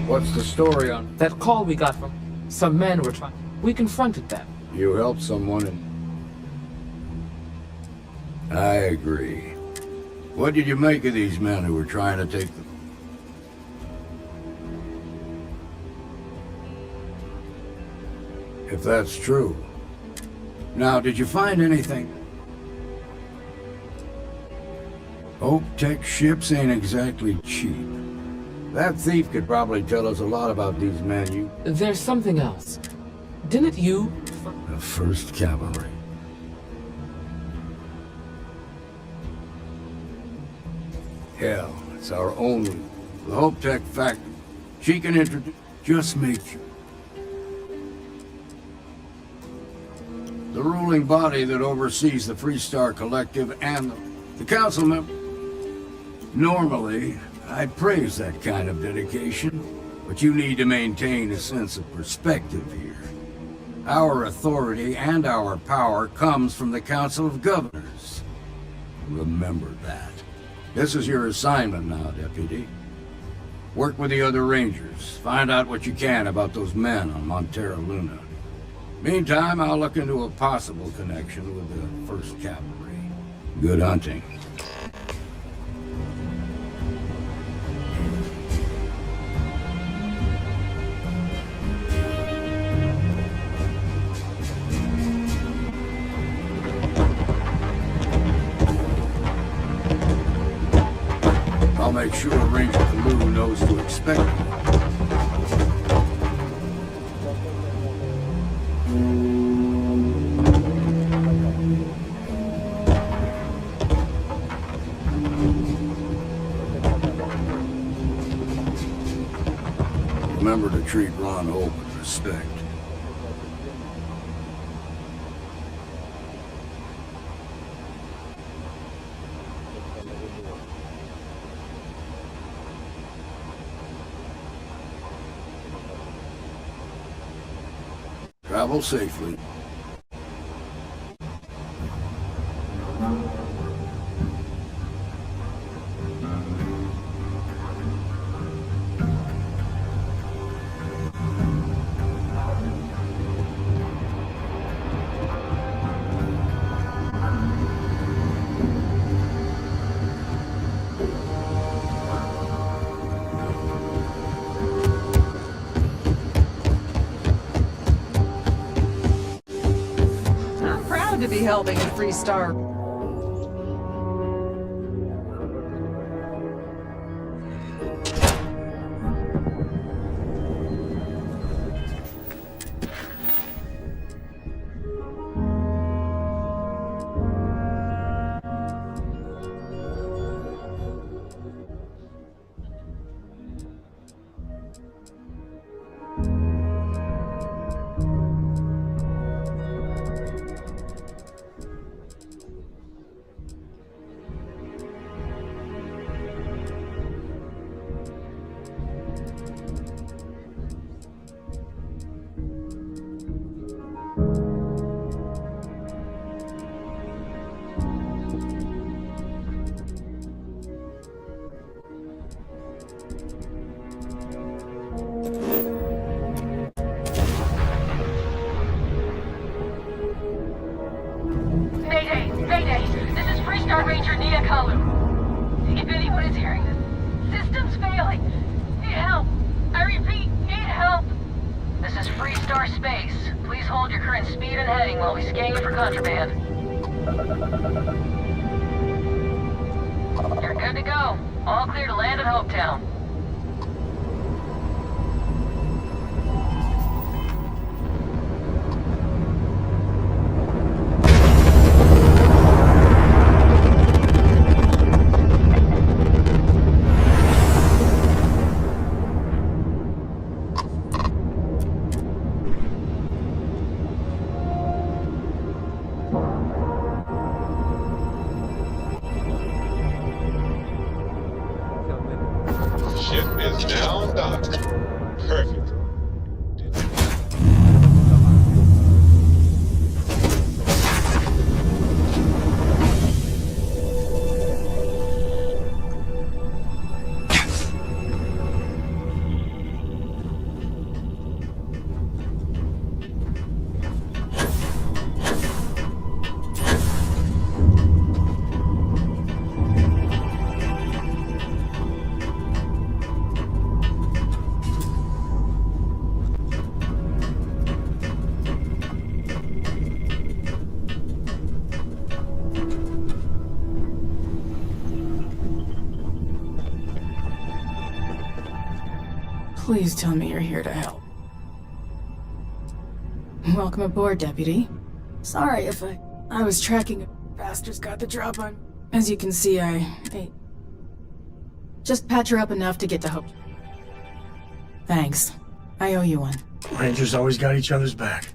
What's the story on that call we got from some men were trying? We confronted them. You helped someone and... I agree. What did you make of these men who were trying to take them? If that's true. Now, did you find anything? Hope Tech ships ain't exactly cheap. That thief could probably tell us a lot about these men. There's something else. Didn't you... The 1st Cavalry. Hell, it's our only... The Hope Tech factory. She can introduce... Just make sure. The ruling body that oversees the Freestar Collective and the council member. Normally, I praise that kind of dedication, but you need to maintain a sense of perspective here. Our authority and our power comes from the Council of Governors. Remember that. This is your assignment now, Deputy. Work with the other Rangers. Find out what you can about those men on Montera Luna. Meantime, I'll look into a possible connection with the 1st Cavalry. Good hunting. I'll make sure Ranger Kalu knows to expect me. Remember to treat Ron Hope with respect. Travel safely. To be helping in Freestar. If anyone is hearing this, system's failing. Need help. I repeat, need help. This is Freestar Space. Please hold your current speed and heading while we scan you for contraband. You're good to go. All clear to land at Hopetown. Ship is now docked. Perfect. Please tell me you're here to help. Welcome aboard, Deputy. Sorry if I was tracking a bastards got the drop on. As you can see, I just patch her up enough to get to Hope. Thanks. I owe you one. Rangers always got each other's back.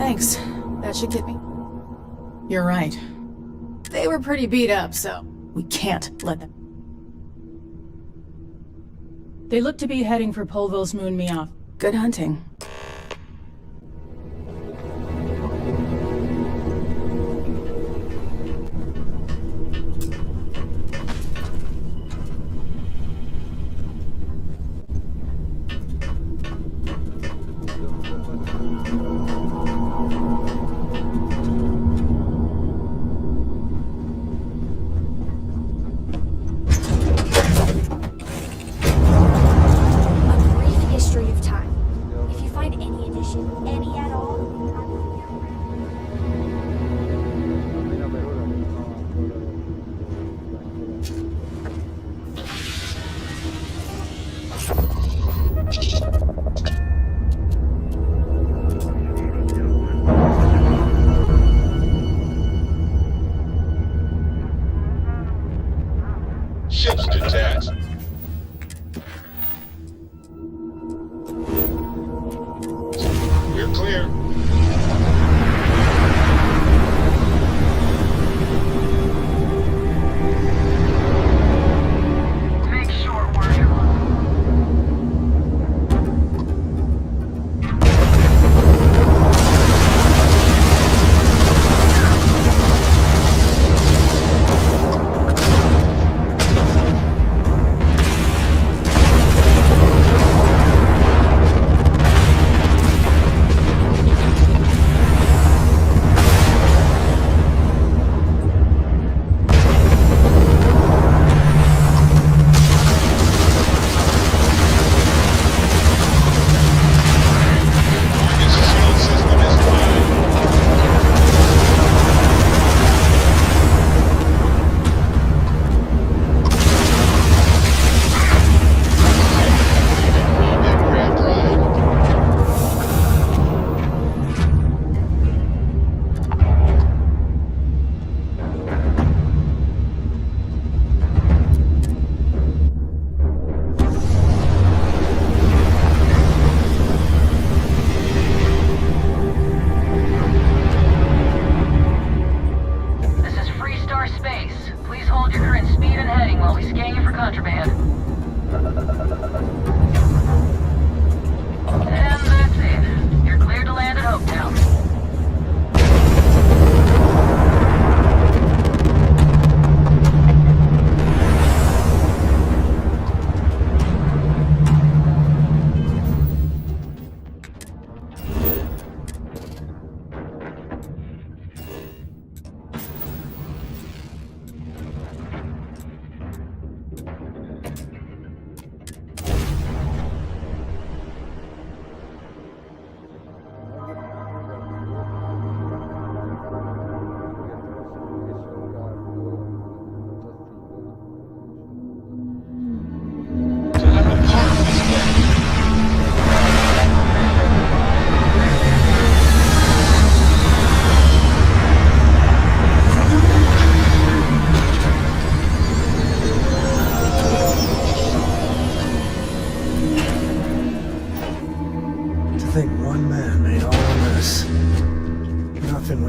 Thanks. That should get me. You're right. They were pretty beat up, so we can't let them. They look to be heading for Polville's moon me off. Good hunting. Ships detached. We're clear. Make short work of them.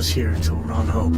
Was here until we're on Hope.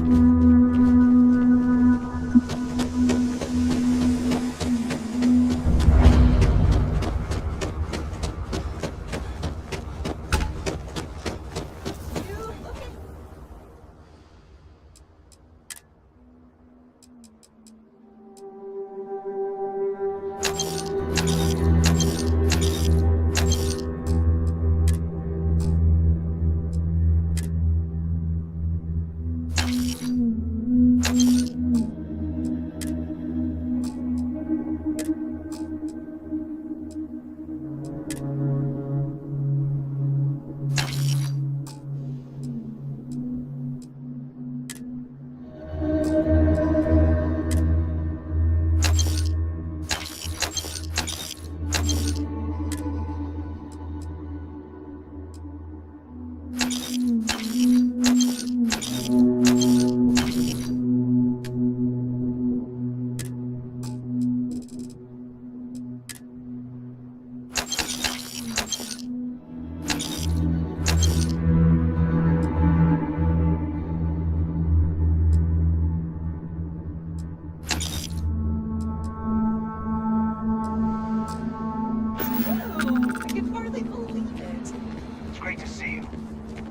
see you.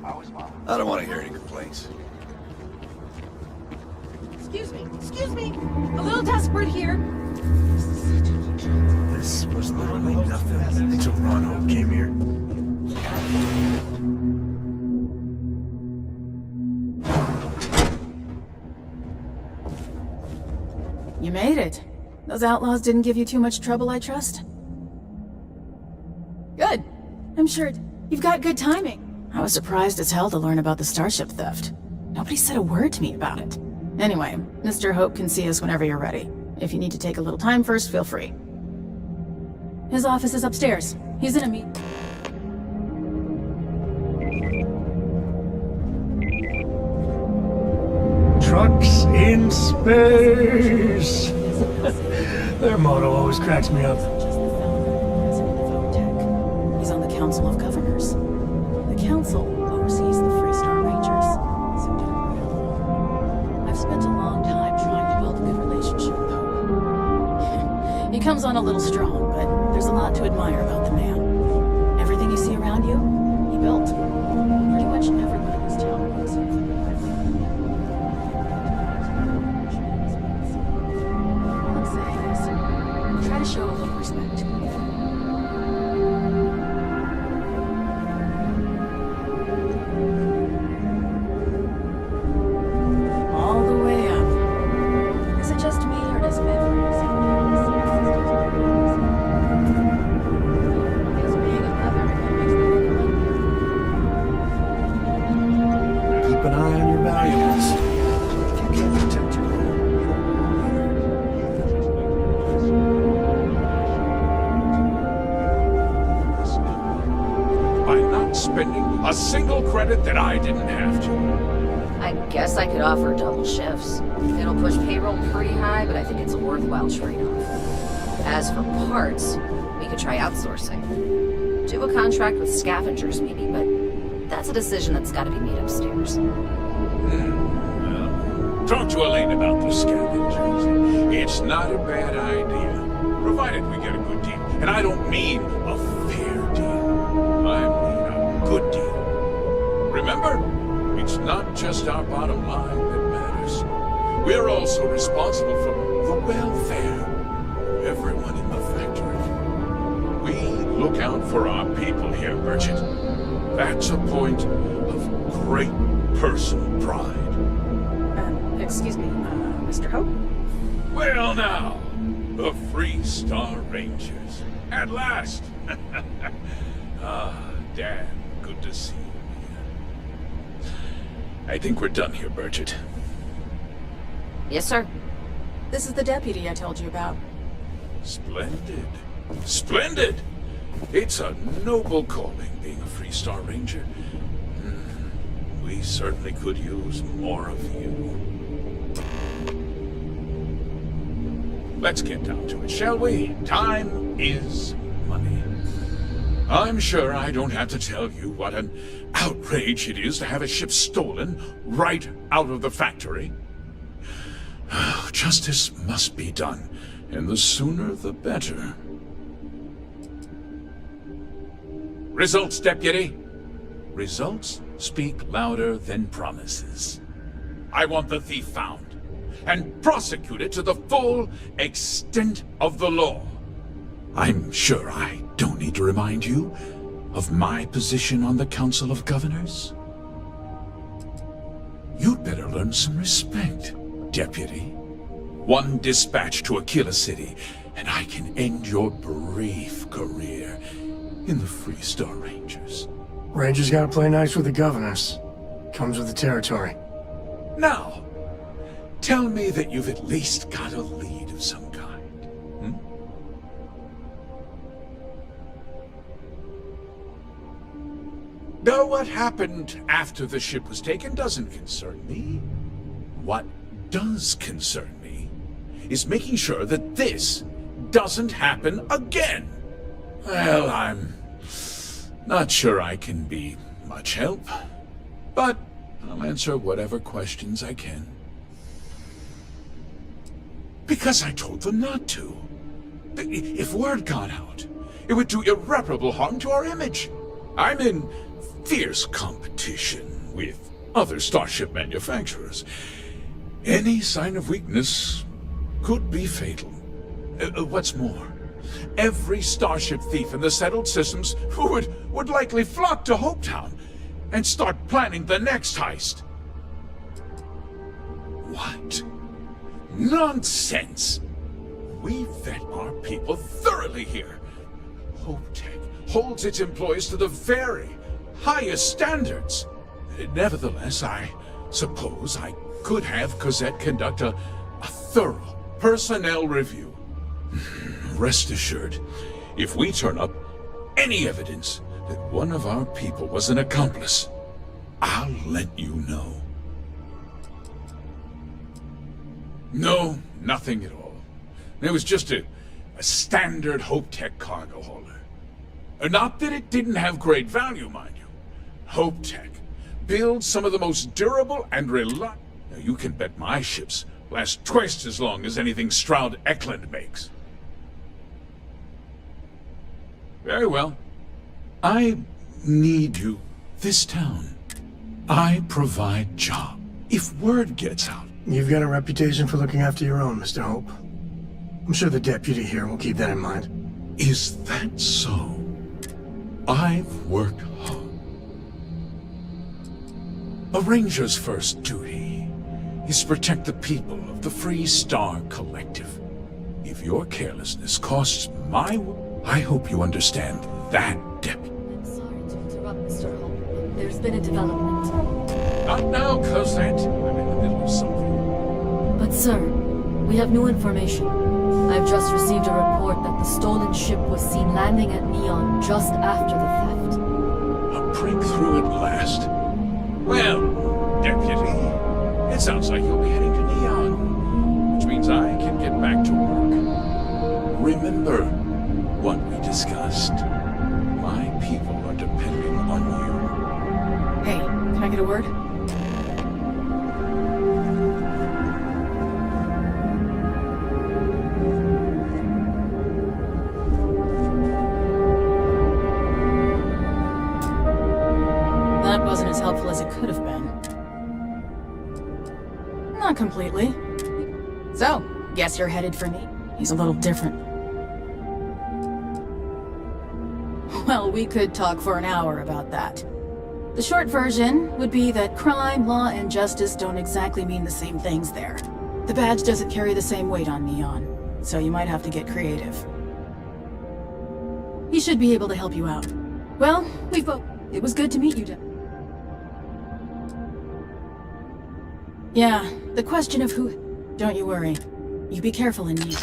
How was Mom? I don't want to hear any complaints. Excuse me. A little desperate here. This was literally nothing until Ron came here. You made it. Those outlaws didn't give you too much trouble, I trust? Good. I'm sure you've got good timing. I was surprised as hell to learn about the starship theft. Nobody said a word to me about it. Anyway, Mr. Hope can see us whenever you're ready. If you need to take a little time first, feel free. His office is upstairs. He's in a meeting. Trucks in space! Their motto always cracks me up. He's on the Council of Governors. The Council oversees the Freestar Rangers. I've spent a long time trying to build a good relationship with Hope. He comes on a little strong, but there's a lot to admire about the man. Everything you see around you, he built. Pretty much everyone in this town works for him. Let's say this. Try to show a little respect. All the way up. Is it just me, or does memory Keep an eye on your valuables. If you can't protect your By not spending a single credit that I didn't have to. I guess I could offer double shifts. It'll push payroll pretty high, but I think it's a worthwhile trade-off. As for parts, we could try outsourcing. Do a contract with scavengers, maybe, but that's a decision that's got to be made upstairs. Well, talk to Elaine about the scavengers. It's not a bad idea, provided we get a good deal. And I don't mean a fair deal. I mean a good deal. Remember? It's not just our bottom line that matters. We're also responsible for the welfare of everyone in the factory. We look out for our people here, Merchant. That's a point of great personal pride. Excuse me, Mr. Hope? Well now, the Freestar Rangers. At last! Damn, good to see you. I think we're done here, Burchett. Yes, sir. This is the deputy I told you about. Splendid. Splendid! It's a noble calling, being a Freestar Ranger. We certainly could use more of you. Let's get down to it, shall we? Time is money. I'm sure I don't have to tell you what an outrage it is to have a ship stolen right out of the factory. Justice must be done, and the sooner the better. Results, Deputy. Results speak louder than promises. I want the thief found, and prosecuted to the full extent of the law. I'm sure I don't need to remind you of my position on the Council of Governors. You'd better learn some respect, Deputy. One dispatch to Aquila City, and I can end your brief career in the Freestar Rangers. Rangers gotta play nice with the governors. Comes with the territory. Now, tell me that you've at least got a lead of some kind. Though what happened after the ship was taken doesn't concern me. What does concern me is making sure that this doesn't happen again. Well, I'm not sure I can be much help, but I'll answer whatever questions I can. Because I told them not to. If word got out, it would do irreparable harm to our image. I'm in fierce competition with other starship manufacturers. Any sign of weakness could be fatal. What's more, every starship thief in the settled systems would likely flock to Hopetown and start planning the next heist. What? Nonsense! We vet our people thoroughly here. HopeTech holds its employees to the very highest standards. Nevertheless, I suppose I could have Cosette conduct a thorough personnel review. Rest assured, if we turn up any evidence that one of our people was an accomplice, I'll let you know. No, nothing at all. It was just a standard HopeTech cargo hauler. Not that it didn't have great value, mind you. HopeTech builds some of the most durable and reliable... You can bet my ships last twice as long as anything Stroud Eklund makes. Very well. I need you. This town. I provide job. If word gets out... You've got a reputation for looking after your own, Mr. Hope. I'm sure the deputy here will keep that in mind. Is that so? I've worked hard. A ranger's first duty is to protect the people of the Free Star Collective. If your carelessness costs my... I hope you understand that, deputy. I'm sorry to interrupt, Mr. Hope. There's been a development. Not now, Cosette. I'm in the middle of something. But sir, we have new information. I've just received a report that the stolen ship was seen landing at Neon just after the theft. A breakthrough at last. Well, deputy, it sounds like you'll be heading to Neon, which means I can get back to work. Remember what we discussed. My people are depending on you. Hey, can I get a word? That wasn't as helpful as it could have been. Not completely. So, guess you're headed for me. He's a little different. Well, we could talk for an hour about that. The short version would be that crime, law, and justice don't exactly mean the same things there. The badge doesn't carry the same weight on Neon, so you might have to get creative. He should be able to help you out. Well, we've both... It was good to meet you, Yeah, the question of who... Don't you worry. You be careful in Neon.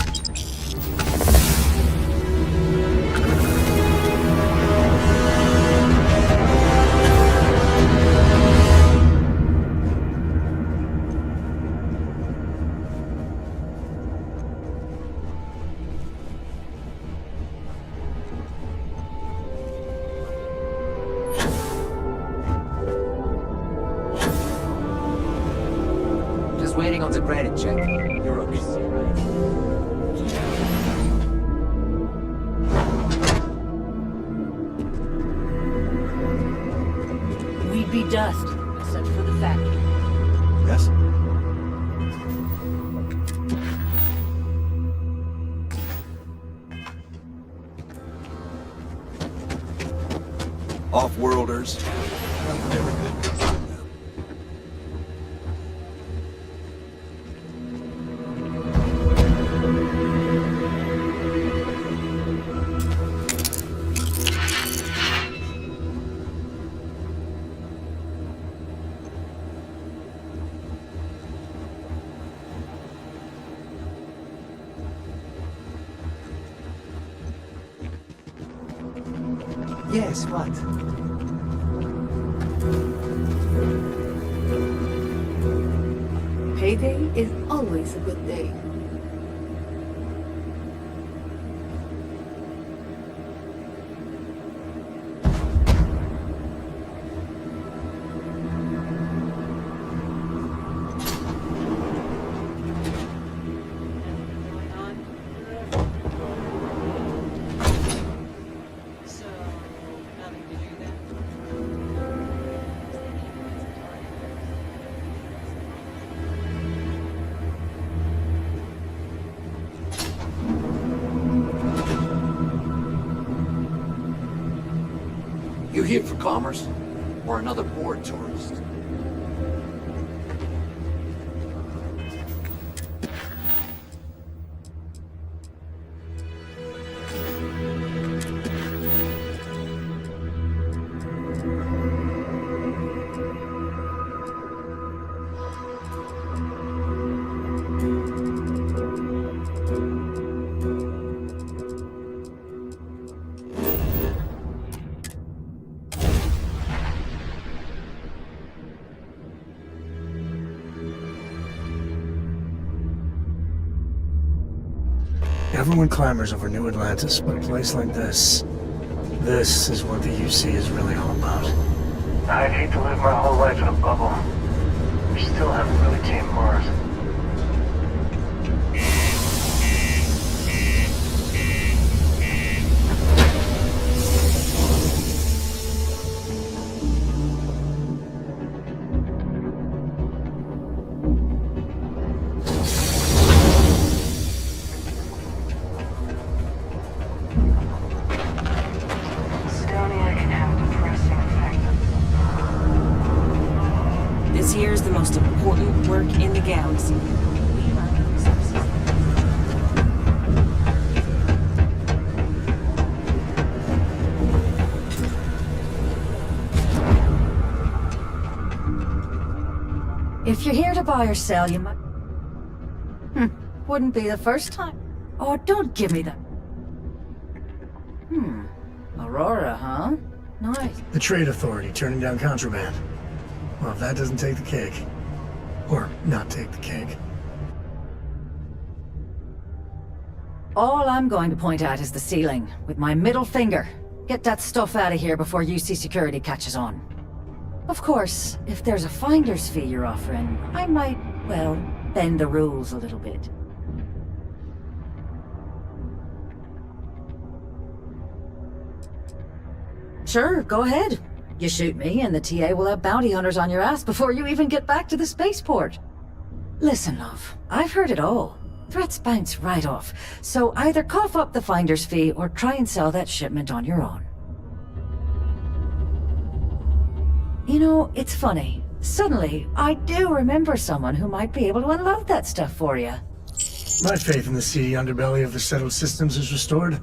Waiting on the credit check. You're okay. We'd be dust, except for the factory. Yes? Off-worlders. Never good. Yes, what? Payday is always a good day. here for commerce? Or another bored tourist? Everyone clamors over New Atlantis, but a place like this is what the UC is really all about. I'd hate to live my whole life in a bubble. We still haven't really tamed Mars. This here is the most important work in the galaxy. If you're here to buy or sell, you might... Wouldn't be the first time. Oh, don't give me that. Aurora, huh? Nice. The Trade Authority turning down contraband. Well, if that doesn't take the cake. Or not take the cake. All I'm going to point at is the ceiling, with my middle finger. Get that stuff out of here before UC security catches on. Of course, if there's a finder's fee you're offering, I might, well, bend the rules a little bit. Sure, go ahead. You shoot me, and the TA will have bounty hunters on your ass before you even get back to the spaceport. Listen, love, I've heard it all. Threats bounce right off, so either cough up the finder's fee or try and sell that shipment on your own. You know, it's funny. Suddenly, I do remember someone who might be able to unload that stuff for you. My faith in the seedy underbelly of the settled systems is restored.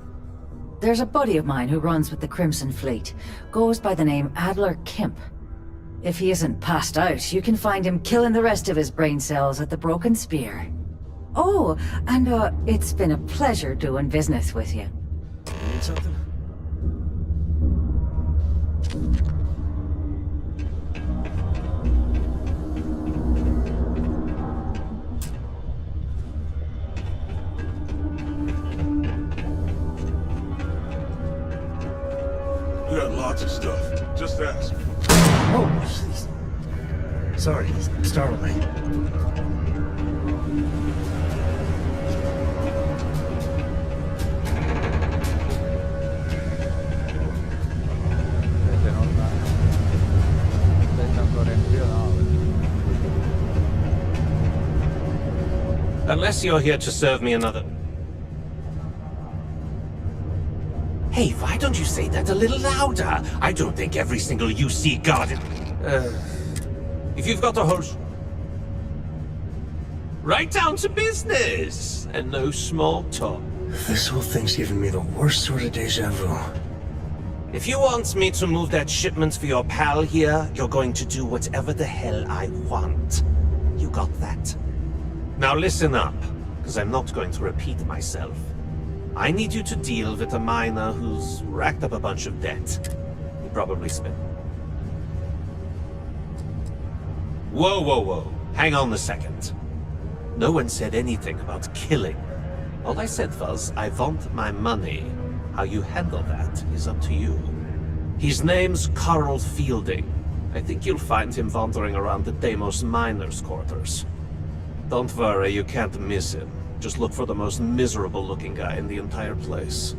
There's a buddy of mine who runs with the Crimson Fleet. Goes by the name Adler Kemp. If he isn't passed out, you can find him killing the rest of his brain cells at the Broken Spear. Oh, and it's been a pleasure doing business with you. You need something? We got lots of stuff. Just ask. Oh, jeez. Sorry, startled me. Unless you're here to serve me another... Hey, why don't you say that a little louder? I don't think every single UC guard... If you've got a whole... Right down to business, and no small talk. This whole thing's giving me the worst sort of deja vu. If you want me to move that shipment for your pal here, you're going to do whatever the hell I want. You got that? Now listen up, because I'm not going to repeat myself. I need you to deal with a miner who's racked up a bunch of debt. He probably spent... Whoa, whoa, whoa. Hang on a second. No one said anything about killing. All I said was, I want my money. How you handle that is up to you. His name's Carl Fielding. I think you'll find him wandering around the Deimos miners' quarters. Don't worry, you can't miss him. Just look for the most miserable-looking guy in the entire place.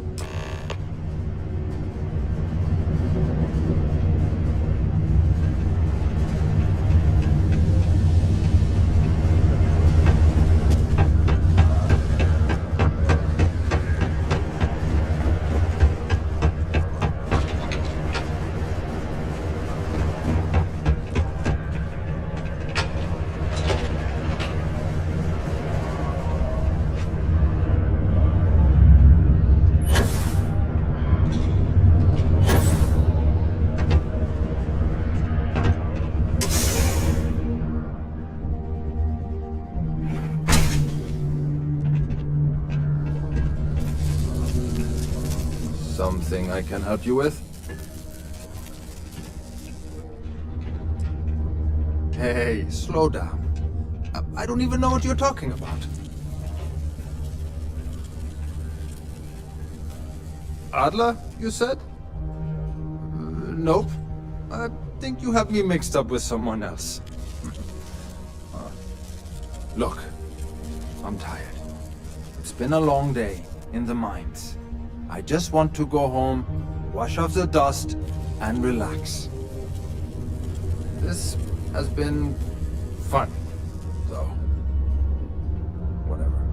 something I can help you with? Hey, slow down. I don't even know what you're talking about. Adler, you said? Nope. I think you have me mixed up with someone else. Look, I'm tired. It's been a long day in the mines. I just want to go home, wash off the dust, and relax. This has been fun, though. Whatever.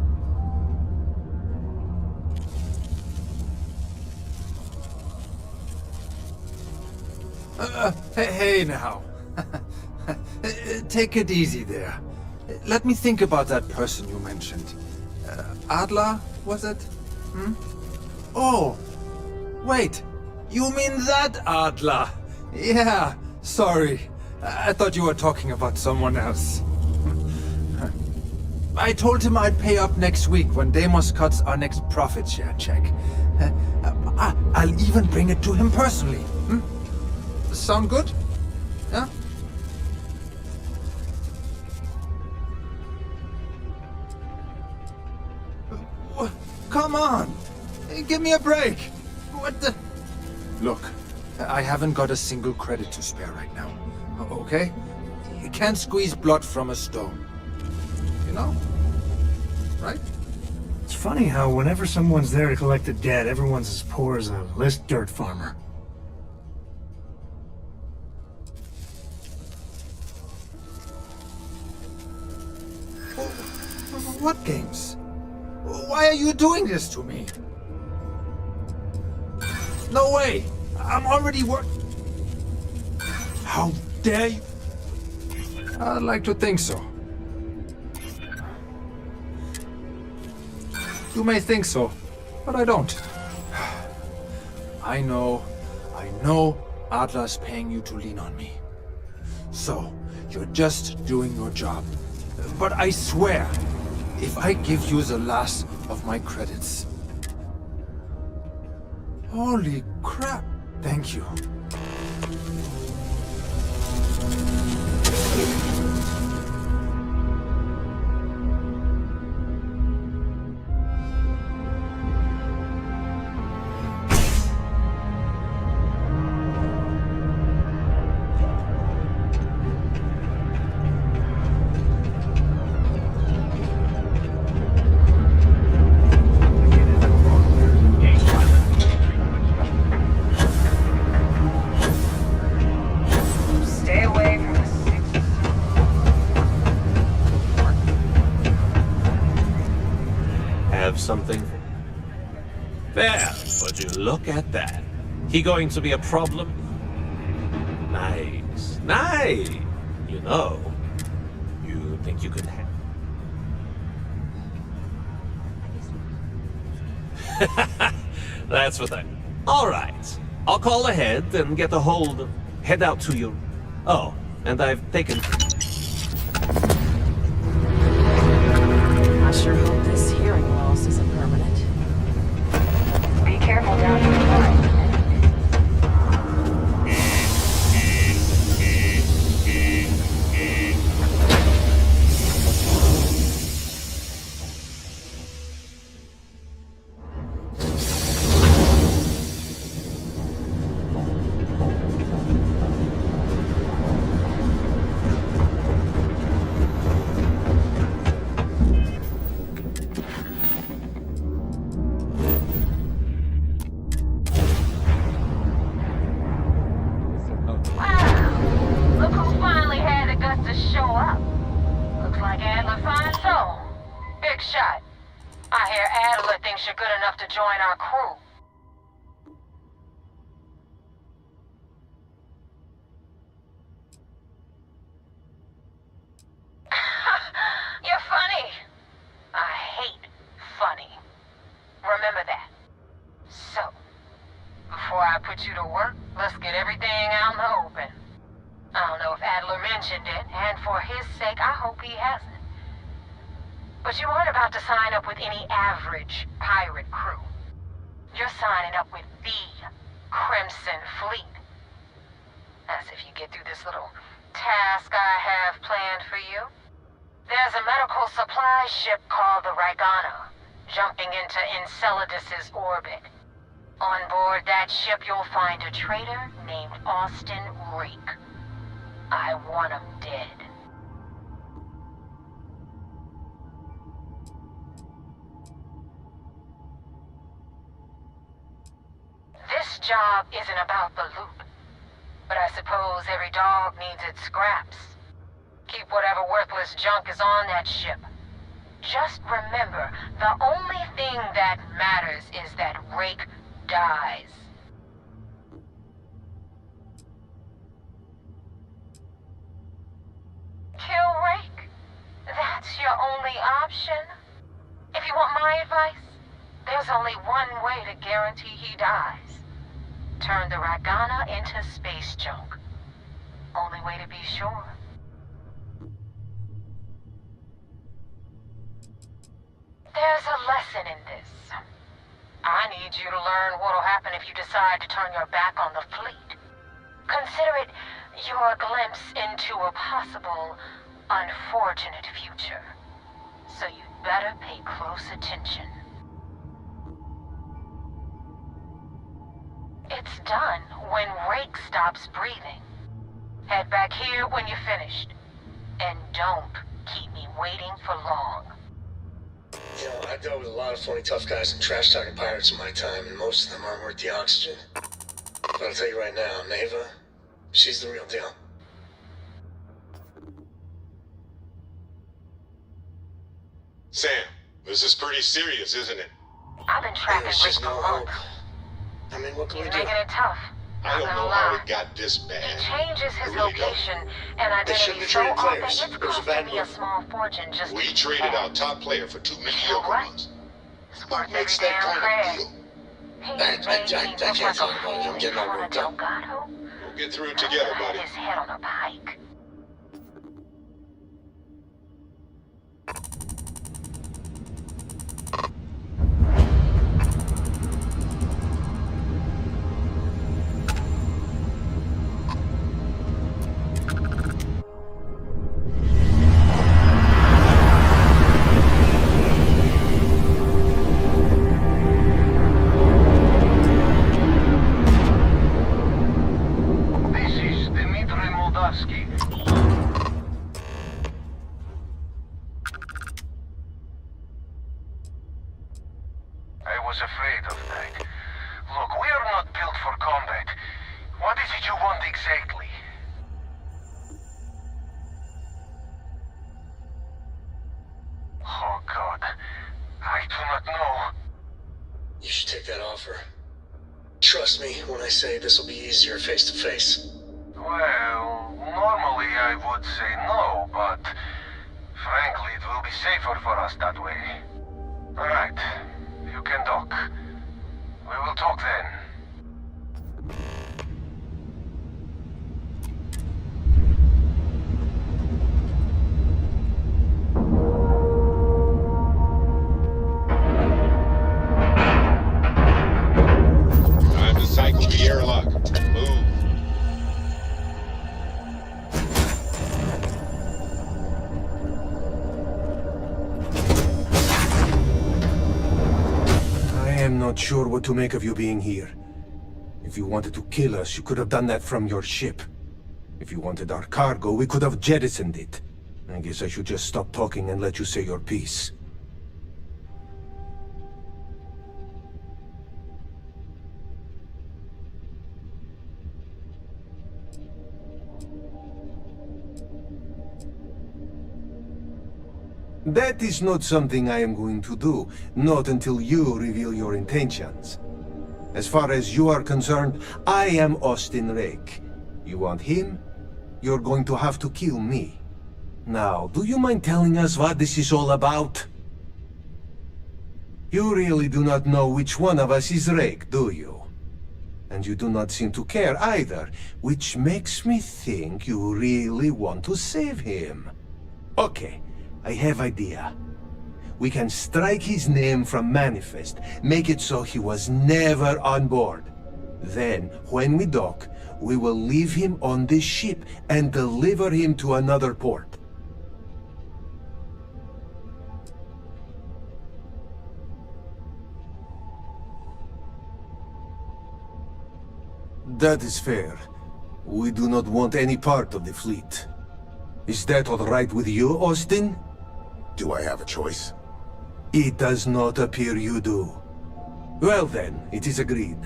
Hey now. Take it easy there. Let me think about that person you mentioned. Adler, was it? Oh, wait. You mean that Adler? Yeah, sorry. I thought you were talking about someone else. I told him I'd pay up next week when Deimos cuts our next profit share check. I'll even bring it to him personally. Sound good? Yeah? Come on! Give me a break! What the... Look, I haven't got a single credit to spare right now. Okay? You can't squeeze blood from a stone. You know? Right? It's funny how whenever someone's there to collect a debt, everyone's as poor as a list dirt farmer. What games? Why are you doing this to me? No way! I'm already How dare you? I'd like to think so. You may think so, but I don't. I know Adler's paying you to lean on me. So, you're just doing your job. But I swear, if I give you the last of my credits... Holy crap! Thank you. Something? There, would you look at that? He going to be a problem? Nice. Nice! You know, you think you could That's what I... Alright. I'll call ahead and get a hold of... Head out to your... Oh, and I've taken... I sure hope this hearing loss isn't permanent. Be careful down here. You're good enough to join our crew. You're funny. I hate funny. Remember that. So, before I put you to work, let's get everything out in the open. I don't know if Adler mentioned it, and for his sake, I hope he hasn't. But you weren't about to sign up with any average pirate crew. You're signing up with the Crimson Fleet. As if you get through this little task I have planned for you. There's a medical supply ship called the Ragana, jumping into Enceladus's orbit. On board that ship, you'll find a traitor named Austin Reek. I want him dead. This job isn't about the loot, but I suppose every dog needs its scraps. Keep whatever worthless junk is on that ship. Just remember, the only thing that matters is that Rake dies. Kill Rake? That's your only option? If you want my advice, there's only one way to guarantee he dies. Turn the Ragana into space junk. Only way to be sure. There's a lesson in this. I need you to learn what'll happen if you decide to turn your back on the fleet. Consider it your glimpse into a possible, unfortunate future. So you'd better pay close attention. It's done when Rake stops breathing. Head back here when you're finished. And don't keep me waiting for long. You know, I've dealt with a lot of phony tough guys and trash-talking pirates in my time, and most of them aren't worth the oxygen. But I'll tell you right now, Neva, she's the real deal. Sam, this is pretty serious, isn't it? I've been tracking There's Rake just for no months. hope. I mean, what can we He's do? making it tough. I don't Not know gonna how lie. it got this He bad. changes his I really don't. location and They shouldn't identity have so traded often, players. it's It was a costing bad me a move. small fortune just to We keep traded tabs. our top player for two You mediocre know what? ones. It's Who worth makes every that damn kind credit. of deal? He I made me can't look talk like a about it. I'm fool getting all on a worked up. Delgado. We'll get through it Now together, I had buddy. his head on a pike. This is Dmitry Moldavsky. I was afraid of that. Look, we are not built for combat. What is it you want exactly? Oh God, I do not know. You should take that offer. Trust me when I say this will be easier face to face. Well, normally I would say no, but frankly it will be safer for us that way. Alright, you can dock. We will talk then. Time to cycle the airlock. Move. I am not sure what to make of you being here. If you wanted to kill us, you could have done that from your ship. If you wanted our cargo, we could have jettisoned it. I guess I should just stop talking and let you say your piece. That is not something I am going to do, not until you reveal your intentions. As far as you are concerned, I am Austin Rake. You want him? You're going to have to kill me. Now, do you mind telling us what this is all about? You really do not know which one of us is Rake, do you? And you do not seem to care either, which makes me think you really want to save him. Okay. I have idea. we can strike his name from Manifest, make it so he was never on board. Then, when we dock, we will leave him on this ship and deliver him to another port. That is fair. We do not want any part of the fleet. Is that all right with you, Austin? Do I have a choice? It does not appear you do. Well then, it is agreed.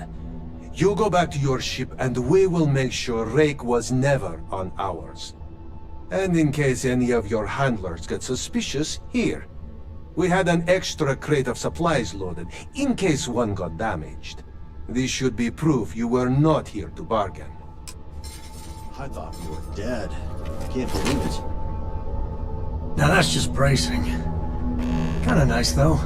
You go back to your ship and we will make sure Rake was never on ours. And in case any of your handlers get suspicious, here. We had an extra crate of supplies loaded, in case one got damaged. This should be proof you were not here to bargain. I thought you were dead. Can't believe it. Now that's just bracing. Kinda nice, though.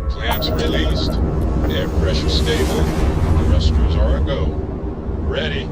Clamps released. Air pressure stable. Thrusters are a go. Ready.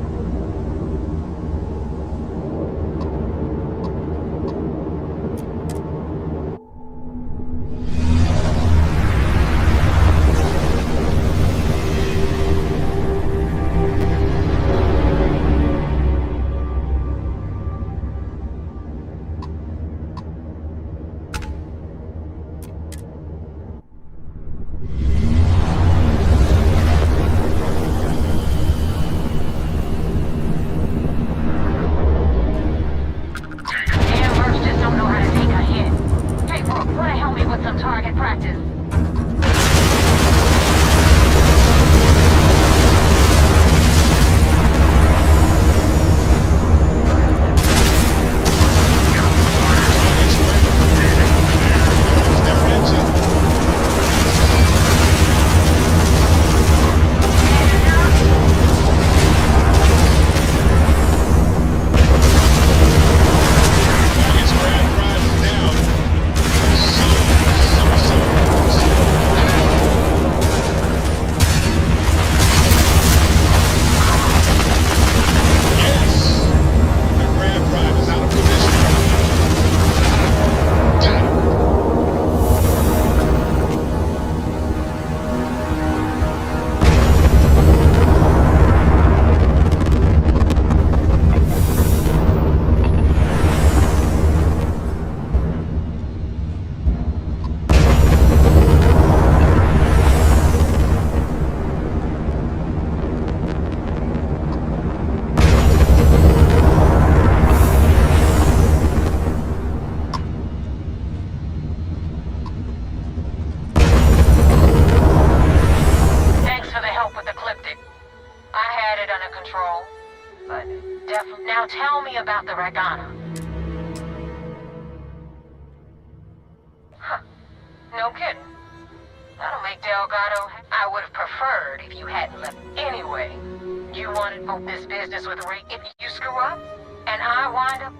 Now tell me about the Regana. Huh. No kidding. That'll make Delgado... I would have preferred if you hadn't left anyway. You wanted both this business with Rick. If you screw up, and I wind up...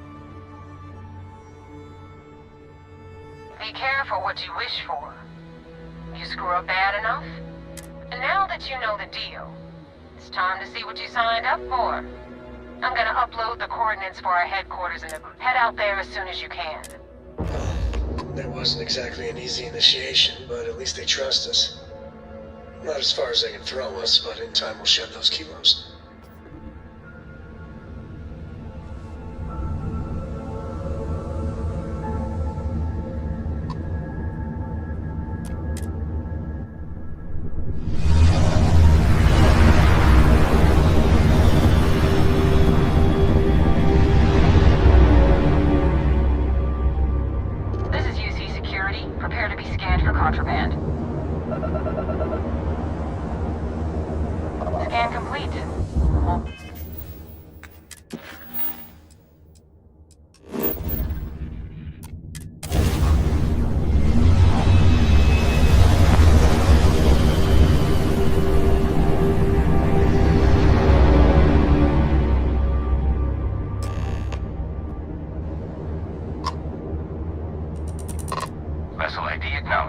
Be careful what you wish for. You screw up bad enough? And now that you know the deal, it's time to see what you signed up for. I'm gonna upload the coordinates for our headquarters and head out there as soon as you can. That wasn't exactly an easy initiation, but at least they trust us. Not as far as they can throw us, but in time we'll shed those kilos. Scan complete.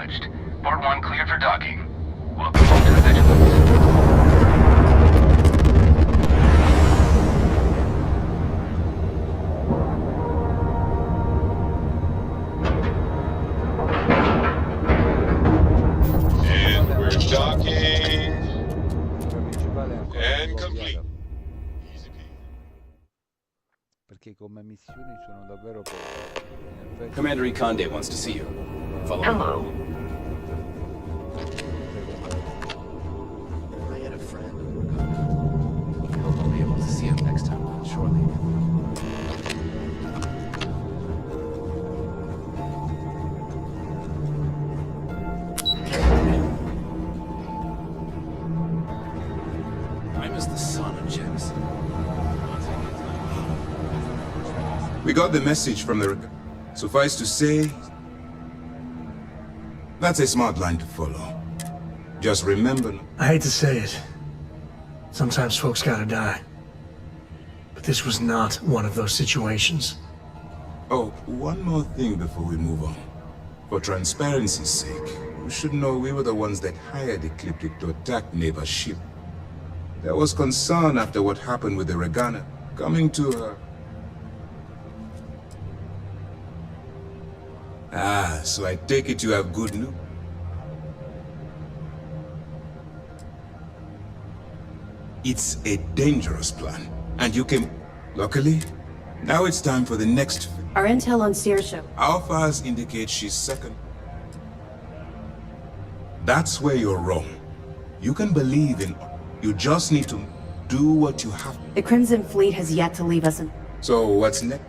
acknowledged. Port 1 cleared for docking. We'll approach to the vigilance. Docking and complete. Commander Conde wants to see you. Follow Hello. I had a friend. Hope I'll be able to see him next time, surely. We got the message from the... Suffice to say, that's a smart line to follow. Just remember... I hate to say it. Sometimes folks gotta die. But this was not one of those situations. Oh, one more thing before we move on. For transparency's sake, you should know we were the ones that hired Ecliptic to attack neighbor ship. There was concern after what happened with the Regana coming to her. Ah, so I take it you have good news. It's a dangerous plan, and you can... Luckily, now it's time for the next... Our intel on Saoirse. Alphas indicate she's second. That's where you're wrong. You can believe in... You just need to do what you have. The Crimson Fleet has yet to leave us in... So what's next?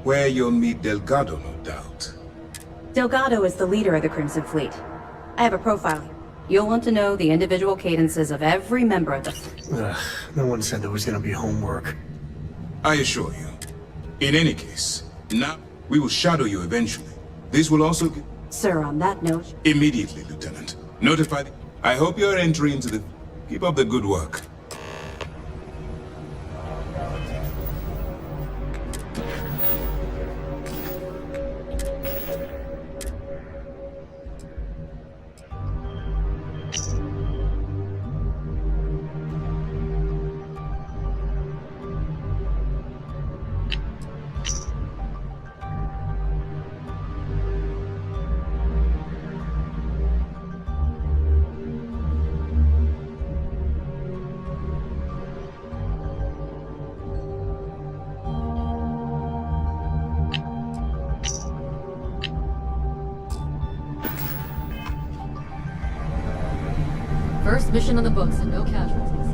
Where you'll meet Delgado, no doubt. Delgado is the leader of the Crimson Fleet. I have a profile. You'll want to know the individual cadences of every member of the fleet. No one said there was gonna be homework. I assure you. In any case, now we will shadow you eventually. This will also... Sir, on that note... Immediately, Lieutenant. Notify the... I hope your entry into the... Keep up the good work. First mission on the books and no casualties.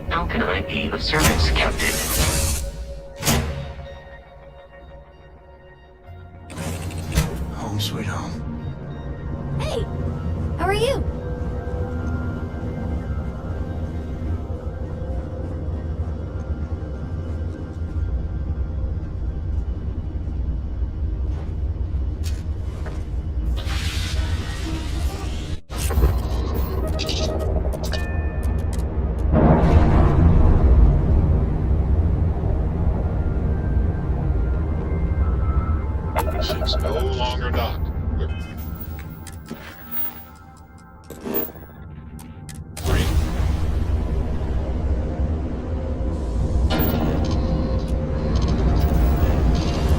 How can I be of service, Captain? Home sweet home. Hey! How are you? Ship's no longer docked.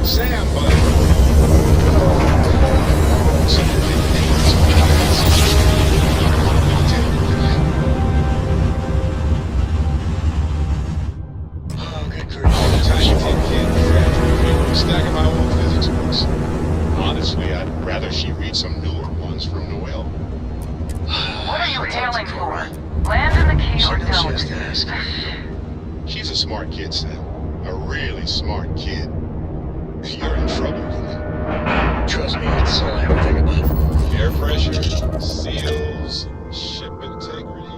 Sam, stack of my old physics books. Honestly, I'd rather she read some newer ones from Noelle. What are you hailing for? Land in the key or don't? She's a smart kid, Sam. A really smart kid. You're in trouble, woman. Trust me, it's all I ever think about. Air pressure, seals, ship integrity.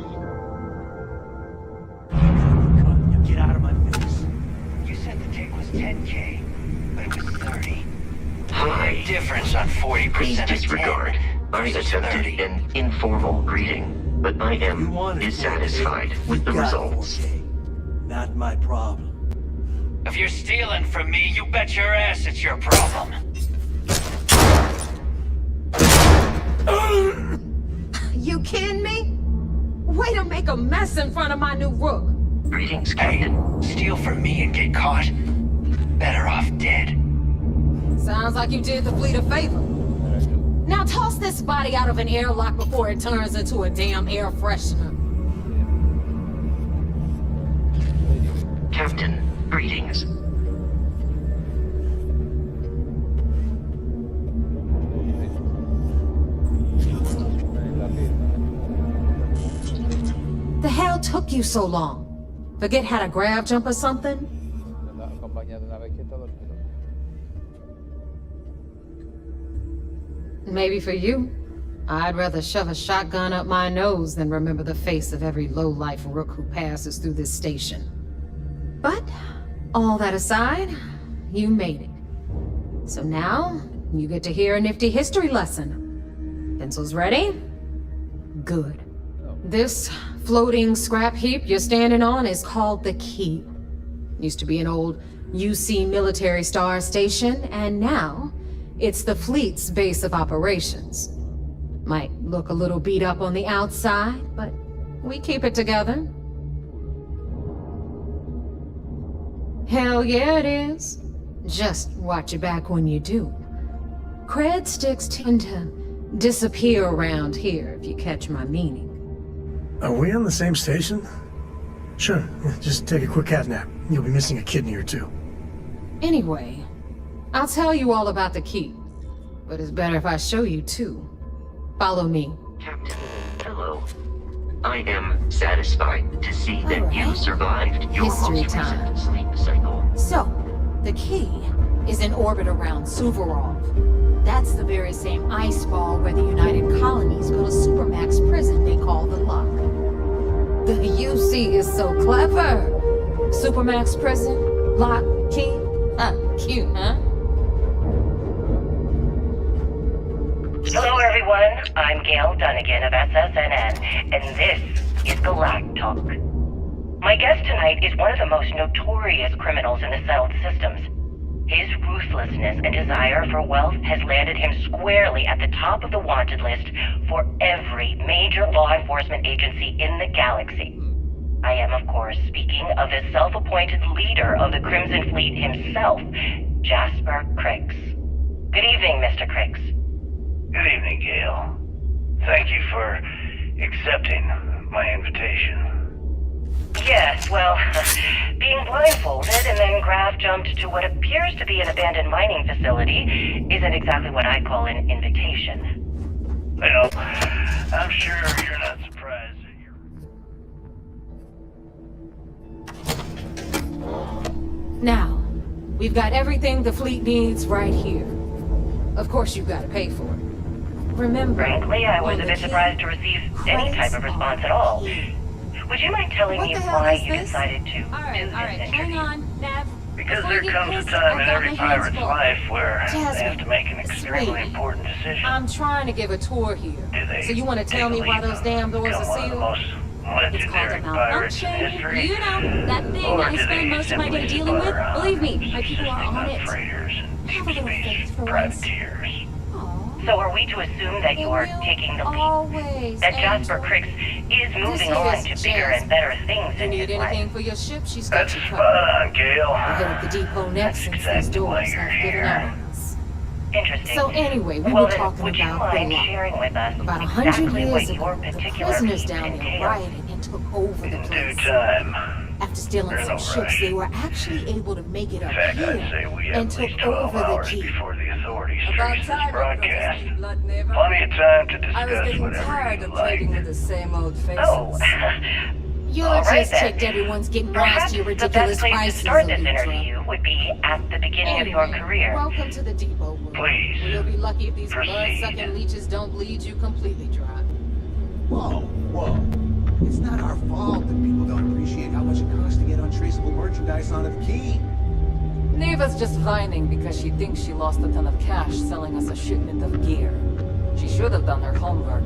Get out of my face. You said the take was 10K, but it was 30. High Difference on 40%. Please disregard. I attempted an informal greeting. but I am dissatisfied with the results. Not my problem. If you're stealing from me, you bet your ass it's your problem. You kidding me? Way to make a mess in front of my new rook. Greetings, Captain. Steal from me and get caught. Better off dead. Sounds like you did the fleet a favor. Now toss this body out of an airlock before it turns into a damn air freshener. Captain, greetings. The hell took you so long? Forget how to grab jump or something? Maybe for you. I'd rather shove a shotgun up my nose than remember the face of every low-life rook who passes through this station. But, all that aside, you made it. So now, you get to hear a nifty history lesson. Pencils ready? Good. This floating scrap heap you're standing on is called the Key. Used to be an old UC military star station, and now it's the fleet's base of operations. Might look a little beat up on the outside, but we keep it together. Hell yeah, it is. Just watch your back when you do. Cred sticks tend to disappear around here, if you catch my meaning. Are we on the same station? Sure, just take a quick cat nap. You'll be missing a kidney or two. Anyway, I'll tell you all about the Key. But it's better if I show you too. Follow me. Captain, hello. I am satisfied to see that you survived your History most time. recent sleep cycle. So, the Key is in orbit around Suvorov. That's the very same ice ball where the United Colonies built a supermax prison they call the Lock. The UC is so clever. Supermax prison, Lock, Key. Cute, huh? Hello everyone, I'm Gail Dunnigan of SSNN, and this is Galactic Talk. My guest tonight is one of the most notorious criminals in the settled systems. His ruthlessness and desire for wealth has landed him squarely at the top of the wanted list for every major law enforcement agency in the galaxy. I am, of course, speaking of the self-appointed leader of the Crimson Fleet himself, Jasper Crix. Good evening, Mr. Crix. Good evening, Gail. Thank you for accepting my invitation. Yes, well, being blindfolded and then graph jumped to what appears to be an abandoned mining facility isn't exactly what I call an invitation. Well, I'm sure you're not surprised that Now, we've got everything the fleet needs right here. Of course you've got to pay for it. Remember, frankly, I was a bit surprised to receive any type of response at all. Would you mind telling me why you decided to do this interview? Hang on, Nav. Because there comes a time in every pirate's life where they have to make an extremely important decision. I'm trying to give a tour here. So you want to tell me why those damn doors are sealed? It's called a malfunction. You know, that thing I spend most of my day dealing with. Believe me, my people are on it. Have a little faith for once. So are we to assume that you are taking the lead? That Jasper Crix is moving on to bigger and better things in his life? Need anything for your ship? She's got That's you spot covered. on, Gail. We'll hit up the depot next since these doors have given out on us. Interesting. So anyway, we well, were then, talking would you about the mind Lock. sharing with us About 100 exactly years what ago, your the particular prisoners piece down there entailed? rioted and took over the place. Time. After stealing There's some no ships, rush. they were actually able to make it up In fact, I'd say here we have and at took least 12 over the hours key. before the authorities About trace this time broadcast. blood never. Plenty of time to I was discuss getting whatever tired you of like. trading with the same old faces. Oh, You're all right just then. ticked everyone's getting Perhaps lost to your the ridiculous best place prices. to start this Elitra. interview would be at the beginning of your career. Welcome to the depot room. Please, You'll be lucky if these proceed. blood-sucking leeches don't bleed you completely dry. Whoa, whoa. It's not our fault that people don't appreciate how much it costs to get untraceable merchandise onto the Key. Neva's just whining because she thinks she lost a ton of cash selling us a shipment of gear. She should have done her homework.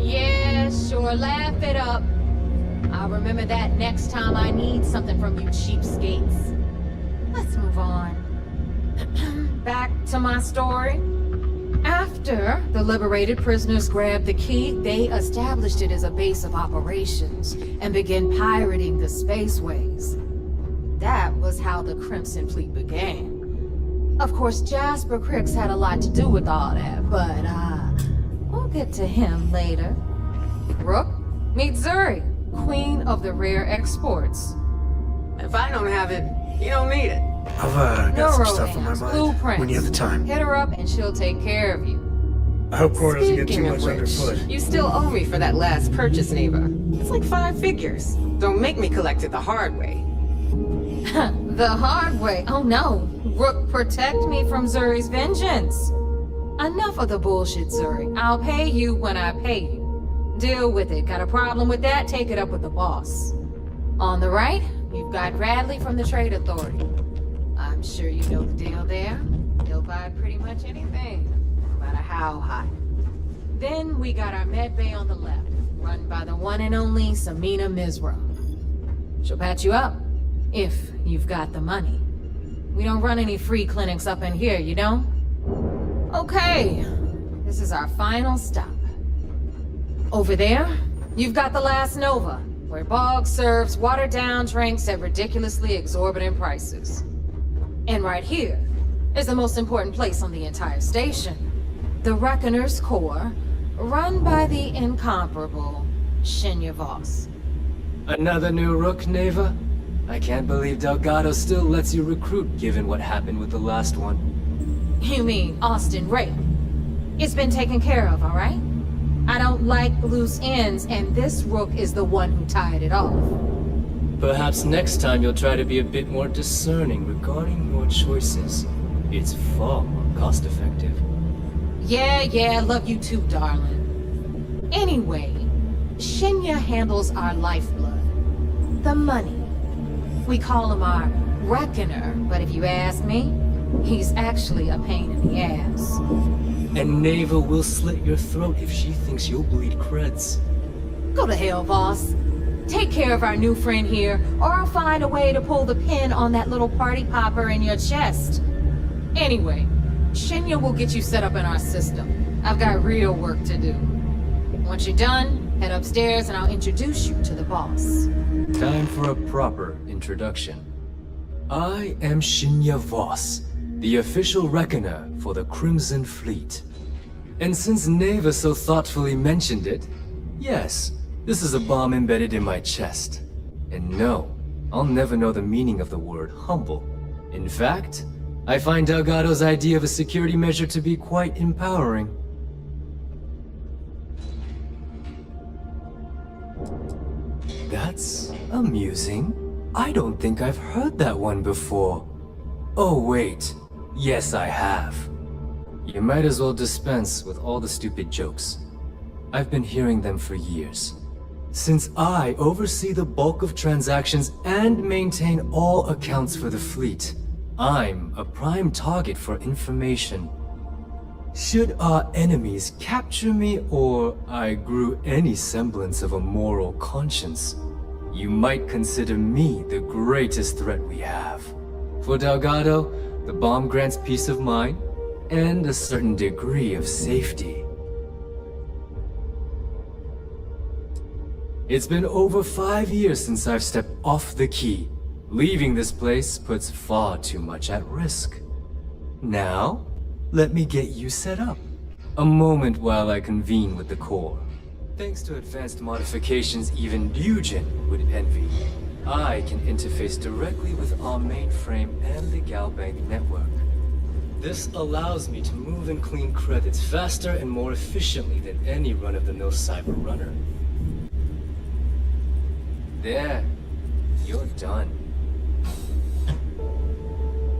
Yeah, Yes, sure, laugh it up. I'll remember that next time I need something from you cheapskates. Let's move on. Back to my story. After the liberated prisoners grabbed the key, they established it as a base of operations and began pirating the spaceways. That was how the Crimson Fleet began. Of course, Jasper Cricks had a lot to do with all that, but we'll get to him later. Rook, meet Zuri, Queen of the Rare Exports. If I don't have it, you don't need it. I've got some stuff on my mind. Blueprints. When you have the time. Hit her up and she'll take care of you. I hope Cora doesn't get too Speaking of much underfoot. which, you still owe me for that last purchase, Neva. It's like 5 figures. Don't make me collect it the hard way. The hard way? Oh no. Rook, protect me from Zuri's vengeance. Enough of the bullshit, Zuri. I'll pay you when I pay you. Deal with it. Got a problem with that? Take it up with the boss. On the right, you've got Radley from the Trade Authority. I'm sure you know the deal there. He'll buy pretty much anything, no matter how hot. Then we got our med bay on the left, run by the one and only Samina Mizra. She'll patch you up, if you've got the money. We don't run any free clinics up in here, you know? Okay, this is our final stop. Over there, you've got the last Nova, where Bog serves watered-down drinks at ridiculously exorbitant prices. And right here is the most important place on the entire station. The Reckoner's Core, run by the incomparable Shinya Voss. Another new Rook, Neva? I can't believe Delgado still lets you recruit given what happened with the last one. You mean Austin Ray? It's been taken care of, all right? I don't like loose ends, and this Rook is the one who tied it off. Perhaps next time you'll try to be a bit more discerning regarding your choices. It's far more cost-effective. Yeah, love you too, darling. Anyway, Shinya handles our lifeblood. The money. We call him our Reckoner, but if you ask me, he's actually a pain in the ass. And Neva will slit your throat if she thinks you'll bleed creds. Go to hell, boss. Take care of our new friend here, or I'll find a way to pull the pin on that little party popper in your chest. Anyway, Shinya will get you set up in our system. I've got real work to do. Once you're done, head upstairs and I'll introduce you to the boss. Time for a proper introduction. I am Shinya Voss, the official Reckoner for the Crimson Fleet. And since Neva so thoughtfully mentioned it, yes, this is a bomb embedded in my chest. And no, I'll never know the meaning of the word humble. In fact, I find Delgado's idea of a security measure to be quite empowering. That's amusing. I don't think I've heard that one before. Oh wait, yes I have. You might as well dispense with all the stupid jokes. I've been hearing them for years. Since I oversee the bulk of transactions and maintain all accounts for the fleet, I'm a prime target for information. Should our enemies capture me or I grew any semblance of a moral conscience, you might consider me the greatest threat we have. For Delgado, the bomb grants peace of mind and a certain degree of safety. It's been over 5 years since I've stepped off the key. Leaving this place puts far too much at risk. Now, let me get you set up. A moment while I convene with the core. Thanks to advanced modifications even Eugen would envy, I can interface directly with our mainframe and the Galbank network. This allows me to move and clean credits faster and more efficiently than any run-of-the-mill cyber runner. There, you're done.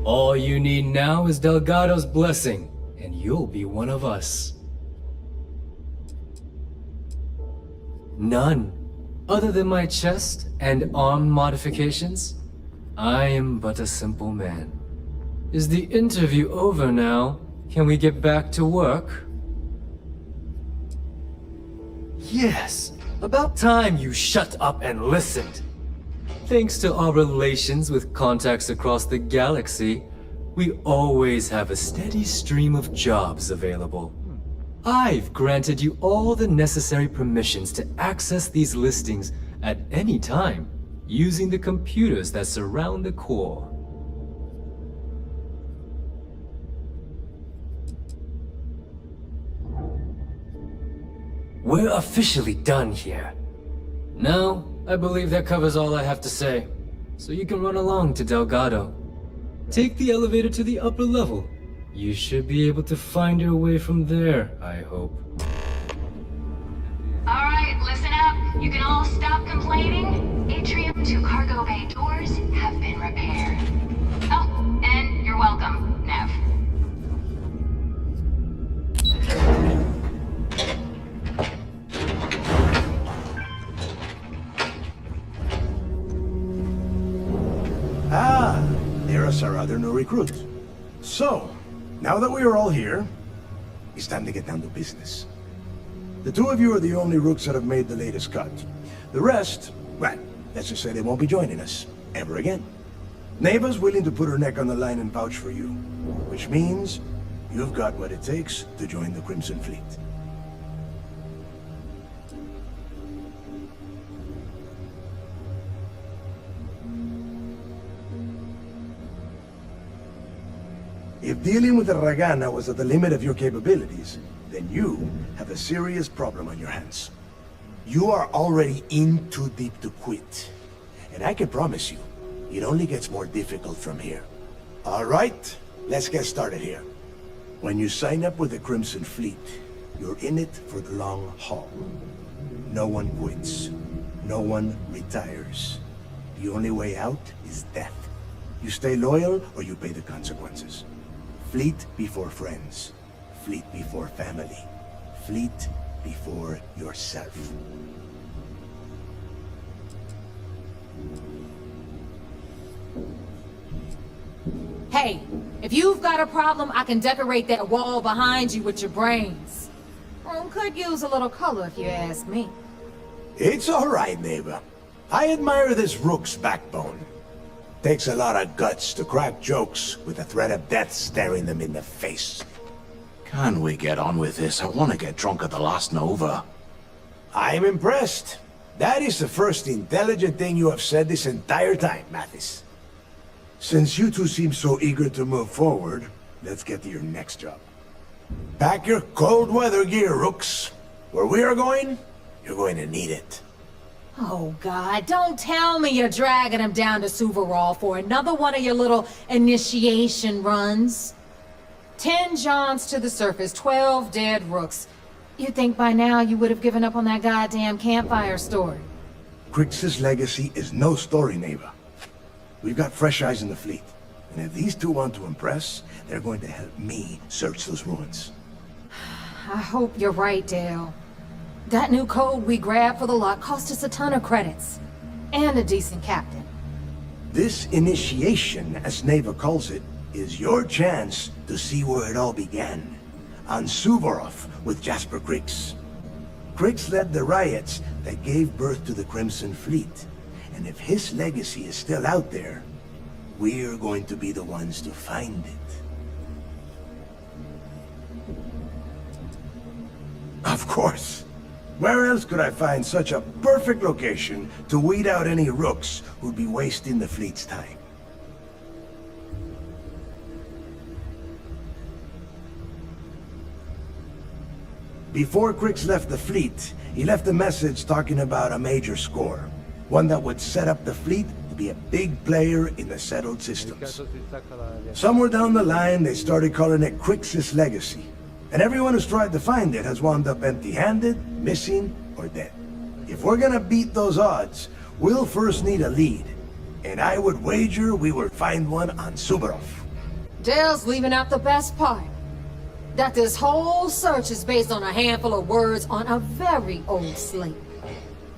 All you need now is Delgado's blessing, and you'll be one of us. None. Other than my chest and arm modifications, I am but a simple man. Is the interview over now? Can we get back to work? Yes, About time you shut up and listened. Thanks to our relations with contacts across the galaxy, we always have a steady stream of jobs available. I've granted you all the necessary permissions to access these listings at any time, using the computers that surround the core. We're officially done here. Now, I believe that covers all I have to say, so you can run along to Delgado. Take the elevator to the upper level. You should be able to find your way from there, I hope. Alright, listen up. You can all stop complaining. Atrium to cargo bay doors have been repaired. Oh, and you're welcome, Nev. Ah, there's our other new recruit. So, now that we are all here, it's time to get down to business. The two of you are the only rooks that have made the latest cut. The rest, well, let's just say they won't be joining us, ever again. Neva's willing to put her neck on the line and vouch for you, which means you've got what it takes to join the Crimson Fleet. If dealing with the Ragana was at the limit of your capabilities, then you have a serious problem on your hands. You are already in too deep to quit. And I can promise you, it only gets more difficult from here. All right, let's get started here. When you sign up with the Crimson Fleet, you're in it for the long haul. No one quits. No one retires. The only way out is death. You stay loyal or you pay the consequences. Fleet before friends. Fleet before family. Fleet before yourself. Hey, if you've got a problem, I can decorate that wall behind you with your brains. Room could use a little color if you ask me. It's all right, neighbor. I admire this rook's backbone. Takes a lot of guts to crack jokes with the threat of death staring them in the face. Can we get on with this? I want to get drunk at the last Nova. I'm impressed. That is the first intelligent thing you have said this entire time, Mathis. Since you two seem so eager to move forward, let's get to your next job. Pack your cold weather gear, rooks. Where we are going, you're going to need it. Oh, God, don't tell me you're dragging him down to Suvarol for another one of your little initiation runs. 10 Johns to the surface, 12 dead rooks. You'd think by now you would have given up on that goddamn campfire story. Crix's legacy is no story, neighbor. We've got fresh eyes in the fleet. And if these two want to impress, they're going to help me search those ruins. I hope you're right, Dale. That new code we grabbed for the lot cost us a ton of credits. And a decent captain. This initiation, as Neva calls it, is your chance to see where it all began. On Suvorov with Jasper Crix. Crix led the riots that gave birth to the Crimson Fleet. And if his legacy is still out there, we're going to be the ones to find it. Of course. Where else could I find such a perfect location to weed out any rooks who'd be wasting the fleet's time? Before Crix left the fleet, he left a message talking about a major score. One that would set up the fleet to be a big player in the settled systems. Somewhere down the line, they started calling it Crix's legacy. And everyone who's tried to find it has wound up empty-handed, missing, or dead. If we're gonna beat those odds, we'll first need a lead. And I would wager we will find one on Suvorov. Dale's leaving out the best part. That this whole search is based on a handful of words on a very old slate.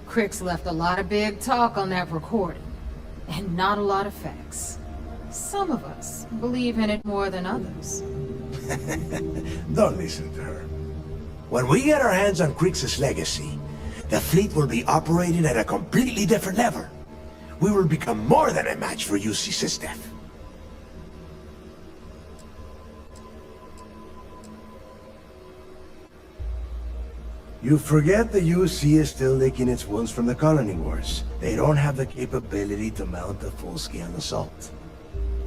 Crix left a lot of big talk on that recording, and not a lot of facts. Some of us believe in it more than others. Don't listen to her. When we get our hands on Crix's legacy, the fleet will be operating at a completely different level. We will become more than a match for UC System. You forget the UC is still licking its wounds from the colony wars. They don't have the capability to mount a full-scale assault.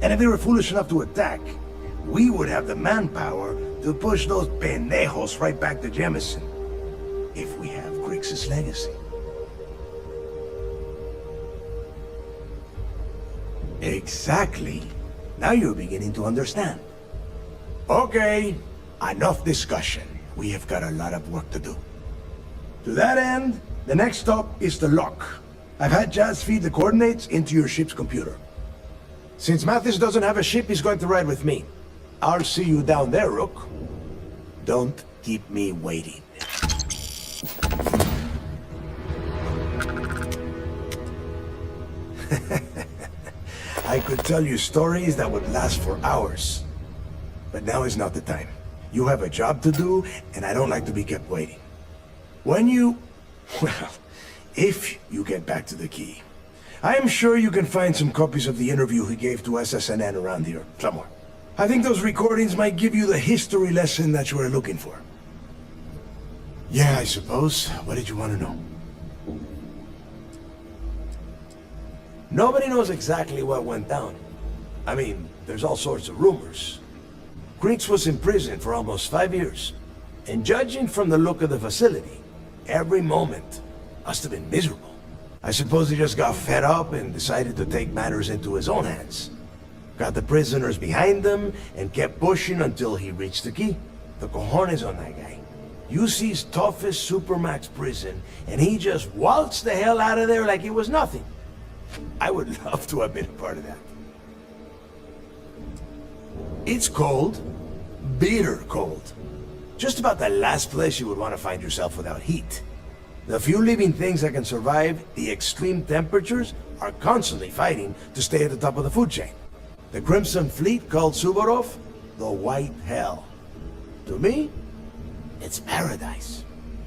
And if they were foolish enough to attack, we would have the manpower to push those pendejos right back to Jemison. If we have Grix's legacy. Exactly. Now you're beginning to understand. Okay, enough discussion. We have got a lot of work to do. To that end, the next stop is the lock. I've had Jazz feed the coordinates into your ship's computer. Since Mathis doesn't have a ship, he's going to ride with me. I'll see you down there, Rook. Don't keep me waiting. I could tell you stories that would last for hours. But now is not the time. You have a job to do, and I don't like to be kept waiting. When you... well, if you get back to the key, I am sure you can find some copies of the interview he gave to SSNN around here, somewhere. I think those recordings might give you the history lesson that you were looking for. Yeah, I suppose. What did you want to know? Nobody knows exactly what went down. I mean, there's all sorts of rumors. Grix was in prison for almost 5 years. And judging from the look of the facility, every moment must have been miserable. I suppose he just got fed up and decided to take matters into his own hands. Got the prisoners behind him and kept pushing until he reached the key. The cojones on that guy. UC's toughest supermax prison, and he just waltzed the hell out of there like it was nothing. I would love to have been a part of that. It's cold. Bitter cold. Just about the last place you would want to find yourself without heat. The few living things that can survive the extreme temperatures are constantly fighting to stay at the top of the food chain. The Crimson Fleet called Suvorov the White Hell. To me, it's paradise.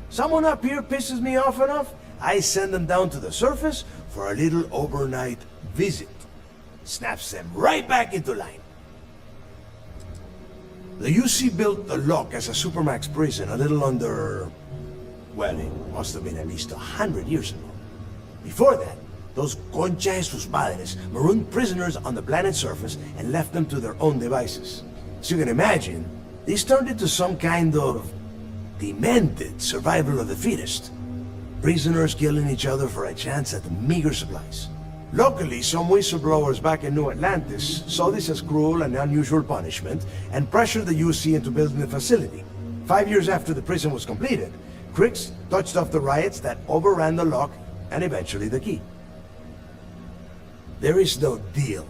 Someone up here pisses me off enough, I send them down to the surface for a little overnight visit. Snaps them right back into line. The UC built the lock as a supermax prison a little under... well, it must have been at least 100 years ago. Before that, those concha de sus madres marooned prisoners on the planet's surface and left them to their own devices. So you can imagine, this turned into some kind of demented survival of the fittest. Prisoners killing each other for a chance at the meager supplies. Luckily, some whistleblowers back in New Atlantis saw this as cruel and unusual punishment and pressured the UC into building the facility. 5 years after the prison was completed, Grix touched off the riots that overran the lock and eventually the key. There is no deal.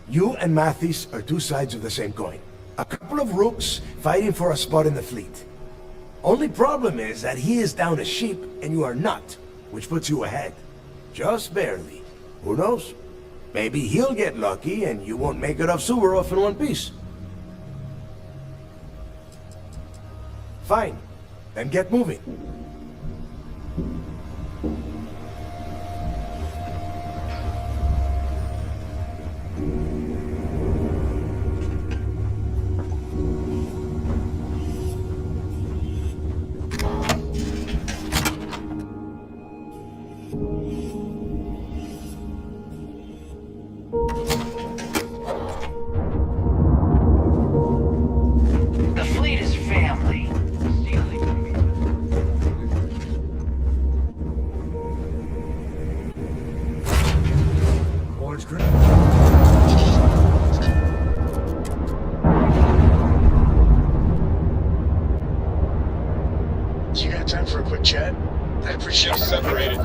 You and Mathis are two sides of the same coin. A couple of rooks fighting for a spot in the fleet. Only problem is that he is down a ship and you are not, which puts you ahead. Just barely. Who knows? Maybe he'll get lucky and you won't make it off Suvorov in one piece. Fine. Then get moving. The fleet is family. Orange green. You got time for a quick chat? Time for ships separated.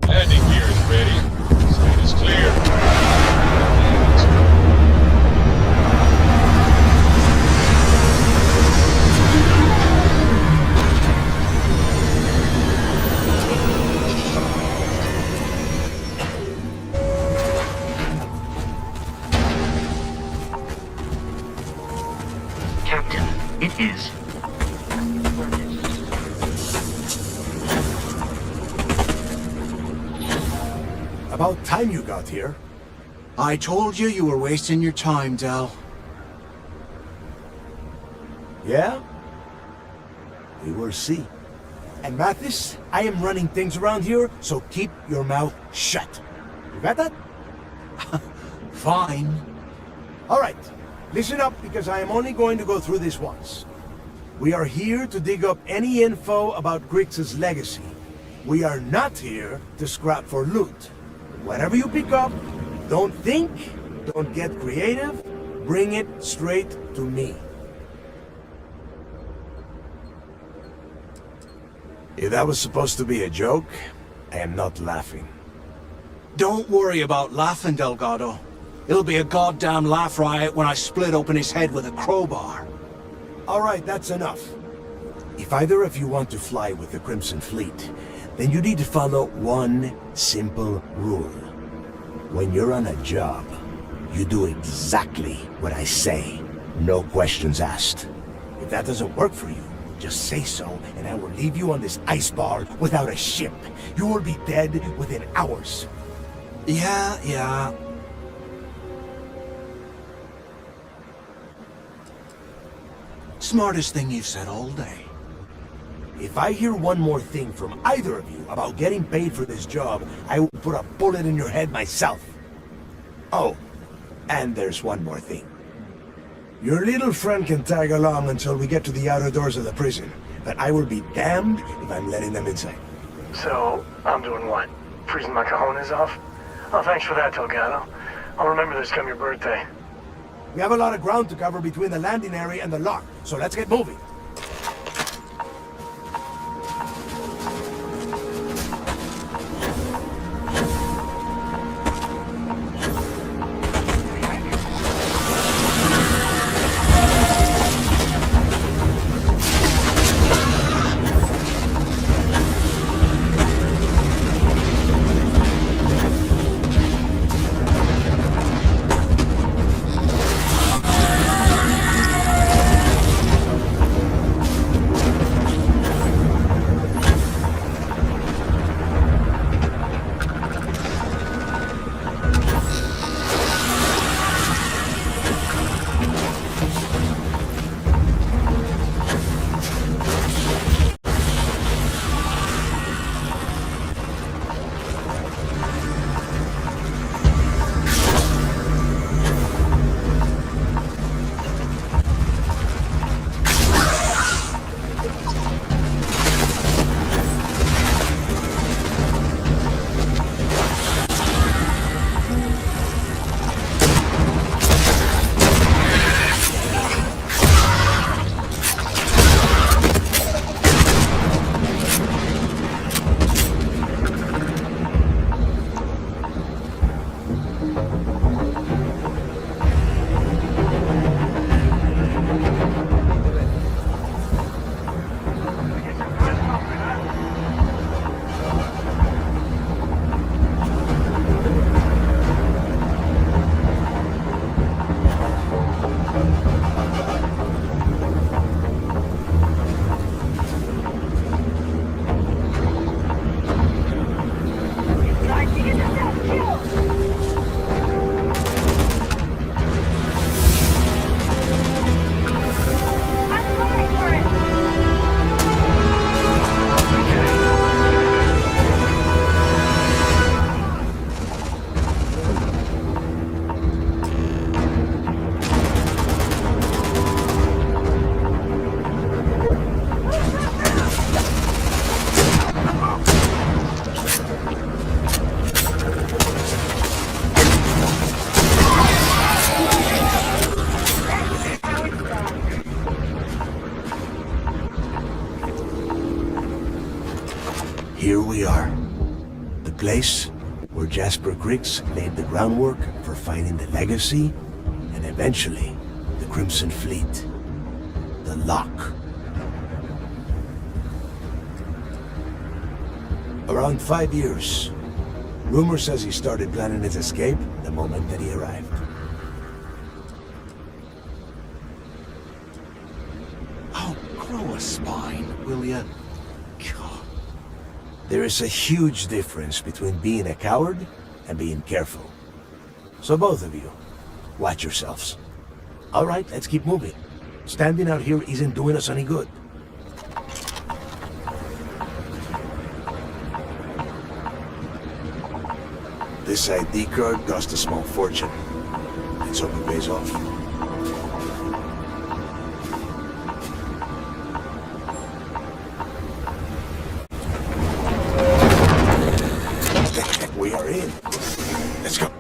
Landing gear is ready. Slate is clear. About time you got here. I told you you were wasting your time, Del. Yeah? We will see. And Mathis, I am running things around here, so keep your mouth shut. You got that? Fine. All right. Listen up, because I am only going to go through this once. We are here to dig up any info about Grix's legacy. We are not here to scrap for loot. Whatever you pick up, don't think, don't get creative, bring it straight to me. If that was supposed to be a joke, I am not laughing. Don't worry about laughing, Delgado. It'll be a goddamn laugh riot when I split open his head with a crowbar. All right, that's enough. If either of you want to fly with the Crimson Fleet, then you need to follow one simple rule. When you're on a job, you do exactly what I say. No questions asked. If that doesn't work for you, just say so, and I will leave you on this ice bar without a ship. You will be dead within hours. Yeah. Smartest thing you've said all day. If I hear one more thing from either of you about getting paid for this job, I will put a bullet in your head myself. Oh, and there's one more thing. Your little friend can tag along until we get to the outer doors of the prison, but I will be damned if I'm letting them inside. So, I'm doing what? Freezing my cojones off? Oh, thanks for that, Delgado. I'll remember this come your birthday. We have a lot of ground to cover between the landing area and the lock, so let's get moving. Here we are. The place where Jasper Griggs laid the groundwork for finding the legacy, and eventually, the Crimson Fleet. The lock. Around 5 years. Rumor says he started planning his escape the moment that he arrived. Oh, grow a spine, will ya? God. There is a huge difference between being a coward and being careful. So both of you, watch yourselves. All right, let's keep moving. Standing out here isn't doing us any good. This ID card cost a small fortune. Let's hope it pays off. We are in. Let's go.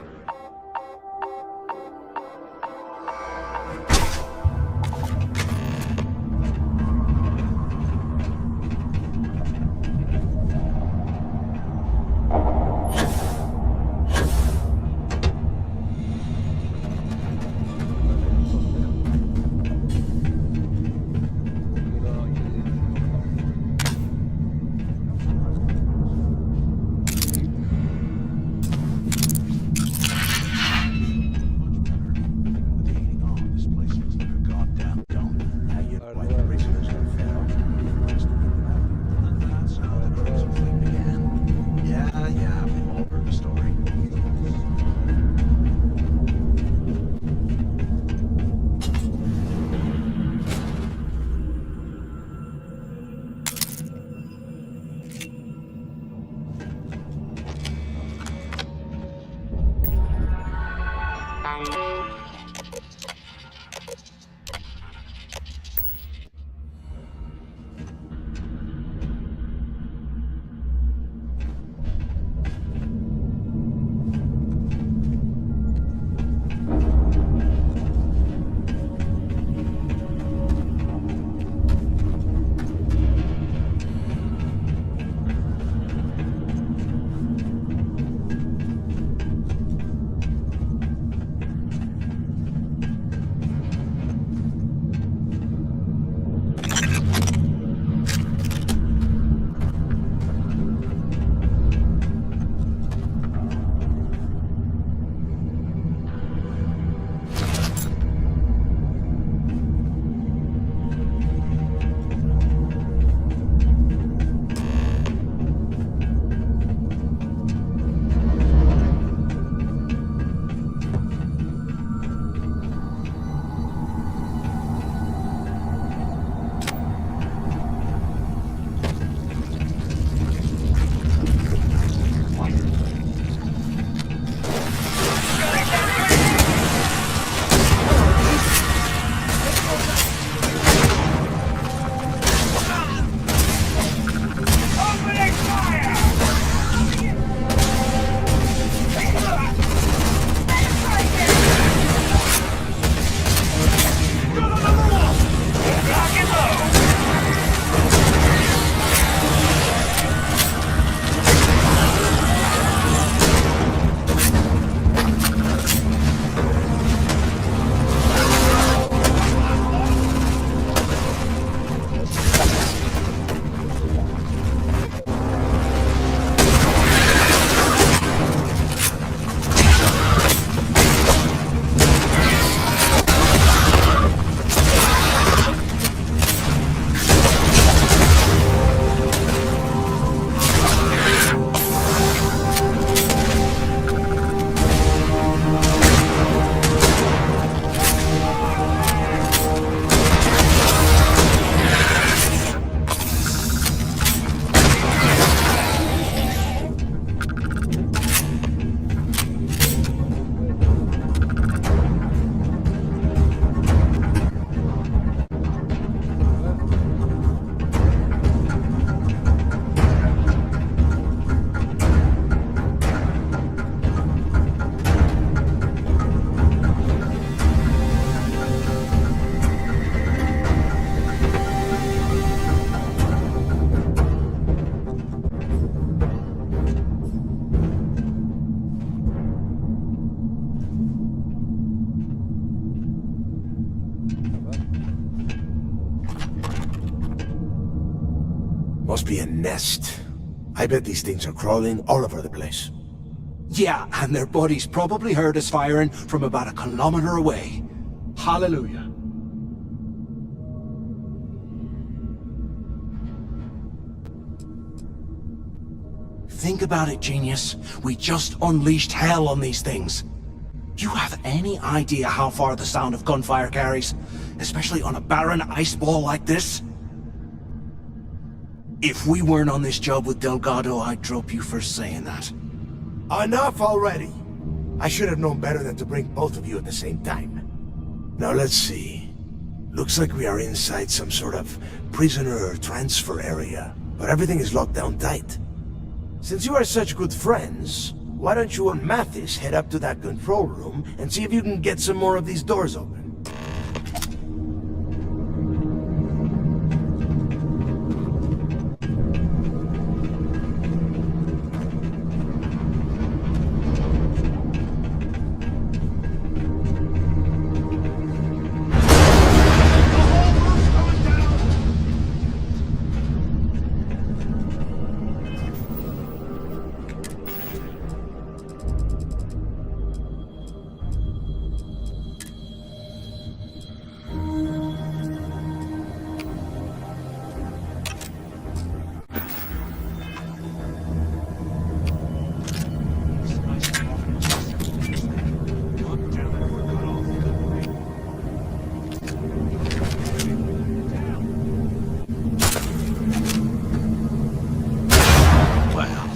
Must be a nest. I bet these things are crawling all over the place. Yeah, and their buddies probably heard us firing from about 1 kilometer away. Hallelujah. Think about it, genius. We just unleashed hell on these things. Do you have any idea how far the sound of gunfire carries? Especially on a barren ice ball like this? If we weren't on this job with Delgado, I'd drop you for saying that. Enough already! I should have known better than to bring both of you at the same time. Now let's see. Looks like we are inside some sort of prisoner transfer area, but everything is locked down tight. Since you are such good friends, why don't you and Mathis head up to that control room and see if you can get some more of these doors open?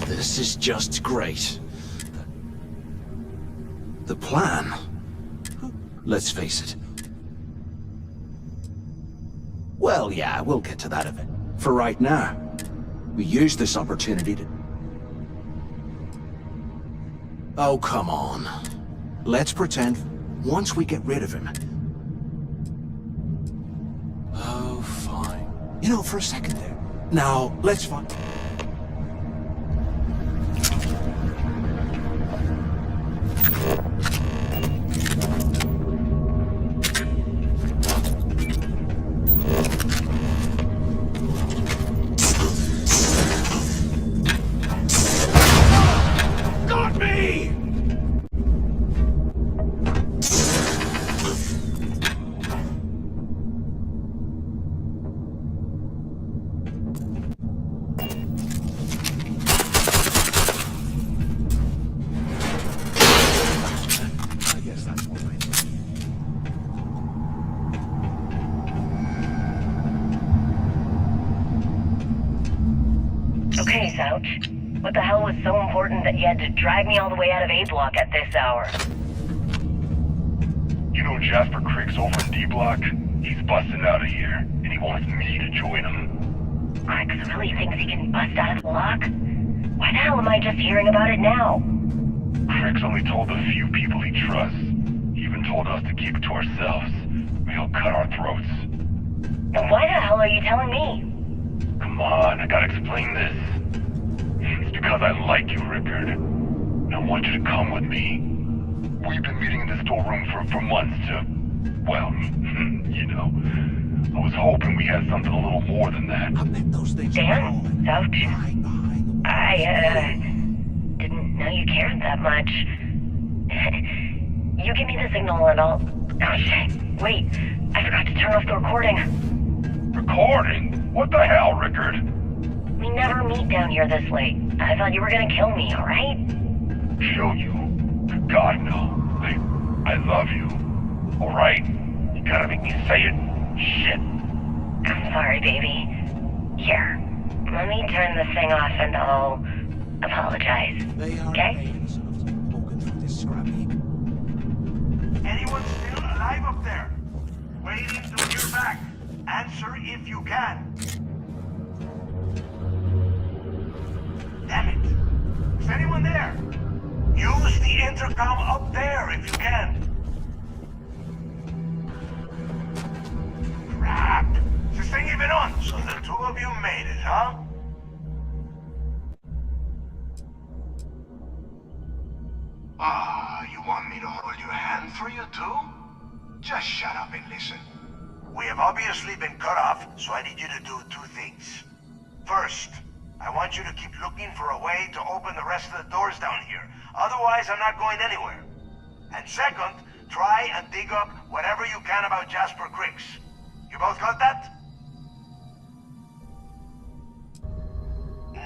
This is just great. The plan? Let's face it. Well, yeah, we'll get to that of it. For right now, we use this opportunity to... Oh, come on. Let's pretend once we get rid of him... Oh, fine. You know, for a second there. Now, let's find... Okay, Souch. What the hell was so important that you had to drag me all the way out of A-Block at this hour? You know Jasper Crick's over in D-Block? He's busting out of here, and he wants me to join him. Crix really thinks he can bust out of the lock? Why the hell am I just hearing about it now? Crick's only told the few people he trusts. He even told us to keep it to ourselves, or he'll cut our throats. Then why the hell are you telling me? Come on, I gotta explain this. It's because I like you, Rickard. And I want you to come with me. We've been meeting in the storeroom for months to... well, you know. I was hoping we had something a little more than that. Dan? Souch? I, didn't know you cared that much. You give me the signal and I'll... Oh, shit. Wait, I forgot to turn off the recording. Recording? What the hell, Rickard? We never meet down here this late. I thought you were gonna kill me, alright? Kill you? God, no. I love you. Alright? You gotta make me say it. Shit. I'm sorry, baby. Here, let me turn this thing off and I'll apologize. Okay? Anyone still alive up there? Waiting to hear back. Answer if you can. Damn it. Is anyone there? Use the intercom up there if you can. Crap. Is this thing even on? So the two of you made it, huh? Ah, you want me to hold your hand for you too? Just shut up and listen. We have obviously been cut off, so I need you to do two things. First, I want you to keep looking for a way to open the rest of the doors down here. Otherwise, I'm not going anywhere. And second, try and dig up whatever you can about Jasper Cricks. You both got that?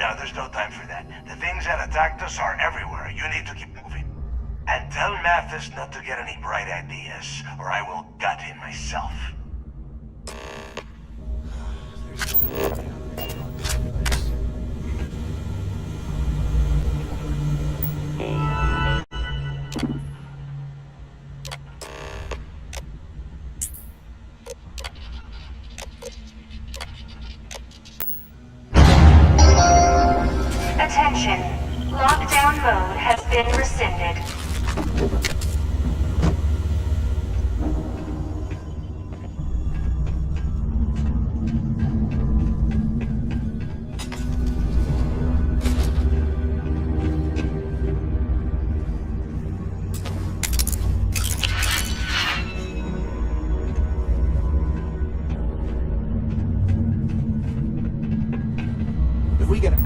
No, there's no time for that. The things that attacked us are everywhere. You need to keep moving. And tell Mathis not to get any bright ideas, or I will gut him myself. Attention. Lockdown mode has been rescinded. If we get a...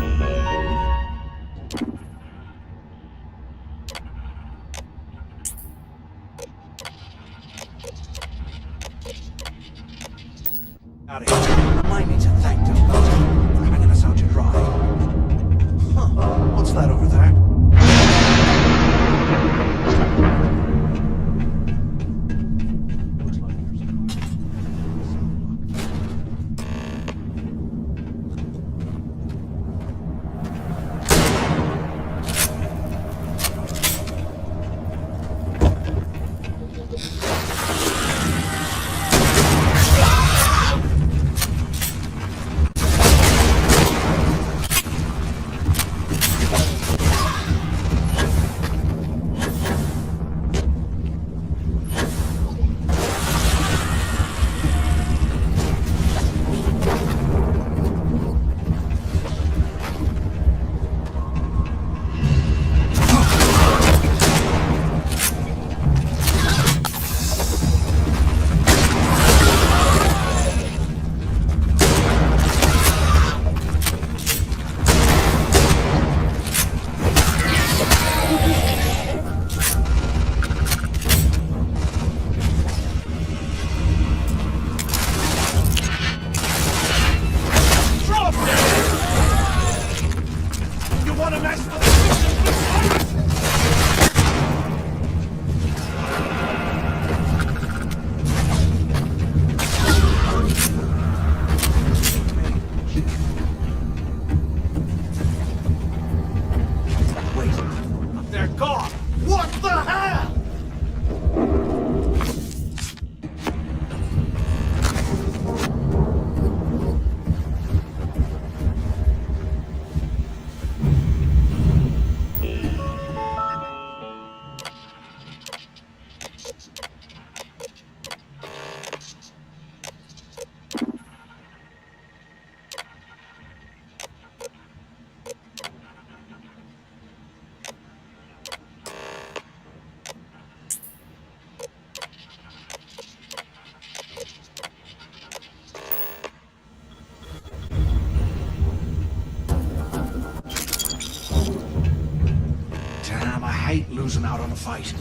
out of here. Remind me to thank them for hanging us out to dry. Huh. What's that over there? Damn, I hate losing out on a fight.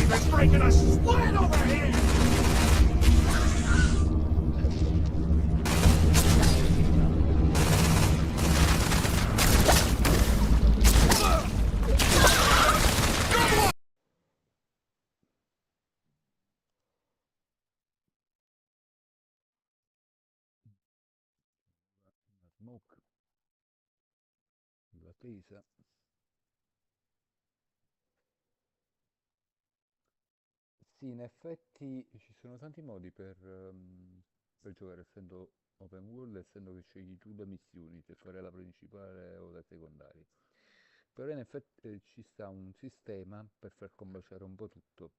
It's breaking a sweat over here! La smoke, la tesa. Sì, in effetti ci sono tanti modi per giocare, essendo open world, essendo che scegli tu le missioni, se fare la principale o la secondaria. Però in effetti ci sta un sistema per far combaciare un po' tutto,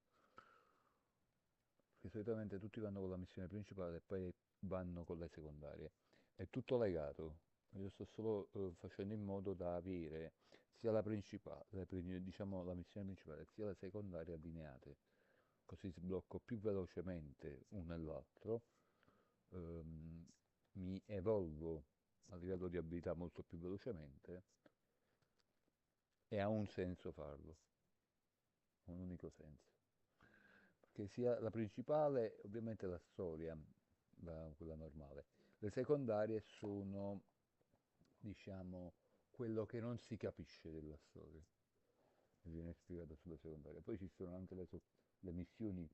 perché solitamente tutti vanno con la missione principale e poi vanno con le secondarie. È tutto legato. Io sto solo facendo in modo da avere sia la principale, diciamo la missione principale, sia la secondaria allineate. Così sblocco più velocemente uno e l'altro, mi evolvo a livello di abilità molto più velocemente e ha un senso farlo, un unico senso. Perché sia la principale, ovviamente la storia, quella normale. Le secondarie sono, diciamo, quello che non si capisce della storia, che viene spiegato sulla secondaria. Poi ci sono anche le missioni,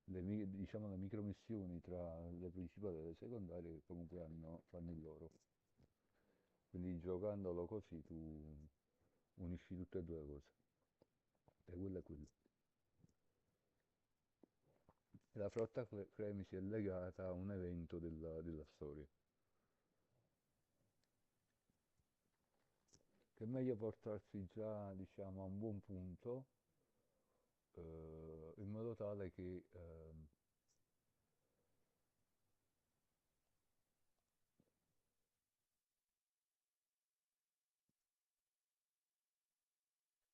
diciamo le micromissioni tra le principali e le secondarie che comunque fanno il loro. Quindi giocandolo così tu unisci tutte e due le cose. E quello è quello. E la flotta Cremisi è legata a un evento della storia. Che è meglio portarsi già, diciamo, a un buon punto, in modo tale che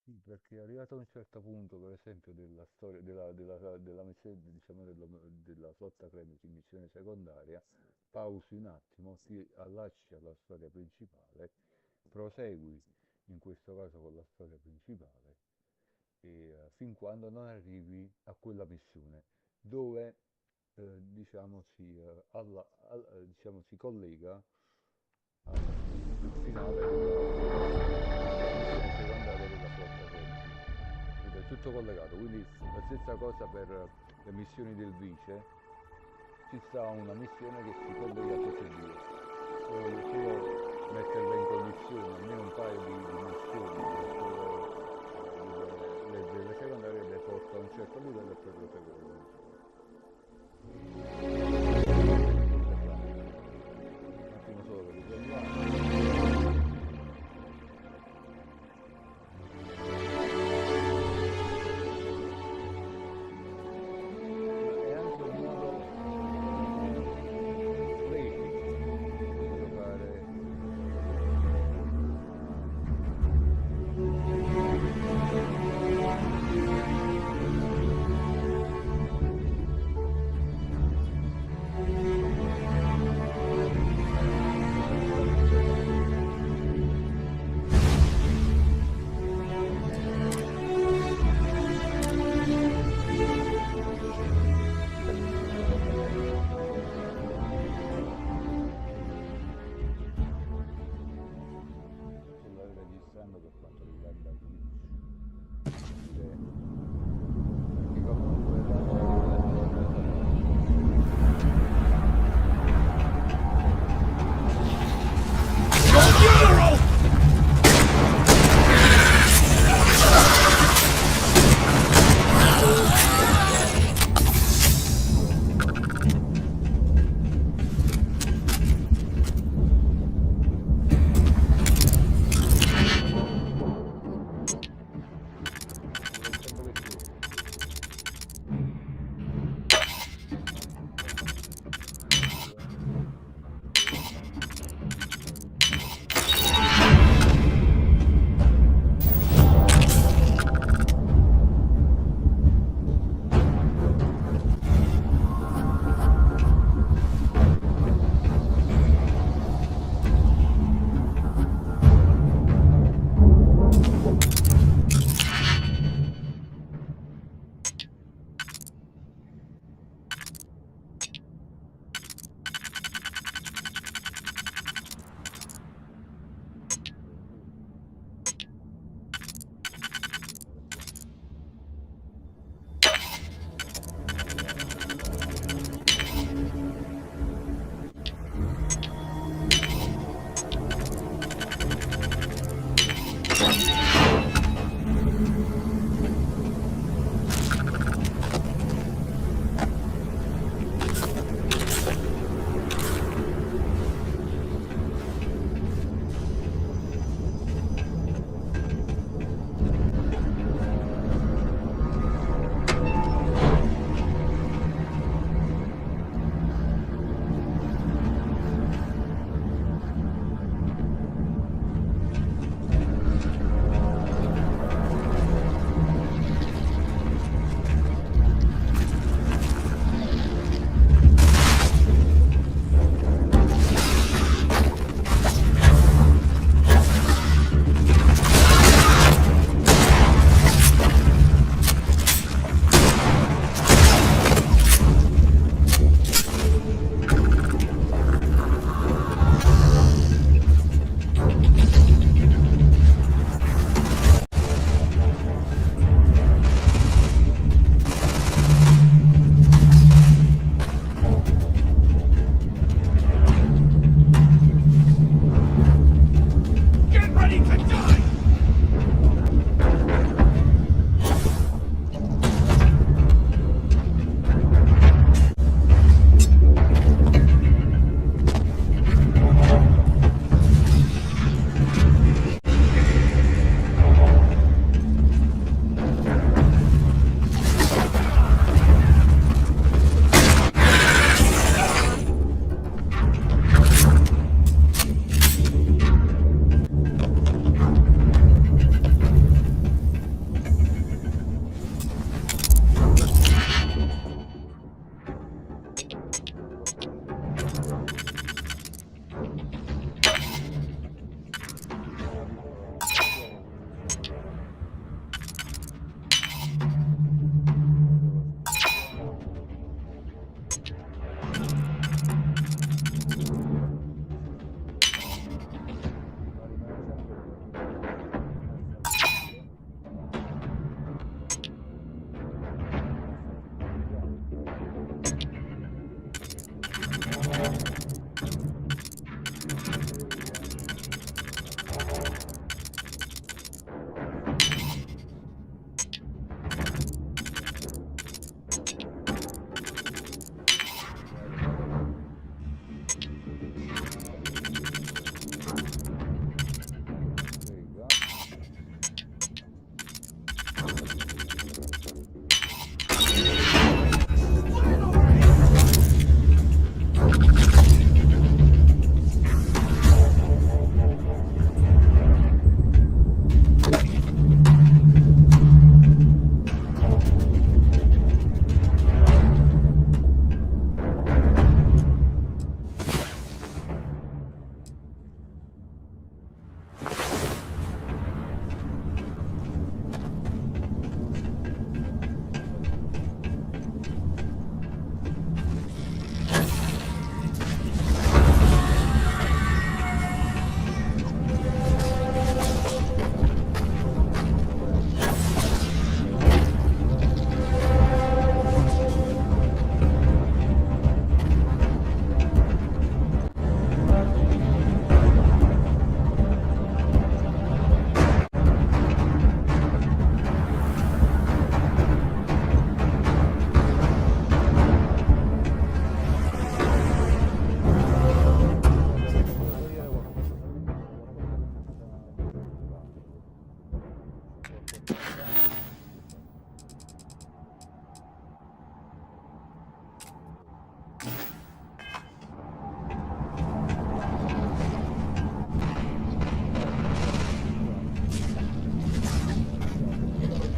sì, perché arrivato a un certo punto, per esempio, della storia, della missione, diciamo, della flotta Cremisi, missione secondaria, pausi un attimo, ti allacci alla storia principale, prosegui, in questo caso con la storia principale, e fin quando non arrivi a quella missione, dove diciamo, diciamo, si collega al finale della missione secondaria della flotta Cremisi. Quindi è tutto collegato, quindi la stessa cosa per le missioni del vice, ci sta una missione che si collega a tutte e due. Voglio solo metterle in condizione, almeno un paio di missioni, delle secondarie le porta a un certo livello e poi prosegue. Un attimo solo per risolvere. È anche un modo play di giocare.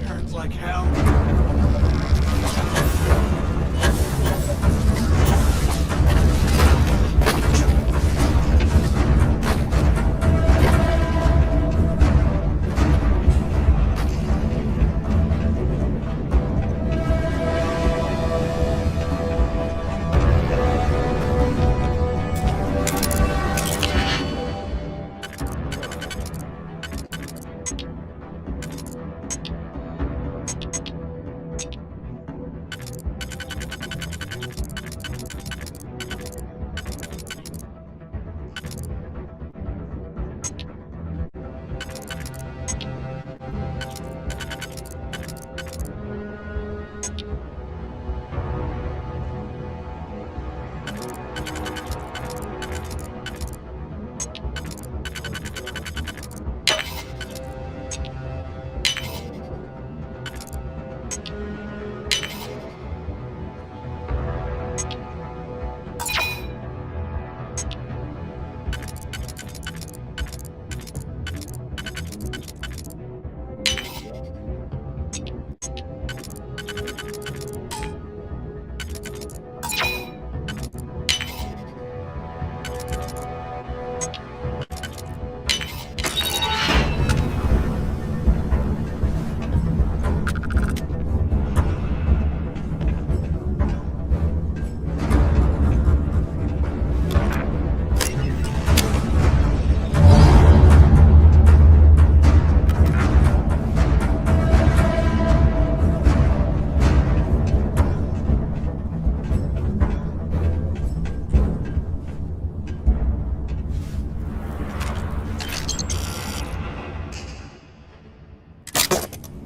Burns like hell.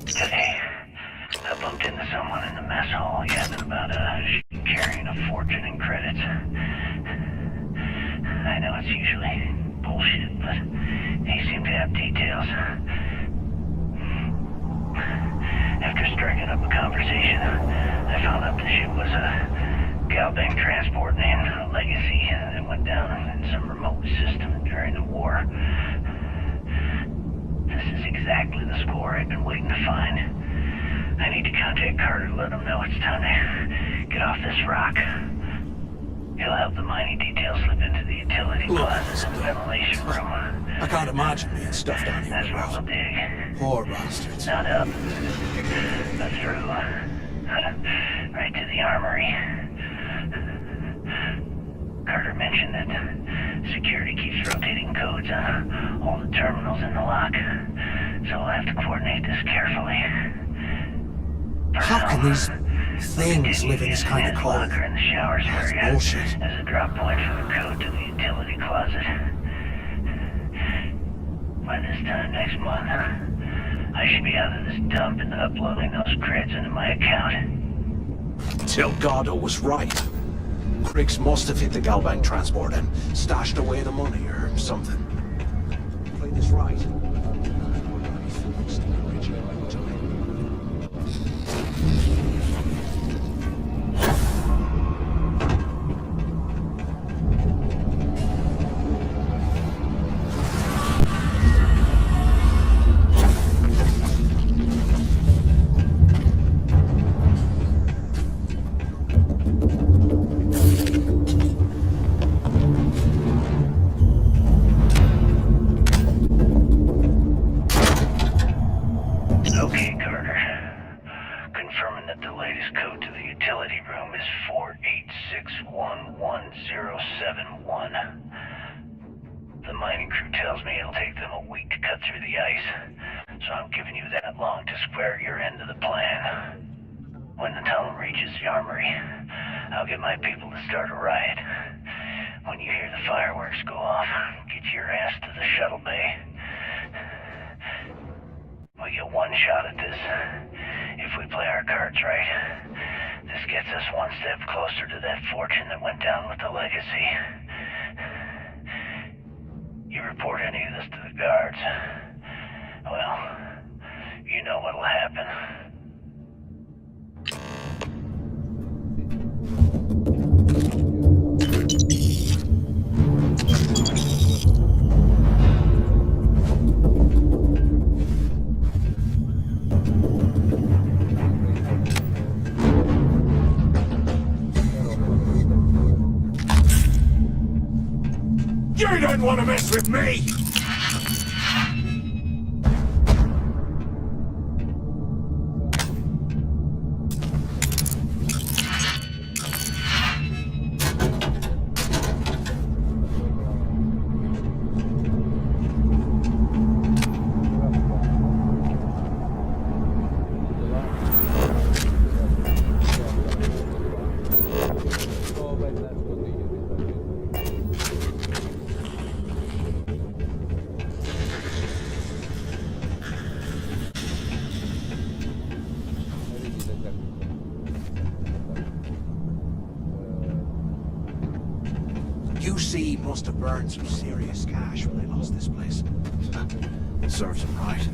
Today, I bumped into someone in the mess hall yapping about carrying a fortune in credits. I know it's usually bullshit, but he seemed to have details. After striking up a conversation, I found out the ship was a Galbank transport named Legacy that went down in some remote system during the war. This is exactly the score I've been waiting to find. I need to contact Carter to let him know it's time to get off this rock. He'll help the mining details slip into the utility closets and ventilation room. I can't imagine being stuffed down here. That's where we'll dig. Poor bastards. Not up, but through. Right to the armory. Carter mentioned that security keeps rotating codes on all the terminals in the lock, so we'll have to coordinate this carefully. How can these things live in this kind of code? Locker in the showers That's area bullshit. as a drop point for the code to the utility closet. By this time next month, I should be out of this dump and uploading those creds into my account. Delgado was right. Griggs must have hit the Galbank transport and stashed away the money or something. Play this right. Okay, Carter. Confirming that the latest code to the utility room is 486111071. The mining crew tells me it'll take them a week to cut through the ice, so I'm giving you that long to square your end of the plan. When the tunnel reaches the armory, I'll get my people to start a riot. When you hear the fireworks go off, get your ass to the shuttle bay. We get one shot at this. If we play our cards right, this gets us one step closer to that fortune that went down with the Legacy. You report any of this to the guards, well, You know what'll happen. You don't want to mess with me! QC must have burned some serious cash when they lost this place. Serves them right.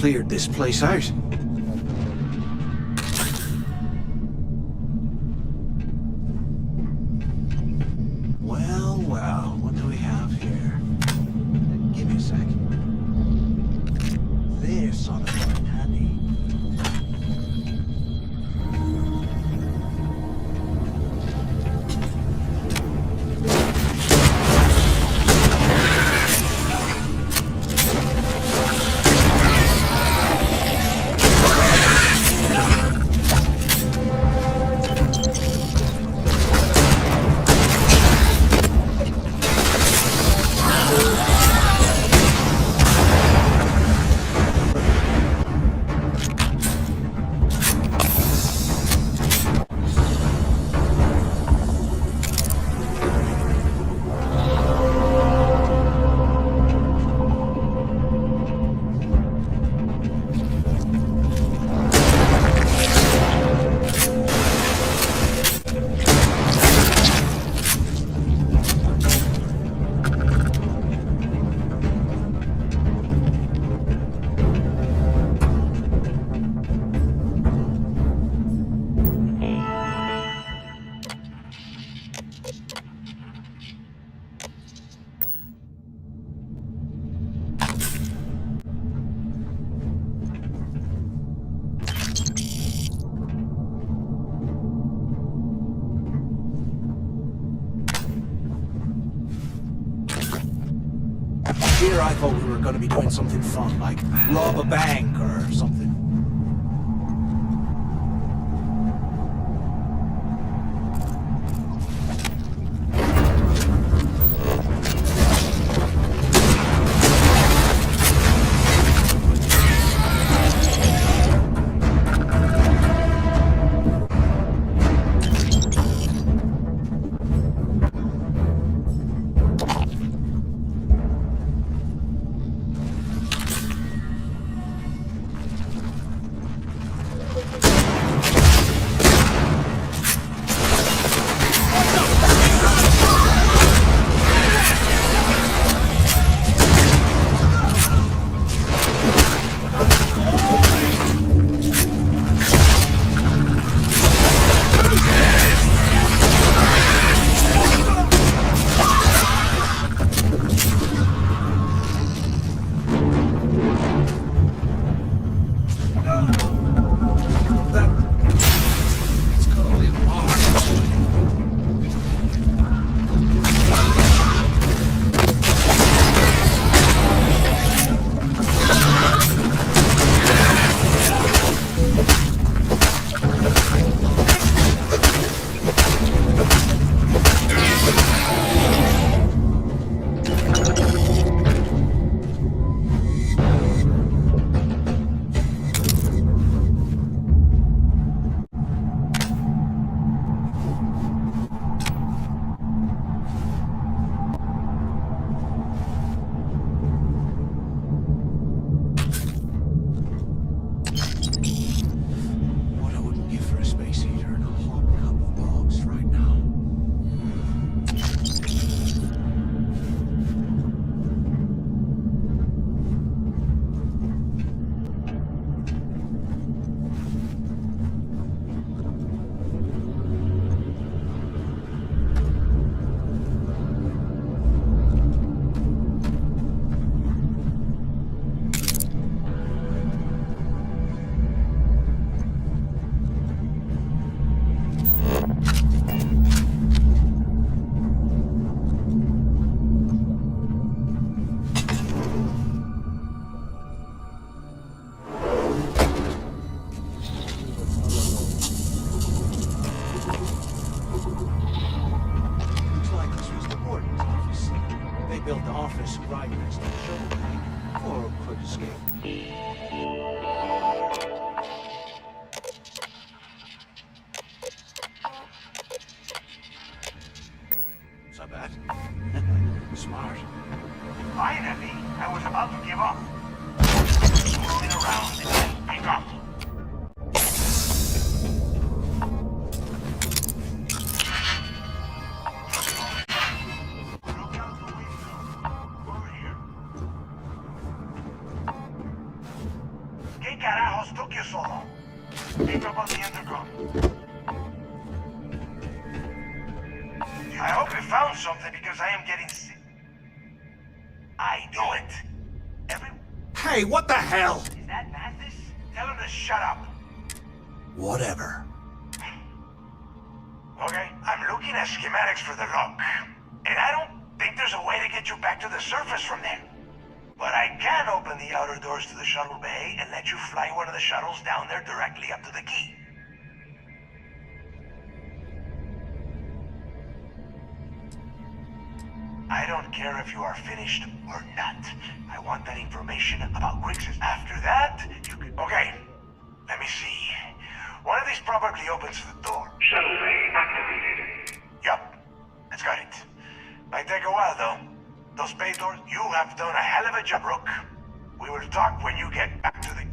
cleared this place out. Well, well, what do we have here? Give me a sec. This ought to come in handy. Here I thought we were going to be doing something fun, like rob a bank or something. Pick up on the intercom. I hope you found something because I am getting sick. I knew it. Hey, what the hell? Is that Mathis? Tell him to shut up. Whatever. Okay, I'm looking at schematics for the lock. And I don't think there's a way to get you back to the surface from there. But I can open the outer doors to the shuttle bay and let you fly one of the shuttles down there directly up to the key. I don't care if you are finished or not. I want that information about Griggs. After that, you can... Okay, let me see. One of these probably opens the door. Shuttle bay activated. Yup, that's got it. Might take a while, though. Those bay doors, you have done a hell of a job, Rook. We will talk when you get back to the...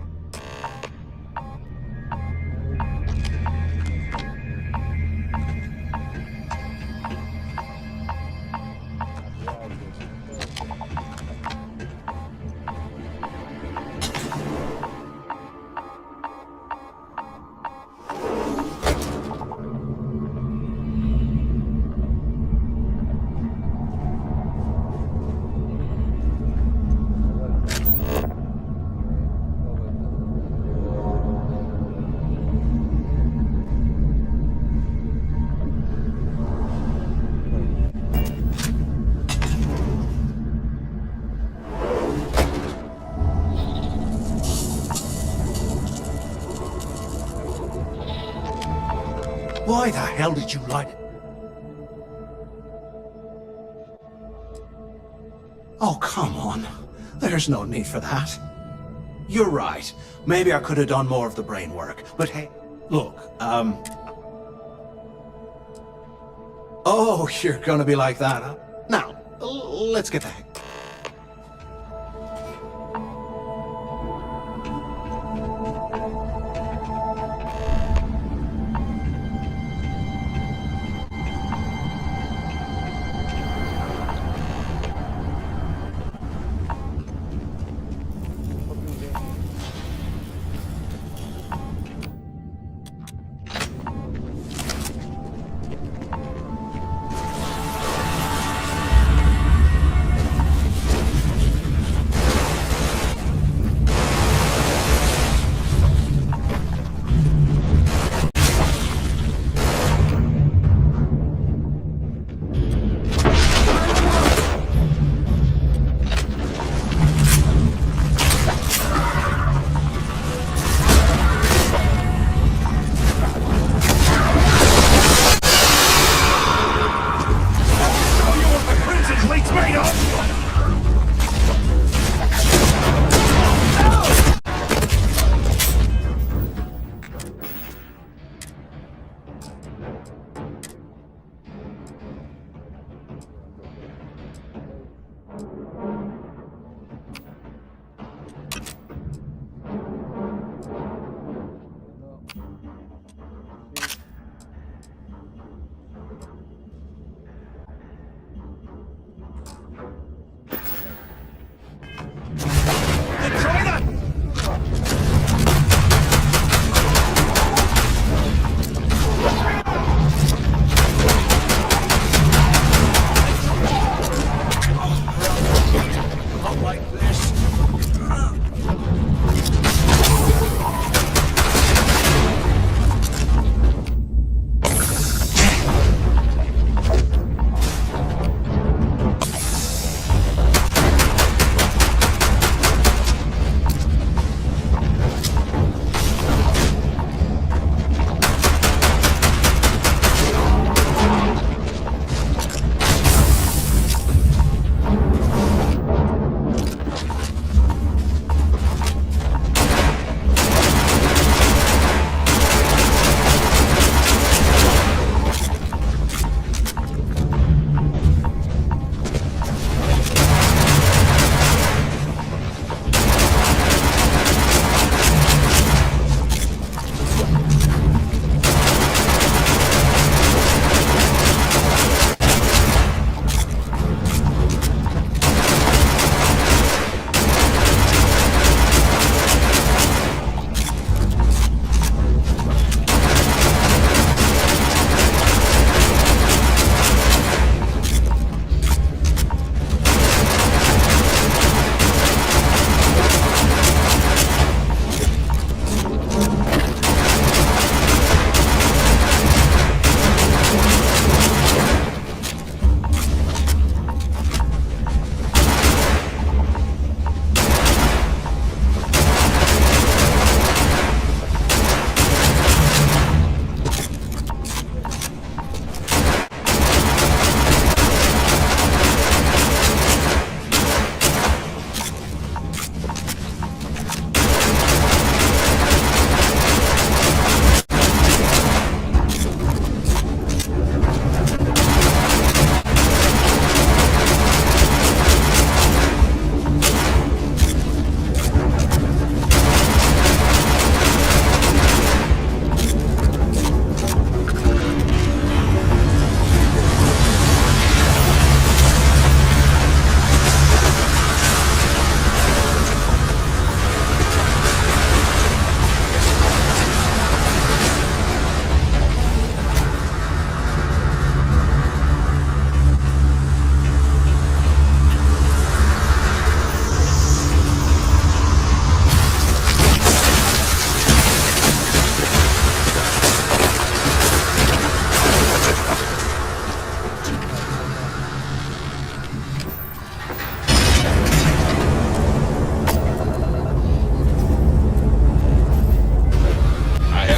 Why the hell did you light it? Oh, come on. There's no need for that. You're right. Maybe I could have done more of the brain work. But hey, look, Oh, you're gonna be like that, huh? Now, let's get the heck...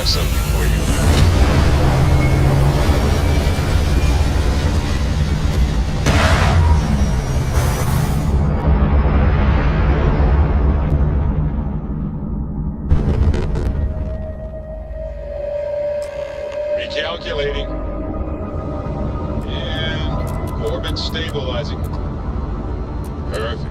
have something for you. Recalculating. And orbit stabilizing. Perfect.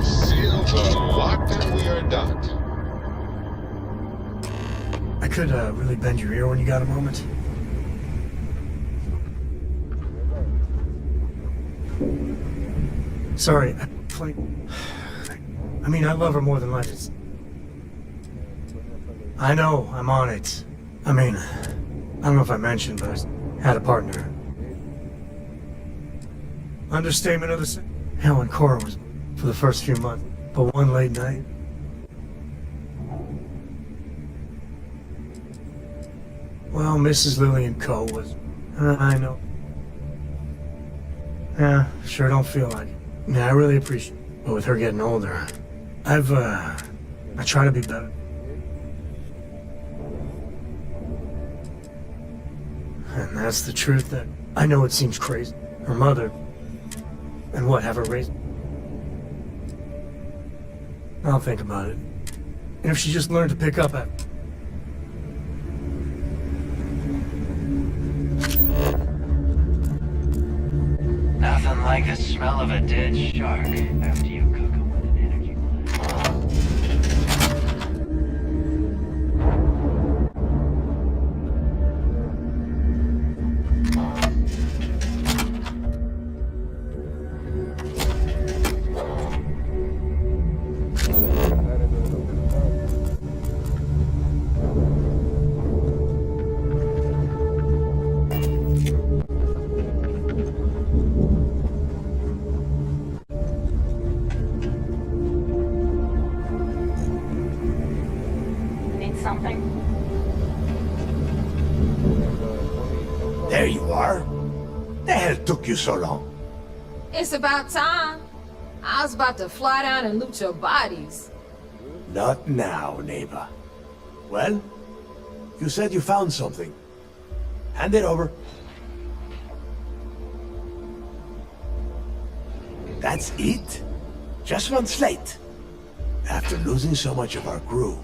Seals are locked and we are docked. I could really bend your ear when you got a moment. Sorry, I mean, I love her more than life. I know, I'm on it. I mean, I don't know if I mentioned, but I had a partner. Understatement of the hell, and Cora was for the first few months, but one late night. Well, Mrs. Lillian Co. was... I know. Yeah, sure don't feel like it. Yeah, I really appreciate it. But with her getting older, I try to be better. And that's the truth that I know it seems crazy. Her mother, and what, have her raised? I'll think about it. And if she just learned to pick up at... Nothing like the smell of a dead shark after you cook him with an energy There you are. The hell took you so long? It's about time. I was about to fly down and loot your bodies. Not now, neighbor. Well, you said you found something. Hand it over. That's it? Just one slate? After losing so much of our crew,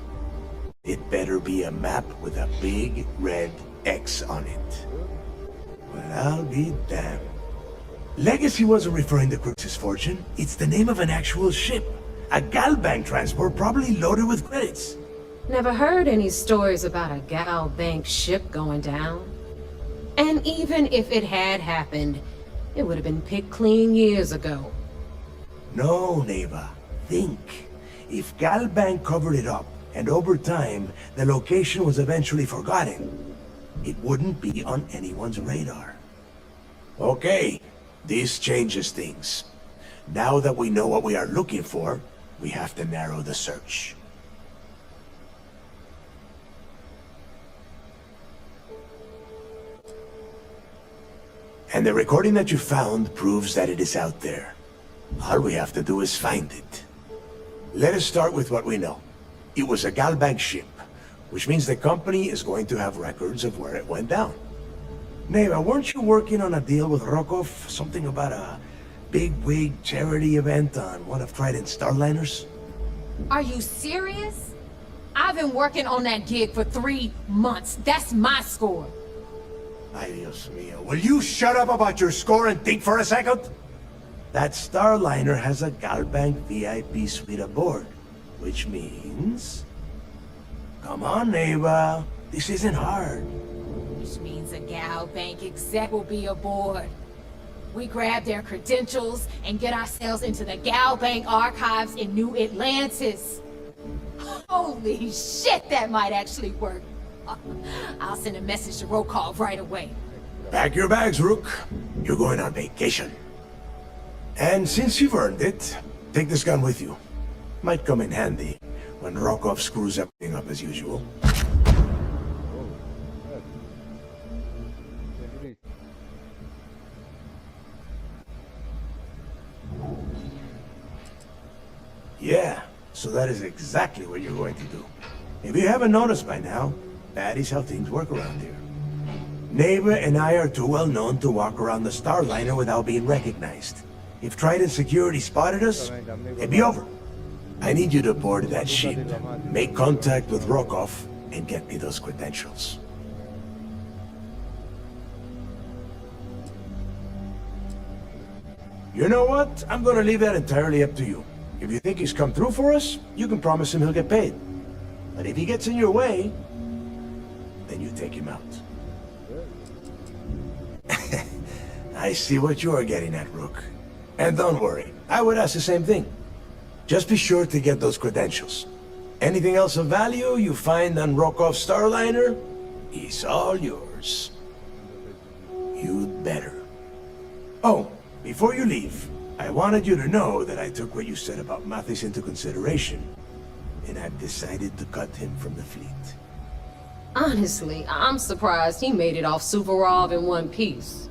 it better be a map with a big red X on it. Well, I'll be damned. Legacy wasn't referring to Crooks's fortune. It's the name of an actual ship. A Galbank transport probably loaded with credits. Never heard any stories about a Gal Bank ship going down. And even if it had happened, it would have been picked clean years ago. No, neighbor. Think. If Galbank covered it up, and over time, the location was eventually forgotten, it wouldn't be on anyone's radar. Okay, this changes things. Now that we know what we are looking for, we have to narrow the search. And the recording that you found proves that it is out there. All we have to do is find it. Let us start with what we know. It was a Galbank ship, which means the company is going to have records of where it went down. Neva, weren't you working on a deal with Rokov? Something about a big-wig charity event on one of Trident's Starliners? Are you serious? I've been working on that gig for 3 months. That's my score. Ay, Dios mío. Will you shut up about your score and think for a second? That Starliner has a Galbank VIP suite aboard, which means... Come on, Neva. This isn't hard. Which means a Gal Bank exec will be aboard. We grab their credentials and get ourselves into the Gal Bank archives in New Atlantis. Holy shit, that might actually work. I'll send a message to Rokov right away. Pack your bags, Rook. You're going on vacation. And since you've earned it, take this gun with you. Might come in handy when Rokov screws everything up as usual. Yeah, so that is exactly what you're going to do. If you haven't noticed by now, that is how things work around here. Neighbor and I are too well known to walk around the Starliner without being recognized. If Trident Security spotted us, it'd be over. I need you to board that ship, make contact with Rokov, and get me those credentials. You know what? I'm gonna leave that entirely up to you. If you think he's come through for us, you can promise him he'll get paid. But if he gets in your way, then you take him out. I see what you're getting at, Rook. And don't worry, I would ask the same thing. Just be sure to get those credentials. Anything else of value you find on Rokov's Starliner is all yours. You'd better. Oh, before you leave, I wanted you to know that I took what you said about Mathis into consideration, and I've decided to cut him from the fleet. Honestly, I'm surprised he made it off Suvorov in one piece.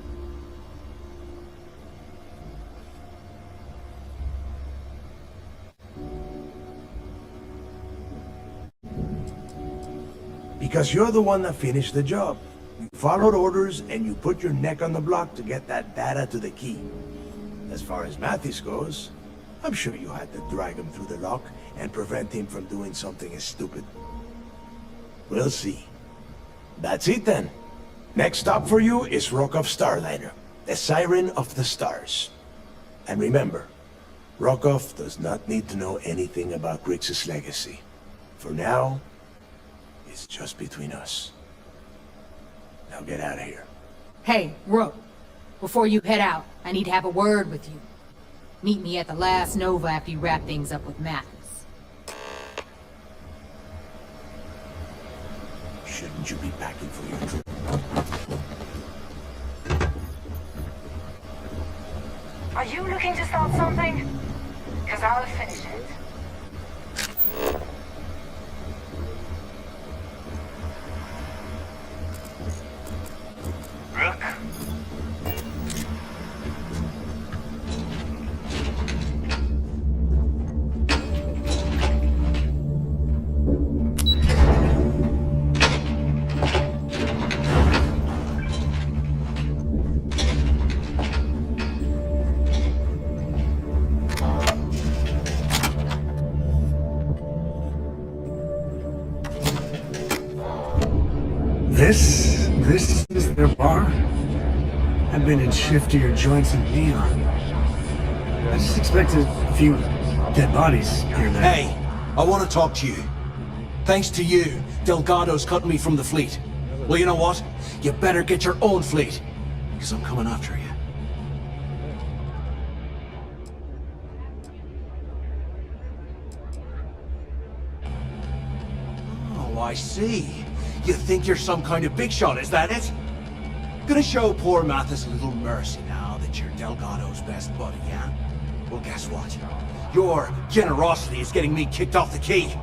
Because you're the one that finished the job. You followed orders and you put your neck on the block to get that data to the key. As far as Mathis goes, I'm sure you had to drag him through the lock and prevent him from doing something as stupid. We'll see. That's it then. Next stop for you is Rokov's Starliner, the Siren of the Stars. And remember, Rokov does not need to know anything about Grixis' legacy. For now, it's just between us. Now get out of here. Hey, Rook. Before you head out, I need to have a word with you. Meet me at the last Nova after you wrap things up with Mathis. Shouldn't you be packing for your trip? Are you looking to start something? Because I'll finish it. Rook? This is their bar? I've been in shiftier joints than Neon. I just expected a few dead bodies here and there. Hey, I want to talk to you. Thanks to you, Delgado's cutting me from the fleet. Well, you know what? You better get your own fleet, because I'm coming after you. Oh, I see. You think you're some kind of big shot, is that it? Gonna show poor Mathis a little mercy now that you're Delgado's best buddy, yeah? Well, guess what? Your generosity is getting me kicked off the key.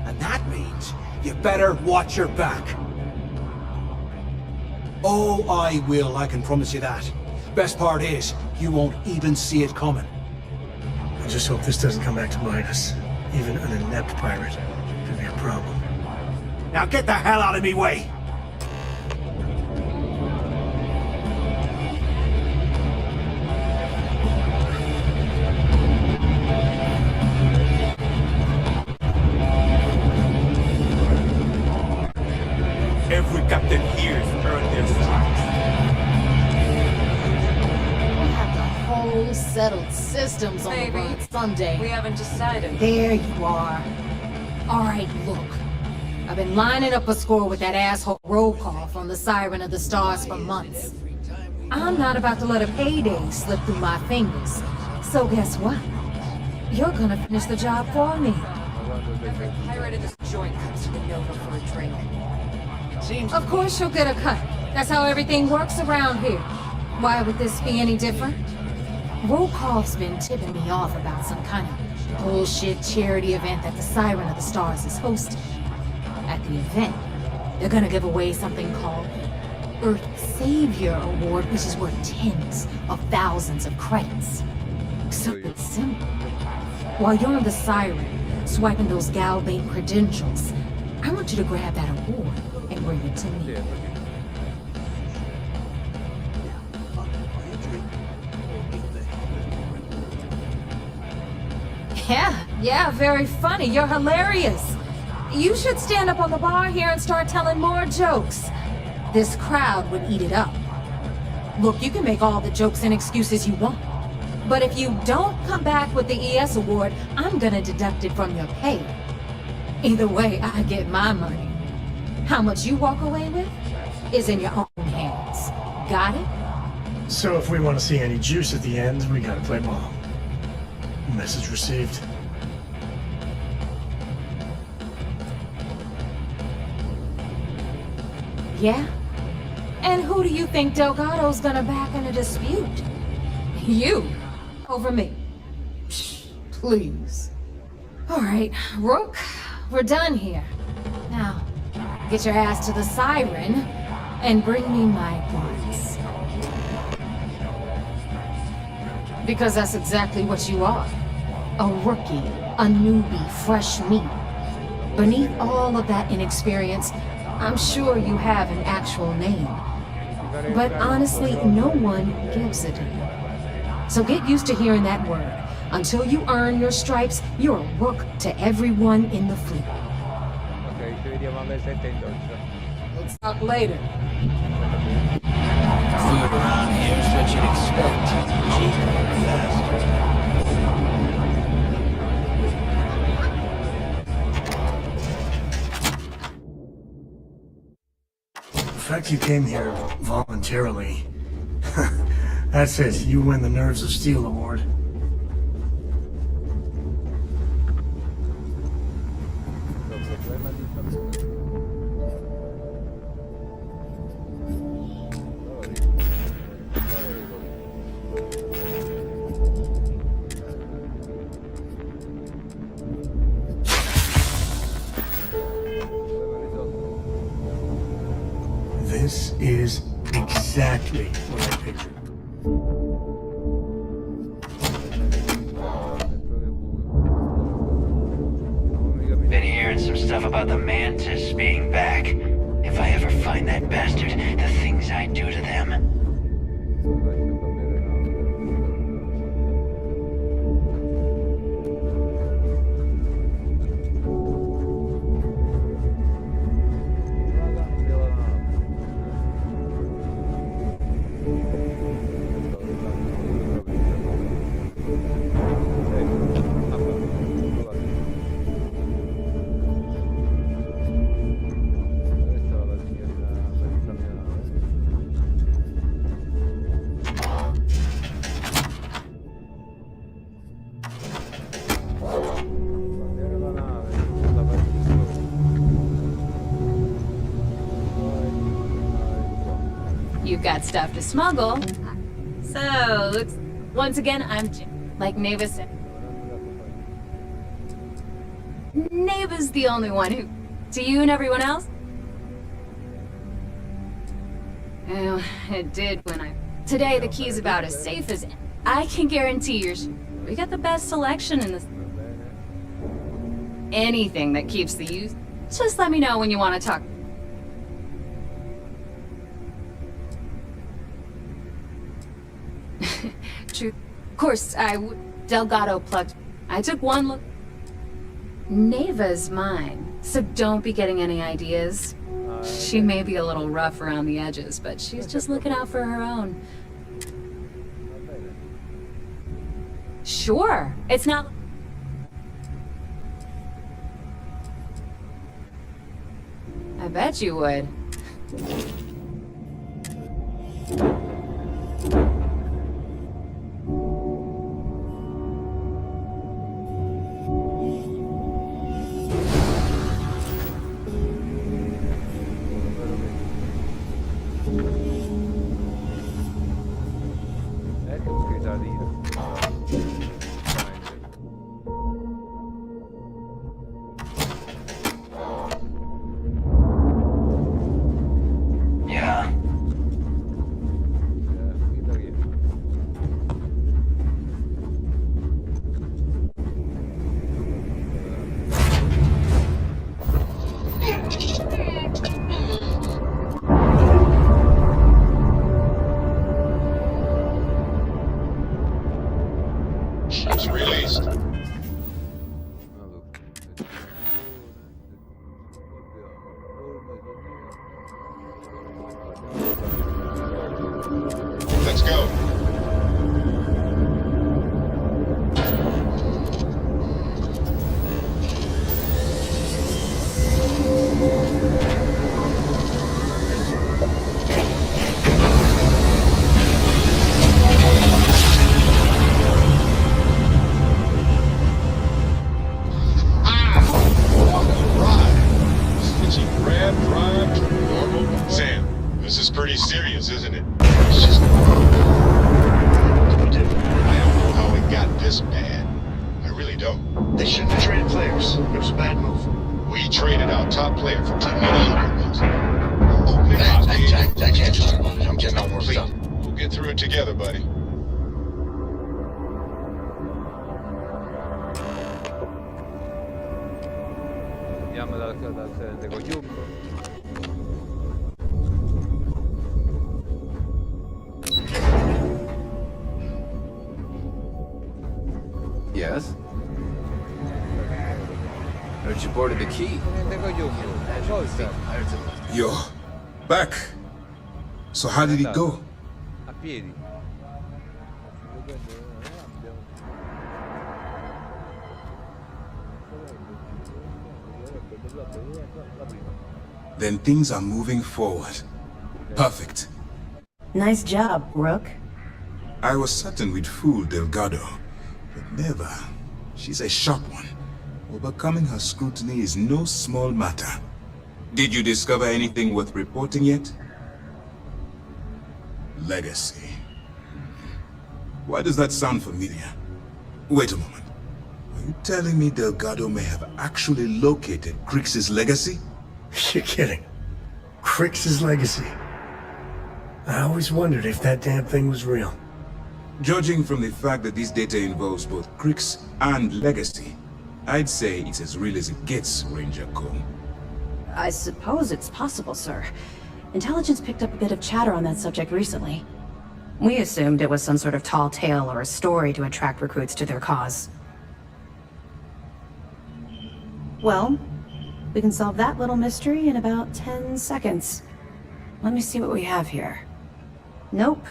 And that means you better watch your back. Oh, I will, I can promise you that. Best part is, you won't even see it coming. I just hope this doesn't come back to bite us. Even an inept pirate could be a problem. Now get the hell out of me way! Every captain here has earned their stripes. We have the whole settled systems on the run Sunday. We haven't decided. There you are. All right, look. I've been lining up a score with that asshole roll call from the Siren of the Stars for months. I'm not about to let a payday slip through my fingers. So guess what? You're gonna finish the job for me. Every pirate in this joint comes to the Nova for a drink. Of course you'll get a cut. That's how everything works around here. Why would this be any different? Rokov's been tipping me off about some kind of bullshit charity event that the Siren of the Stars is hosting. At the event, they're gonna give away something called Earth Savior Award, which is worth tens of thousands of credits. Something simple. while you're on the siren, swiping those Galbait credentials, I want you to grab that award and bring it to me. Yeah, very funny. You're hilarious. You should stand up on the bar here and start telling more jokes. This crowd would eat it up. Look, you can make all the jokes and excuses you want. But if you don't come back with the ES award, I'm gonna deduct it from your pay. Either way, I get my money. How much you walk away with is in your own hands. Got it? So if we want to see any juice at the end, we gotta play ball. Message received. Yeah? And who do you think Delgado's gonna back in a dispute? You. Over me. Psh, please. Alright, Rook, we're done here. Now, get your ass to the siren and bring me my goods. Because that's exactly what you are. A rookie, a newbie, fresh meat. Beneath all of that inexperience, I'm sure you have an actual name. But honestly, no one gives a damn. So get used to hearing that word. Until you earn your stripes, you're a rook to everyone in the fleet. Ok, ci vediamo alle 7 in doccia. Let's talk later. Food around here is what you'd expect. Cheap and fast. The fact you came here voluntarily. That's it, you win the Nerves of Steel award. This is exactly what I pictured. Been hearing some stuff about the Mantis being back. If I ever find that bastard, the things I do to them. You've got stuff to smuggle. So, looks... Once again, I'm like Neva said. Neva's the only one who... To you and everyone else? Well, it did when I... Today, the key's about as safe as... I can guarantee yours. We got the best selection in this... Anything that keeps the youth. Just let me know when you want to talk. True. Of course, Delgado plugged. I took one look. Neva's mine, so don't be getting any ideas. She may be a little rough around the edges, but she's just looking out for her own. Sure, it's not... I bet you would. Ships released. Let's go. Pretty serious, isn't it? It's just... I don't know how it got this bad. I really don't. They shouldn't have traded players. It was a bad move. We traded our top player for two mediocre ones. Open it up, I can't talk about it. I'm getting all worked up. We'll get through it together, buddy. Andiamo dal tenente coglione. Yes? Heard you boarded the key. Yo, back. So how did it go? A piedi. Then things are moving forward. Perfect. Nice job, Rook. I was certain we'd fool Delgado. But never. She's a sharp one. Overcoming her scrutiny is no small matter. Did you discover anything worth reporting yet? Legacy. Why does that sound familiar? Wait a moment. Are you telling me Delgado may have actually located Crix's legacy? You're kidding. Crix's legacy. I always wondered if that damn thing was real. Judging from the fact that this data involves both Crix and Legacy, I'd say it's as real as it gets, Ranger Cole. I suppose it's possible, sir. Intelligence picked up a bit of chatter on that subject recently. We assumed it was some sort of tall tale or a story to attract recruits to their cause. Well, we can solve that little mystery in about 10 seconds. Let me see what we have here. Nope.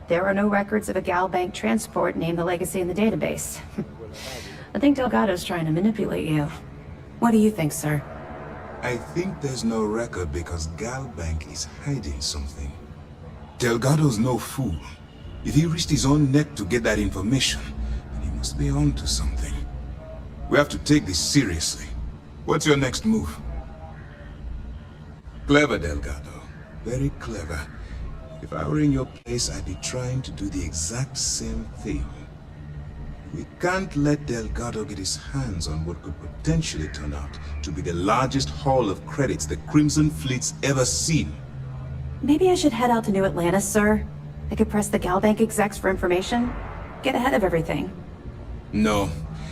There are no records of a Gal Bank transport named the Legacy in the database. I think Delgado's trying to manipulate you. What do you think, sir? I think there's no record because Gal Bank is hiding something. Delgado's no fool. If he risked his own neck to get that information, then he must be onto something. We have to take this seriously. What's your next move? Clever, Delgado. Very clever. If I were in your place, I'd be trying to do the exact same thing. We can't let Delgado get his hands on what could potentially turn out to be the largest haul of credits the Crimson Fleet's ever seen. Maybe I should head out to New Atlantis, sir? I could press the Gal Bank execs for information. Get ahead of everything. No.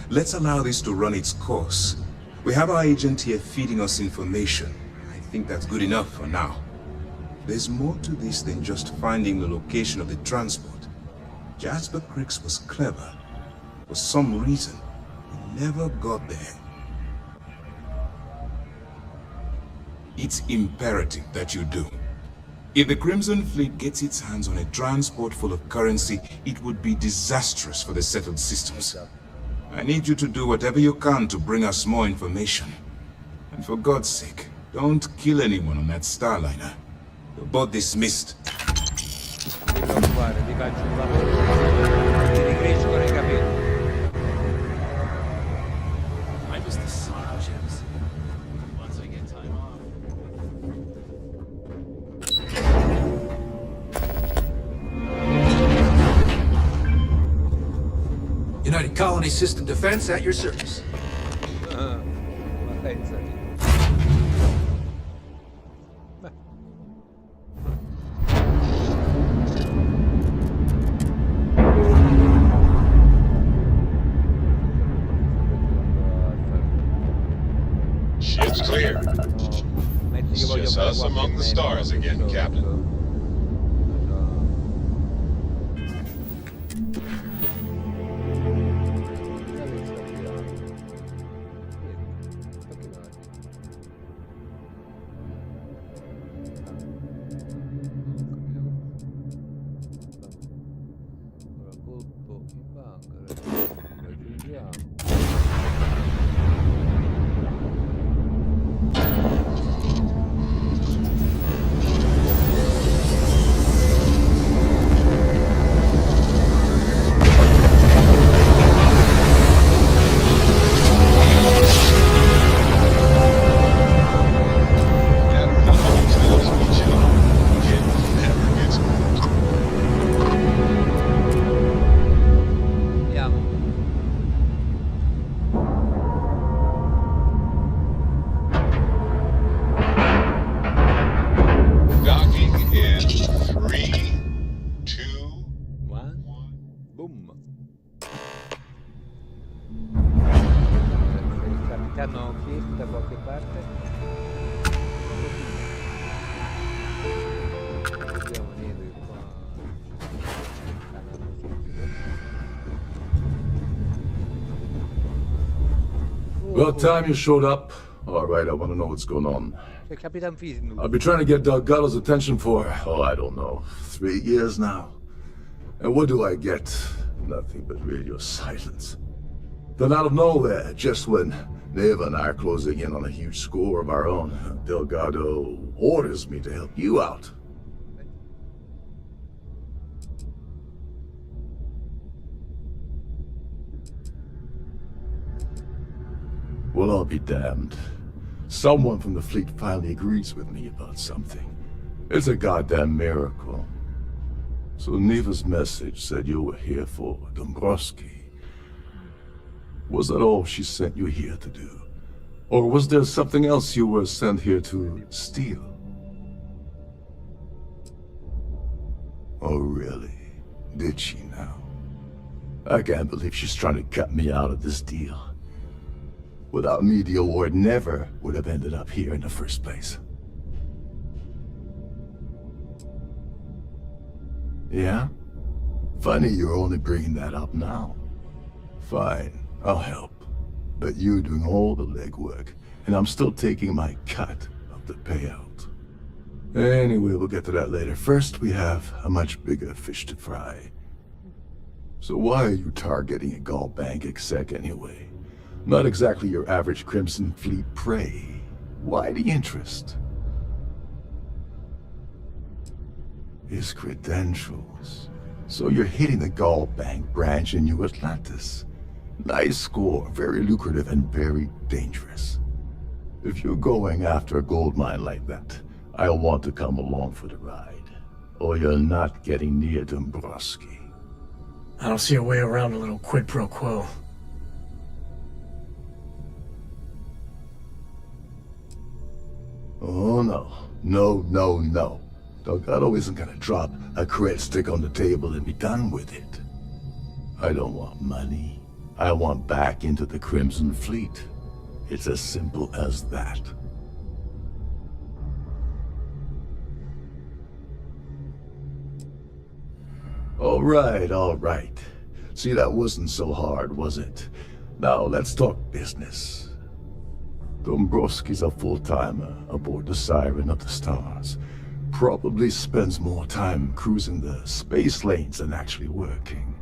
Let's allow this to run its course. We have our agent here feeding us information. I think that's good enough for now. There's more to this than just finding the location of the transport. Jasper Crix was clever. For some reason, we never got there. It's imperative that you do. If the Crimson Fleet gets its hands on a transport full of currency, it would be disastrous for the settled systems. I need you to do whatever you can to bring us more information. And for God's sake, don't kill anyone on that Starliner. You're both dismissed. I was the son of Gems. Once I get time off. United Colony System Defense at your service. Ship's clear. It's just us among the stars again, Captain. tutto in banca, raggiungiamo. Docking in 3, 2, 1, boom. Il capitano Kirk da qualche parte. Vediamo niente qua. About time you showed up. All right, I want to know what's going on. C'è il Capitan Fisnus. I've been trying to get Delgado's attention for, I don't know, 3 years now. And what do I get? Nothing but radio silence. Then out of nowhere, just when Neva and I are closing in on a huge score of our own, Delgado orders me to help you out. Well, I'll be damned. Someone from the fleet finally agrees with me about something. It's a goddamn miracle. So Neva's message said you were here for Dombrowski. Was that all she sent you here to do? Or was there something else you were sent here to steal? Oh, really? Did she now? I can't believe she's trying to cut me out of this deal. Without me, the award never would have ended up here in the first place. Yeah? Funny you're only bringing that up now. Fine, I'll help. But you're doing all the legwork, and I'm still taking my cut of the payout. Anyway, we'll get to that later. First, we have a much bigger fish to fry. So why are you targeting a Gall Bank exec anyway? Not exactly your average Crimson Fleet prey. Why the interest? His credentials. So you're hitting the Gall Bank branch in New Atlantis. Nice score, very lucrative and very dangerous. If you're going after a gold mine like that, I'll want to come along for the ride. Or you're not getting near Dombrowski. I don't see a way around a little quid pro quo. Oh no. No, no, no. Delgado isn't gonna drop a credit stick on the table and be done with it. I don't want money. I want back into the Crimson Fleet. It's as simple as that. All right. See, that wasn't so hard, was it? Now, let's talk business. Dombrowski's a full-timer aboard the Siren of the Stars. Probably spends more time cruising the space lanes than actually working.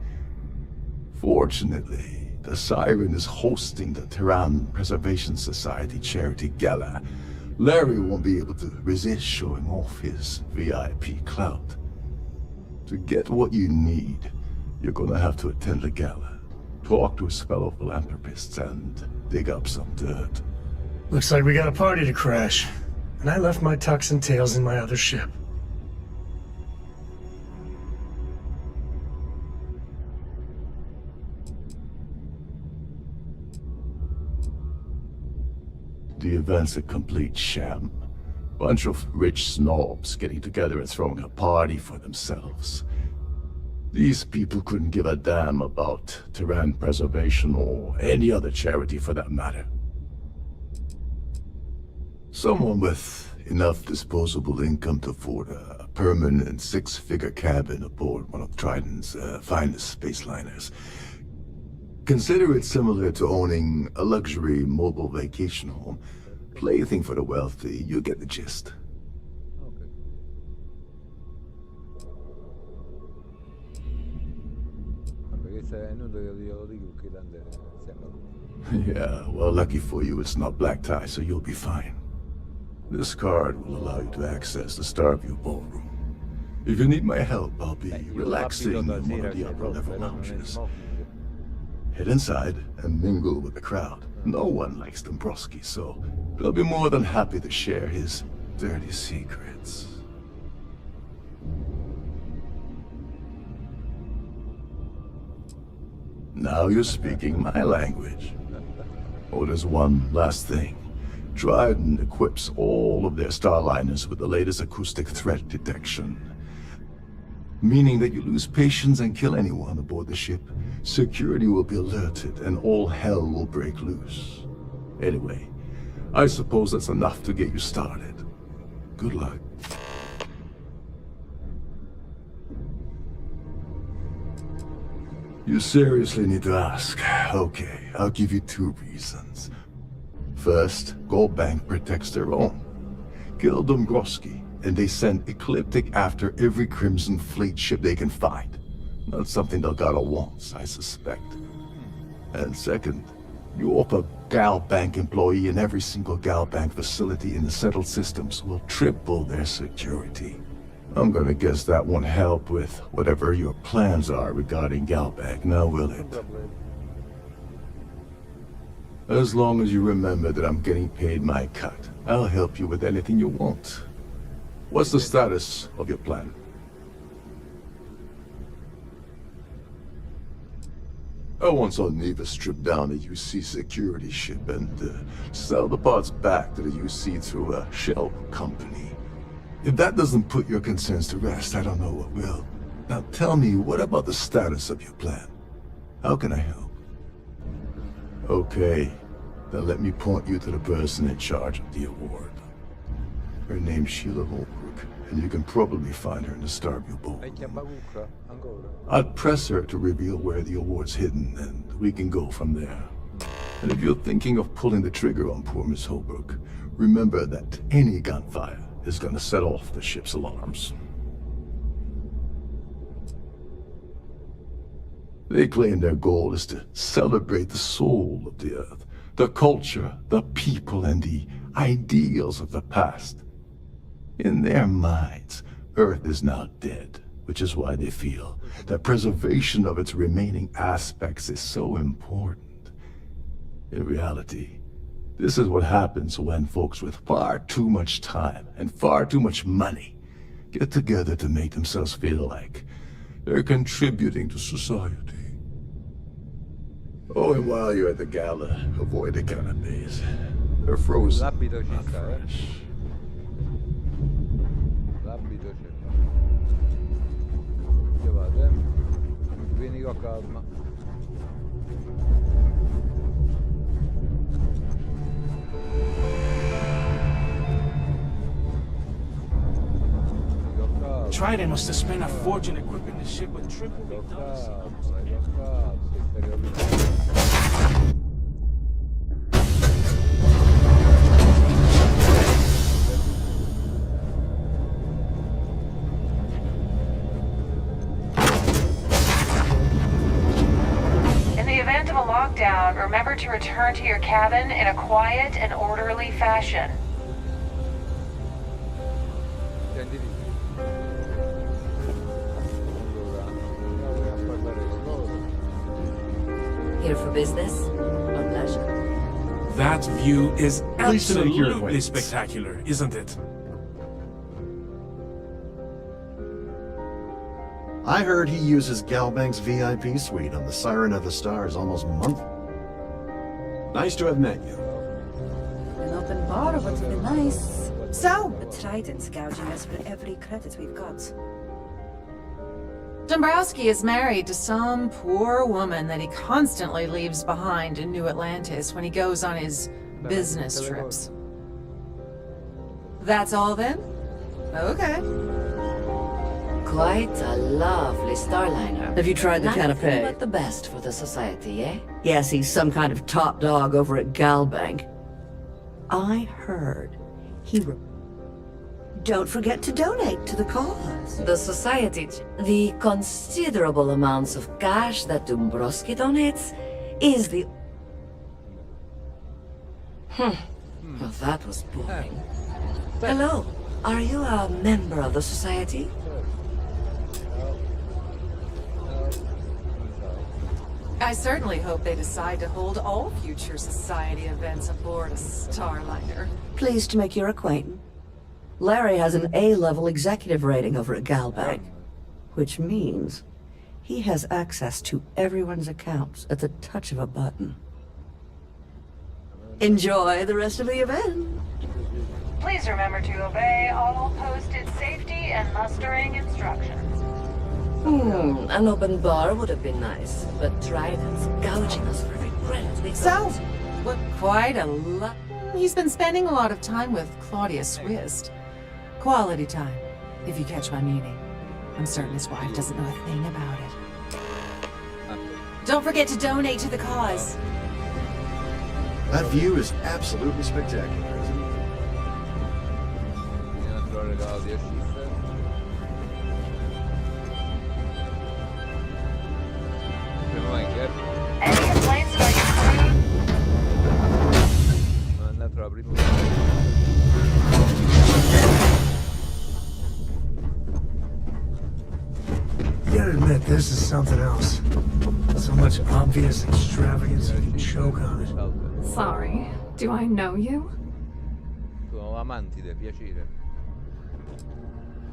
Fortunately, the Siren is hosting the Terran Preservation Society charity gala. Larry won't be able to resist showing off his VIP clout. To get what you need, you're gonna have to attend the gala, talk to his fellow philanthropists, and dig up some dirt. Looks like we got a party to crash. And I left my tucks and tails in my other ship. The event's a complete sham. Bunch of rich snobs getting together and throwing a party for themselves. These people couldn't give a damn about Terran preservation or any other charity for that matter. Someone with enough disposable income to afford a permanent 6-figure cabin aboard one of Trident's finest spaceliners. Consider it similar to owning a luxury mobile vacation home. Plaything for the wealthy, you get the gist. è inutile che glielo dico che tante sembra. Yeah, well, lucky for you, it's not black tie, so you'll be fine. This card will allow you to access the Starfield ballroom. If you need my help, I'll be relaxing in one of the upper level lounges. Head inside and mingle with the crowd. No one likes Dombrowski, so they'll be more than happy to share his dirty secrets. Now you're speaking my language. Oh, there's one last thing. Dryden equips all of their starliners with the latest acoustic threat detection. Meaning that you lose patience and kill anyone aboard the ship, security will be alerted and all hell will break loose. Anyway, I suppose that's enough to get you started. Good luck. You seriously need to ask. Okay, I'll give you 2 reasons. First, Goldbank protects their own. Kill Dombrowski, and they send Ecliptic after every Crimson Fleet ship they can find. Not something Delgado wants, I suspect. And second, you offer GalBank employee in every single GalBank facility in the settled systems will triple their security. I'm gonna guess that won't help with whatever your plans are regarding GalBank, now will it? As long as you remember that I'm getting paid my cut, I'll help you with anything you want. What's the status of your plan? I once saw Neva strip down a UC security ship and sell the parts back to the UC through a shell company. If that doesn't put your concerns to rest, I don't know what will. Now tell me, what about the status of your plan? How can I help? Okay, then let me point you to the person in charge of the award. Her name's Sheila Holbrook, and you can probably find her in the Starview ballroom. I'd press her to reveal where the award's hidden, and we can go from there. And if you're thinking of pulling the trigger on poor Miss Holbrook, remember that any gunfire is gonna set off the ship's alarms. They claim their goal is to celebrate the soul of the Earth, the culture, the people, and the ideals of the past. In their minds, Earth is now dead, which is why they feel that preservation of its remaining aspects is so important. In reality, this is what happens when folks with far too much time and far too much money get together to make themselves feel like they're contributing to society. Oh, and while you're at the gala, avoid the canapes. They're frozen, not fresh. L'abito c'è. Dove vado, Vieni con calma. Trident must have spent a fortune equipping the ship with triple McDonald's. In the event of a lockdown, remember to return to your cabin in a quiet and orderly fashion. Here for business or pleasure? That view is Please take your absolutely place. spectacular, isn't it? I heard he uses GalBank's VIP suite on the Siren of the Stars almost monthly. Nice to have met you. An open bar would be nice. So, the Trident's gouging us for every credit we've got. Dombrowski is married to some poor woman that he constantly leaves behind in New Atlantis when he goes on his business trips. That's all then? Okay. Quite a lovely starliner. Have you tried the Nothing canapé? but the best for the society, eh? Yes, he's some kind of top dog over at GalBank. I heard he don't forget to donate to the cause. The society, the considerable amounts of cash that Dombrowski donates, is the... Well, that was boring. Hello, are you a member of the society? I certainly hope they decide to hold all future society events aboard a Starliner. Pleased to make your acquaintance. Larry has an A-level executive rating over at Galbank, which means he has access to everyone's accounts at the touch of a button. Enjoy the rest of the event. Please remember to obey all posted safety and mustering instructions. An open bar would have been nice, but Trident's gouging us for every credit we got. What quite a lot. He's been spending a lot of time with Claudia Swist. Quality time, if you catch my meaning. I'm certain his wife doesn't know a thing about it. Don't forget to donate to the cause. That view is absolutely spectacular, isn't it? Any complaints about your crew? You gotta admit, this is something else. So much obvious extravagance you can choke on it. Sorry, do I know you? Sono amanti del piacere.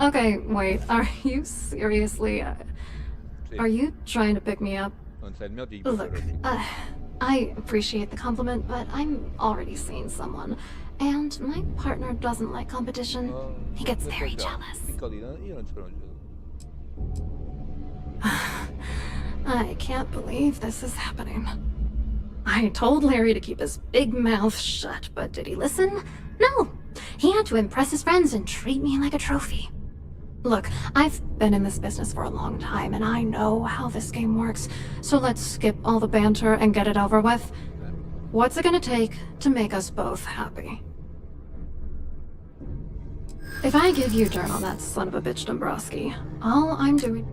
Okay, wait, are you seriously... Are you trying to pick me up? Non sei il mio tipo. Look, I appreciate the compliment, but I'm already seeing someone. And my partner doesn't like competition. He gets very jealous. Piccolino, io non sono geloso. I can't believe this is happening. I told Larry to keep his big mouth shut, but did he listen? No! He had to impress his friends and treat me like a trophy. Look, I've been in this business for a long time, and I know how this game works, so let's skip all the banter and get it over with. What's it gonna take to make us both happy? If I give you dirt on that son of a bitch Dombrowski, all I'm doing...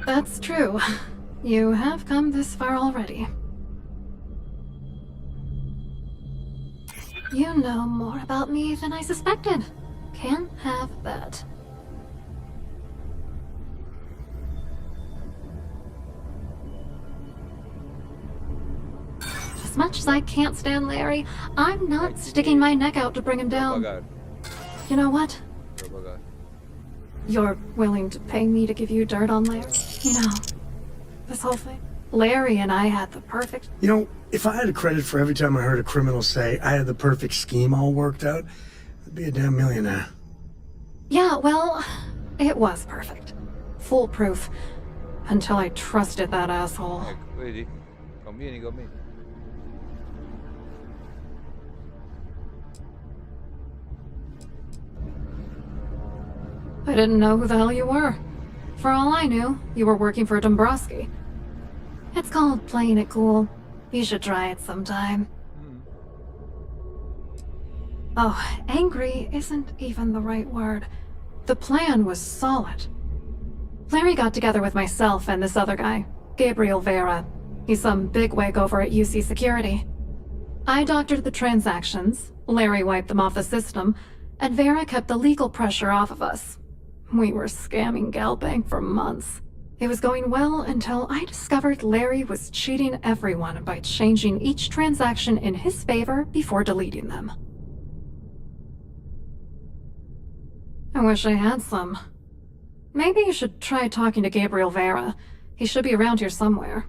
That's true. You have come this far already. You know more about me than I suspected. Can't have that. As much as I can't stand Larry, I'm not sticking my neck out to bring him down. You know what? You're willing to pay me to give you dirt on Larry? You know, this whole thing. Larry and I had the perfect... You know, if I had a credit for every time I heard a criminal say I had the perfect scheme all worked out, I'd be a damn millionaire. Yeah, well, it was perfect. Foolproof. Until I trusted that asshole. Vedi? Convieni con me. I didn't know who the hell you were. For all I knew, you were working for Dombrowski. It's called playing it cool. You should try it sometime. Oh, angry isn't even the right word. The plan was solid. Larry got together with myself and this other guy, Gabriel Vera. He's some bigwig over at UC Security. I doctored the transactions, Larry wiped them off the system, and Vera kept the legal pressure off of us. We were scamming Galbank for months. It was going well until I discovered Larry was cheating everyone by changing each transaction in his favor before deleting them. I wish I had some. Maybe you should try talking to Gabriel Vera. He should be around here somewhere.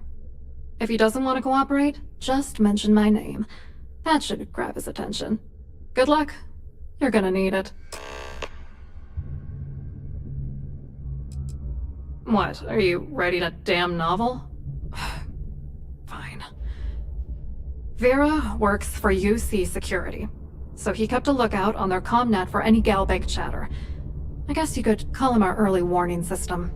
If he doesn't want to cooperate, just mention my name. That should grab his attention. Good luck. You're gonna need it. What, are you writing a damn novel? Fine. Vera works for UC Security, so he kept a lookout on their commnet for any Galbank chatter. I guess you could call him our early warning system.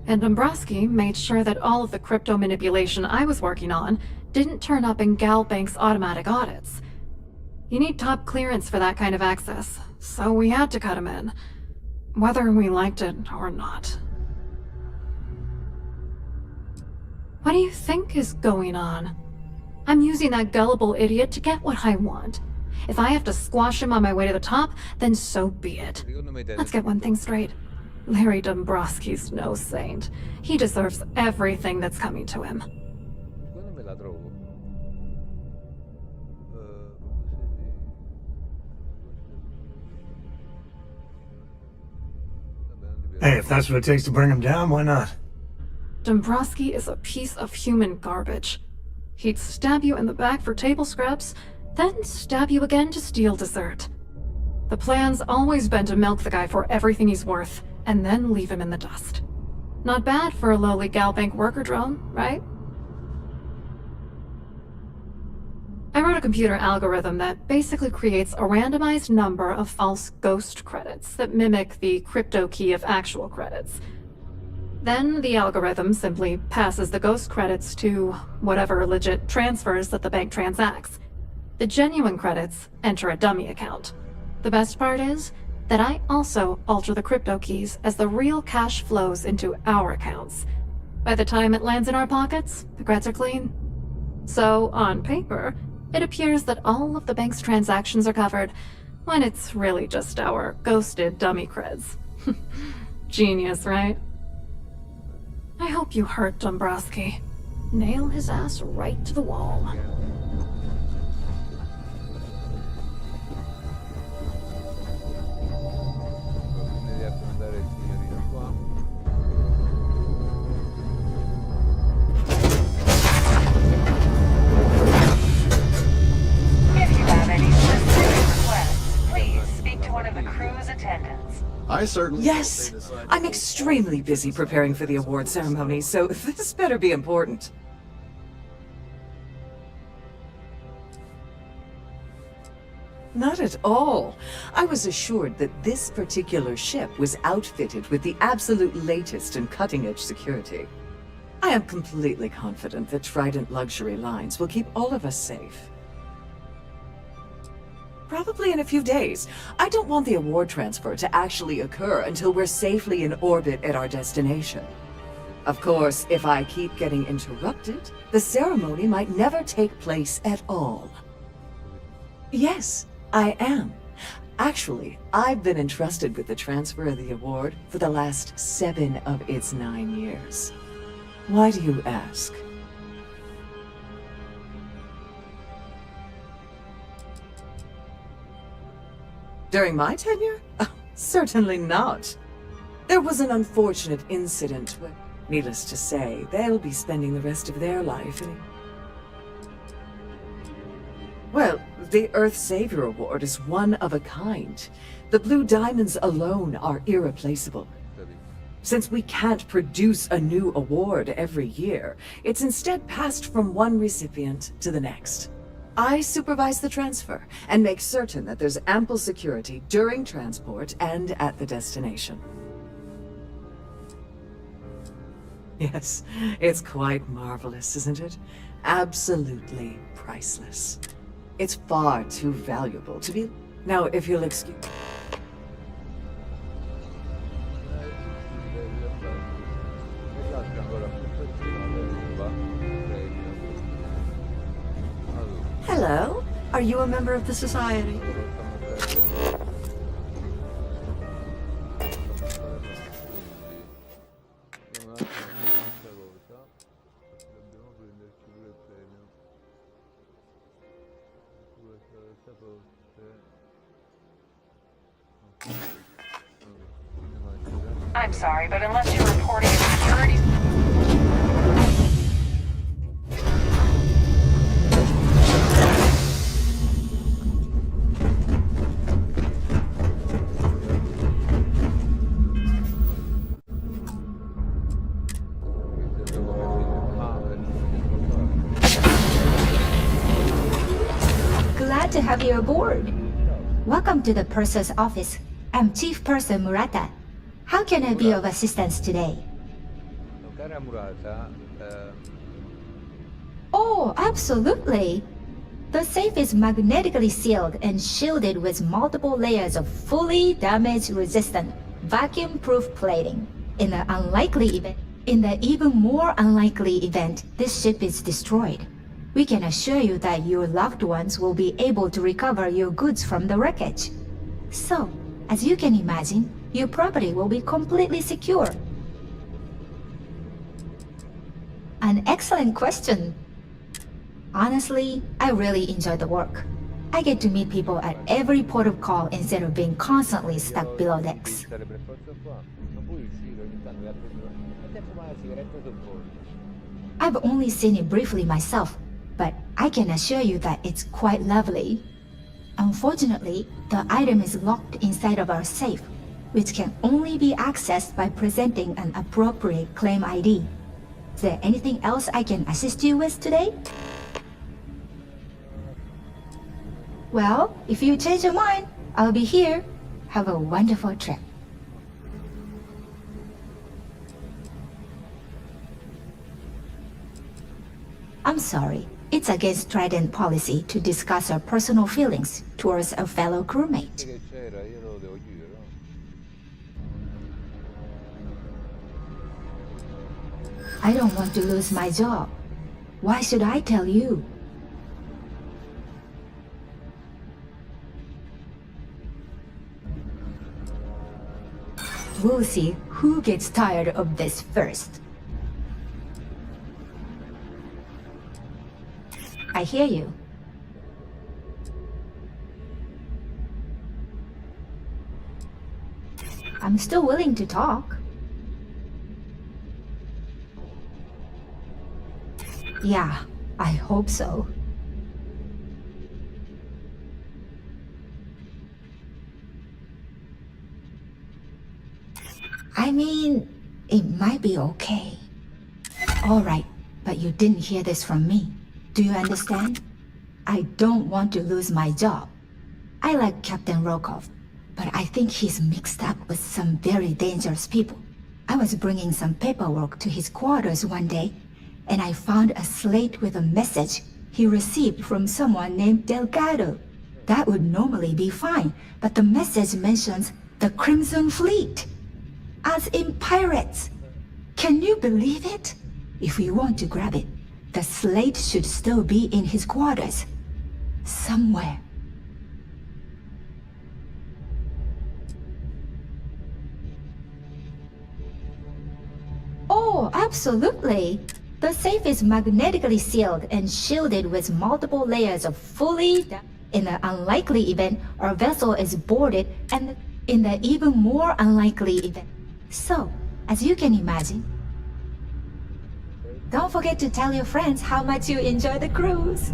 And Dombrowski made sure that all of the crypto manipulation I was working on didn't turn up in Galbank's automatic audits. You need top clearance for that kind of access, so we had to cut him in. Whether we liked it or not. What do you think is going on? I'm using that gullible idiot to get what I want. If I have to squash him on my way to the top, then so be it. Let's get one thing straight. Larry Dombrowski's no saint. He deserves everything that's coming to him. Secondo me la trovo. Hey, if that's what it takes to bring him down, why not? Dombrowski is a piece of human garbage. He'd stab you in the back for table scraps, then stab you again to steal dessert. The plan's always been to milk the guy for everything he's worth, and then leave him in the dust. Not bad for a lowly Galbank worker drone, right? I wrote a computer algorithm that basically creates a randomized number of false ghost credits that mimic the crypto key of actual credits. Then the algorithm simply passes the ghost credits to whatever legit transfers that the bank transacts. The genuine credits enter a dummy account. The best part is that I also alter the crypto keys as the real cash flows into our accounts. By the time it lands in our pockets, the creds are clean. So, on paper, it appears that all of the bank's transactions are covered, when it's really just our ghosted dummy creds. Genius, right? I hope you hurt Dombrowski. Nail his ass right to the wall. I certainly... Yes! I'm extremely busy preparing for the award ceremony, so this better be important. Not at all. I was assured that this particular ship was outfitted with the absolute latest and cutting-edge security. I am completely confident that Trident Luxury Lines will keep all of us safe. Probably in a few days. I don't want the award transfer to actually occur until we're safely in orbit at our destination. Of course, if I keep getting interrupted, the ceremony might never take place at all. Yes, I am. Actually, I've been entrusted with the transfer of the award for the last 7 of its 9 years. Why do you ask? During my tenure? Oh, certainly not. There was an unfortunate incident where, needless to say, they'll be spending the rest of their life in... Well, the Earth Savior Award is one of a kind. The Blue Diamonds alone are irreplaceable. Since we can't produce a new award every year, it's instead passed from one recipient to the next. I supervise the transfer and make certain that there's ample security during transport and at the destination. Yes, it's quite marvelous, isn't it? Absolutely priceless. It's far too valuable to be... Now, if you'll excuse... Hello? Are you a member of the Society? I'm sorry, but unless you're reporting a security... Glad to have you aboard. Welcome to the Purser's office. I'm Chief Purser Murata. How can I be of assistance today? Cara Murata, Oh, absolutely. The safe is magnetically sealed and shielded with multiple layers of fully damage-resistant, vacuum-proof plating. In the even more unlikely event this ship is destroyed, we can assure you that your loved ones will be able to recover your goods from the wreckage. So, as you can imagine, your property will be completely secure. An excellent question. Honestly, I really enjoy the work. I get to meet people at every port of call instead of being constantly stuck below decks. I've only seen it briefly myself, but I can assure you that it's quite lovely. Unfortunately, the item is locked inside of our safe, which can only be accessed by presenting an appropriate claim ID. Is there anything else I can assist you with today? Well, if you change your mind, I'll be here. Have a wonderful trip. I'm sorry. It's against Trident policy to discuss our personal feelings towards a fellow crewmate. I don't want to lose my job. Why should I tell you? We'll see who gets tired of this first. I hear you. I'm still willing to talk. Yeah, I hope so. I mean, it might be okay. All right, but you didn't hear this from me. Do you understand? I don't want to lose my job. I like Captain Rokov, but I think he's mixed up with some very dangerous people. I was bringing some paperwork to his quarters one day, and I found a slate with a message he received from someone named Delgado. That would normally be fine, but the message mentions the Crimson Fleet, as in pirates. Can you believe it? If we want to grab it, the slate should still be in his quarters. Somewhere. Oh, absolutely. The safe is magnetically sealed and shielded with multiple layers of fully... In the unlikely event our vessel is boarded, and in the even more unlikely event. So, as you can imagine, don't forget to tell your friends how much you enjoy the cruise.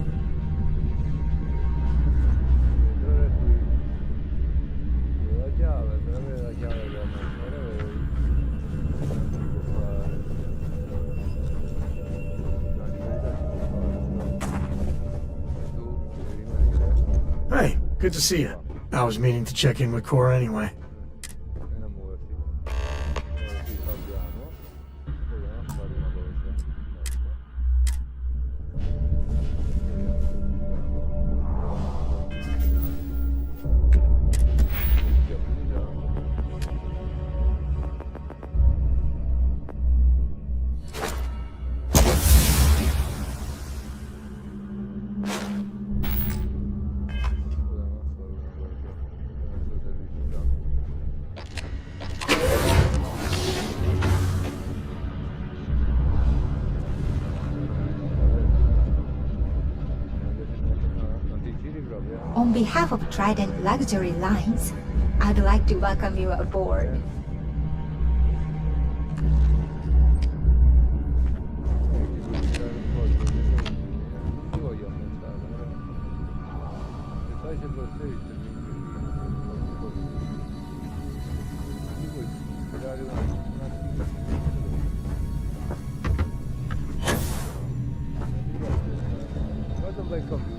Hey, good to see you. I was meaning to check in with Cora anyway. On behalf of Trident Luxury Lines, I'd like to welcome you aboard.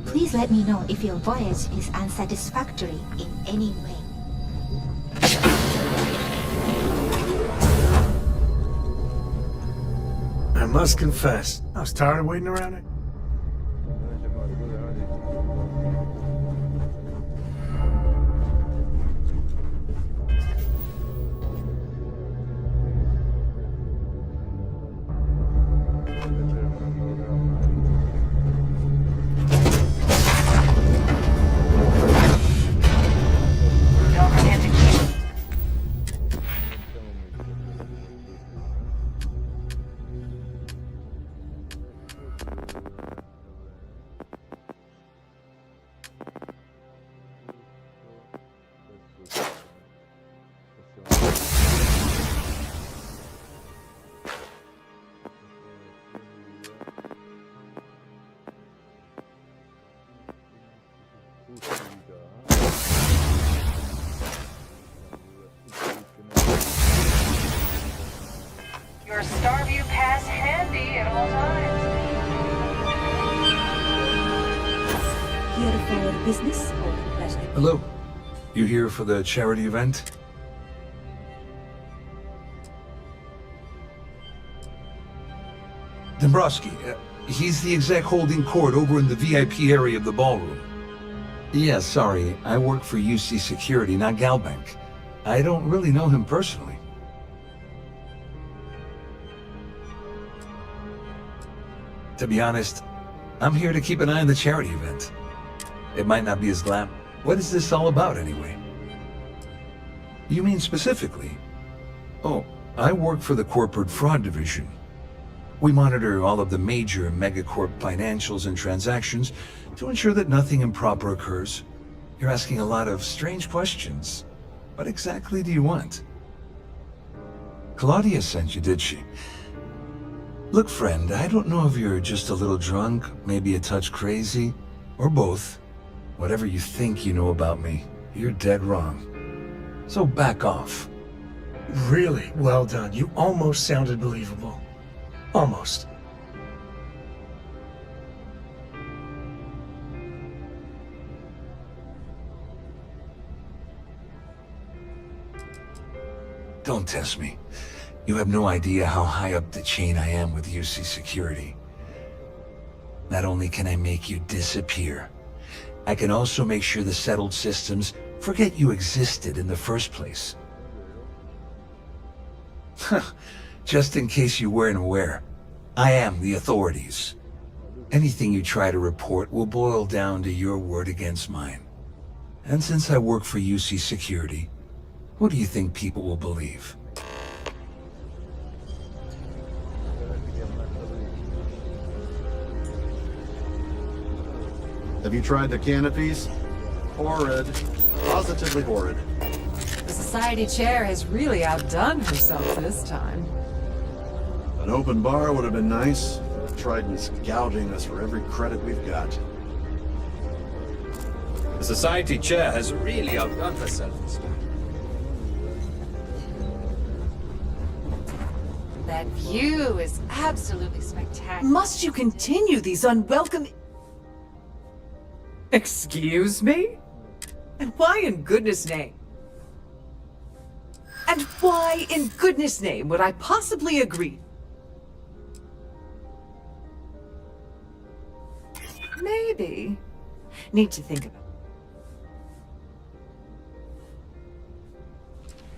Please let me know if your voyage is unsatisfactory in any way. I must confess, I was tired of waiting around it. Don't forget to keep... Your Starview pass handy at all times. Here for business or pleasure? Hello. You here for the charity event? Dombrowski, he's the exec holding court over in the VIP area of the ballroom. Yeah, sorry, I work for UC Security, not Galbank. I don't really know him personally. To be honest, I'm here to keep an eye on the charity event. It might not be as glam. What is this all about, anyway? You mean specifically? Oh, I work for the Corporate Fraud Division. We monitor all of the major megacorp financials and transactions to ensure that nothing improper occurs. You're asking a lot of strange questions. What exactly do you want? Claudia sent you, did she? Look, friend, I don't know if you're just a little drunk, maybe a touch crazy, or both. Whatever you think you know about me, you're dead wrong. So back off. Really well done. You almost sounded believable. Almost. Don't test me. You have no idea how high up the chain I am with UC Security. Not only can I make you disappear, I can also make sure the settled systems forget you existed in the first place. Just in case you weren't aware, I am the authorities. Anything you try to report will boil down to your word against mine. And since I work for UC Security, what do you think people will believe? Have you tried the canopies? Horrid. Positively horrid. The Society Chair has really outdone herself this time. An open bar would have been nice. Trident's gouging us for every credit we've got. The Society Chair has really outdone herself this time. That view is absolutely spectacular. Must you continue these unwelcome... Excuse me? And why in goodness name? And why in goodness name would I possibly agree? Maybe. Need to think about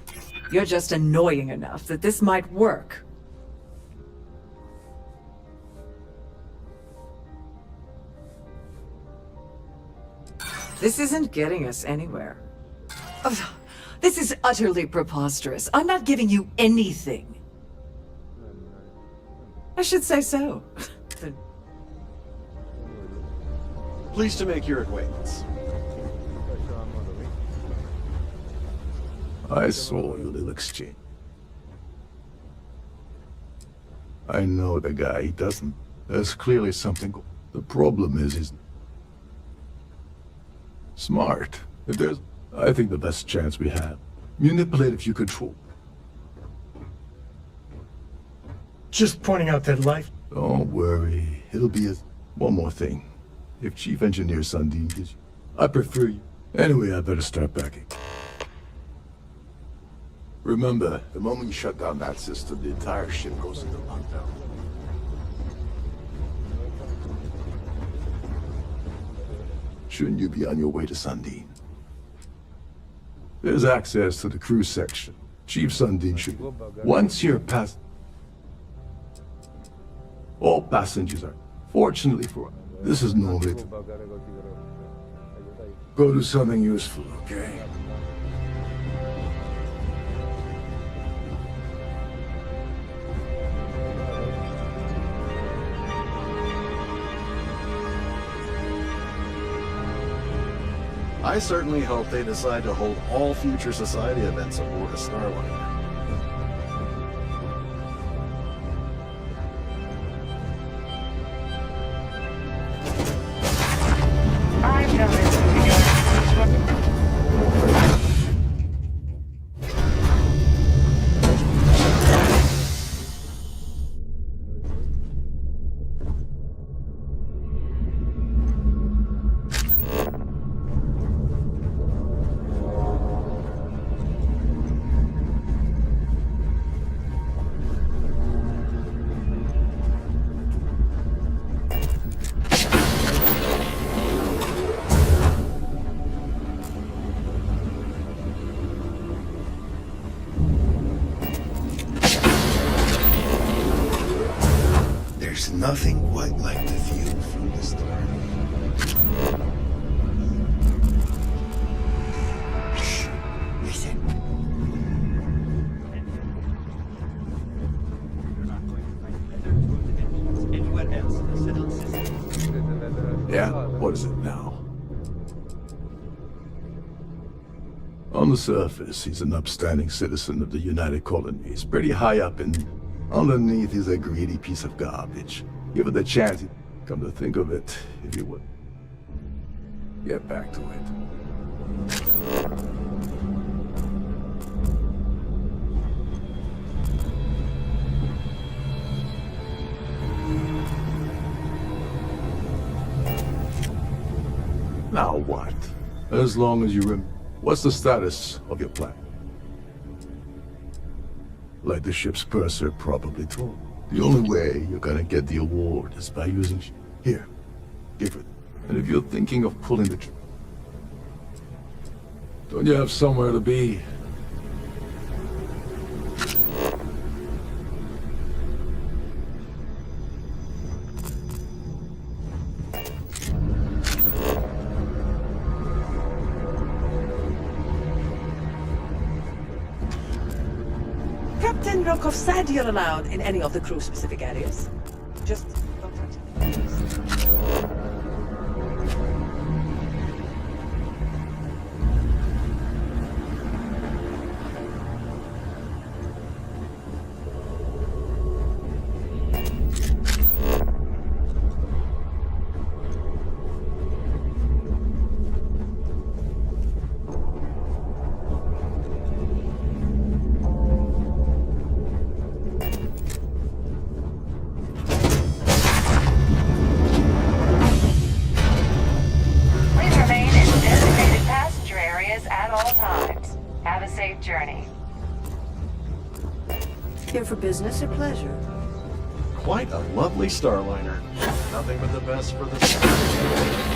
it. You're just annoying enough that this might work. This isn't getting us anywhere. Ugh, this is utterly preposterous. I'm not giving you anything. I should say so. Pleased to make your acquaintance. I saw your little exchange. I know the guy, he doesn't. There's clearly something. The problem is he's smart. If there's, I think the best chance we have. Manipulate if you control. Just pointing out that life... Don't worry, it'll be a... One more thing. If Chief Engineer Sundin gives you... I prefer you. Anyway, I better start packing. Remember, the moment you shut down that system, the entire ship goes into lockdown. Shouldn't you be on your way to Sundin? There's access to the crew section. Chief Sundin should... Once you're past... All passengers are. Fortunately for us, this is normally to go do something useful, okay? I certainly hope they decide to hold all future society events aboard a Starliner. I've noticed There's nothing quite like the view from the start. Shh, listen. Yeah, what is it now? On the surface, he's an upstanding citizen of the United Colonies, pretty high up in... Underneath, he's a greedy piece of garbage. Give it a chance. Come to think of it, if you would. Get back to it. Now what? As long as you what's the status of your plan? Like the ship's purser probably told. The only way you're gonna get the award is by using... Here, give it. And if you're thinking of pulling the... Don't you have somewhere to be? Captain Rokov said you're allowed in any of the crew-specific areas. Just don't touch it. journey. Here for business or pleasure? Quite a lovely Starliner. Nothing but the best for the...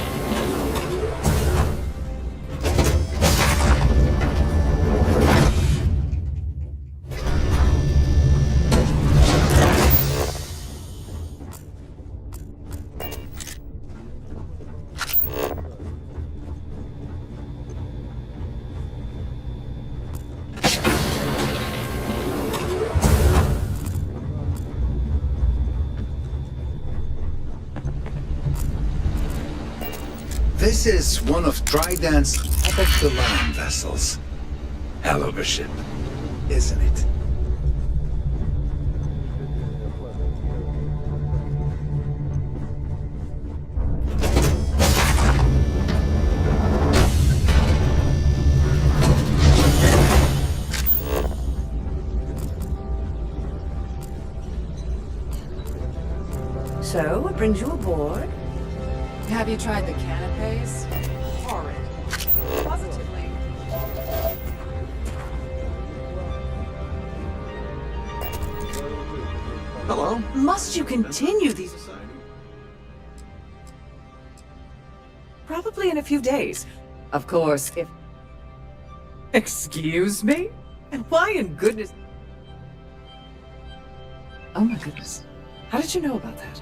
This is one of Trident's top-of-the-line vessels. Hell of a ship, isn't it? So, what brings you aboard? Have you tried the canapes? Horrid. Positively. Hello? Must you continue these... Probably in a few days. Of course, if... Excuse me? And why in goodness... Oh my goodness. How did you know about that?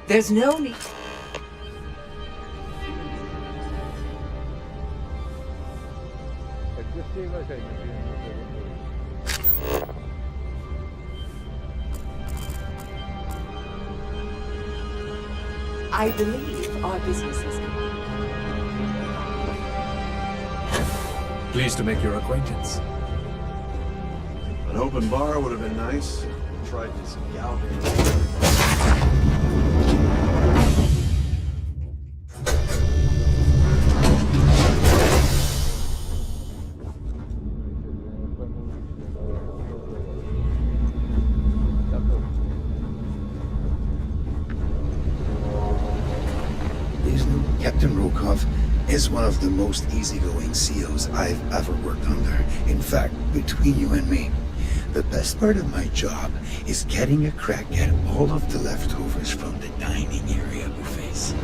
There's no need. E che stai facendo prima di secondo me? I believe our business is complete. Pleased to make your acquaintance. An open bar would have been nice. Tried this gout. Captain Rokov is one of the most easygoing COs I've ever worked under. In fact, between you and me, the best part of my job is getting a crack at all of the leftovers from the dining area buffets.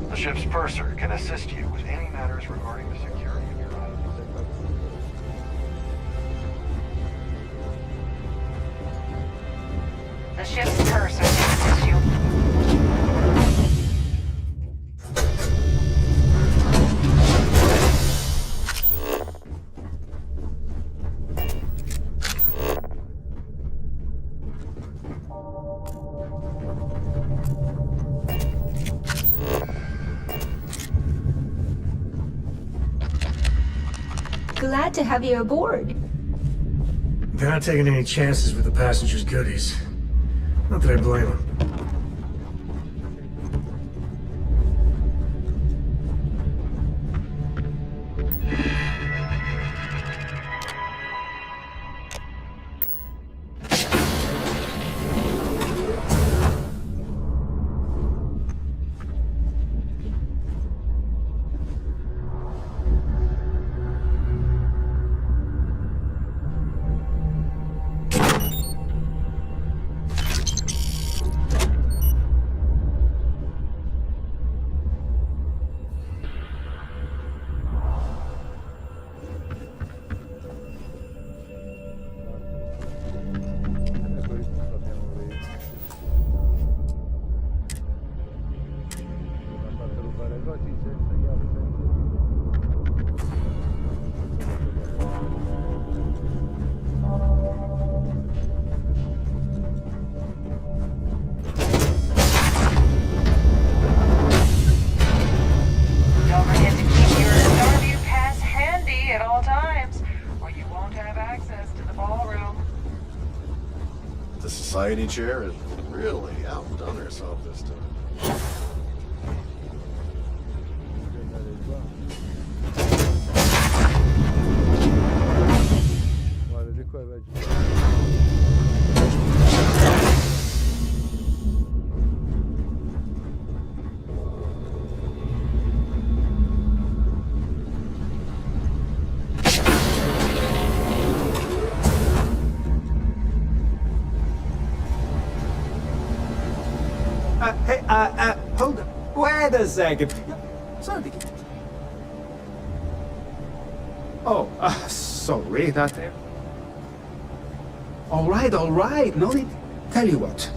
The ship's purser can assist you with any matters regarding the security of your island. The ship's purser can assist you. Glad to have you aboard. They're not taking any chances with the passengers' goodies. Not that I blame them. Don't forget to keep your Starview pass handy at all times, or you won't have access to the ballroom. The society chair has really outdone herself this time. Guarda, di qua vai giù. Hold on. Wait a second. Sorry. Oh, sorry, that... All right. No need. Tell you what.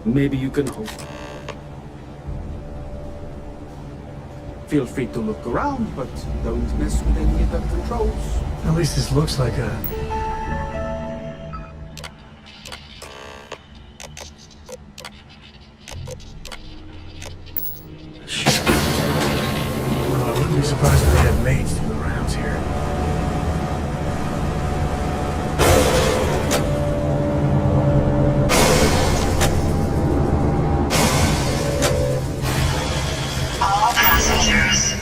Maybe you can hold. Feel free to look around, but don't mess with any of the controls. At least this looks like a... Well, I wouldn't be surprised if they had maids do the rounds here. All passengers,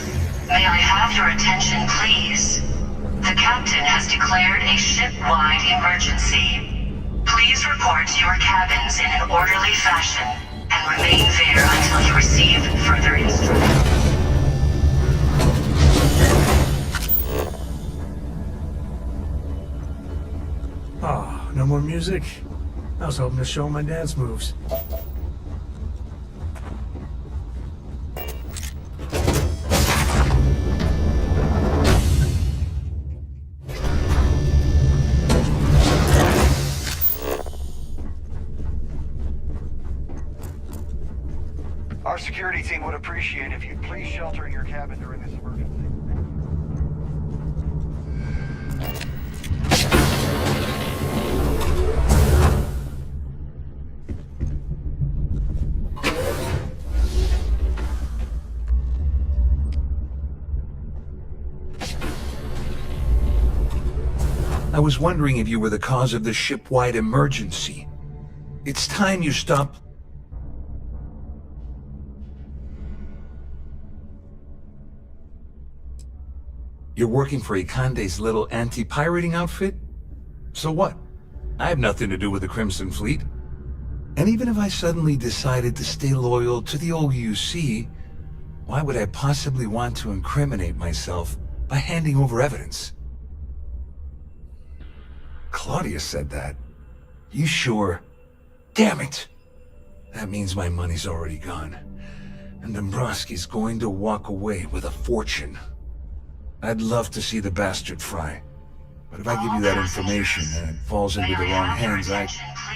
may I have your attention, please? The captain has declared a ship-wide emergency. Please report to your cabins in an orderly fashion and remain there until you receive further instructions. more music? I was hoping to show my dance moves. Our security team would appreciate if you'd please shelter in your cabin during this emergency. I was wondering if you were the cause of the ship-wide emergency. It's time you stop. You're working for Ikande's little anti-pirating outfit? So what? I have nothing to do with the Crimson Fleet. And even if I suddenly decided to stay loyal to the OUC, why would I possibly want to incriminate myself by handing over evidence? Claudia said that. You sure? Damn it! That means my money's already gone. And Dombrowski's going to walk away with a fortune. I'd love to see the bastard fry. But if I give you that information and it falls into the wrong hands, I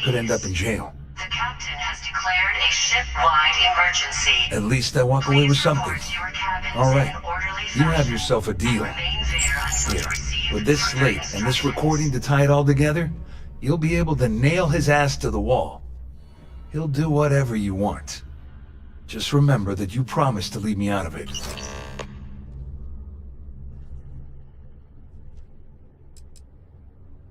could end up in jail. The captain has declared a ship-wide emergency. At least I walk away with something. All right, you have yourself a deal. Here, with this slate and this recording to tie it all together, you'll be able to nail his ass to the wall. He'll do whatever you want. Just remember that you promised to leave me out of it.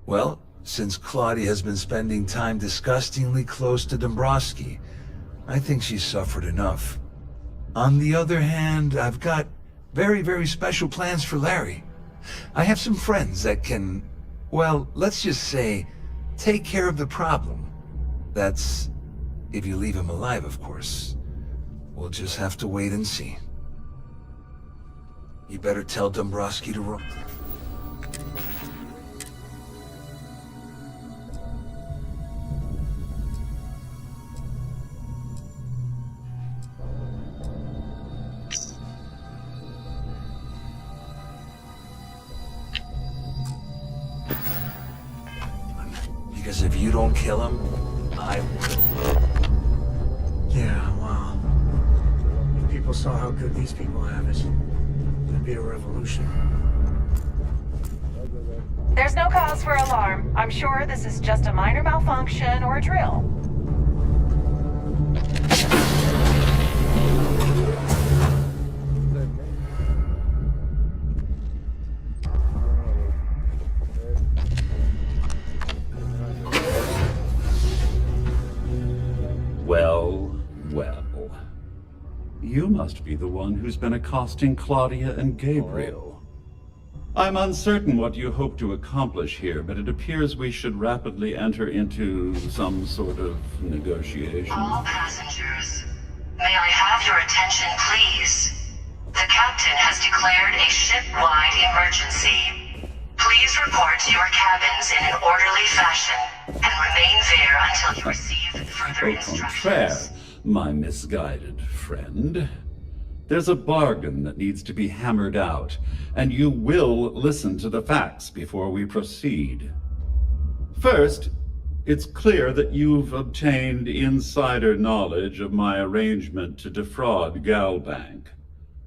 Well, since Claudia has been spending time disgustingly close to Dombrowski, I think she's suffered enough. On the other hand, I've got very, very special plans for Larry. I have some friends that can, well, let's just say, take care of the problem. That's if you leave him alive, of course. We'll just have to wait and see. You better tell Dombrowski to run. Because if you don't kill him, I will. Yeah, well, if people saw how good these people have it, there'd be a revolution. There's no cause for alarm. I'm sure this is just a minor malfunction or a drill. Well, well. You must be the one who's been accosting Claudia and Gabriel. I'm uncertain what you hope to accomplish here, but it appears we should rapidly enter into some sort of negotiation. All passengers, may I have your attention, please? The captain has declared a ship-wide emergency. Please report to your cabins in an orderly fashion and remain there until you receive further Au contraire, instructions. my misguided friend. There's a bargain that needs to be hammered out, and you will listen to the facts before we proceed. First, it's clear that you've obtained insider knowledge of my arrangement to defraud Galbank.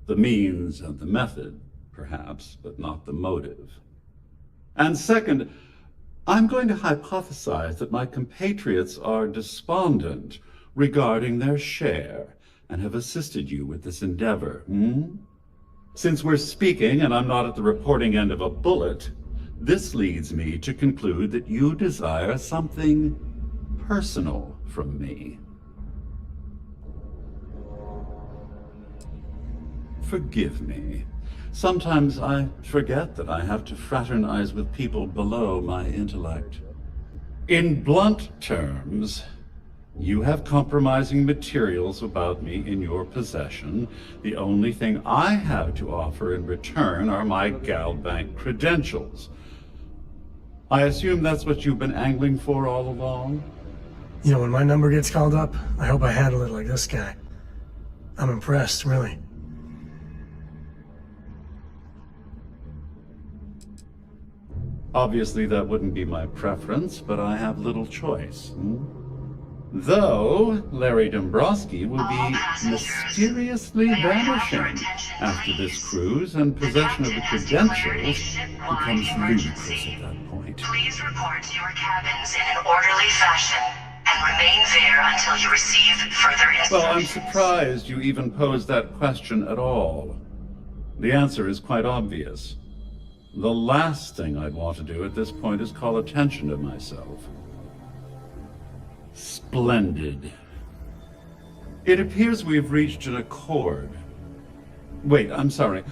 The means and the method, perhaps, but not the motive. And second, I'm going to hypothesize that my compatriots are despondent regarding their share and have assisted you with this endeavor, Since we're speaking and I'm not at the reporting end of a bullet, this leads me to conclude that you desire something personal from me. Forgive me. Sometimes I forget that I have to fraternize with people below my intellect. In blunt terms, you have compromising materials about me in your possession. The only thing I have to offer in return are my Galbank credentials. I assume that's what you've been angling for all along? You know, when my number gets called up, I hope I handle it like this guy. I'm impressed, really. Obviously, that wouldn't be my preference, but I have little choice. Though, Larry Dombrowski will be mysteriously vanishing after this cruise, and possession of the credentials becomes ludicrous at that point. Please report to your cabins in an orderly fashion and remain there until you receive further instructions. Well, I'm surprised you even posed that question at all. The answer is quite obvious. The last thing I'd want to do at this point is call attention to myself. Splendid. It appears we've reached an accord. Wait, I'm sorry.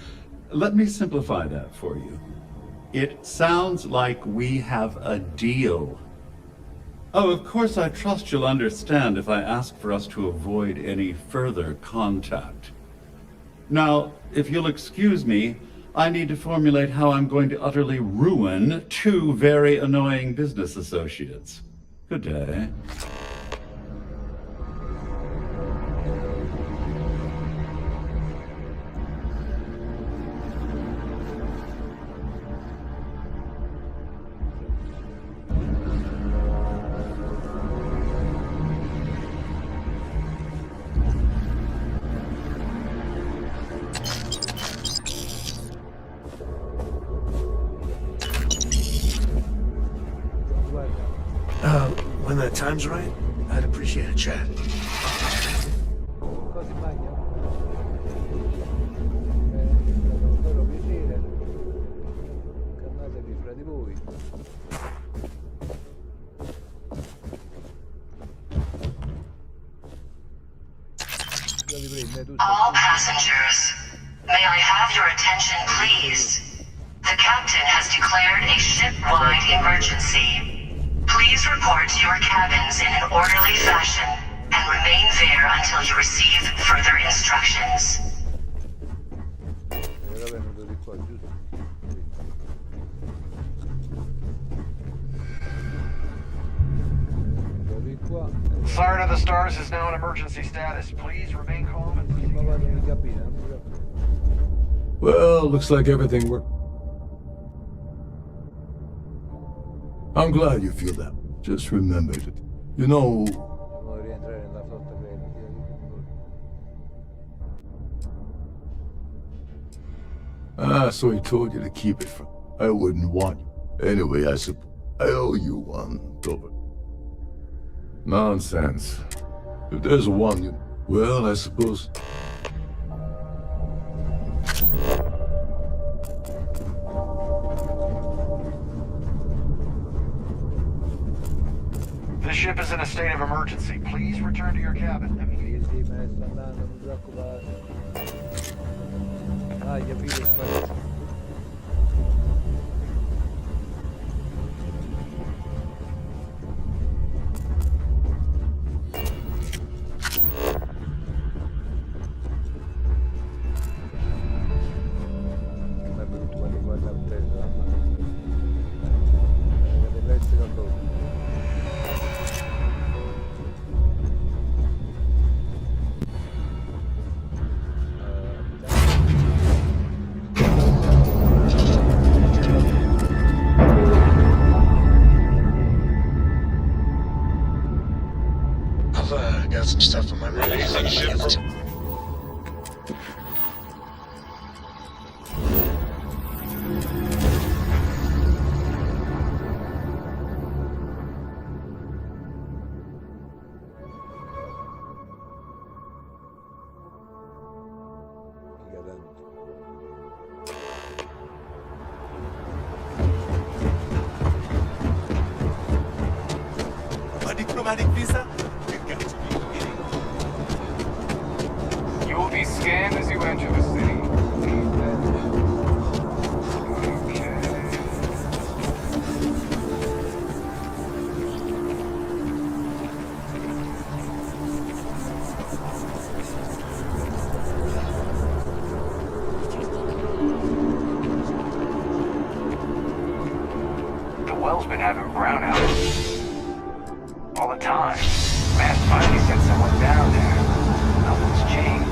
Let me simplify that for you. It sounds like we have a deal. Oh, of course, I trust you'll understand if I ask for us to avoid any further contact. Now, if you'll excuse me, I need to formulate how I'm going to utterly ruin two very annoying business associates. Good day. When the time's right, I'd appreciate a chat. Cosa in bagno? Però piacere. Cannatevi fra di voi. All passengers, may I have your attention, please? The captain has declared a ship-wide emergency. Please report to your cabins in an orderly fashion and remain there until you receive further instructions. Era venuto di qua, giusto? Di qua. Siren of the Stars is now in emergency status. Please remain calm and proceed. Well, looks like everything worked. I'm glad you feel that. Just remember that. You know... Devo rientrare nella flotta so he told you to keep it from... I wouldn't want you. Anyway, I suppose I owe you one, Dover. Nonsense. If there's one you... Well, I suppose... This ship is in a state of emergency. Please return to your cabin. Sì, me ne sto andando, non ti preoccupare. Ah, gli avvisi spariti. Ma è brutto quando guarda un peso, dei pezzi da sopra. hell's been having brownouts. All the time. Man finally sent someone down there. Nothing's changed.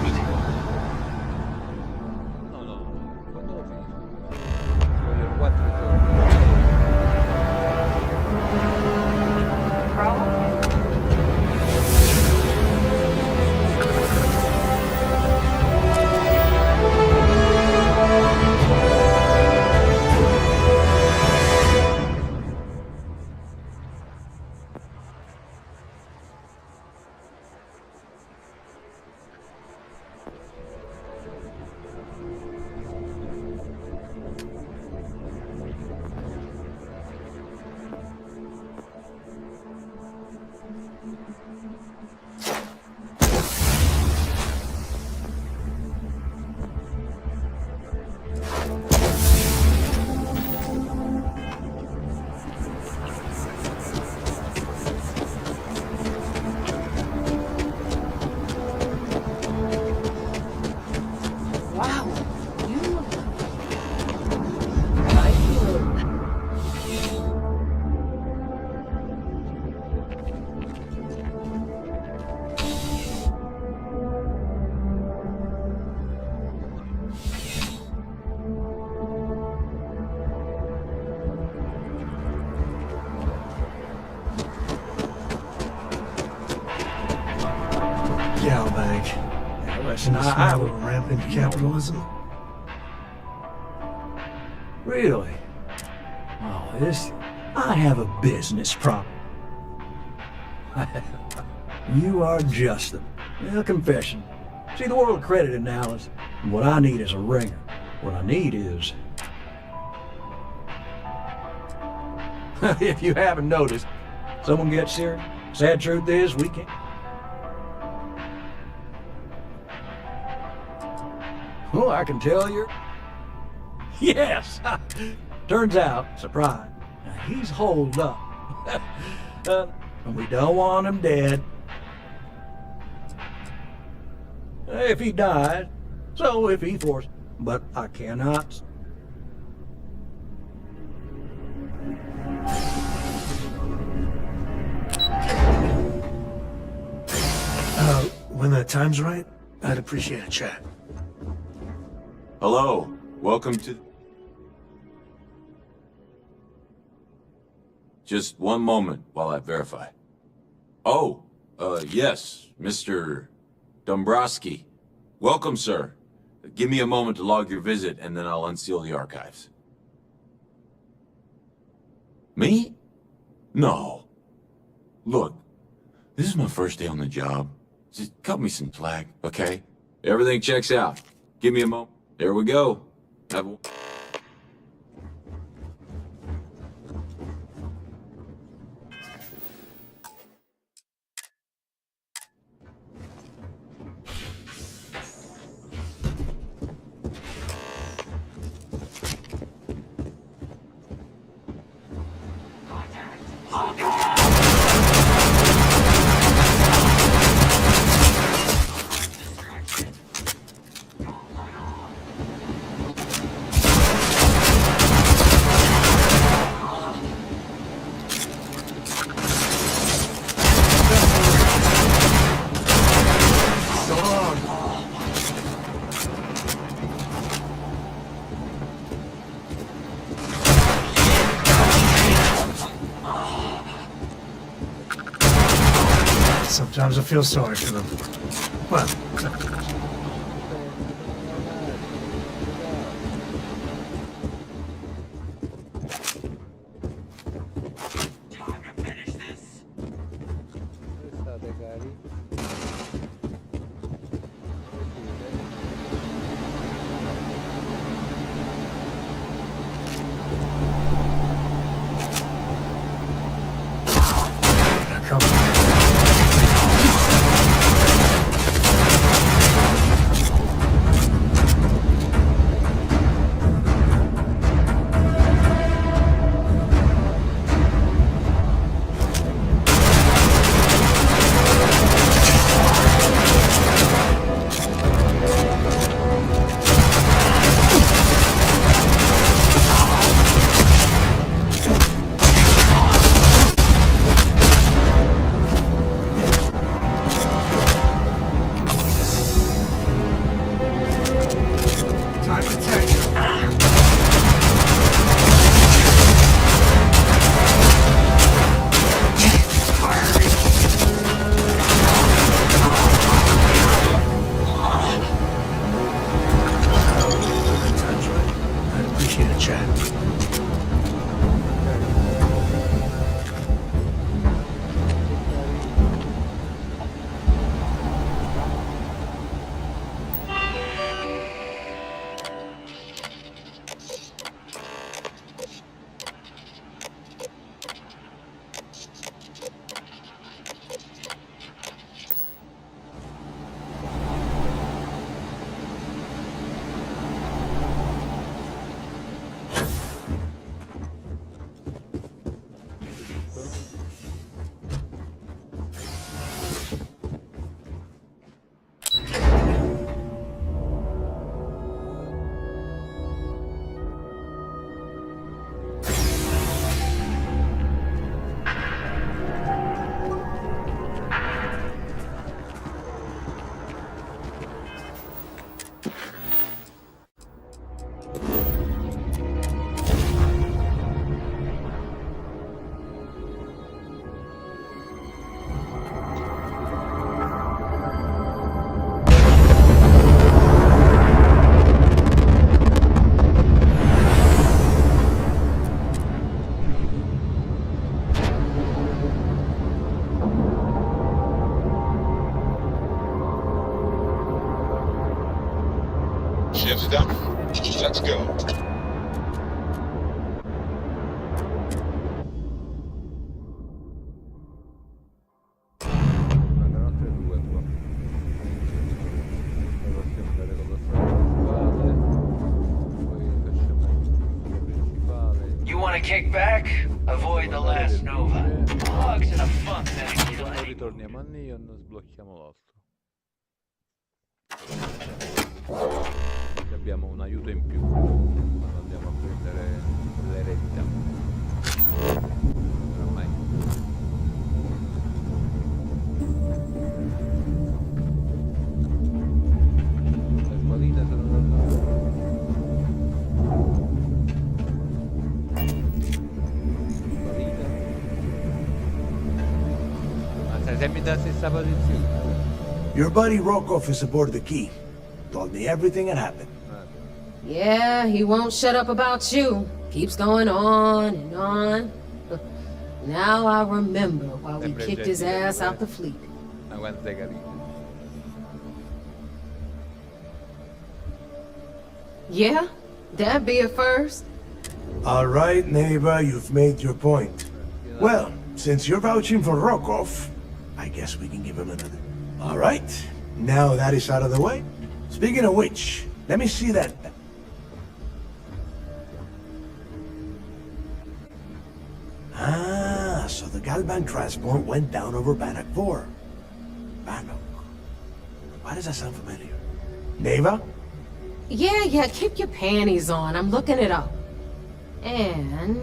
I will rampant capitalism. Really? Oh, I have a business problem. You are just a confession. See, the world of credit analysis, what I need is a ringer. What I need is... If you haven't noticed, someone gets serious. Sad truth is, we can't... Oh, I can tell you. Yes! Turns out, surprise, he's holed up. We don't want him dead. If he died, so if he forced, but I cannot. When the time's right, I'd appreciate a chat. Hello, welcome to... Just one moment while I verify. Oh, yes, Mr. Dombrowski. Welcome, sir. Give me a moment to log your visit, and then I'll unseal the archives. Me? No. Look, this is my first day on the job. Just cut me some slack, okay? Everything checks out. Give me a moment. There we go. Have a... Sometimes I feel sorry for them. Well, Appreciate it, Chad. Ship's done. Let's go. Mancano altre due qua. Poi possiamo andare con lo principale. Poi lasciamo il principale. You want to kick back? Avoid the last Nova. Bugs in a funk that you Poi ritorniamo a Neon, sblocchiamo l'altro. Così abbiamo un aiuto in più quando andiamo a prendere l'eredità. Ormai. Le squadrine sono tornate. Squadrine. Ma sei sempre nella stessa posizione. Your buddy Rokov is aboard the Key. Told me everything that happened. Yeah, he won't shut up about you. Keeps going on and on. Now I remember why we kicked his ass out the fleet. Ma quanto sei carino. Yeah? That'd be a first. All right, neighbor, you've made your point. Well, since you're vouching for Rokov, I guess we can give him another. All right, now that is out of the way. Speaking of which, let me see that. Ah, so the Galban transport went down over Bannock 4. Bannock. Why does that sound familiar? Neva? Yeah, keep your panties on. I'm looking it up. And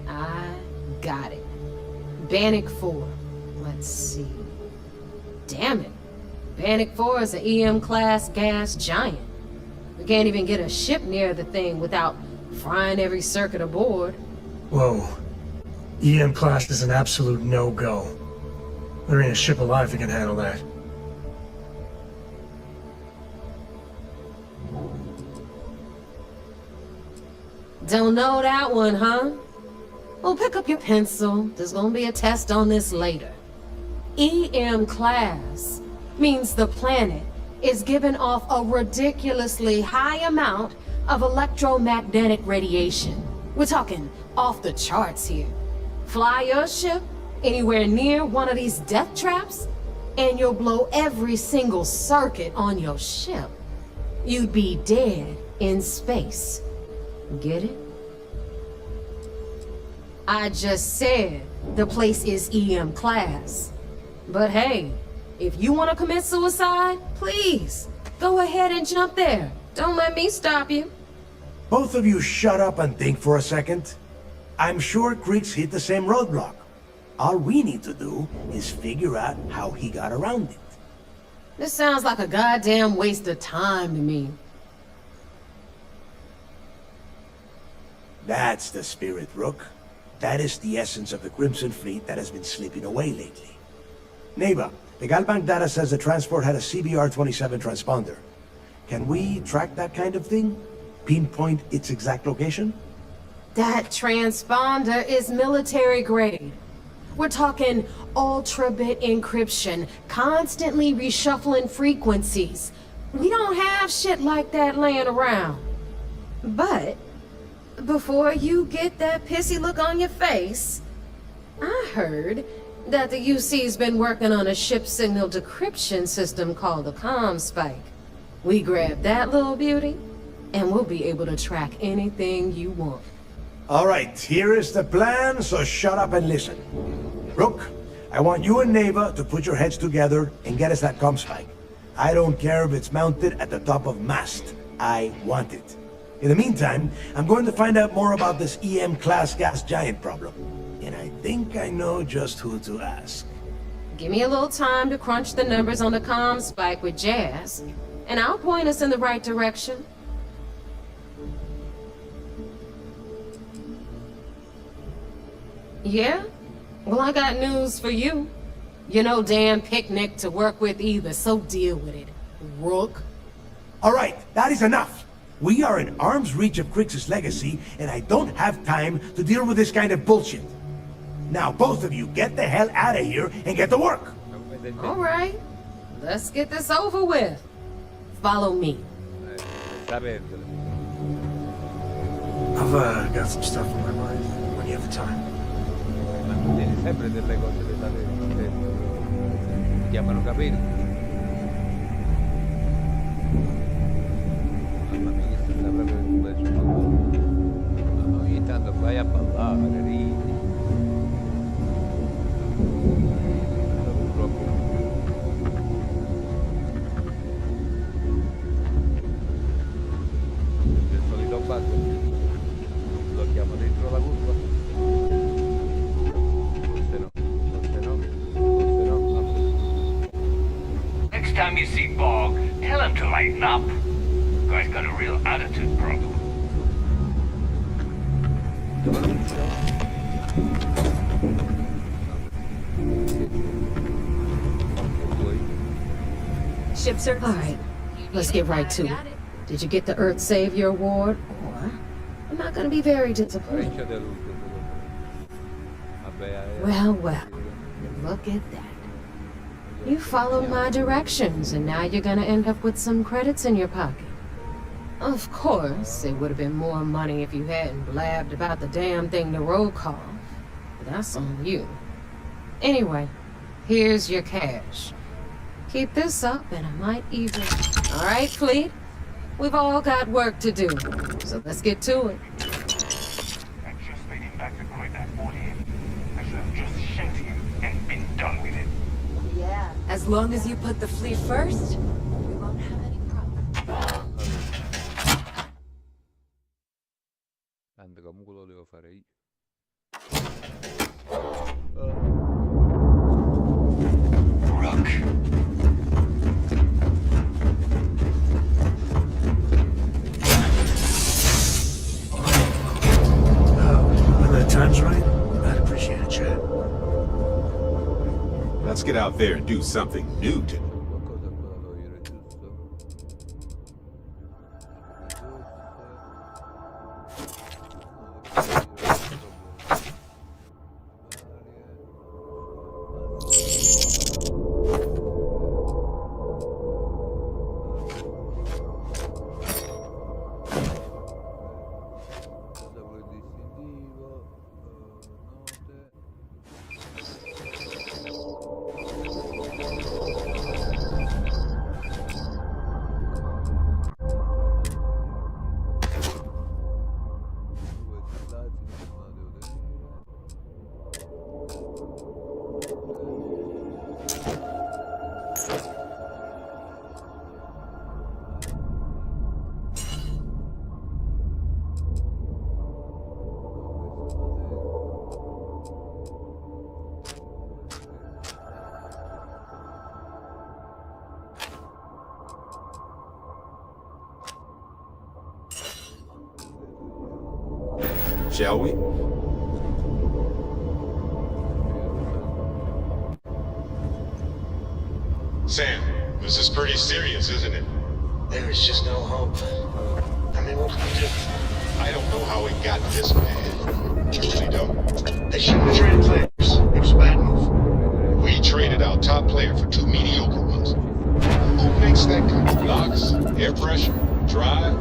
I got it. Bannock 4. Let's see. Damn it. Bannock 4 is an EM-class gas giant. We can't even get a ship near the thing without frying every circuit aboard. Whoa. EM class is an absolute no-go. There ain't a ship alive that can handle that. Don't know that one, huh? Well, pick up your pencil. There's gonna be a test on this later. EM class means the planet is giving off a ridiculously high amount of electromagnetic radiation. We're talking off the charts here. Fly your ship anywhere near one of these death traps, and you'll blow every single circuit on your ship. You'd be dead in space. Get it? I just said the place is EM class. But hey, if you want to commit suicide, please, go ahead and jump there. Don't let me stop you. Both of you shut up and think for a second. I'm sure Creek's hit the same roadblock. All we need to do is figure out how he got around it. This sounds like a goddamn waste of time to me. That's the spirit, Rook. That is the essence of the Crimson Fleet that has been slipping away lately. Neighbor, the Galbank data says the transport had a CBR-27 transponder. Can we track that kind of thing? pinpoint its exact location? That transponder is military grade. We're talking ultra-bit encryption, constantly reshuffling frequencies. We don't have shit like that laying around. But, before you get that pissy look on your face, I heard that the UC's been working on a ship signal decryption system called the ComSpike. We grab that little beauty, and we'll be able to track anything you want. All right, here is the plan, so shut up and listen. Rook, I want you and Neva to put your heads together and get us that ComSpike. I don't care if it's mounted at the top of mast. I want it. In the meantime, I'm going to find out more about this EM-class gas giant problem. And I think I know just who to ask. Give me a little time to crunch the numbers on the ComSpike with Jazz, and I'll point us in the right direction. Yeah? Well, I got news for you. You're no damn picnic to work with either, so deal with it, Rook. All right, that is enough. We are in arm's reach of Crix's legacy, and I don't have time to deal with this kind of bullshit. Now, both of you, get the hell out of here and get to work. All right, let's get this over with. Follow me. Sapendolo. I've got some stuff on my mind when you have the time. Ma tu tieni sempre delle cose da sapere. Si chiamano capelli. Mamma mia, che sta proprio un bel gioco. Ogni tanto vai a ballare, ridi. Purtroppo. Il solito bug. Lo chiamo dentro la curva. Next time you see Bog, tell him to lighten up. Guy's got a real attitude problem. Ship service. All right, let's get right to it. Did you get the Earth Savior Award? Or I'm not gonna be very disappointed. Well, look at that. You followed my directions, and now you're gonna end up with some credits in your pocket. Of course, it would have been more money if you hadn't blabbed about the damn thing to roll call. But that's on you. Anyway, here's your cash. Keep this up, and I might even... All right, Fleet? We've all got work to do, so let's get to it. I'm just waiting back to quit that 40. I should have just shanked him and been done with it. Yeah, as long as you put the fleet first, we won't have any problems. Tanto comunque lo devo fare io. Rook. When the time's right, I'd appreciate it, Chad. Let's get out there and do something new today. Shall we? Sam, this is pretty serious, isn't it? There is just no hope. I'm I don't know how it got this bad. I really don't. They shouldn't trade players. It was a bad move. We traded our top player for 2 mediocre ones. Who makes that kind of locks, air pressure, drive?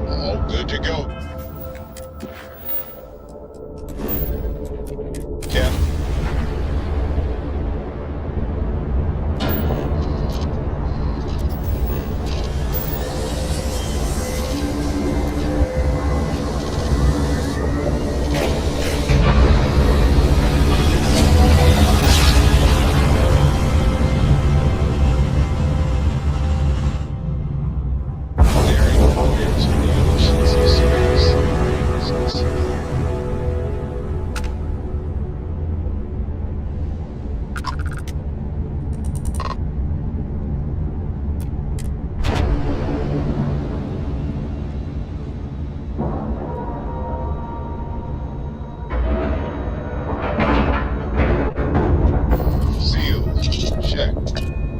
All good to go. Cap.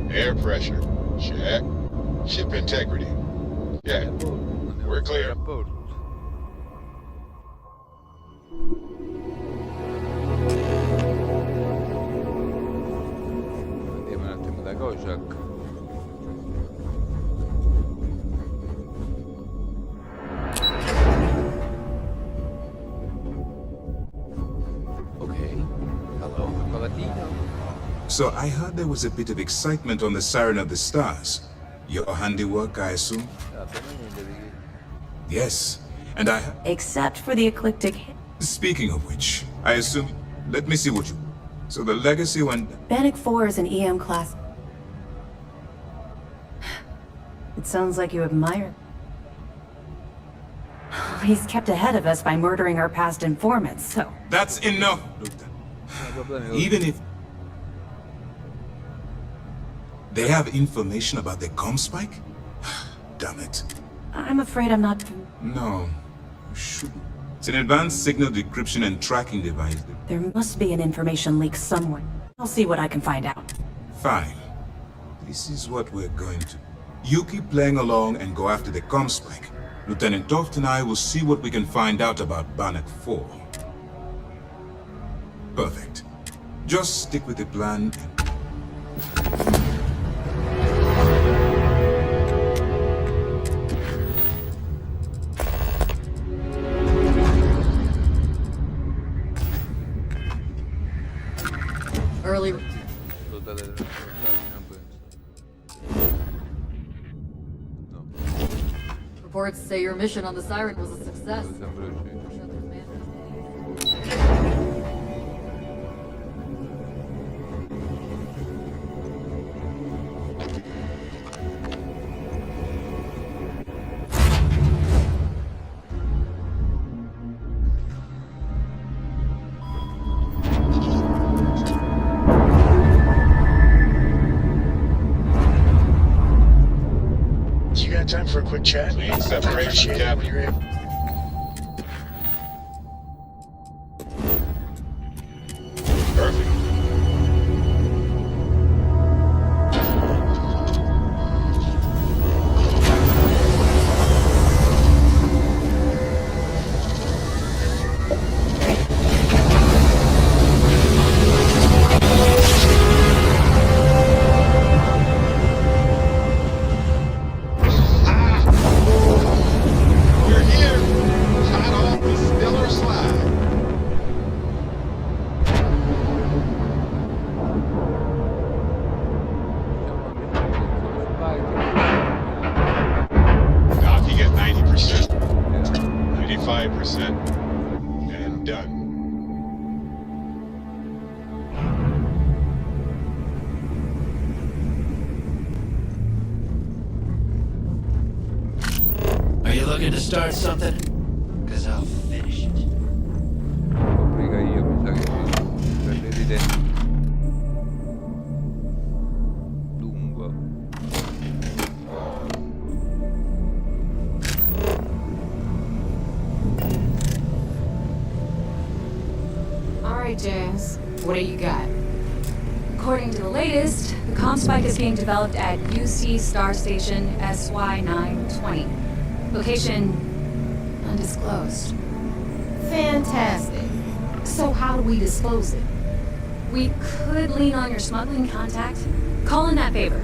Air pressure, check. Ship integrity, check. We're clear. Andiamo un attimo da Kojak. Ok, hello, Paladino. So I heard there was a bit of excitement on the Siren of the Stars. Your handiwork, I assume? Yes, and I... Except for the eclectic... Speaking of which, I assume... Let me see what you... So the Legacy went... Bannock 4 is an EM class. It sounds like you admire... He's kept ahead of us by murdering our past informants, so... That's enough, Lieutenant. Even if... They have information about the comm spike? Damn it. I'm afraid I'm not... No. Shoot. It's an advanced signal decryption and tracking device. There must be an information leak somewhere. I'll see what I can find out. Fine. This is what we're going to... You keep playing along and go after the comm spike. Lieutenant Toft and I will see what we can find out about Bannock 4. Perfect. Just stick with the plan and... Early... Reports say your mission on the Siren was a success. Time for a quick chat? Clean separation, Captain. Perfect. And done. Are you looking to start something? Cause I'll finish it. Obbliga io, mi sa che sì. Per l'evidente. Lungo. Alright, Jazz. What do you got? According to the latest, the comm spike is being developed at UC Star Station SY-920. Location undisclosed. Fantastic. So how do we disclose it? We could lean on your smuggling contact. Call in that favor.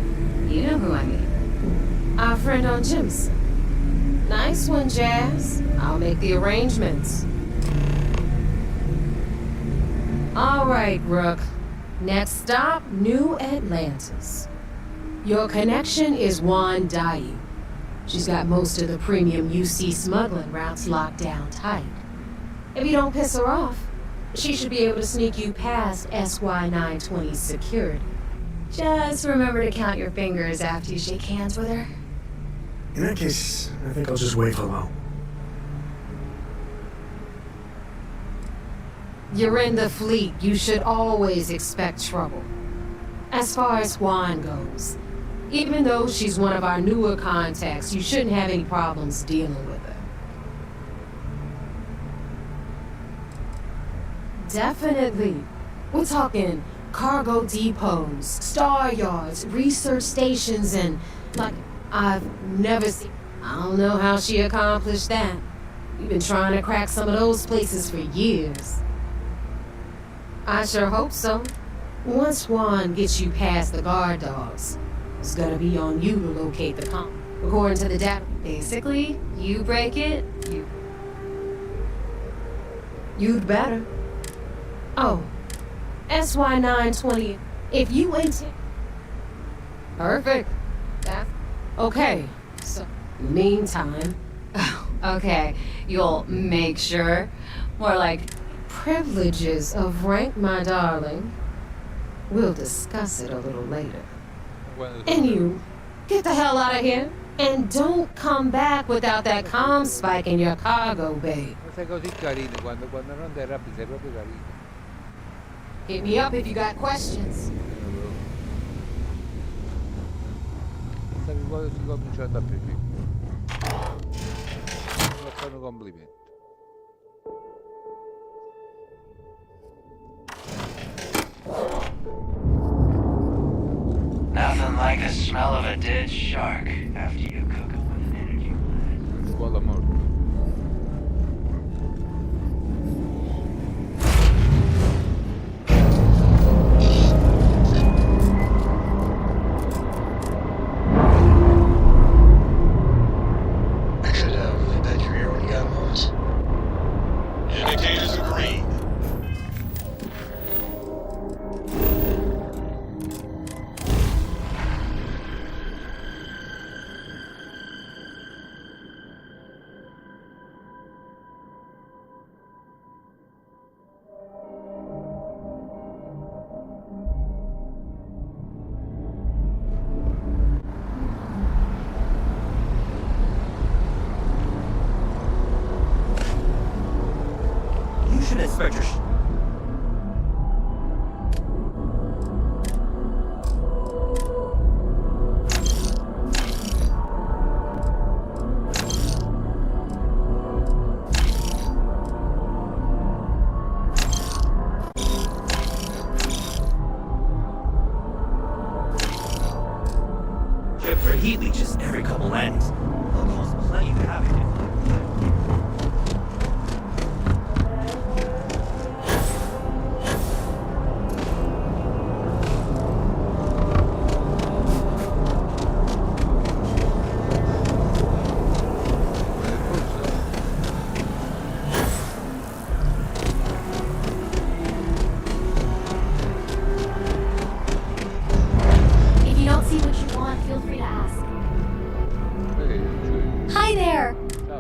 You know who I mean. Our friend on Jimson. Nice one, Jazz. I'll make the arrangements. All right, Rook. Next stop, New Atlantis. Your connection is Juan Dayu. She's got most of the premium UC smuggling routes locked down tight. If you don't piss her off, she should be able to sneak you past SY-920's security. Just remember to count your fingers after you shake hands with her. In that case, I think I'll just wait for Lo. You're in the fleet. You should always expect trouble. As far as Juan goes, even though she's one of our newer contacts, you shouldn't have any problems dealing with her. Definitely. We're talking cargo depots, star yards, research stations, and like, I've never seen... I don't know how she accomplished that. We've been trying to crack some of those places for years. I sure hope so. Once Juan gets you past the guard dogs, it's gonna be on you to locate the comp. According to the data, Basically, you break it, you'd better. Oh, SY-920, if you intend... Perfect. That's... Okay, so, meantime... Okay, you'll make sure. More like... Privileges of rank, my darling. We'll discuss it a little later. And you, get the hell out of here. And don't come back without that comm spike in your cargo bay. Sei così carino, quando non ti arrabbi sei proprio carino. Hit me up if you got questions. Stavi quando si cominciando a piacere. Non fare un complimento. Nothing like the smell of a dead shark after you cook it with an energy blast. Buon amore. I could have bed your ear when you got a moment. Indicators are green. Inspector. Check for heat leeches every couple landings. They'll cause plenty of havoc.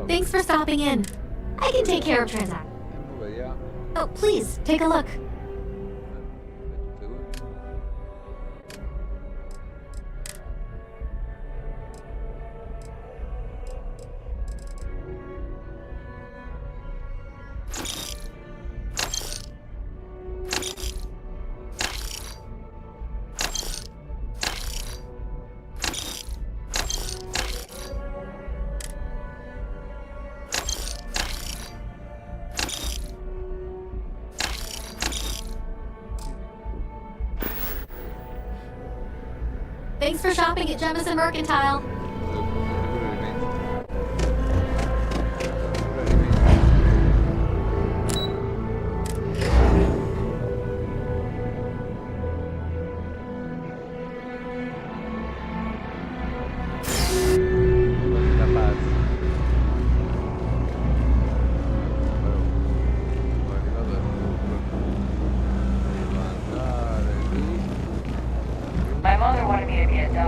Thanks for stopping in. I can take care of transactions. Oh, please, take a look. Thanks for shopping at Jemison Mercantile.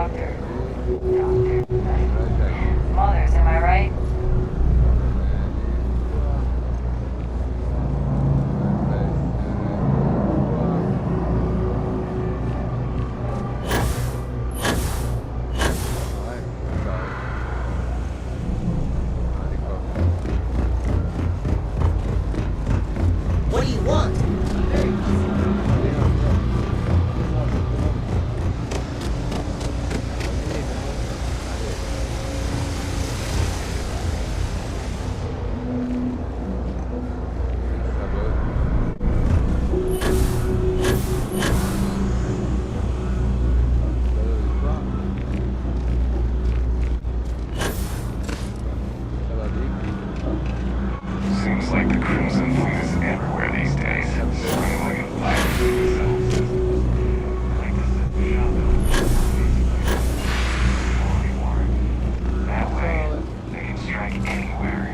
Doctor. Mothers, am I right? What do you want? Seems like the Crimson Fleet is everywhere these days. Scrambling and fighting for themselves. Like the Seconda. That way, they can strike anywhere.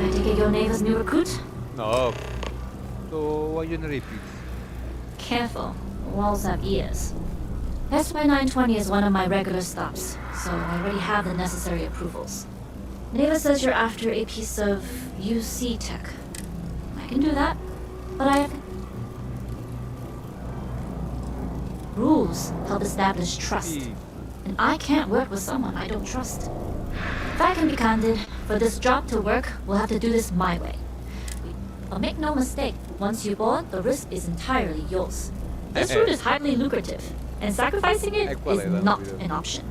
I take it your name is new recruit? No. So why you repeat? Careful. Walls have ears. SY 920 is one of my regular stops, so I already have the necessary approvals. Neva says you're after a piece of UC tech. I can do that, but I have... Rules help establish trust, and I can't work with someone I don't trust. If I can be candid, for this job to work, we'll have to do this my way. But make no mistake, once you board, the risk is entirely yours. This route is highly lucrative, and sacrificing it is not an option.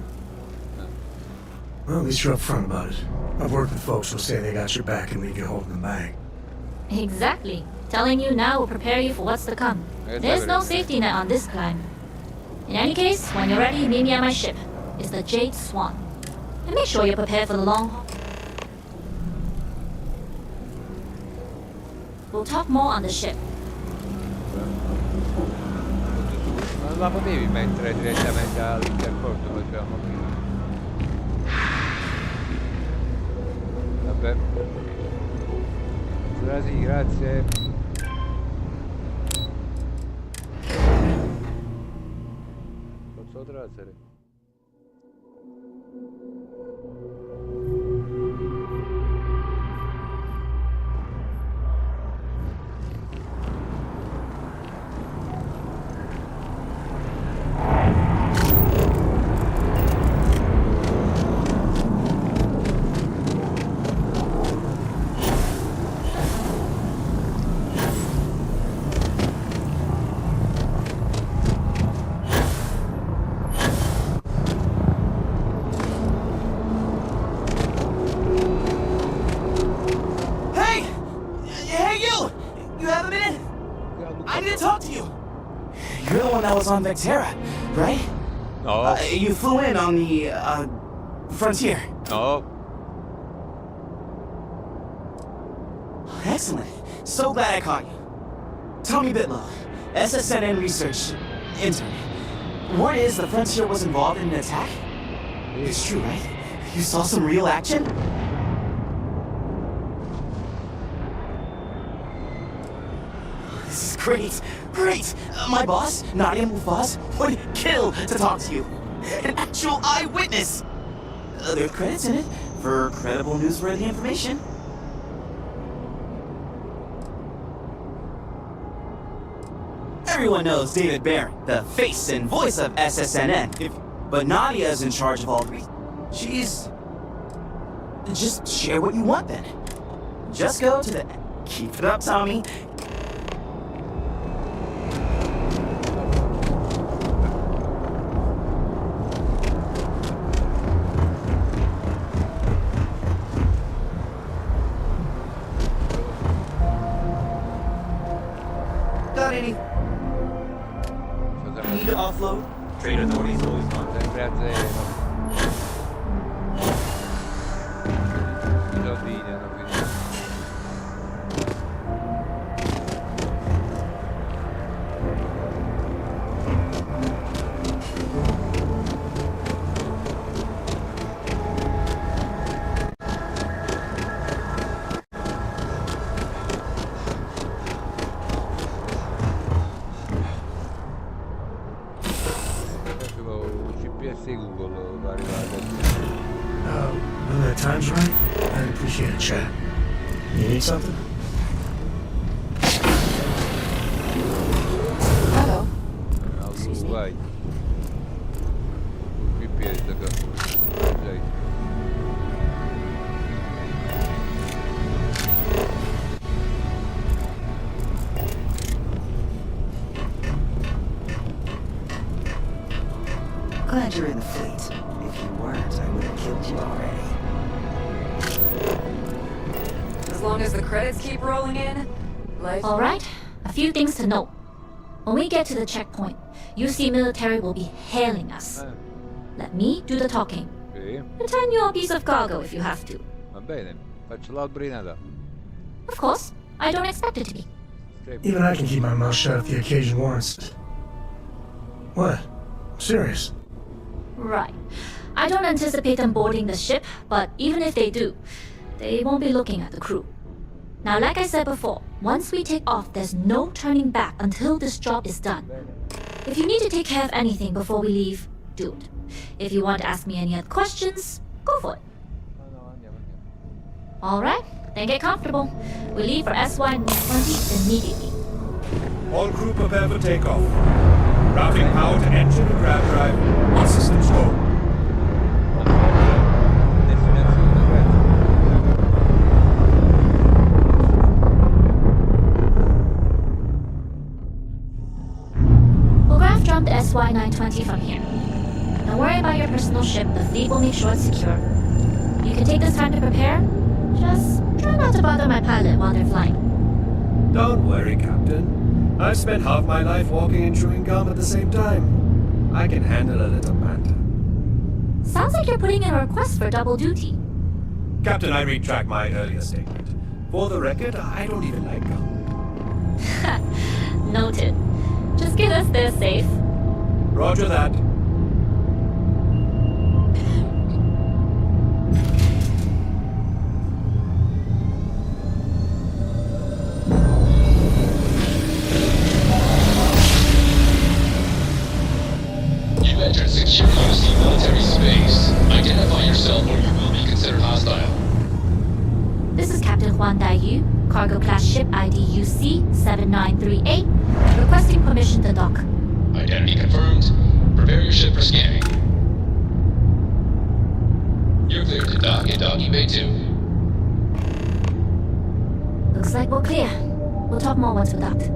Well, at least you're upfront about it. I've worked with folks who'll say they got your back and leave you holding the bag. Exactly. Telling you now will prepare you for what's to come. There's no safety net on this climb. In any case, when you're ready, meet me at my ship. It's the Jade Swan. And make sure you're prepared for the long haul. We'll talk more on the ship. Non la potevi mettere direttamente all'interporto facevamo prima. Vabbè. Sì, grazie. Posso trasere? On Vectera, right? No. You flew in on the, Frontier. No. Excellent. So glad I caught you. Tommy Bitlow, SSNN research intern. Word is the Frontier was involved in an attack? It's true, right? You saw some real action? This is great. Great! My boss, Nadia Mufaz, would kill to talk to you. An actual eyewitness! There's credits in it for credible newsworthy information. Everyone knows David Barron, the face and voice of SSNN. But Nadia is in charge of all three. She's... Just share what you want then. Just go to the... Keep it up, Tommy. Got any? Need to offload? Trade authorities always want. Sempre a zero. I soldini hanno finito. When the time's right, I'd appreciate a chat. You need something? Hello. Vai. GPS така. Гледай. Glad you're in the fleet. If you weren't, I would have killed you already. As long as the credits keep rolling in, life... Alright, a few things to note. When we get to the checkpoint, UC military will be hailing us. Let me do the talking. Sì. Pretend you're a piece of cargo if you have to. Va bene, faccio l'albrinata. Of course, I don't expect it to be. Even I can keep my mouth shut if the occasion warrants it. What? I'm serious. Right. I don't anticipate them boarding the ship, but even if they do, they won't be looking at the crew. Now, like I said before, once we take off, there's no turning back until this job is done. If you need to take care of anything before we leave, do it. If you want to ask me any other questions, go for it. Alright, then get comfortable. We leave for SY-20 immediately. All crew prepare for takeoff. Routing power to engine and grab drive. All systems go. We'll graph jump the SY-920 from here. Don't worry about your personal ship, the fleet will make sure it's secure. You can take this time to prepare. Just try not to bother my pilot while they're flying. Don't worry, Captain. I've spent half my life walking and chewing gum at the same time. I can handle a little banter. Sounds like you're putting in a request for double duty. Captain, I retract my earlier statement. For the record, I don't even like gum. Noted. Just get us there safe. Roger that. You entered secure UC military space. Identify yourself or you will be considered hostile. This is Captain Huan Daiyu, cargo class ship ID UC-7938, requesting permission to dock. Identity confirmed. Prepare your ship for scanning. You're cleared to dock in docking bay 2. Looks like we're clear. We'll talk more once we're docked.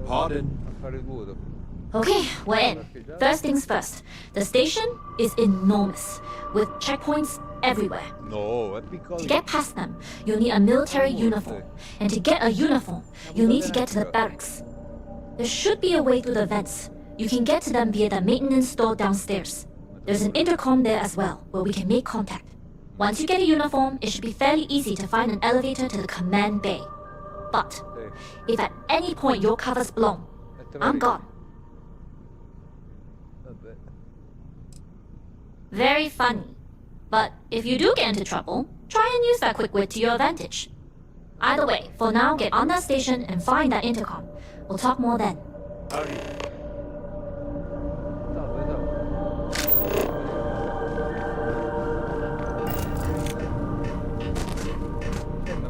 Pardon? A fare il vuoto. Okay, we're in. First things first. The station is enormous, with checkpoints everywhere. No, è piccolo. To get past them, you'll need a military uniform. And to get a uniform, you'll need to get to the barracks. There should be a way through the vents. You can get to them via the maintenance store downstairs. There's an intercom there as well, where we can make contact. Once you get a uniform, it should be fairly easy to find an elevator to the command bay. But if at any point your cover's blown, I'm gone. Very funny. But if you do get into trouble, try and use that quick wit to your advantage. Either way, for now, get on that station and find that intercom. We'll talk more then.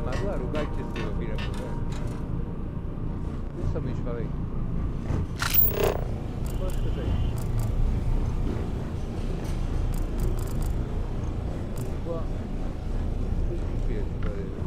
Ma guarda, cacchio sto fino a questo mi spaventa. Forse sei. Qua. Qui è spaventa.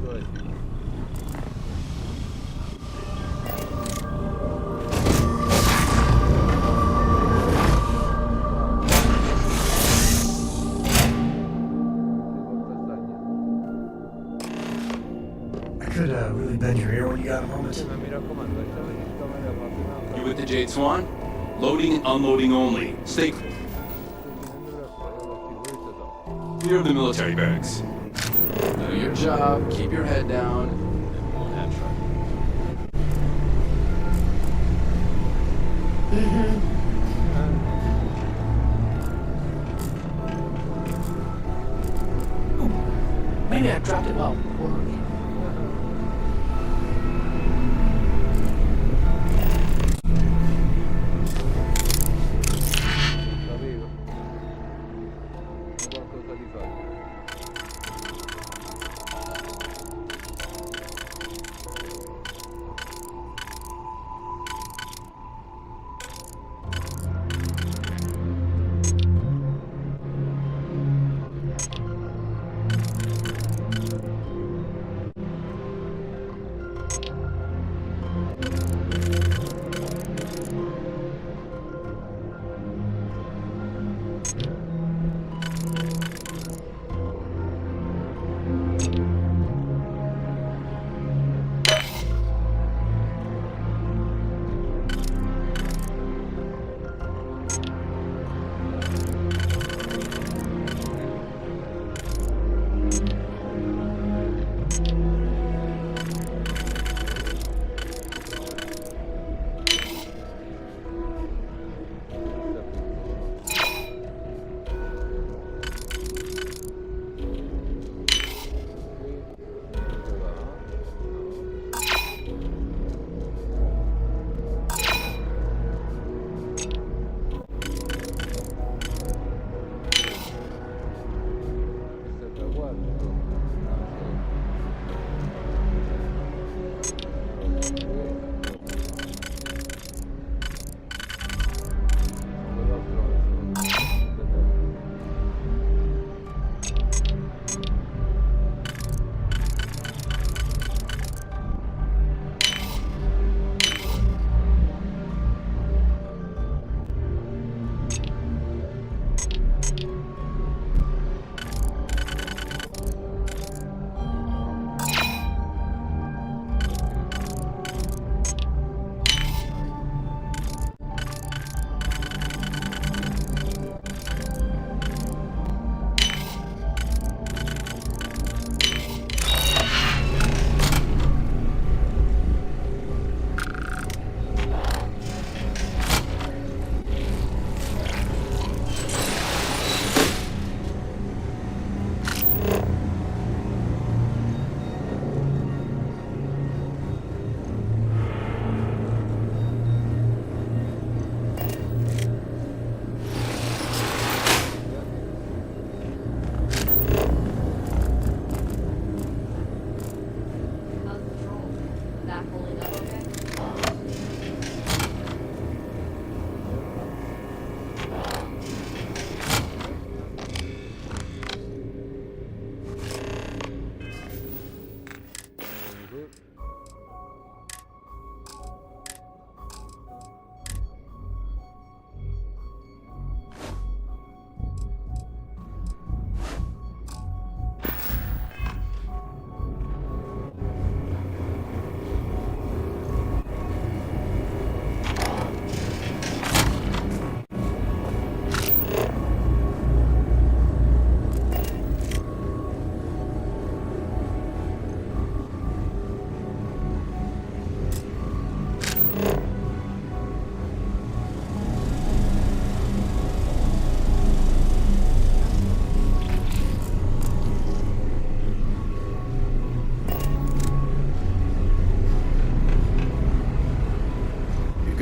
Could really bend your ear when you got a moment. You with the Jade Swan? Loading and unloading only. Stay clear of the military barracks. Do your job, keep your head down, and we'll have trouble. Maybe I dropped it while working. Sapevo. C'è qualcosa di fare.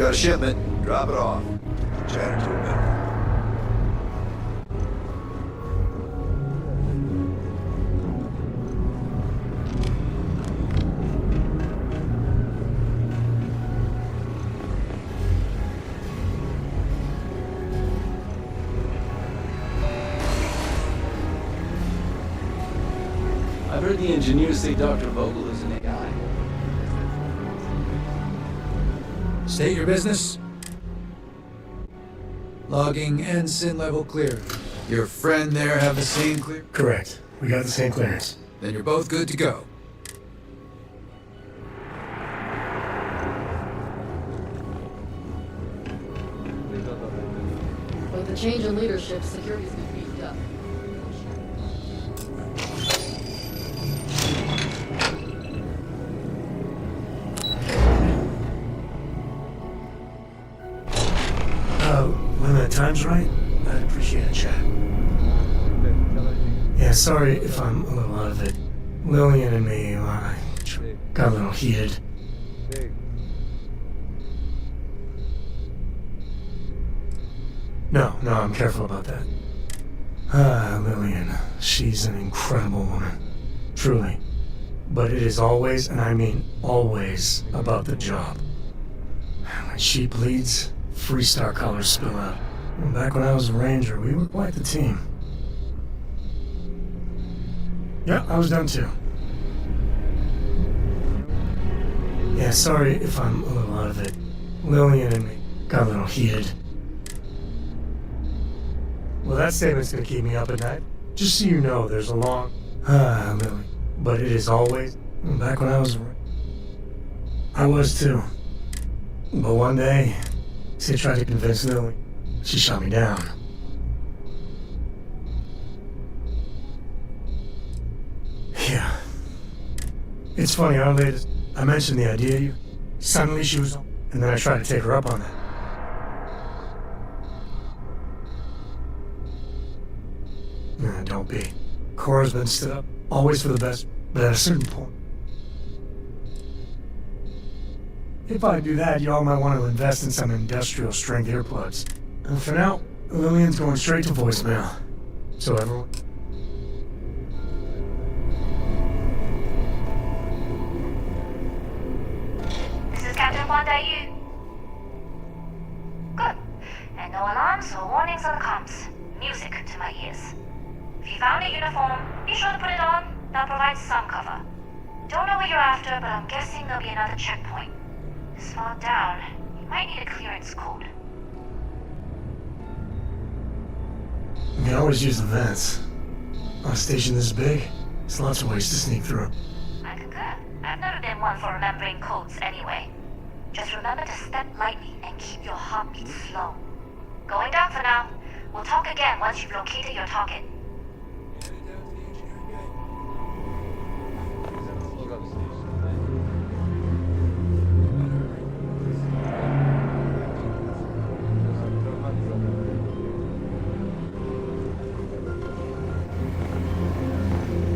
got a shipment. Drop it off. Chat in 2 minutes. I've heard the engineers say Dr. Vogel is an AI. State your business. Logging and SIN level clear. Your friend there have the same clear? Correct. We got the same clearance. Then you're both good to go. With the change in leadership, security's been beefed up. When the time's right, I'd appreciate a chat. Yeah, sorry if I'm a little out of it. Lillian and me, I got a little heated. No, I'm careful about that. Lillian, she's an incredible woman. Truly. But it is always, and I mean always, about the job. When she bleeds, Freestar colors spill out. Back when I was a ranger, we were quite the team. Yeah, I was done too. Yeah, sorry if I'm a little out of it. Lillian and me got a little heated. Well, that statement's gonna keep me up at night. Just so you know, there's a long... Lily. But it is always... Back when I was... I was too. But one day, Sid tried to convince Lily. She shot me down. Yeah. It's funny, our latest... I mentioned the idea you... Suddenly she was... And then I tried to take her up on that. Don't be. Cora's been stood up, always for the best, but at a certain point. If I do that, y'all might want to invest in some industrial strength earplugs. And for now, Lillian's going straight to voicemail. So everyone... This is Captain Wanda Yu. Good. And no alarms or warnings on the comms. Music to my ears. If you found a uniform, be sure to put it on. That provides some cover. Don't know what you're after, but I'm guessing there'll be another checkpoint. This far down, you might need a clearance code. You can always use the vents. On a station this big, there's lots of ways to sneak through. I concur. I've never been one for remembering codes anyway. Just remember to step lightly and keep your heartbeat slow. Going down for now. We'll talk again once you've located your target.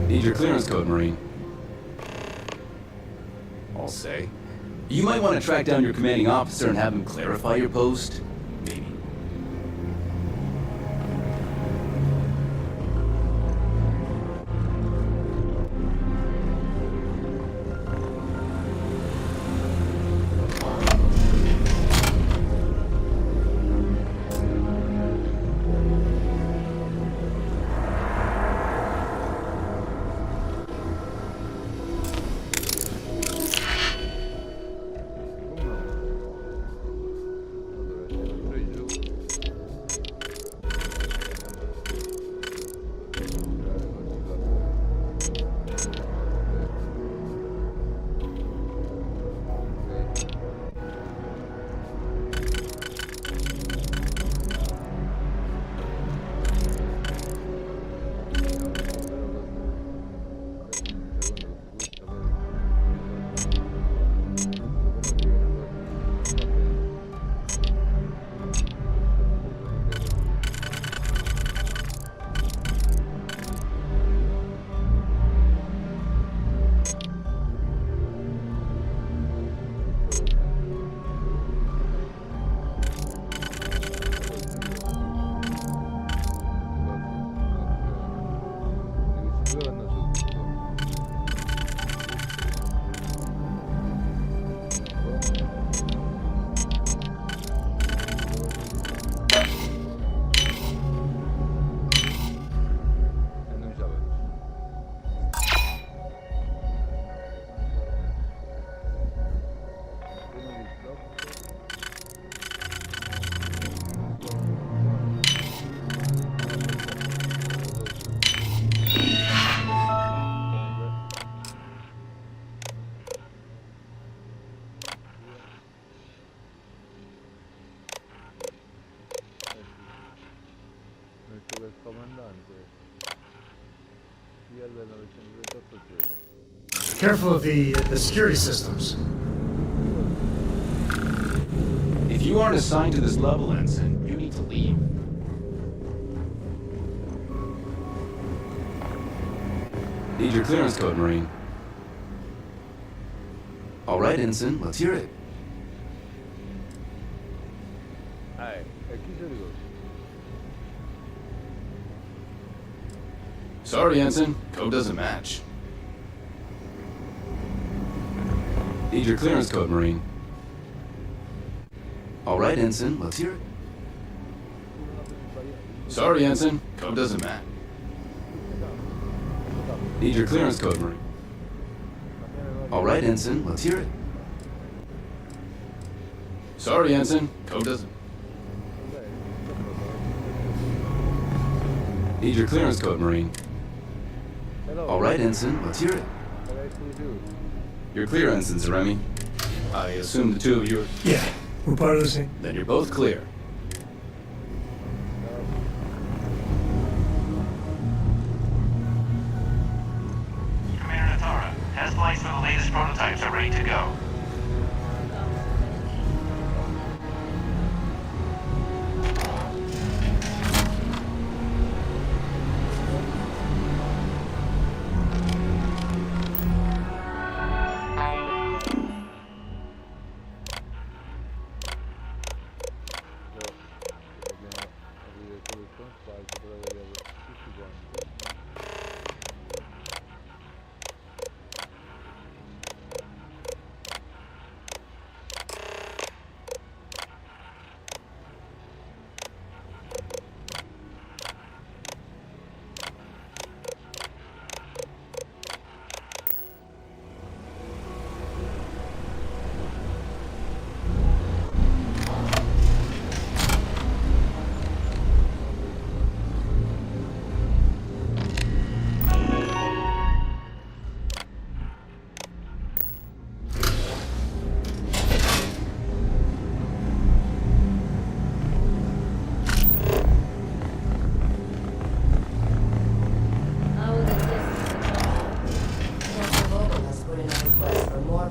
Need your clearance code, Marine. I'll say. You might want to track down your commanding officer and have him clarify your post. Maybe. Careful of the security systems. If you aren't assigned to this level, Ensign, you need to leave. Need your clearance code, Marine. All right, Ensign, let's hear it. Sorry, Ensign. Code doesn't match. Need your clearance code, Marine. All right, Ensign, let's hear it. Sorry, Ensign. Code doesn't match. Need your clearance code, Marine. All right, Ensign, let's hear it. Sorry, Ensign. Code doesn't. Need your clearance code, Marine. All right, Ensign, let's hear it. You're clear, Ensign Zaremi. I assume the two of you are... Yeah, we're part of the same. Then you're both clear. Commander Natara, test flights for the latest prototypes are ready to go.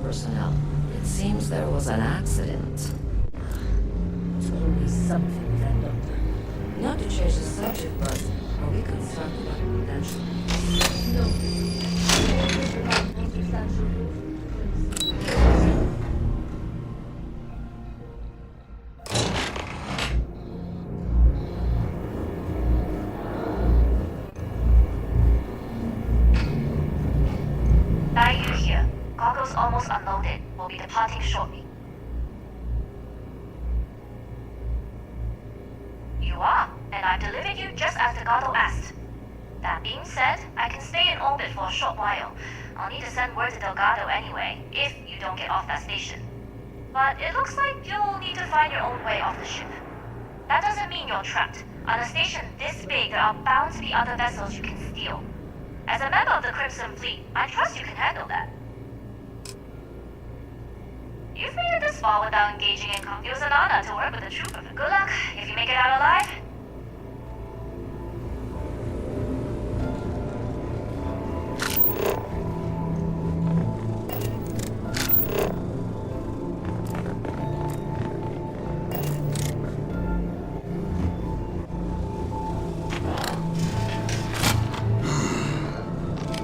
Personnel. It seems there was an accident. It's always something random. Not to change the subject, but are we concerned about potential? No. Are you here? Cargo's almost unloaded. We'll be departing shortly. You are, and I've delivered you just as Delgado asked. That being said, I can stay in orbit for a short while. I'll need to send word to Delgado anyway, if you don't get off that station. But it looks like you'll need to find your own way off the ship. That doesn't mean you're trapped. On a station this big, there are bound to be other vessels you can steal. As a member of the Crimson Fleet, I trust you can handle that. You've made it this far without engaging in conflict. It was an honor to work with a trooper. Good luck if you make it out alive.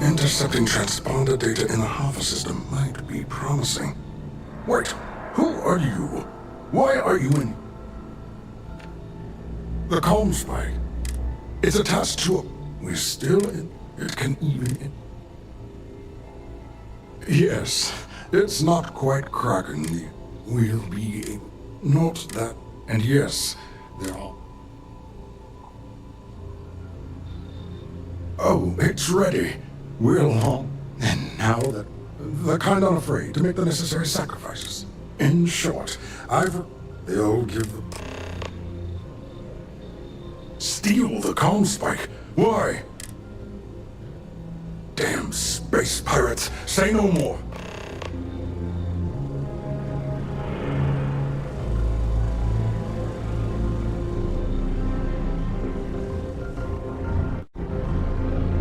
Intercepting transponder data in the Alpha system might be promising. Wait, who are you? Why are you in... The comm spike. It's attached to a... We're still in... It can even... Yes, it's not quite cracking. We'll be able... Not that... And yes, there are... Oh, it's ready. We'll all... And now that... They're kind of unafraid to make the necessary sacrifices. In short, they'll give the... Steal the comm spike? Why? Damn space pirates! Say no more!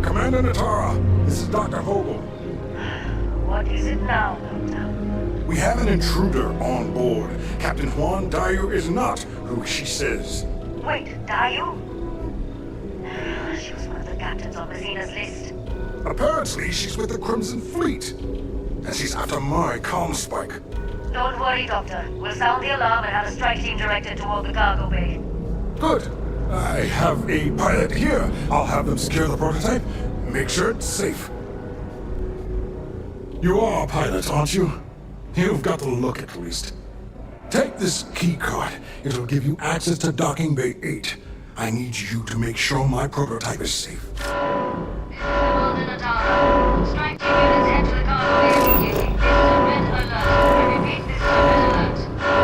Commander Natara, this is Dr. Vogel. What is it now, Doctor? We have an intruder on board. Captain Juan Dayu is not who she says. Wait, Dayu? She was one of the captains on Messina's list. Apparently, she's with the Crimson Fleet. And she's after my comm spike. Don't worry, Doctor. We'll sound the alarm and have a strike team directed toward the cargo bay. Good. I have a pilot here. I'll have them secure the prototype. Make sure it's safe. You are a pilot, aren't you? You've got the look, at least. Take this key card. It'll give you access to Docking Bay 8. I need you to make sure my prototype is safe. Strike team units head to the cargo bay immediately. This is a red alert. I repeat, this is a red alert.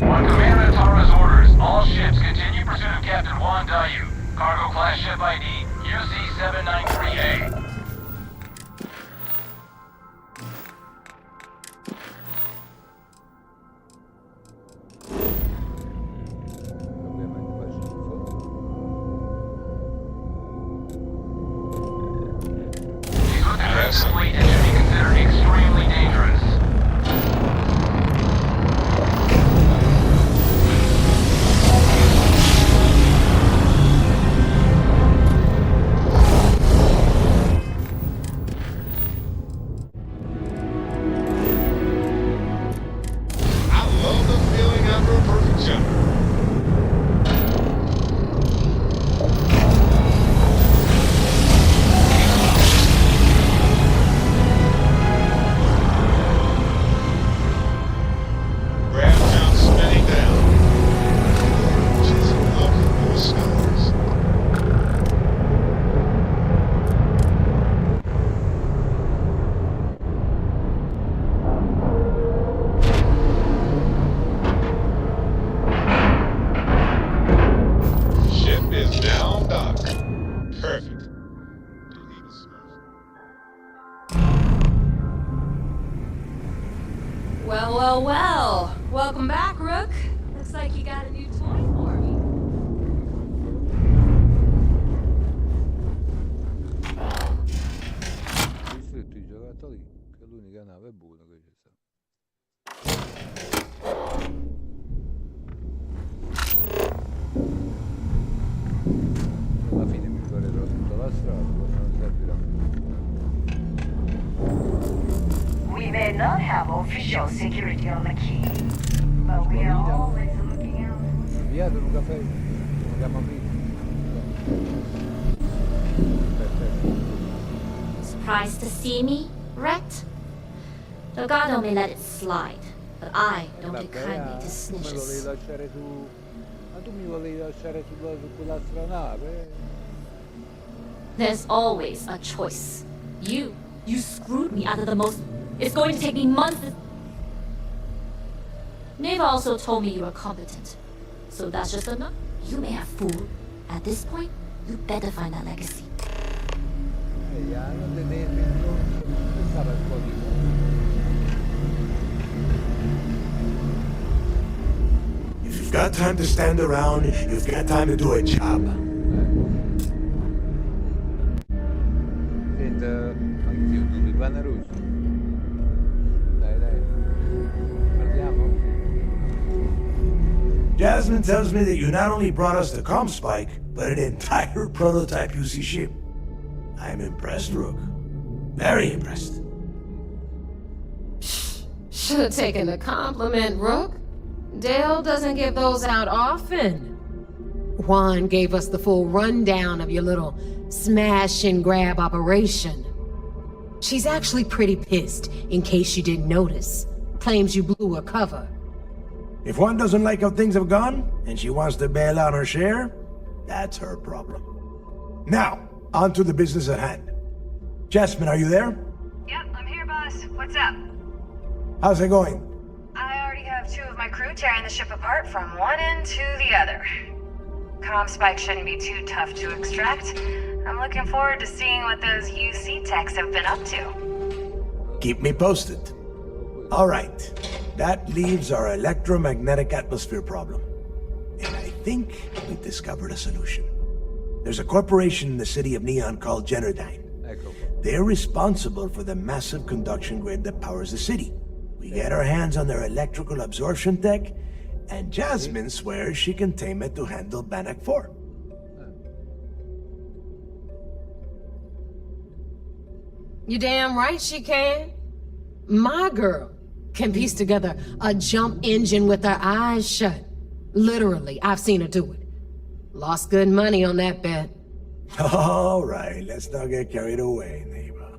On Commander Tara's orders, all ships continue pursuit of Captain Juan Dayu. Cargo class ship ID UC-793A. She's with the Crimson Fleet and should be considered extremely dangerous. Well. Welcome back, Rook. Looks like you got a new toy for me. Ristretto i giocattoli, che è l'unica nave buona che c'è stata. Alla fine mi farò tutta la strada, poi non servirà più. We may not have official security on the key, but we are always looking out. Inviate un caffè, lo chiamo prima. Surprised to see me, Rhett? Delgado may let it slide, but I don't take kindly to Tu me lo snitches. devi lasciare su... Ma tu mi volevi lasciare su quell'astronave? There's always a choice. You screwed me out of the most... It's going to take me months to... Neva also told me you were competent. So that's just enough? You may have fooled. At this point, you better find that legacy. Non te devi stava un po' di... If you've got time to stand around, you've got time to do a job. Senta, anch'io, il pane rosso. Dai, parliamo. Jasmine tells me that you not only brought us the comm spike, but an entire prototype UC ship. I'm impressed, Rook. Very impressed. Should have taken the compliment, Rook. Dale doesn't give those out often. Juan gave us the full rundown of your little smash and grab operation. She's actually pretty pissed, in case you didn't notice. Claims you blew her cover. If Juan doesn't like how things have gone, and she wants to bail out her share, that's her problem. Now, on to the business at hand. Jasmine, are you there? Yep, I'm here, boss. What's up? How's it going? I already have 2 of my crew tearing the ship apart from one end to the other. Comm spike shouldn't be too tough to extract. I'm looking forward to seeing what those UC techs have been up to. Keep me posted. All right. That leaves our electromagnetic atmosphere problem. And I think we've discovered a solution. There's a corporation in the city of Neon called Generdyne. They're responsible for the massive conduction grid that powers the city. We get our hands on their electrical absorption tech, and Jasmine swears she can tame it to handle Bannock 4. You damn right she can. My girl can piece together a jump engine with her eyes shut. Literally, I've seen her do it. Lost good money on that bet. All right, let's not get carried away, neighbor.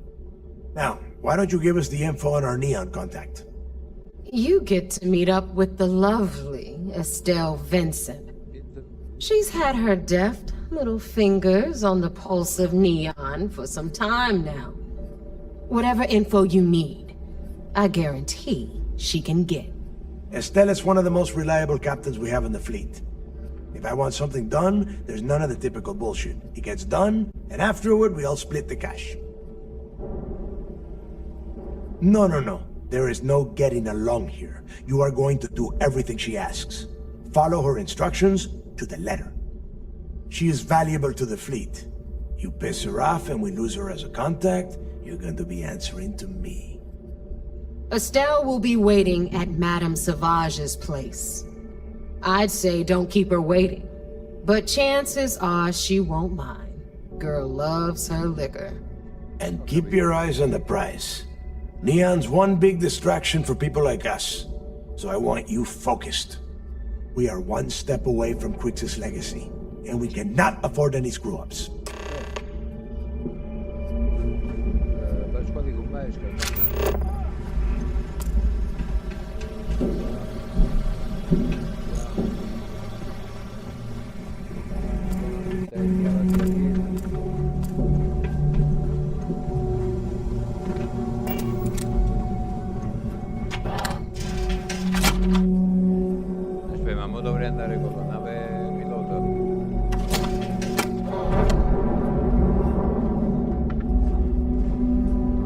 Now, why don't you give us the info on our Neon contact? You get to meet up with the lovely Estelle Vincent. She's had her deft little fingers on the pulse of Neon for some time now. Whatever info you need, I guarantee she can get. Estelle is one of the most reliable captains we have in the fleet. If I want something done, there's none of the typical bullshit. It gets done, and afterward we all split the cash. No. There is no getting along here. You are going to do everything she asks. Follow her instructions to the letter. She is valuable to the fleet. You piss her off and we lose her as a contact, you're going to be answering to me. Estelle will be waiting at Madame Sauvage's place. I'd say don't keep her waiting, but chances are she won't mind. Girl loves her liquor. And keep your eyes on the prize. Neon's one big distraction for people like us, so I want you focused. We are one step away from Quix's legacy, and we cannot afford any screw-ups. Aspetta, ma dovrei andare con la nave pilota.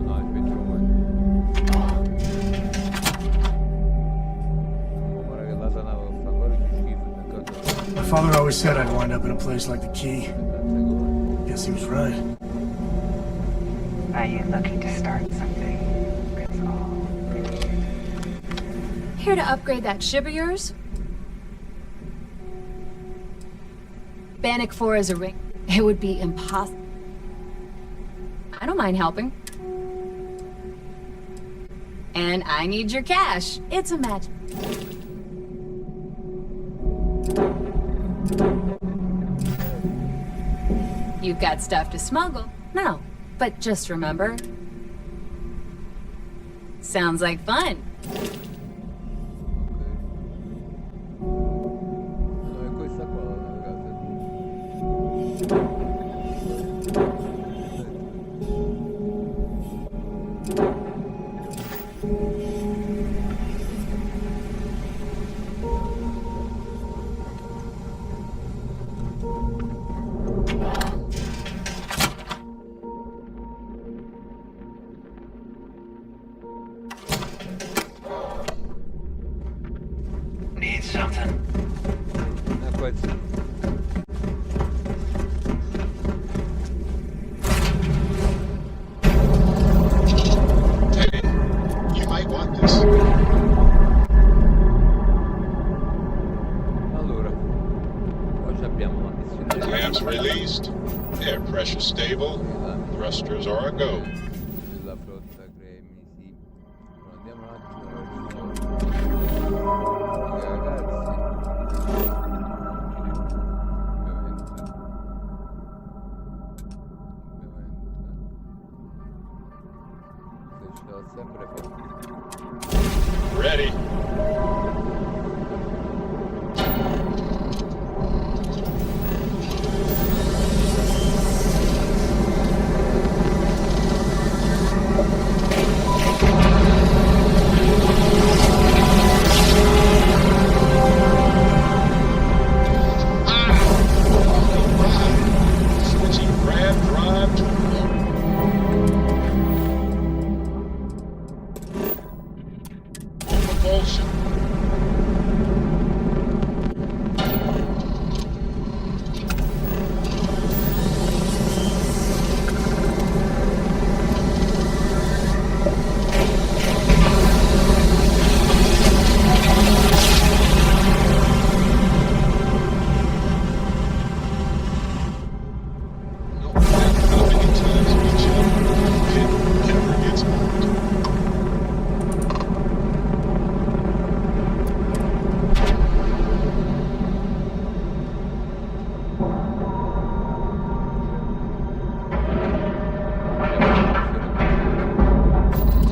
No, aspetta un momento. Guarda che la nave fa ancora più schifo. My father always said I'd wind up in a place like the Key. Guess he was right. Are you looking to start something? Here to upgrade that ship of yours? Bannock 4 is a ring. It would be impossible. I don't mind helping. And I need your cash. It's a match. You've got stuff to smuggle. No, but just remember. Sounds like fun. l'ho sempre fatto. Ready. Switching grab, drive, to propulsion.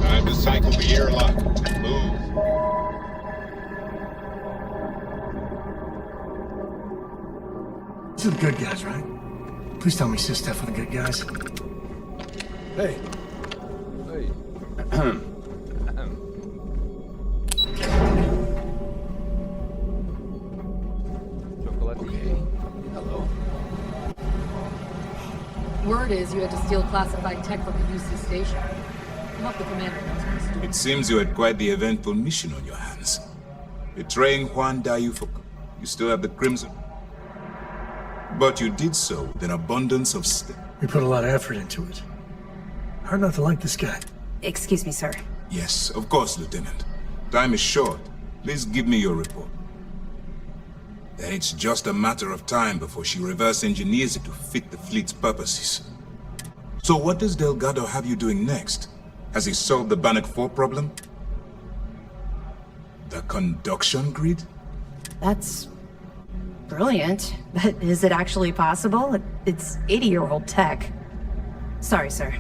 Time to cycle the airlock. Move. These are the good guys, right? Please tell me Sis Steph are the good guys. Hey. Hey. Okay. Hello. Word is you had to steal classified tech from the UC station. I hope the commander knows what's doing. It seems you had quite the eventful mission on your hands. Betraying Juan Dayu for... You still have the Crimson. But you did so with an abundance of We put a lot of effort into it. Hard not to like this guy. Excuse me, sir. Yes, of course, Lieutenant. Time is short. Please give me your report. Then it's just a matter of time before she reverse engineers it to fit the fleet's purposes. So what does Delgado have you doing next? Has he solved the Bannock 4 problem? The conduction grid? That's brilliant, but is it actually possible? It's 80-year-old tech. Sorry, sir.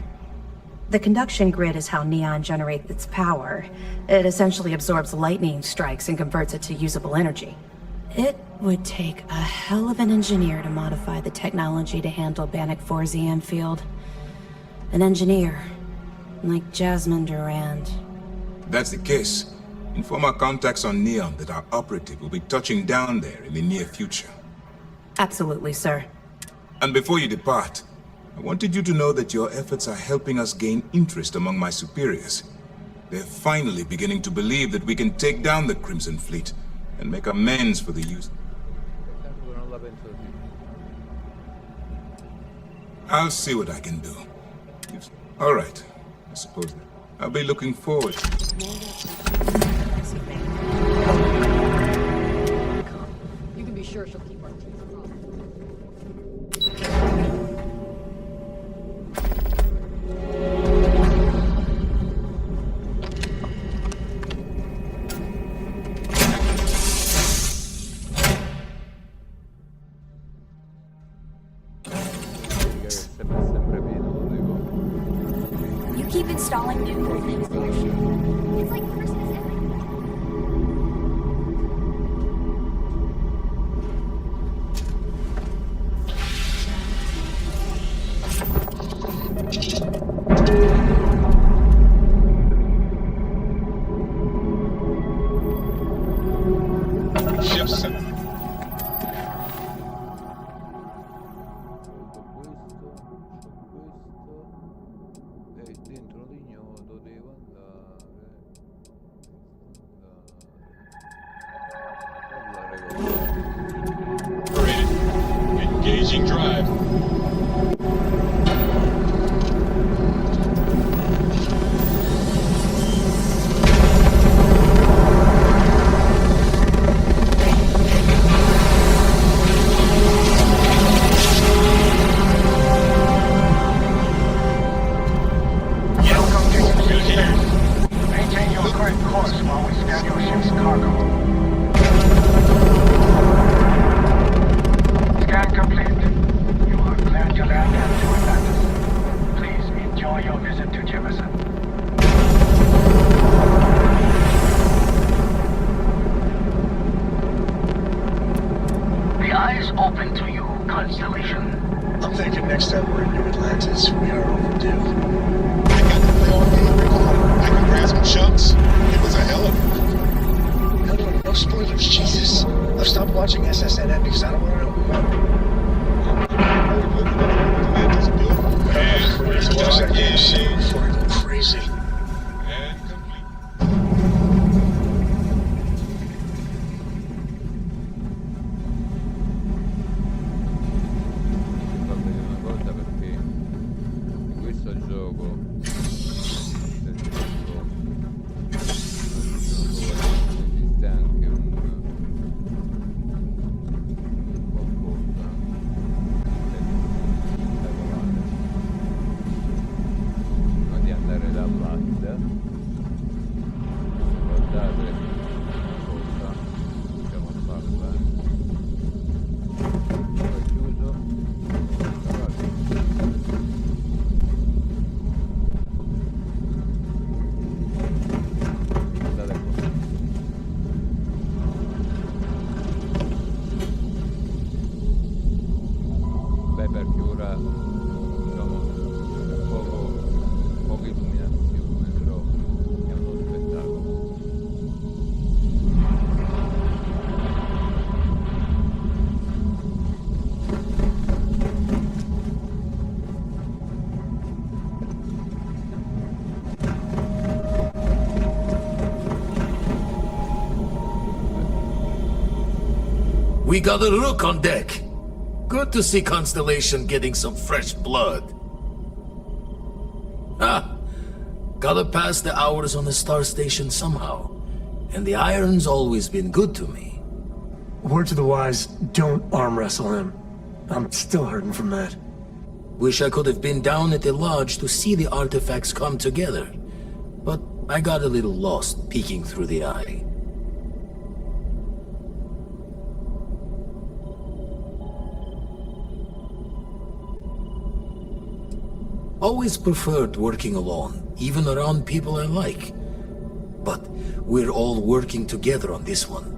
The conduction grid is how Neon generates its power. It essentially absorbs lightning strikes and converts it to usable energy. It would take a hell of an engineer to modify the technology to handle Bannock 4's EM field. An engineer, like Jasmine Durand. If that's the case, inform our contacts on Neon that our operative will be touching down there in the near future. Absolutely, sir. And before you depart, I wanted you to know that your efforts are helping us gain interest among my superiors. They're finally beginning to believe that we can take down the Crimson Fleet and make amends for the use. I'll see what I can do. All right, I suppose that. I'll be looking forward. You can be sure she'll keep our teeth crossed. You keep installing new cool things to your ship. It's like Christmas every Ship set. E dentro l'ignoto devo Operated. Engaging drive. Maintain your current course while we scan your ship's cargo. Scan complete. You are cleared to land and to Atlantis. Please enjoy your visit to Jefferson. open to you, Constellation? I'm thinking next time we're in New Atlantis, we are overdue. I got to play all game recall. I can grab some chunks. It was a hell of a... No spoilers, Jesus. I've stopped watching SSNN because I don't want to know who won. Watch that game soon before I go crazy. We got a Rook on deck. Good to see Constellation getting some fresh blood. Gotta pass the hours on the star station somehow. And the Iron's always been good to me. Word to the wise, don't arm wrestle him. I'm still hurting from that. Wish I could have been down at the lodge to see the artifacts come together. But I got a little lost peeking through the eye. Always preferred working alone, even around people I like. But we're all working together on this one.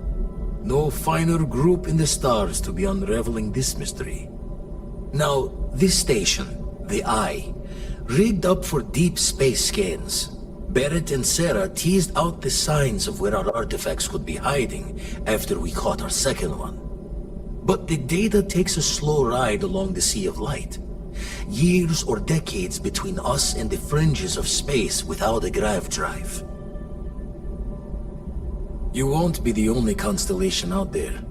No finer group in the stars to be unraveling this mystery. Now, this station, the Eye, rigged up for deep space scans. Barrett and Sarah teased out the signs of where our artifacts could be hiding after we caught our second one. But the data takes a slow ride along the Sea of Light. Years or decades between us and the fringes of space without a grav drive. You won't be the only constellation out there.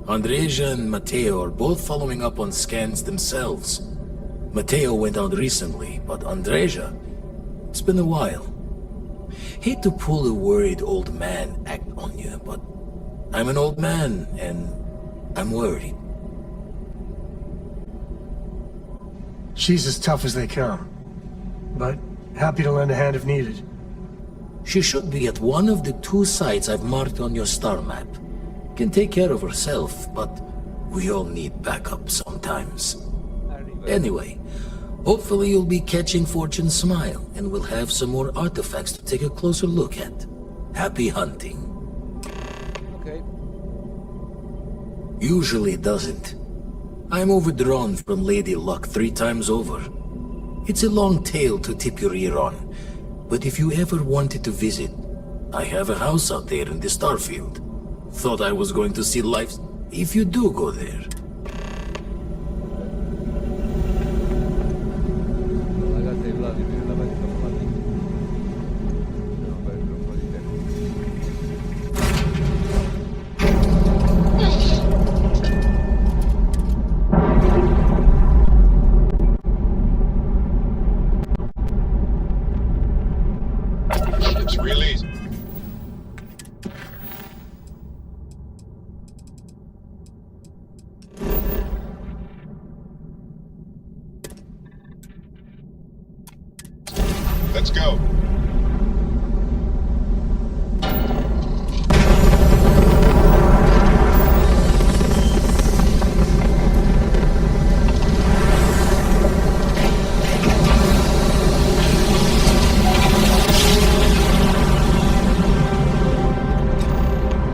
Andreja and Matteo are both following up on scans themselves. Matteo went out recently, but Andreja, it's been a while. Hate to pull a worried old man act on you, but I'm an old man and I'm worried. She's as tough as they come, but happy to lend a hand if needed. She should be at one of the 2 sites I've marked on your star map. Can take care of herself, but we all need backup sometimes. Anyway, hopefully you'll be catching Fortune's smile, and we'll have some more artifacts to take a closer look at. Happy hunting. Okay. Usually doesn't. I'm overdrawn from Lady Luck 3 times over. It's a long tale to tip your ear on, but if you ever wanted to visit, I have a house out there in the Starfield. Thought I was going to see life if you do go there. Let's go.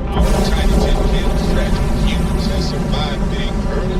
Our tiny tin can threat humans has survived being hurled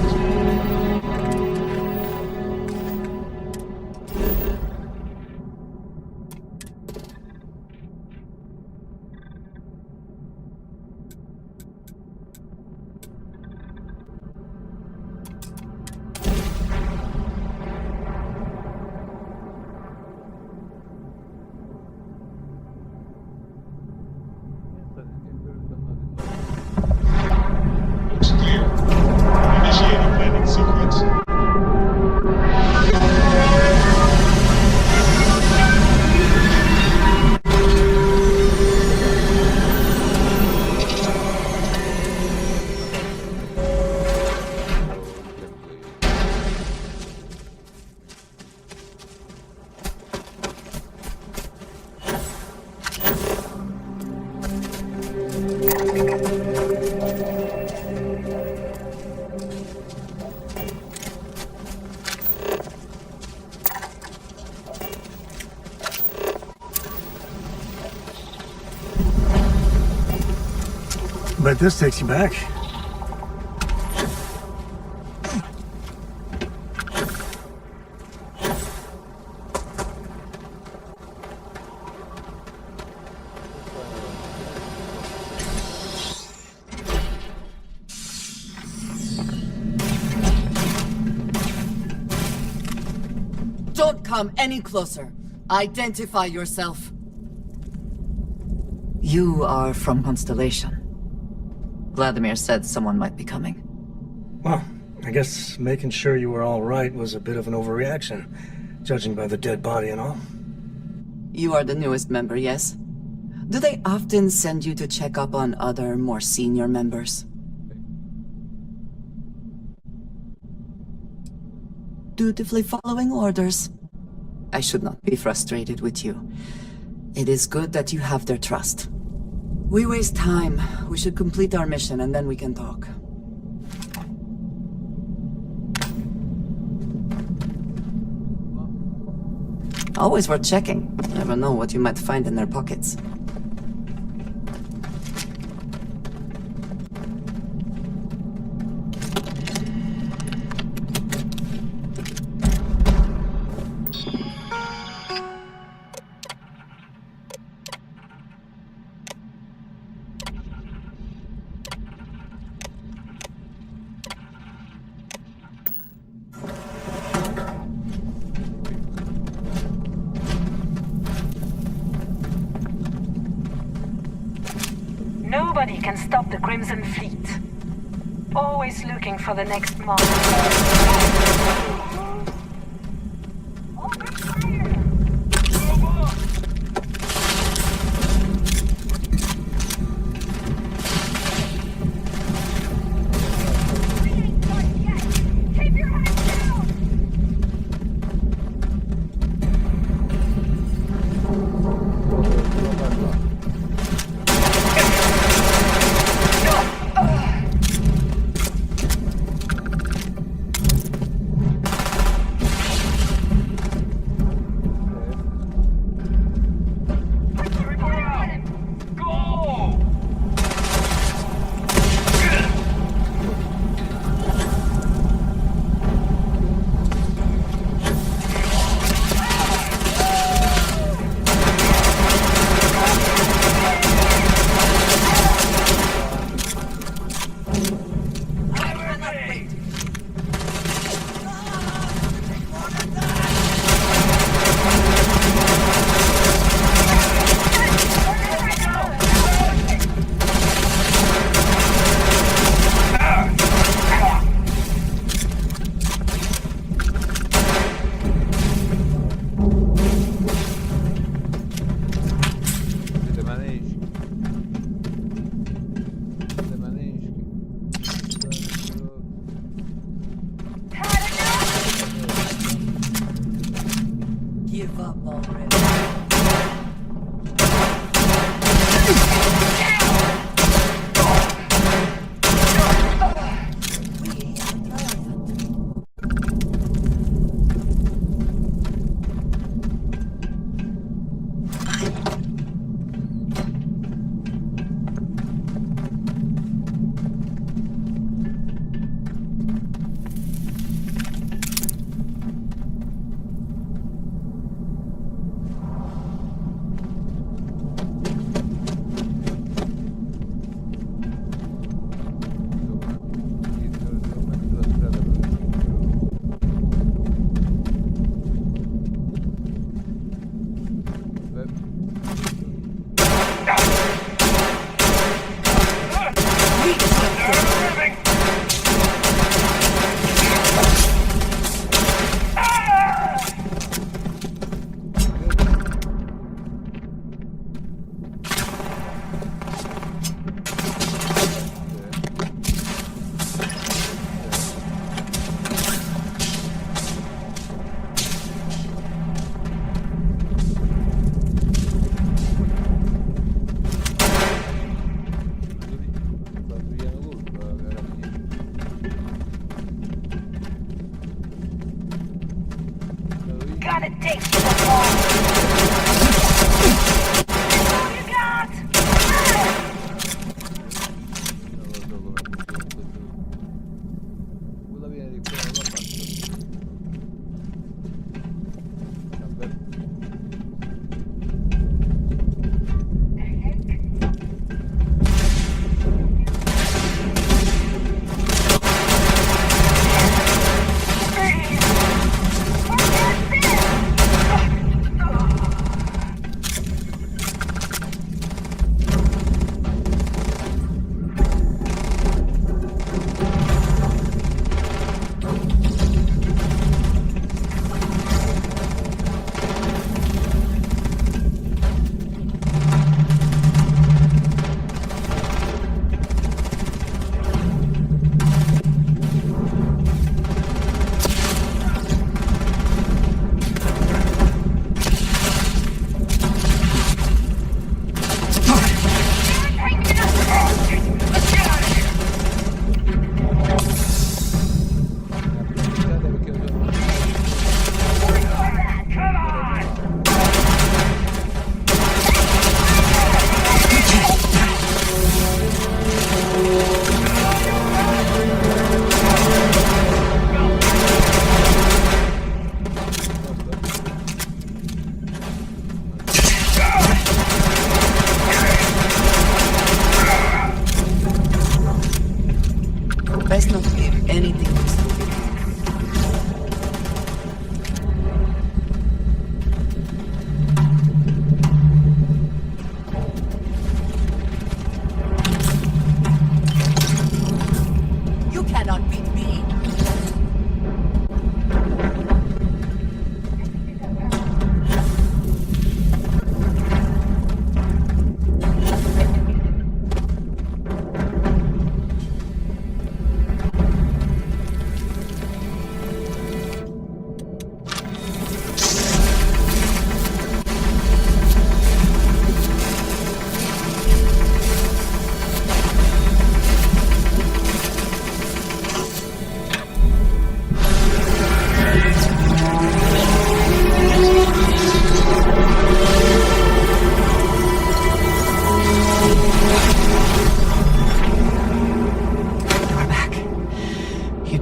Bet this takes you back. Don't come any closer. Identify yourself. You are from Constellation. Vladimir said someone might be coming. Well, I guess making sure you were all right was a bit of an overreaction, judging by the dead body and all. You are the newest member, yes? Do they often send you to check up on other, more senior members? Dutifully following orders. I should not be frustrated with you. It is good that you have their trust. We waste time. We should complete our mission and then we can talk. Always worth checking. Never know what you might find in their pockets. Nobody can stop the Crimson Fleet. Always looking for the next monster.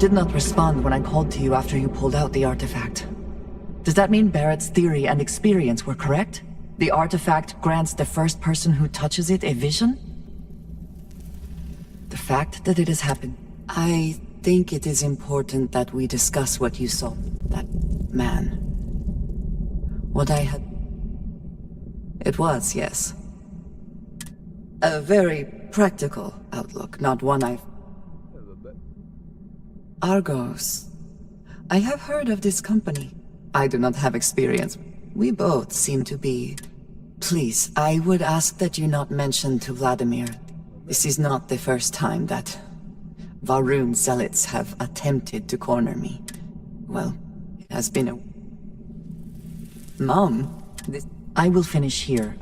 did not respond when I called to you after you pulled out the artifact. Does that mean Barrett's theory and experience were correct? The artifact grants the first person who touches it a vision? The fact that it has happened. I think it is important that we discuss what you saw. That man. What I had... It was, yes. A very practical outlook, not one I've... Argos. I have heard of this company. I do not have experience. We both seem to be... Please, I would ask that you not mention to Vladimir. This is not the first time that Varun zealots have attempted to corner me. Well, it has been a... Mom, I will finish here.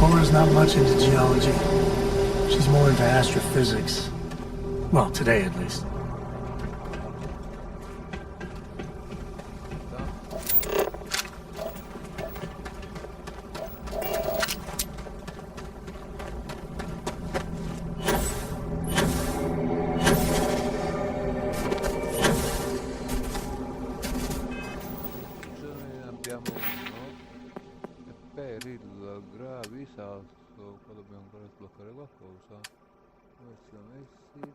Cora's not much into geology. She's more into astrophysics. Well, today at least. Abbiamo uno e per il gravisasso qua dobbiamo ancora sbloccare qualcosa. Dove siamo messi?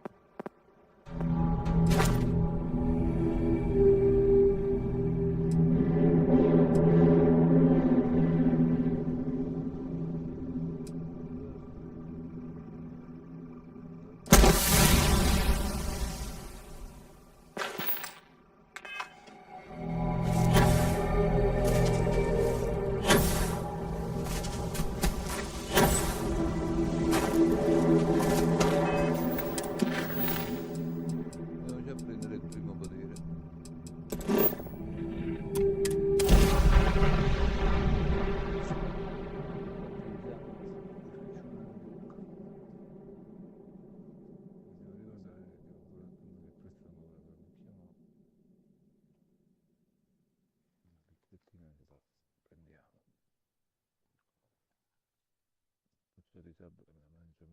Risabbo che me la mangio.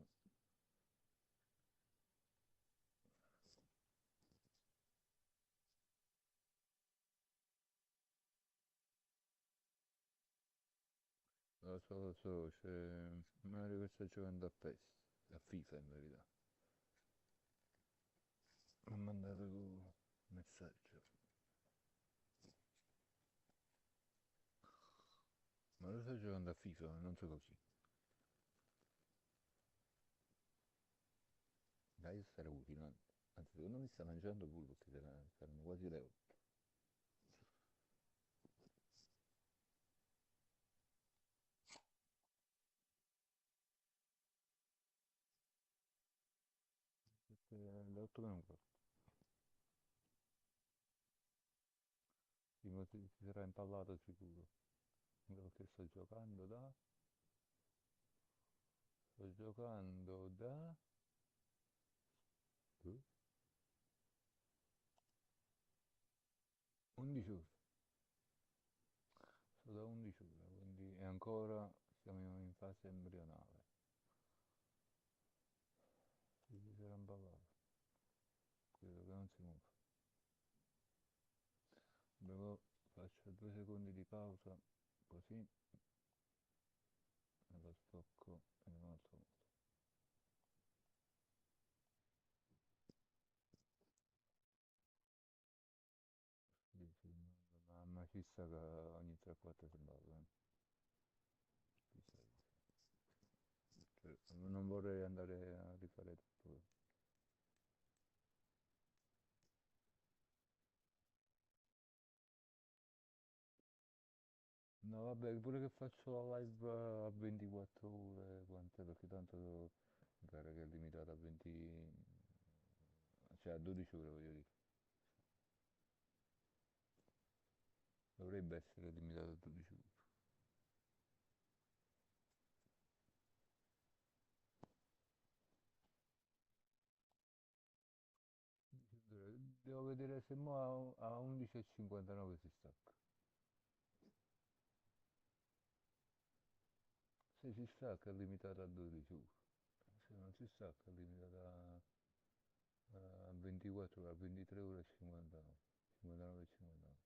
Lo so, c'è Mario che sta giocando a PES, a FIFA in verità. Mi ha mandato un messaggio. Ma lo sto giocando a FIFA, non so così. Dai, stare utile. Anzi, secondo me sta mangiando pure perché saranno quasi le 8. Le 8 meno un quarto. Si sarà impallato sicuro. Perché sto giocando da... Sto giocando da... 11 ore. Sto da 11 ore, quindi e ancora siamo in fase embrionale. Si sarà impallato. Credo che non si muove. Dopo faccio 2 secondi di pausa, così me lo stocco in un altro modo. Sì, sì, ma ci sta che ogni 3-4 si balla. Cioè, non vorrei andare a rifare tutto. No, vabbè, pure che faccio la live a 24 ore, quant'è? Perché tanto mi pare che è limitata a 20... cioè a 12 ore voglio dire. Dovrebbe essere limitato a 12 ore. Devo vedere se mo a 11:59 si stacca. Se si stacca è limitata a 12 ore. Se non si stacca è limitata a 24 ore, a 23 ore e 59. 59 e 59.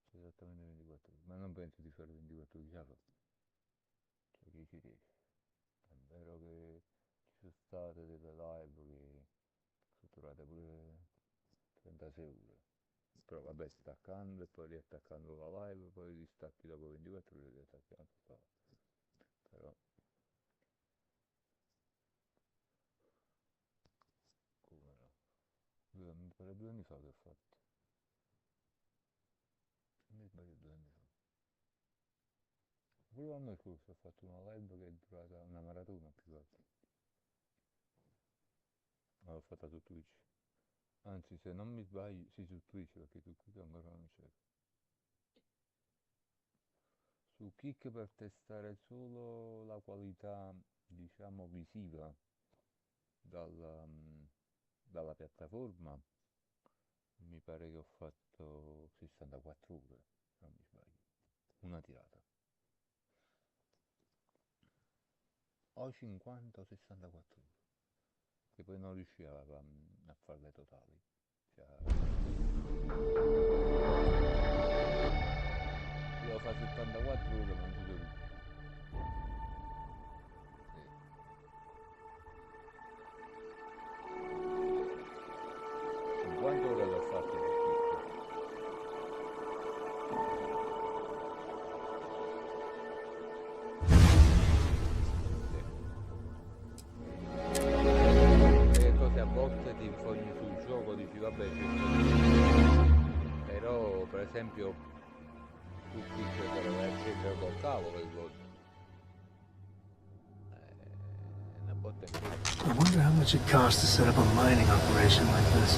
Cioè esattamente 24 ore. Ma non penso di fare 24 ore, già fa. Cioè chi ci riesce. È vero che ci sono state delle live che sono durate pure 36 ore. Però vabbè, staccando e poi riattaccando la live, poi distacchi dopo 24 ore e riattacchi anche qua. Però come no? Mi pare 2 anni fa che ho fatto. Non mi sbaglio 2 anni fa. Pure l'anno scorso ho fatto una live che è durata una maratona più che altro. Ma l'ho fatta su Twitch. Anzi, se non mi sbaglio, sì, su Twitch perché su Kick ancora non c'è. Su Kick per testare solo la qualità, diciamo, visiva dalla piattaforma. Mi pare che ho fatto 64 ore, se non mi sbaglio. Una tirata. O 50 o 64 ore. Che poi non riuscivo a farle totali. Cioè, devo fare 74 ore ma non ci sono. Sì. 50 ore l'ho fatto per a volte ti infogni sul gioco, dici vabbè però per esempio tu qui per accendere col cavolo il gol una botta in I wonder how much it costs to set up a mining operation like this.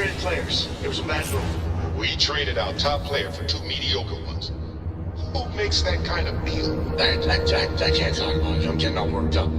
traded players. It was a bad move. We traded our top player for 2 mediocre ones. Who makes that kind of deal? I can't talk about it. I'm getting all worked up.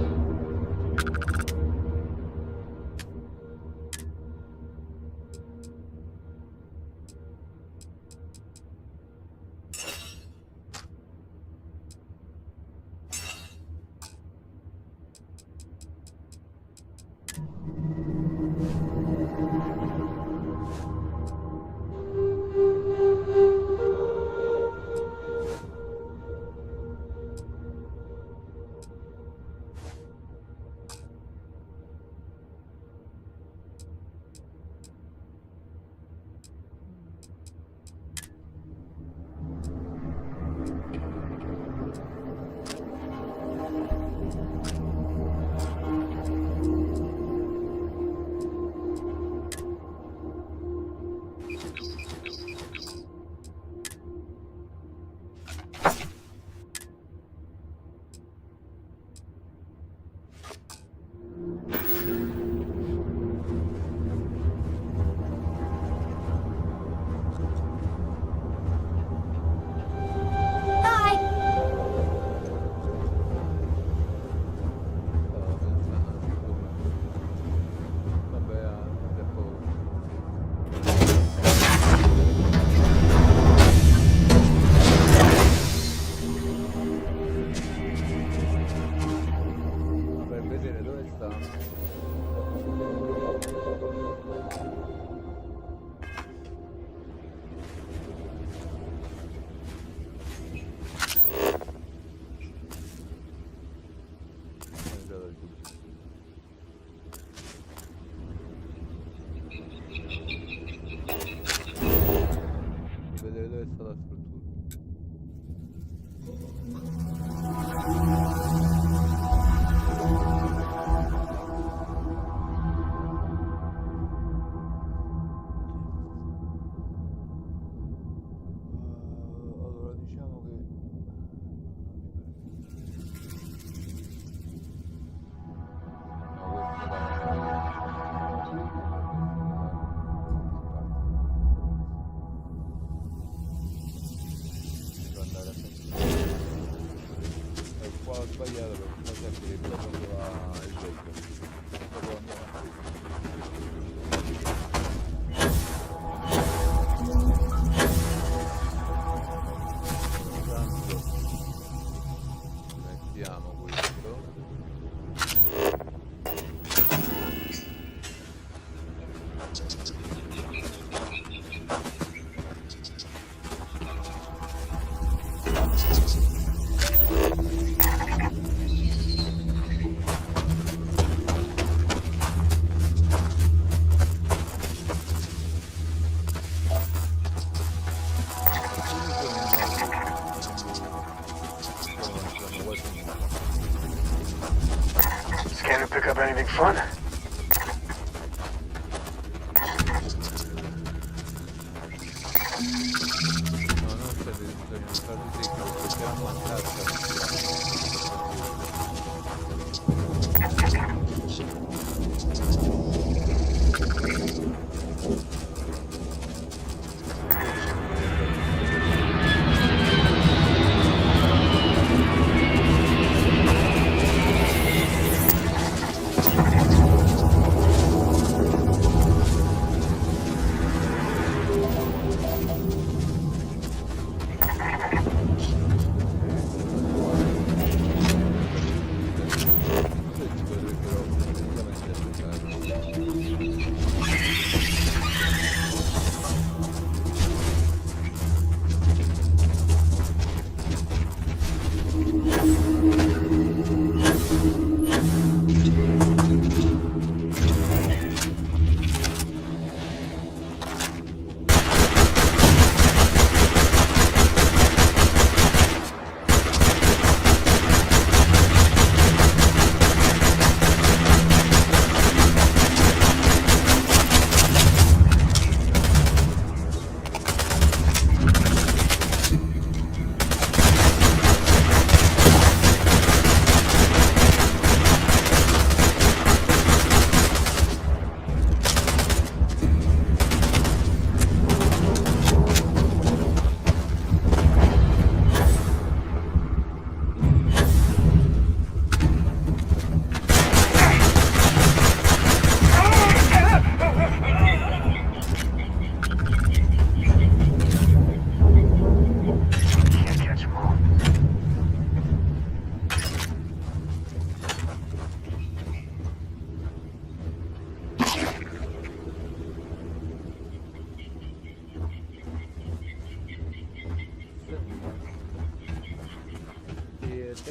Pick up anything fun?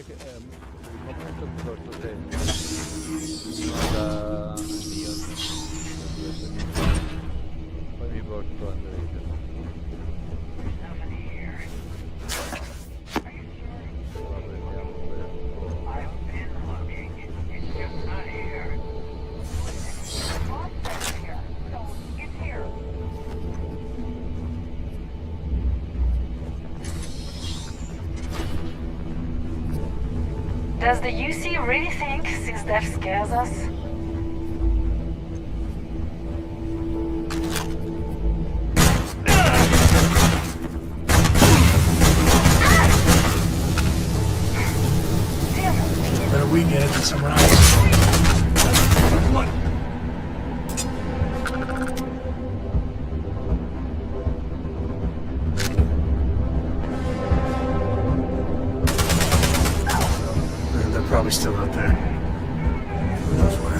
che il momento mi porto sempre da Leon, poi mi porto Andrea. Does the UC really think 6 death scares us? Better we get it than someone else. What? They're probably still out there. Who knows where?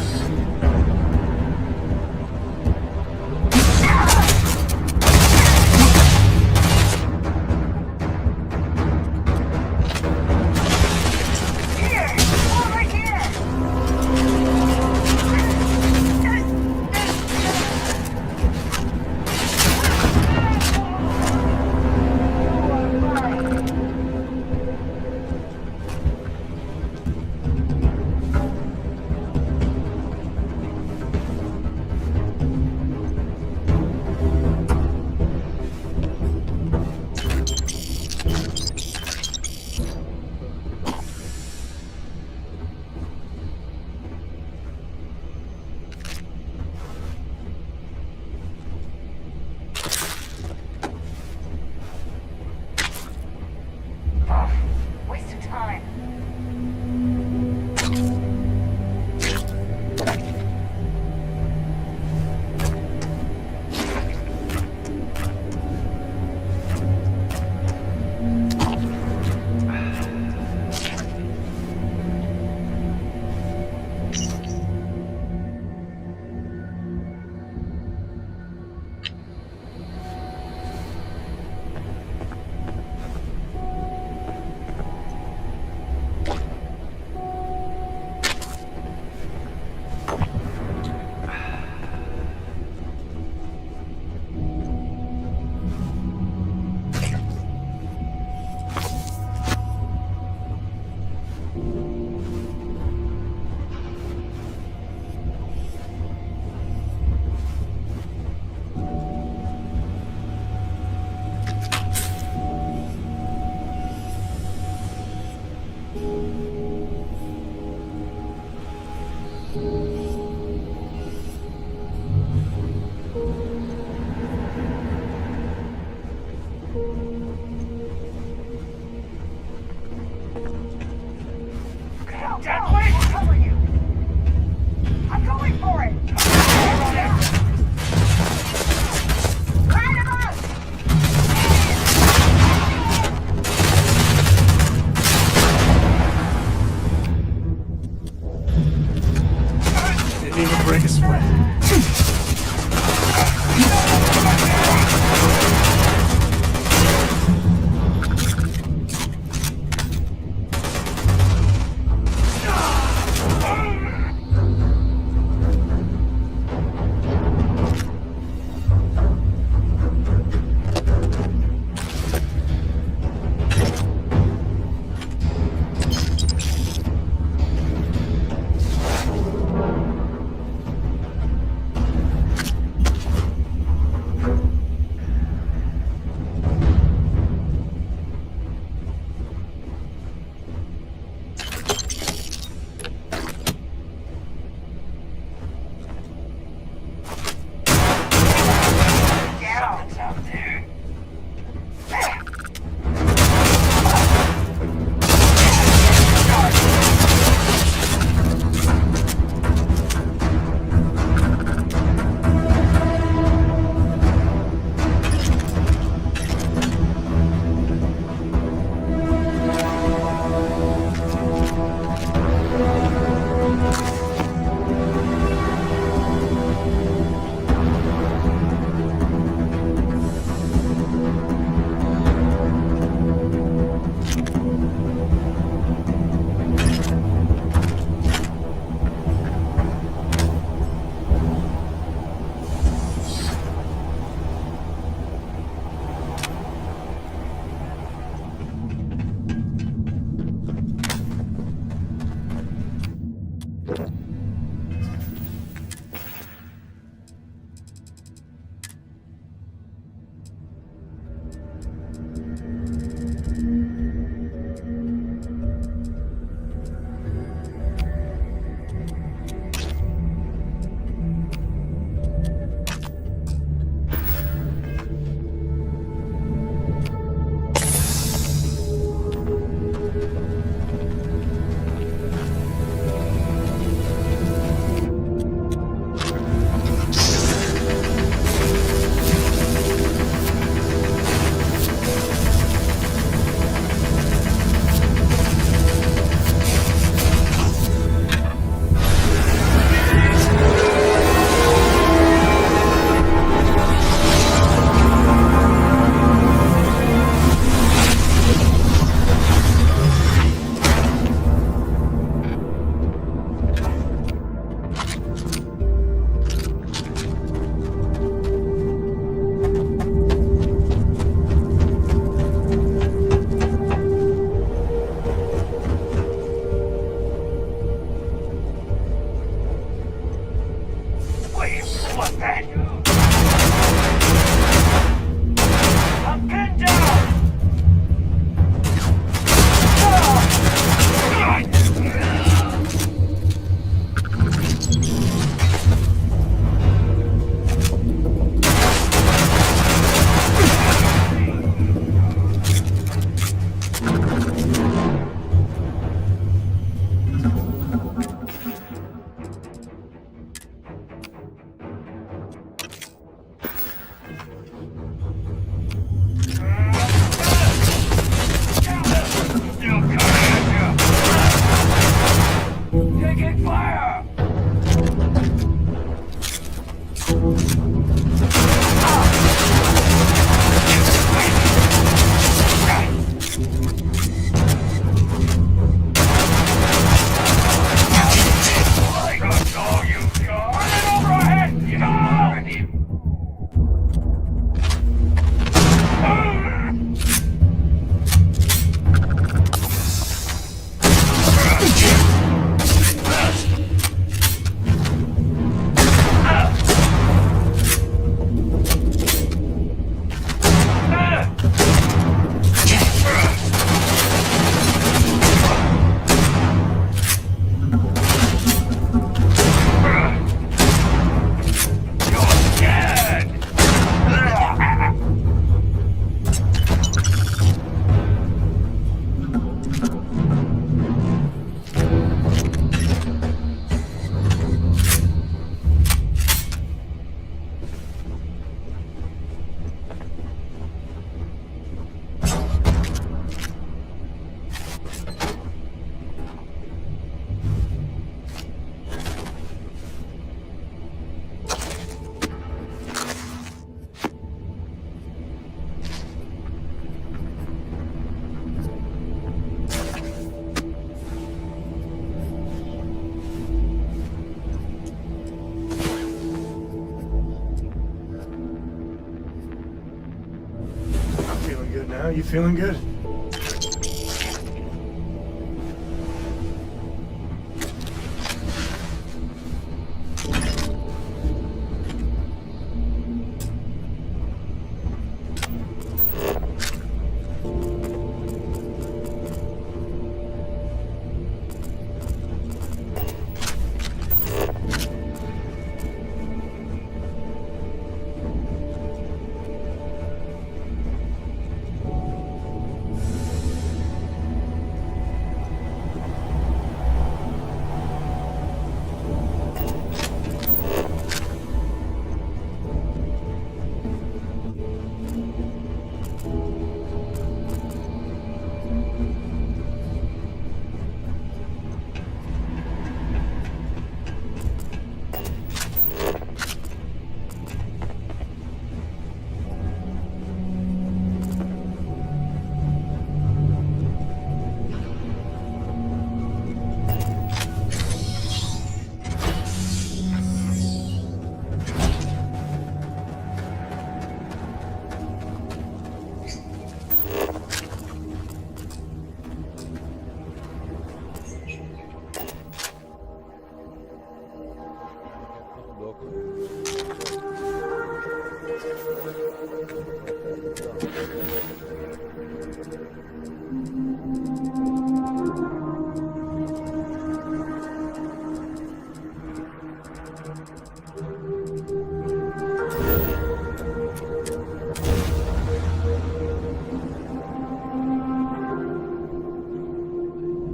now? You feeling good?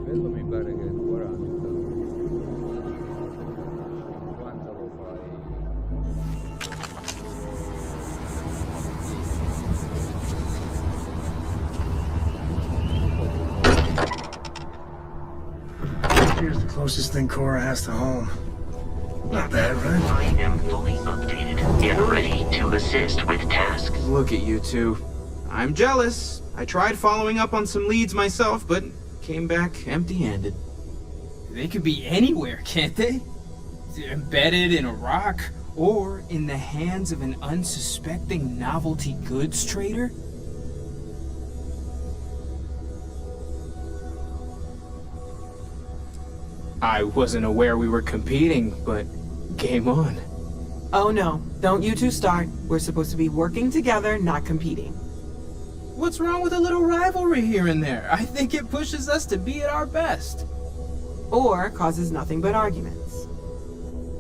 Quello mi pare che è 40. 50 lo fai. Here's the closest thing Cora has to home. Not bad, right? I am fully updated and ready to assist with tasks. Look at you two. I'm jealous. I tried following up on some leads myself, but came back empty-handed. They could be anywhere, can't they? Embedded in a rock, or in the hands of an unsuspecting novelty goods trader? I wasn't aware we were competing, but game on. Oh no, don't you two start. We're supposed to be working together, not competing. What's wrong with a little rivalry here and there? I think it pushes us to be at our best. Or causes nothing but arguments.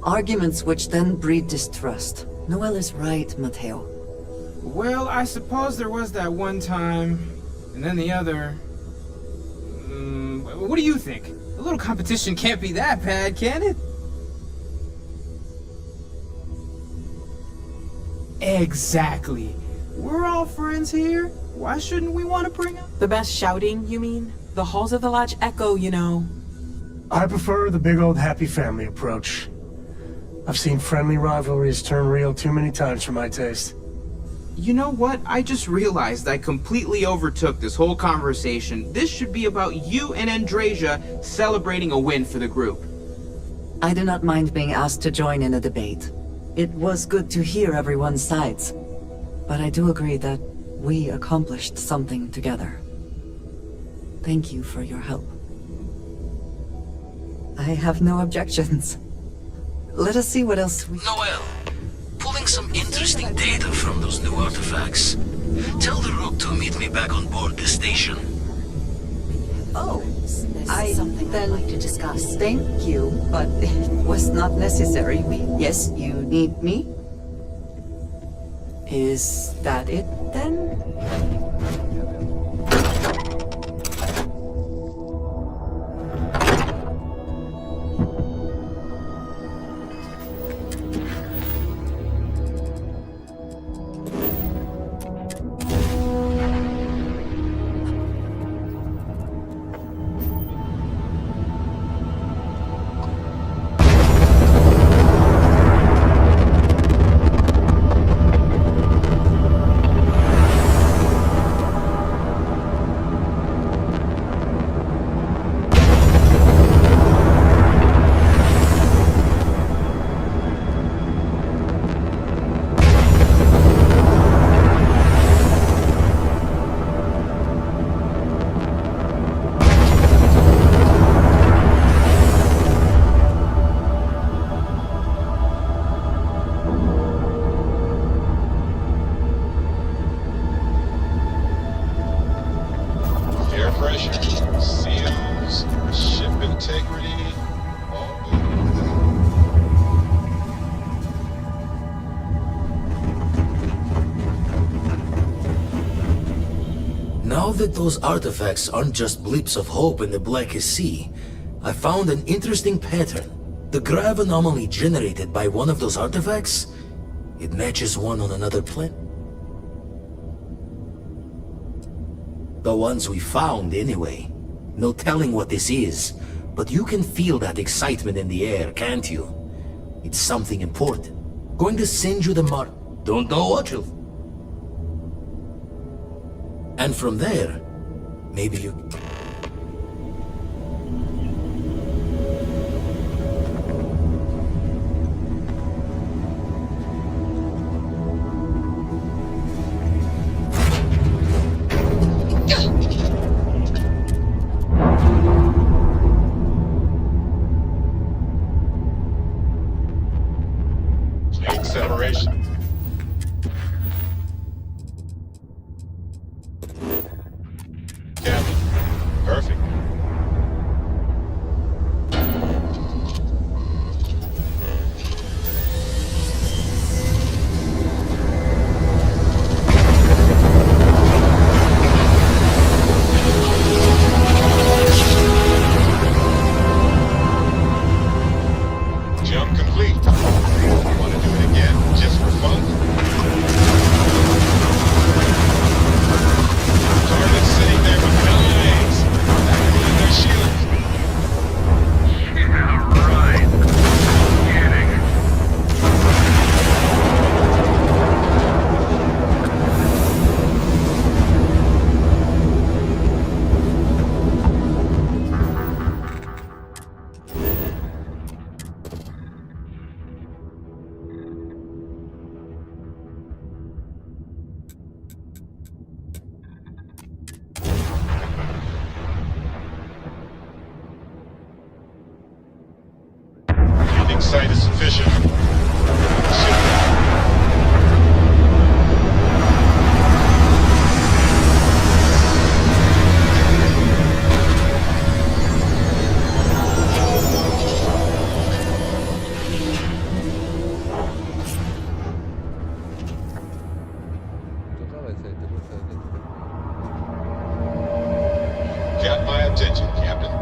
Arguments which then breed distrust. Noel is right, Mateo. Well, I suppose there was that one time, and then the other. What do you think? A little competition can't be that bad, can it? Exactly. We're all friends here. Why shouldn't we want to bring up? The best shouting, you mean? The halls of the lodge echo, you know. I prefer the big old happy family approach. I've seen friendly rivalries turn real too many times for my taste. You know what? I just realized I completely overtook this whole conversation. This should be about you and Andrasia celebrating a win for the group. I do not mind being asked to join in a debate. It was good to hear everyone's sides. But I do agree that we accomplished something together. Thank you for your help. I have no objections. Let us see what else we... Noel, pulling some interesting data from those new artifacts. Tell the Rook to meet me back on board the station. Oh, I then like to discuss. Thank you, but it was not necessary. Yes, you need me? Is that it then? Now that those artifacts aren't just blips of hope in the blackest sea, I found an interesting pattern. The grav anomaly generated by one of those artifacts, it matches one on another planet. The ones we found, anyway. No telling what this is, but you can feel that excitement in the air, can't you? It's something important. Going to send you the Don't know what you'll... And from there, maybe you... Acceleration. Captain, perfect. Jump complete. Want to do it again, just for fun? Target's sitting there with no legs. Activating their shields. Yeah, right. Kidding. Landing site is sufficient. Got my attention, Captain.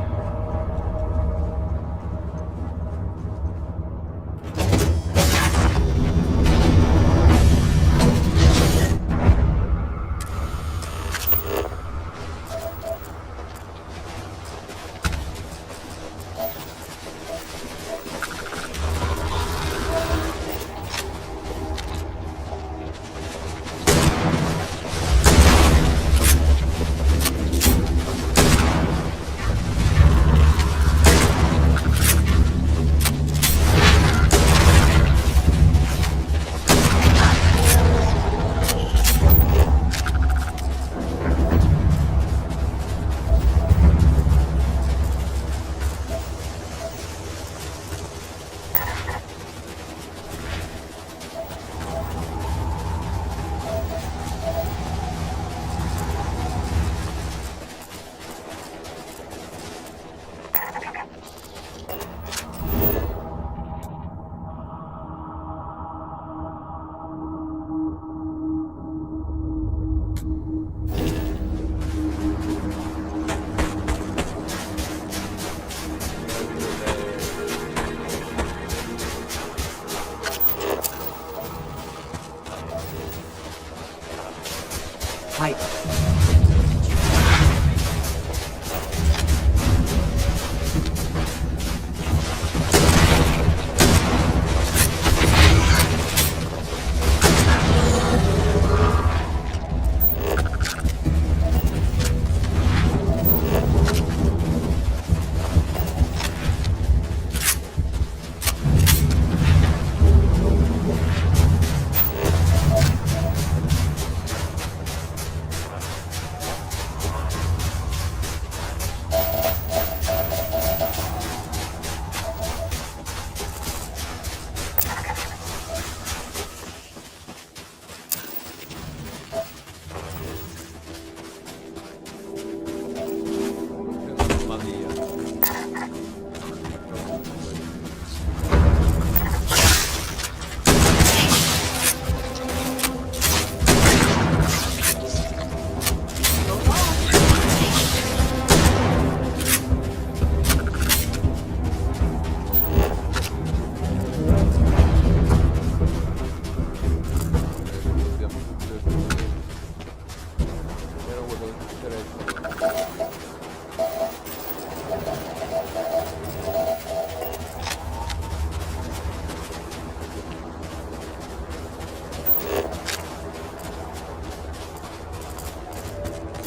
Pipe.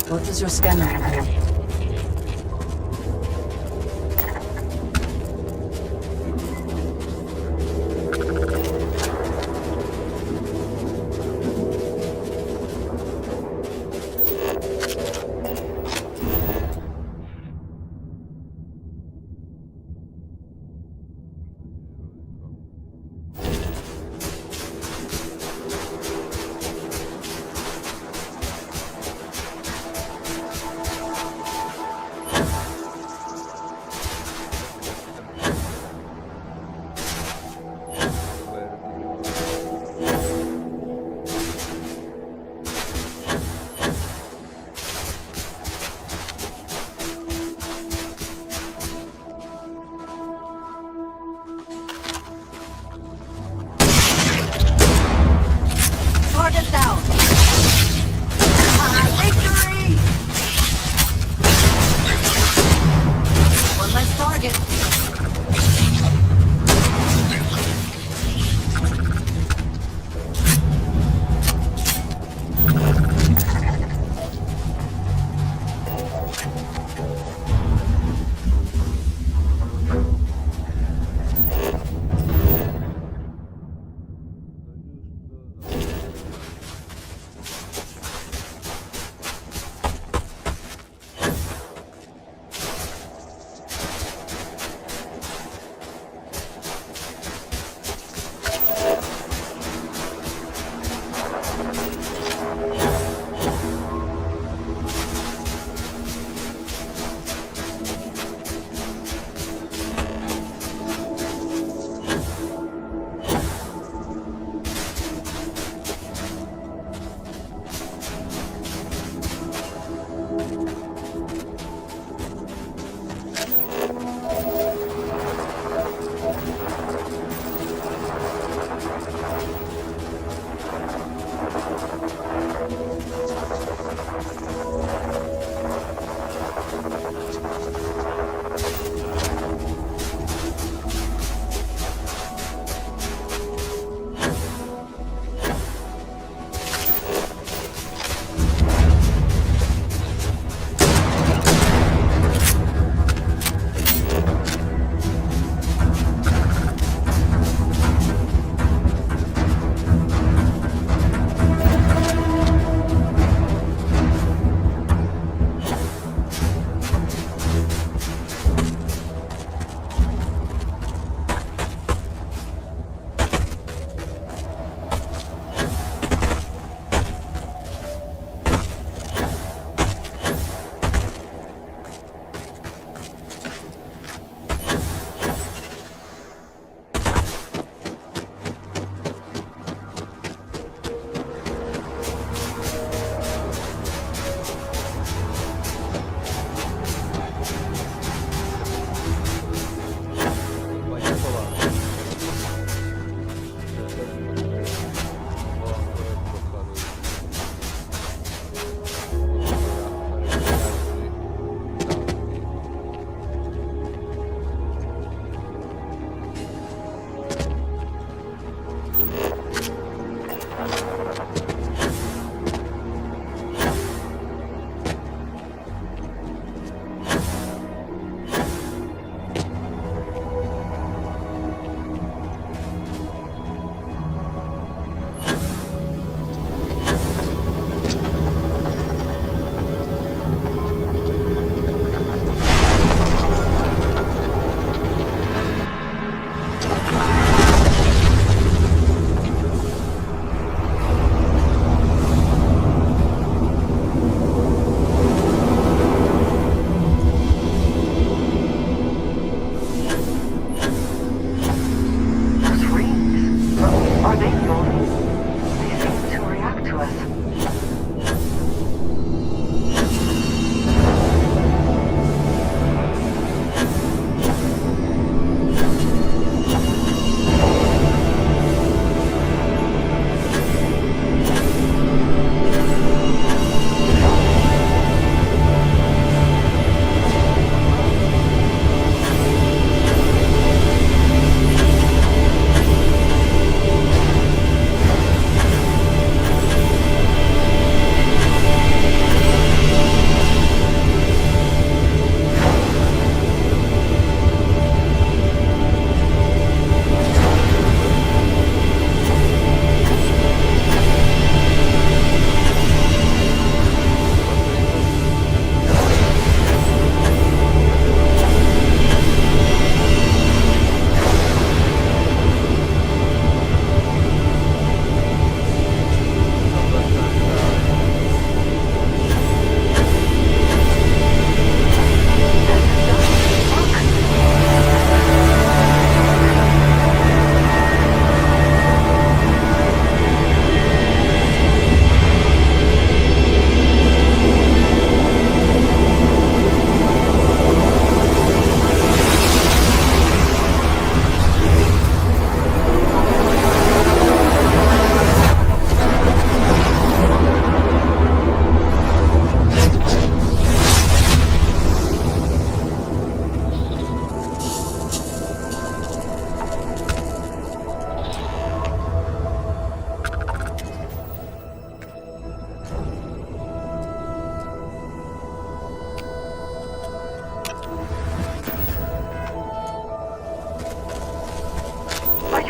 What does your scanner reveal?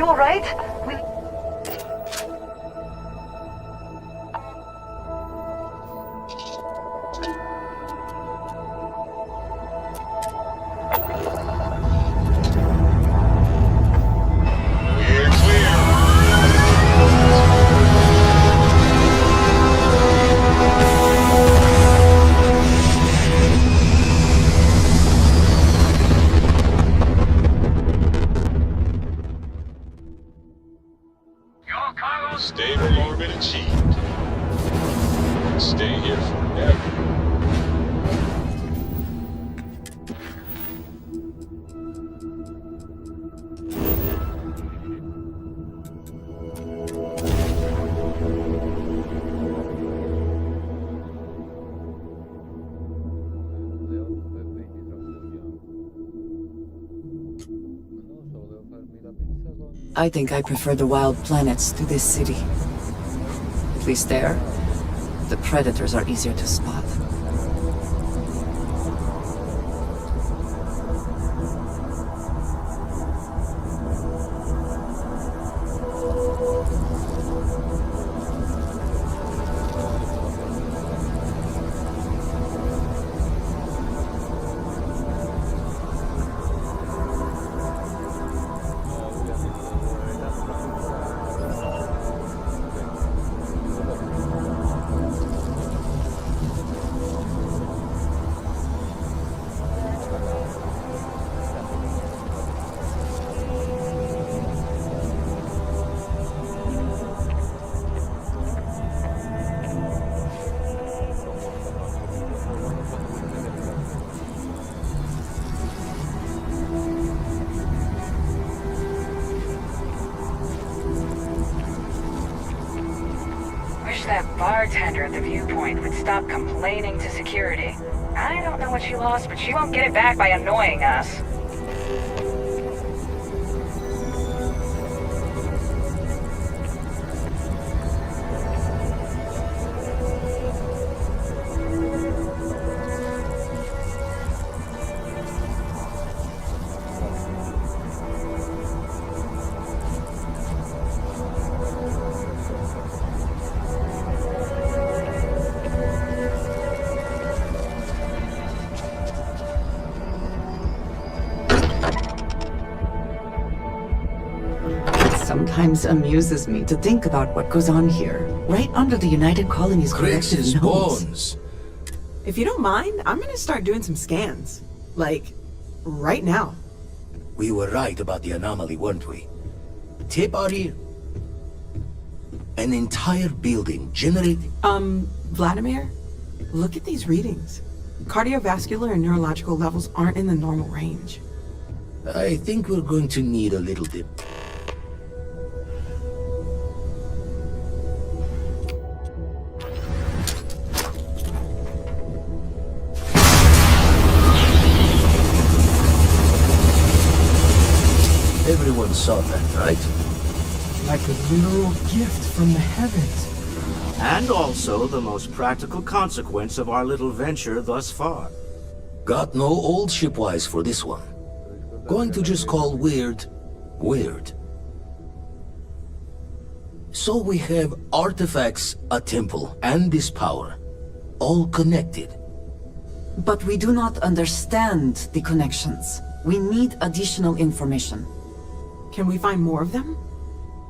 all right? Stable orbit achieved. Stay here forever. I think I prefer the wild planets to this city. At least there, the predators are easier to spot. That bartender at the viewpoint would stop complaining to security. I don't know what she lost, but she won't get it back by annoying us. Sometimes amuses me to think about what goes on here, right under the United Colonies' collective Grixis nose. bones. If you don't mind, I'm gonna start doing some scans. Like, right now. We were right about the anomaly, weren't we? Tip our ear. An entire building generated... Vladimir, look at these readings. Cardiovascular and neurological levels aren't in the normal range. I think we're going to need a little dip. Everyone saw that, right? Like a literal gift from the heavens. And also the most practical consequence of our little venture thus far. Got no old shipwise for this one. Going to just call weird, weird. So we have artifacts, a temple, and this power. All connected. But we do not understand the connections. We need additional information. Can we find more of them?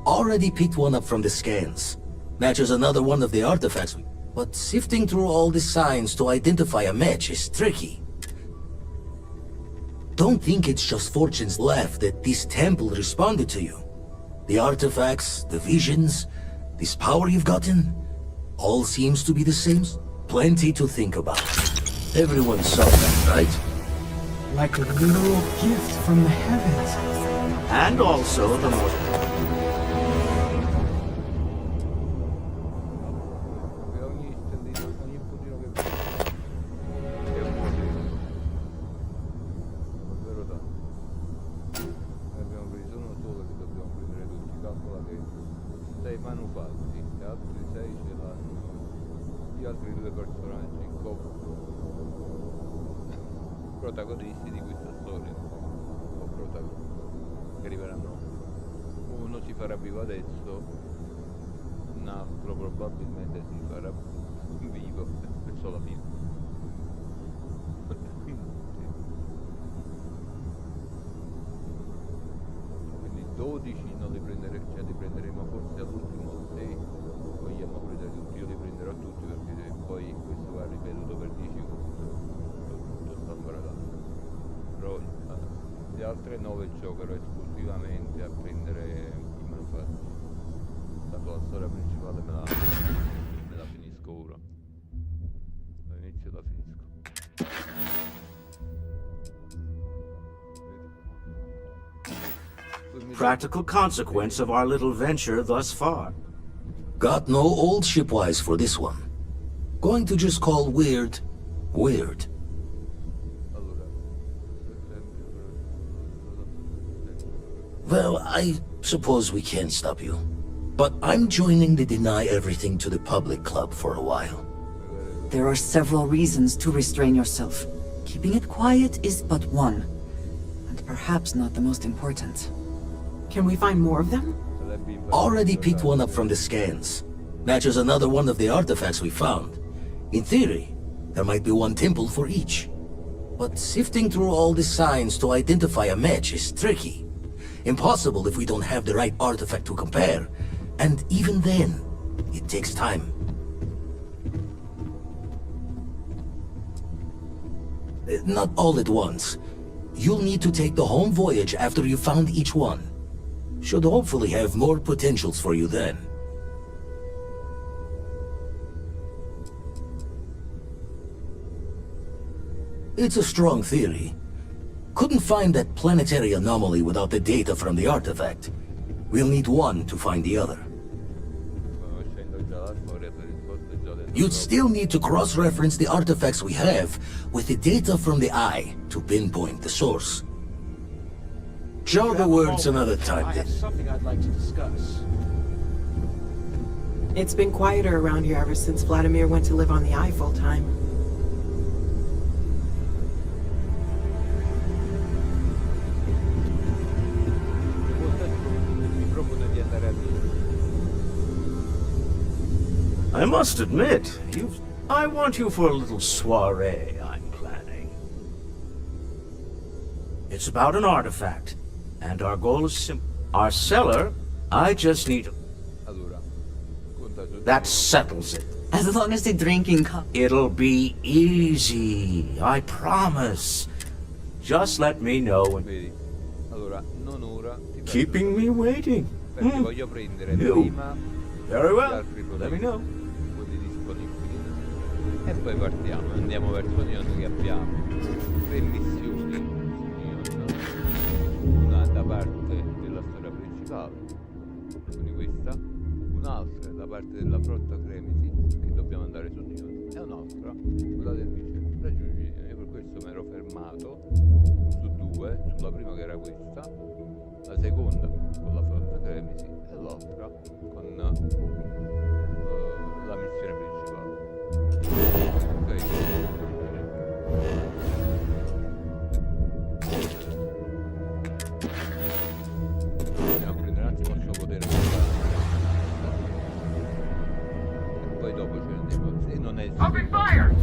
Already picked one up from the scans. Matches another one of the artifacts. But sifting through all the signs to identify a match is tricky. Don't think it's just fortune's laugh that this temple responded to you. The artifacts, the visions, this power you've gotten, all seems to be the same. Plenty to think about. Everyone saw that, right? Like a literal gift from the heavens. And also the most... protagonisti di questa storia, o protagonisti che arriveranno uno si farà vivo adesso, un altro probabilmente si farà vivo verso la fine. Quindi 12 non li prenderemo, cioè li prenderemo forse all'ultimo, se vogliamo prendere tutti. Io li prenderò tutti perché poi questo va ripetuto per 10 volte, sto ancora là. Però le altre 9 giocherò esclusivamente a prendere i manufatti. Tanto la storia principale me la finisco ora. All'inizio la finisco. Practical consequence of our little venture thus far. Got no old shipwise for this one. Going to just call weird, weird. Well, I suppose we can't stop you. But I'm joining the Deny Everything to the Public Club for a while. There are several reasons to restrain yourself. Keeping it quiet is but one. And perhaps not the most important. Can we find more of them? Already picked one up from the scans. Matches another one of the artifacts we found. In theory, there might be one temple for each. But sifting through all the signs to identify a match is tricky. Impossible if we don't have the right artifact to compare. And even then, it takes time. Not all at once. You'll need to take the home voyage after you found each one. Should hopefully have more potentials for you then. It's a strong theory. Couldn't find that planetary anomaly without the data from the artifact. We'll need one to find the other. You'd still need to cross-reference the artifacts we have with the data from the Eye to pinpoint the source. Show the words another time, I then. have something I'd like to discuss. It's been quieter around here ever since Vladimir went to live on the Eye full-time. I must admit, I want you for a little soiree I'm planning. It's about an artifact, and our goal is simple. Our seller, I just need... That settles it. As long as the drinking cup... It'll be easy, I promise. Just let me know when... Vedi? Allora, non ora. Keeping me waiting. Perché voglio prendere You. prima Very gli well. altri Let me know. quelli disponibili. E poi partiamo, andiamo verso Neon che abbiamo 3 missioni su Neon. Una da parte della storia principale, quindi questa, un'altra da parte della flotta Cremisi che dobbiamo andare su Neon, e un'altra, quella del vice raggiungibile. Per questo mi ero fermato su 2, sulla prima che era questa, la seconda con la flotta Cremisi e l'altra con la missione principale. Ok. Andiamo a prendere un attimo il suo potere e poi dopo ce ne andiamo. Se non è... Open fire!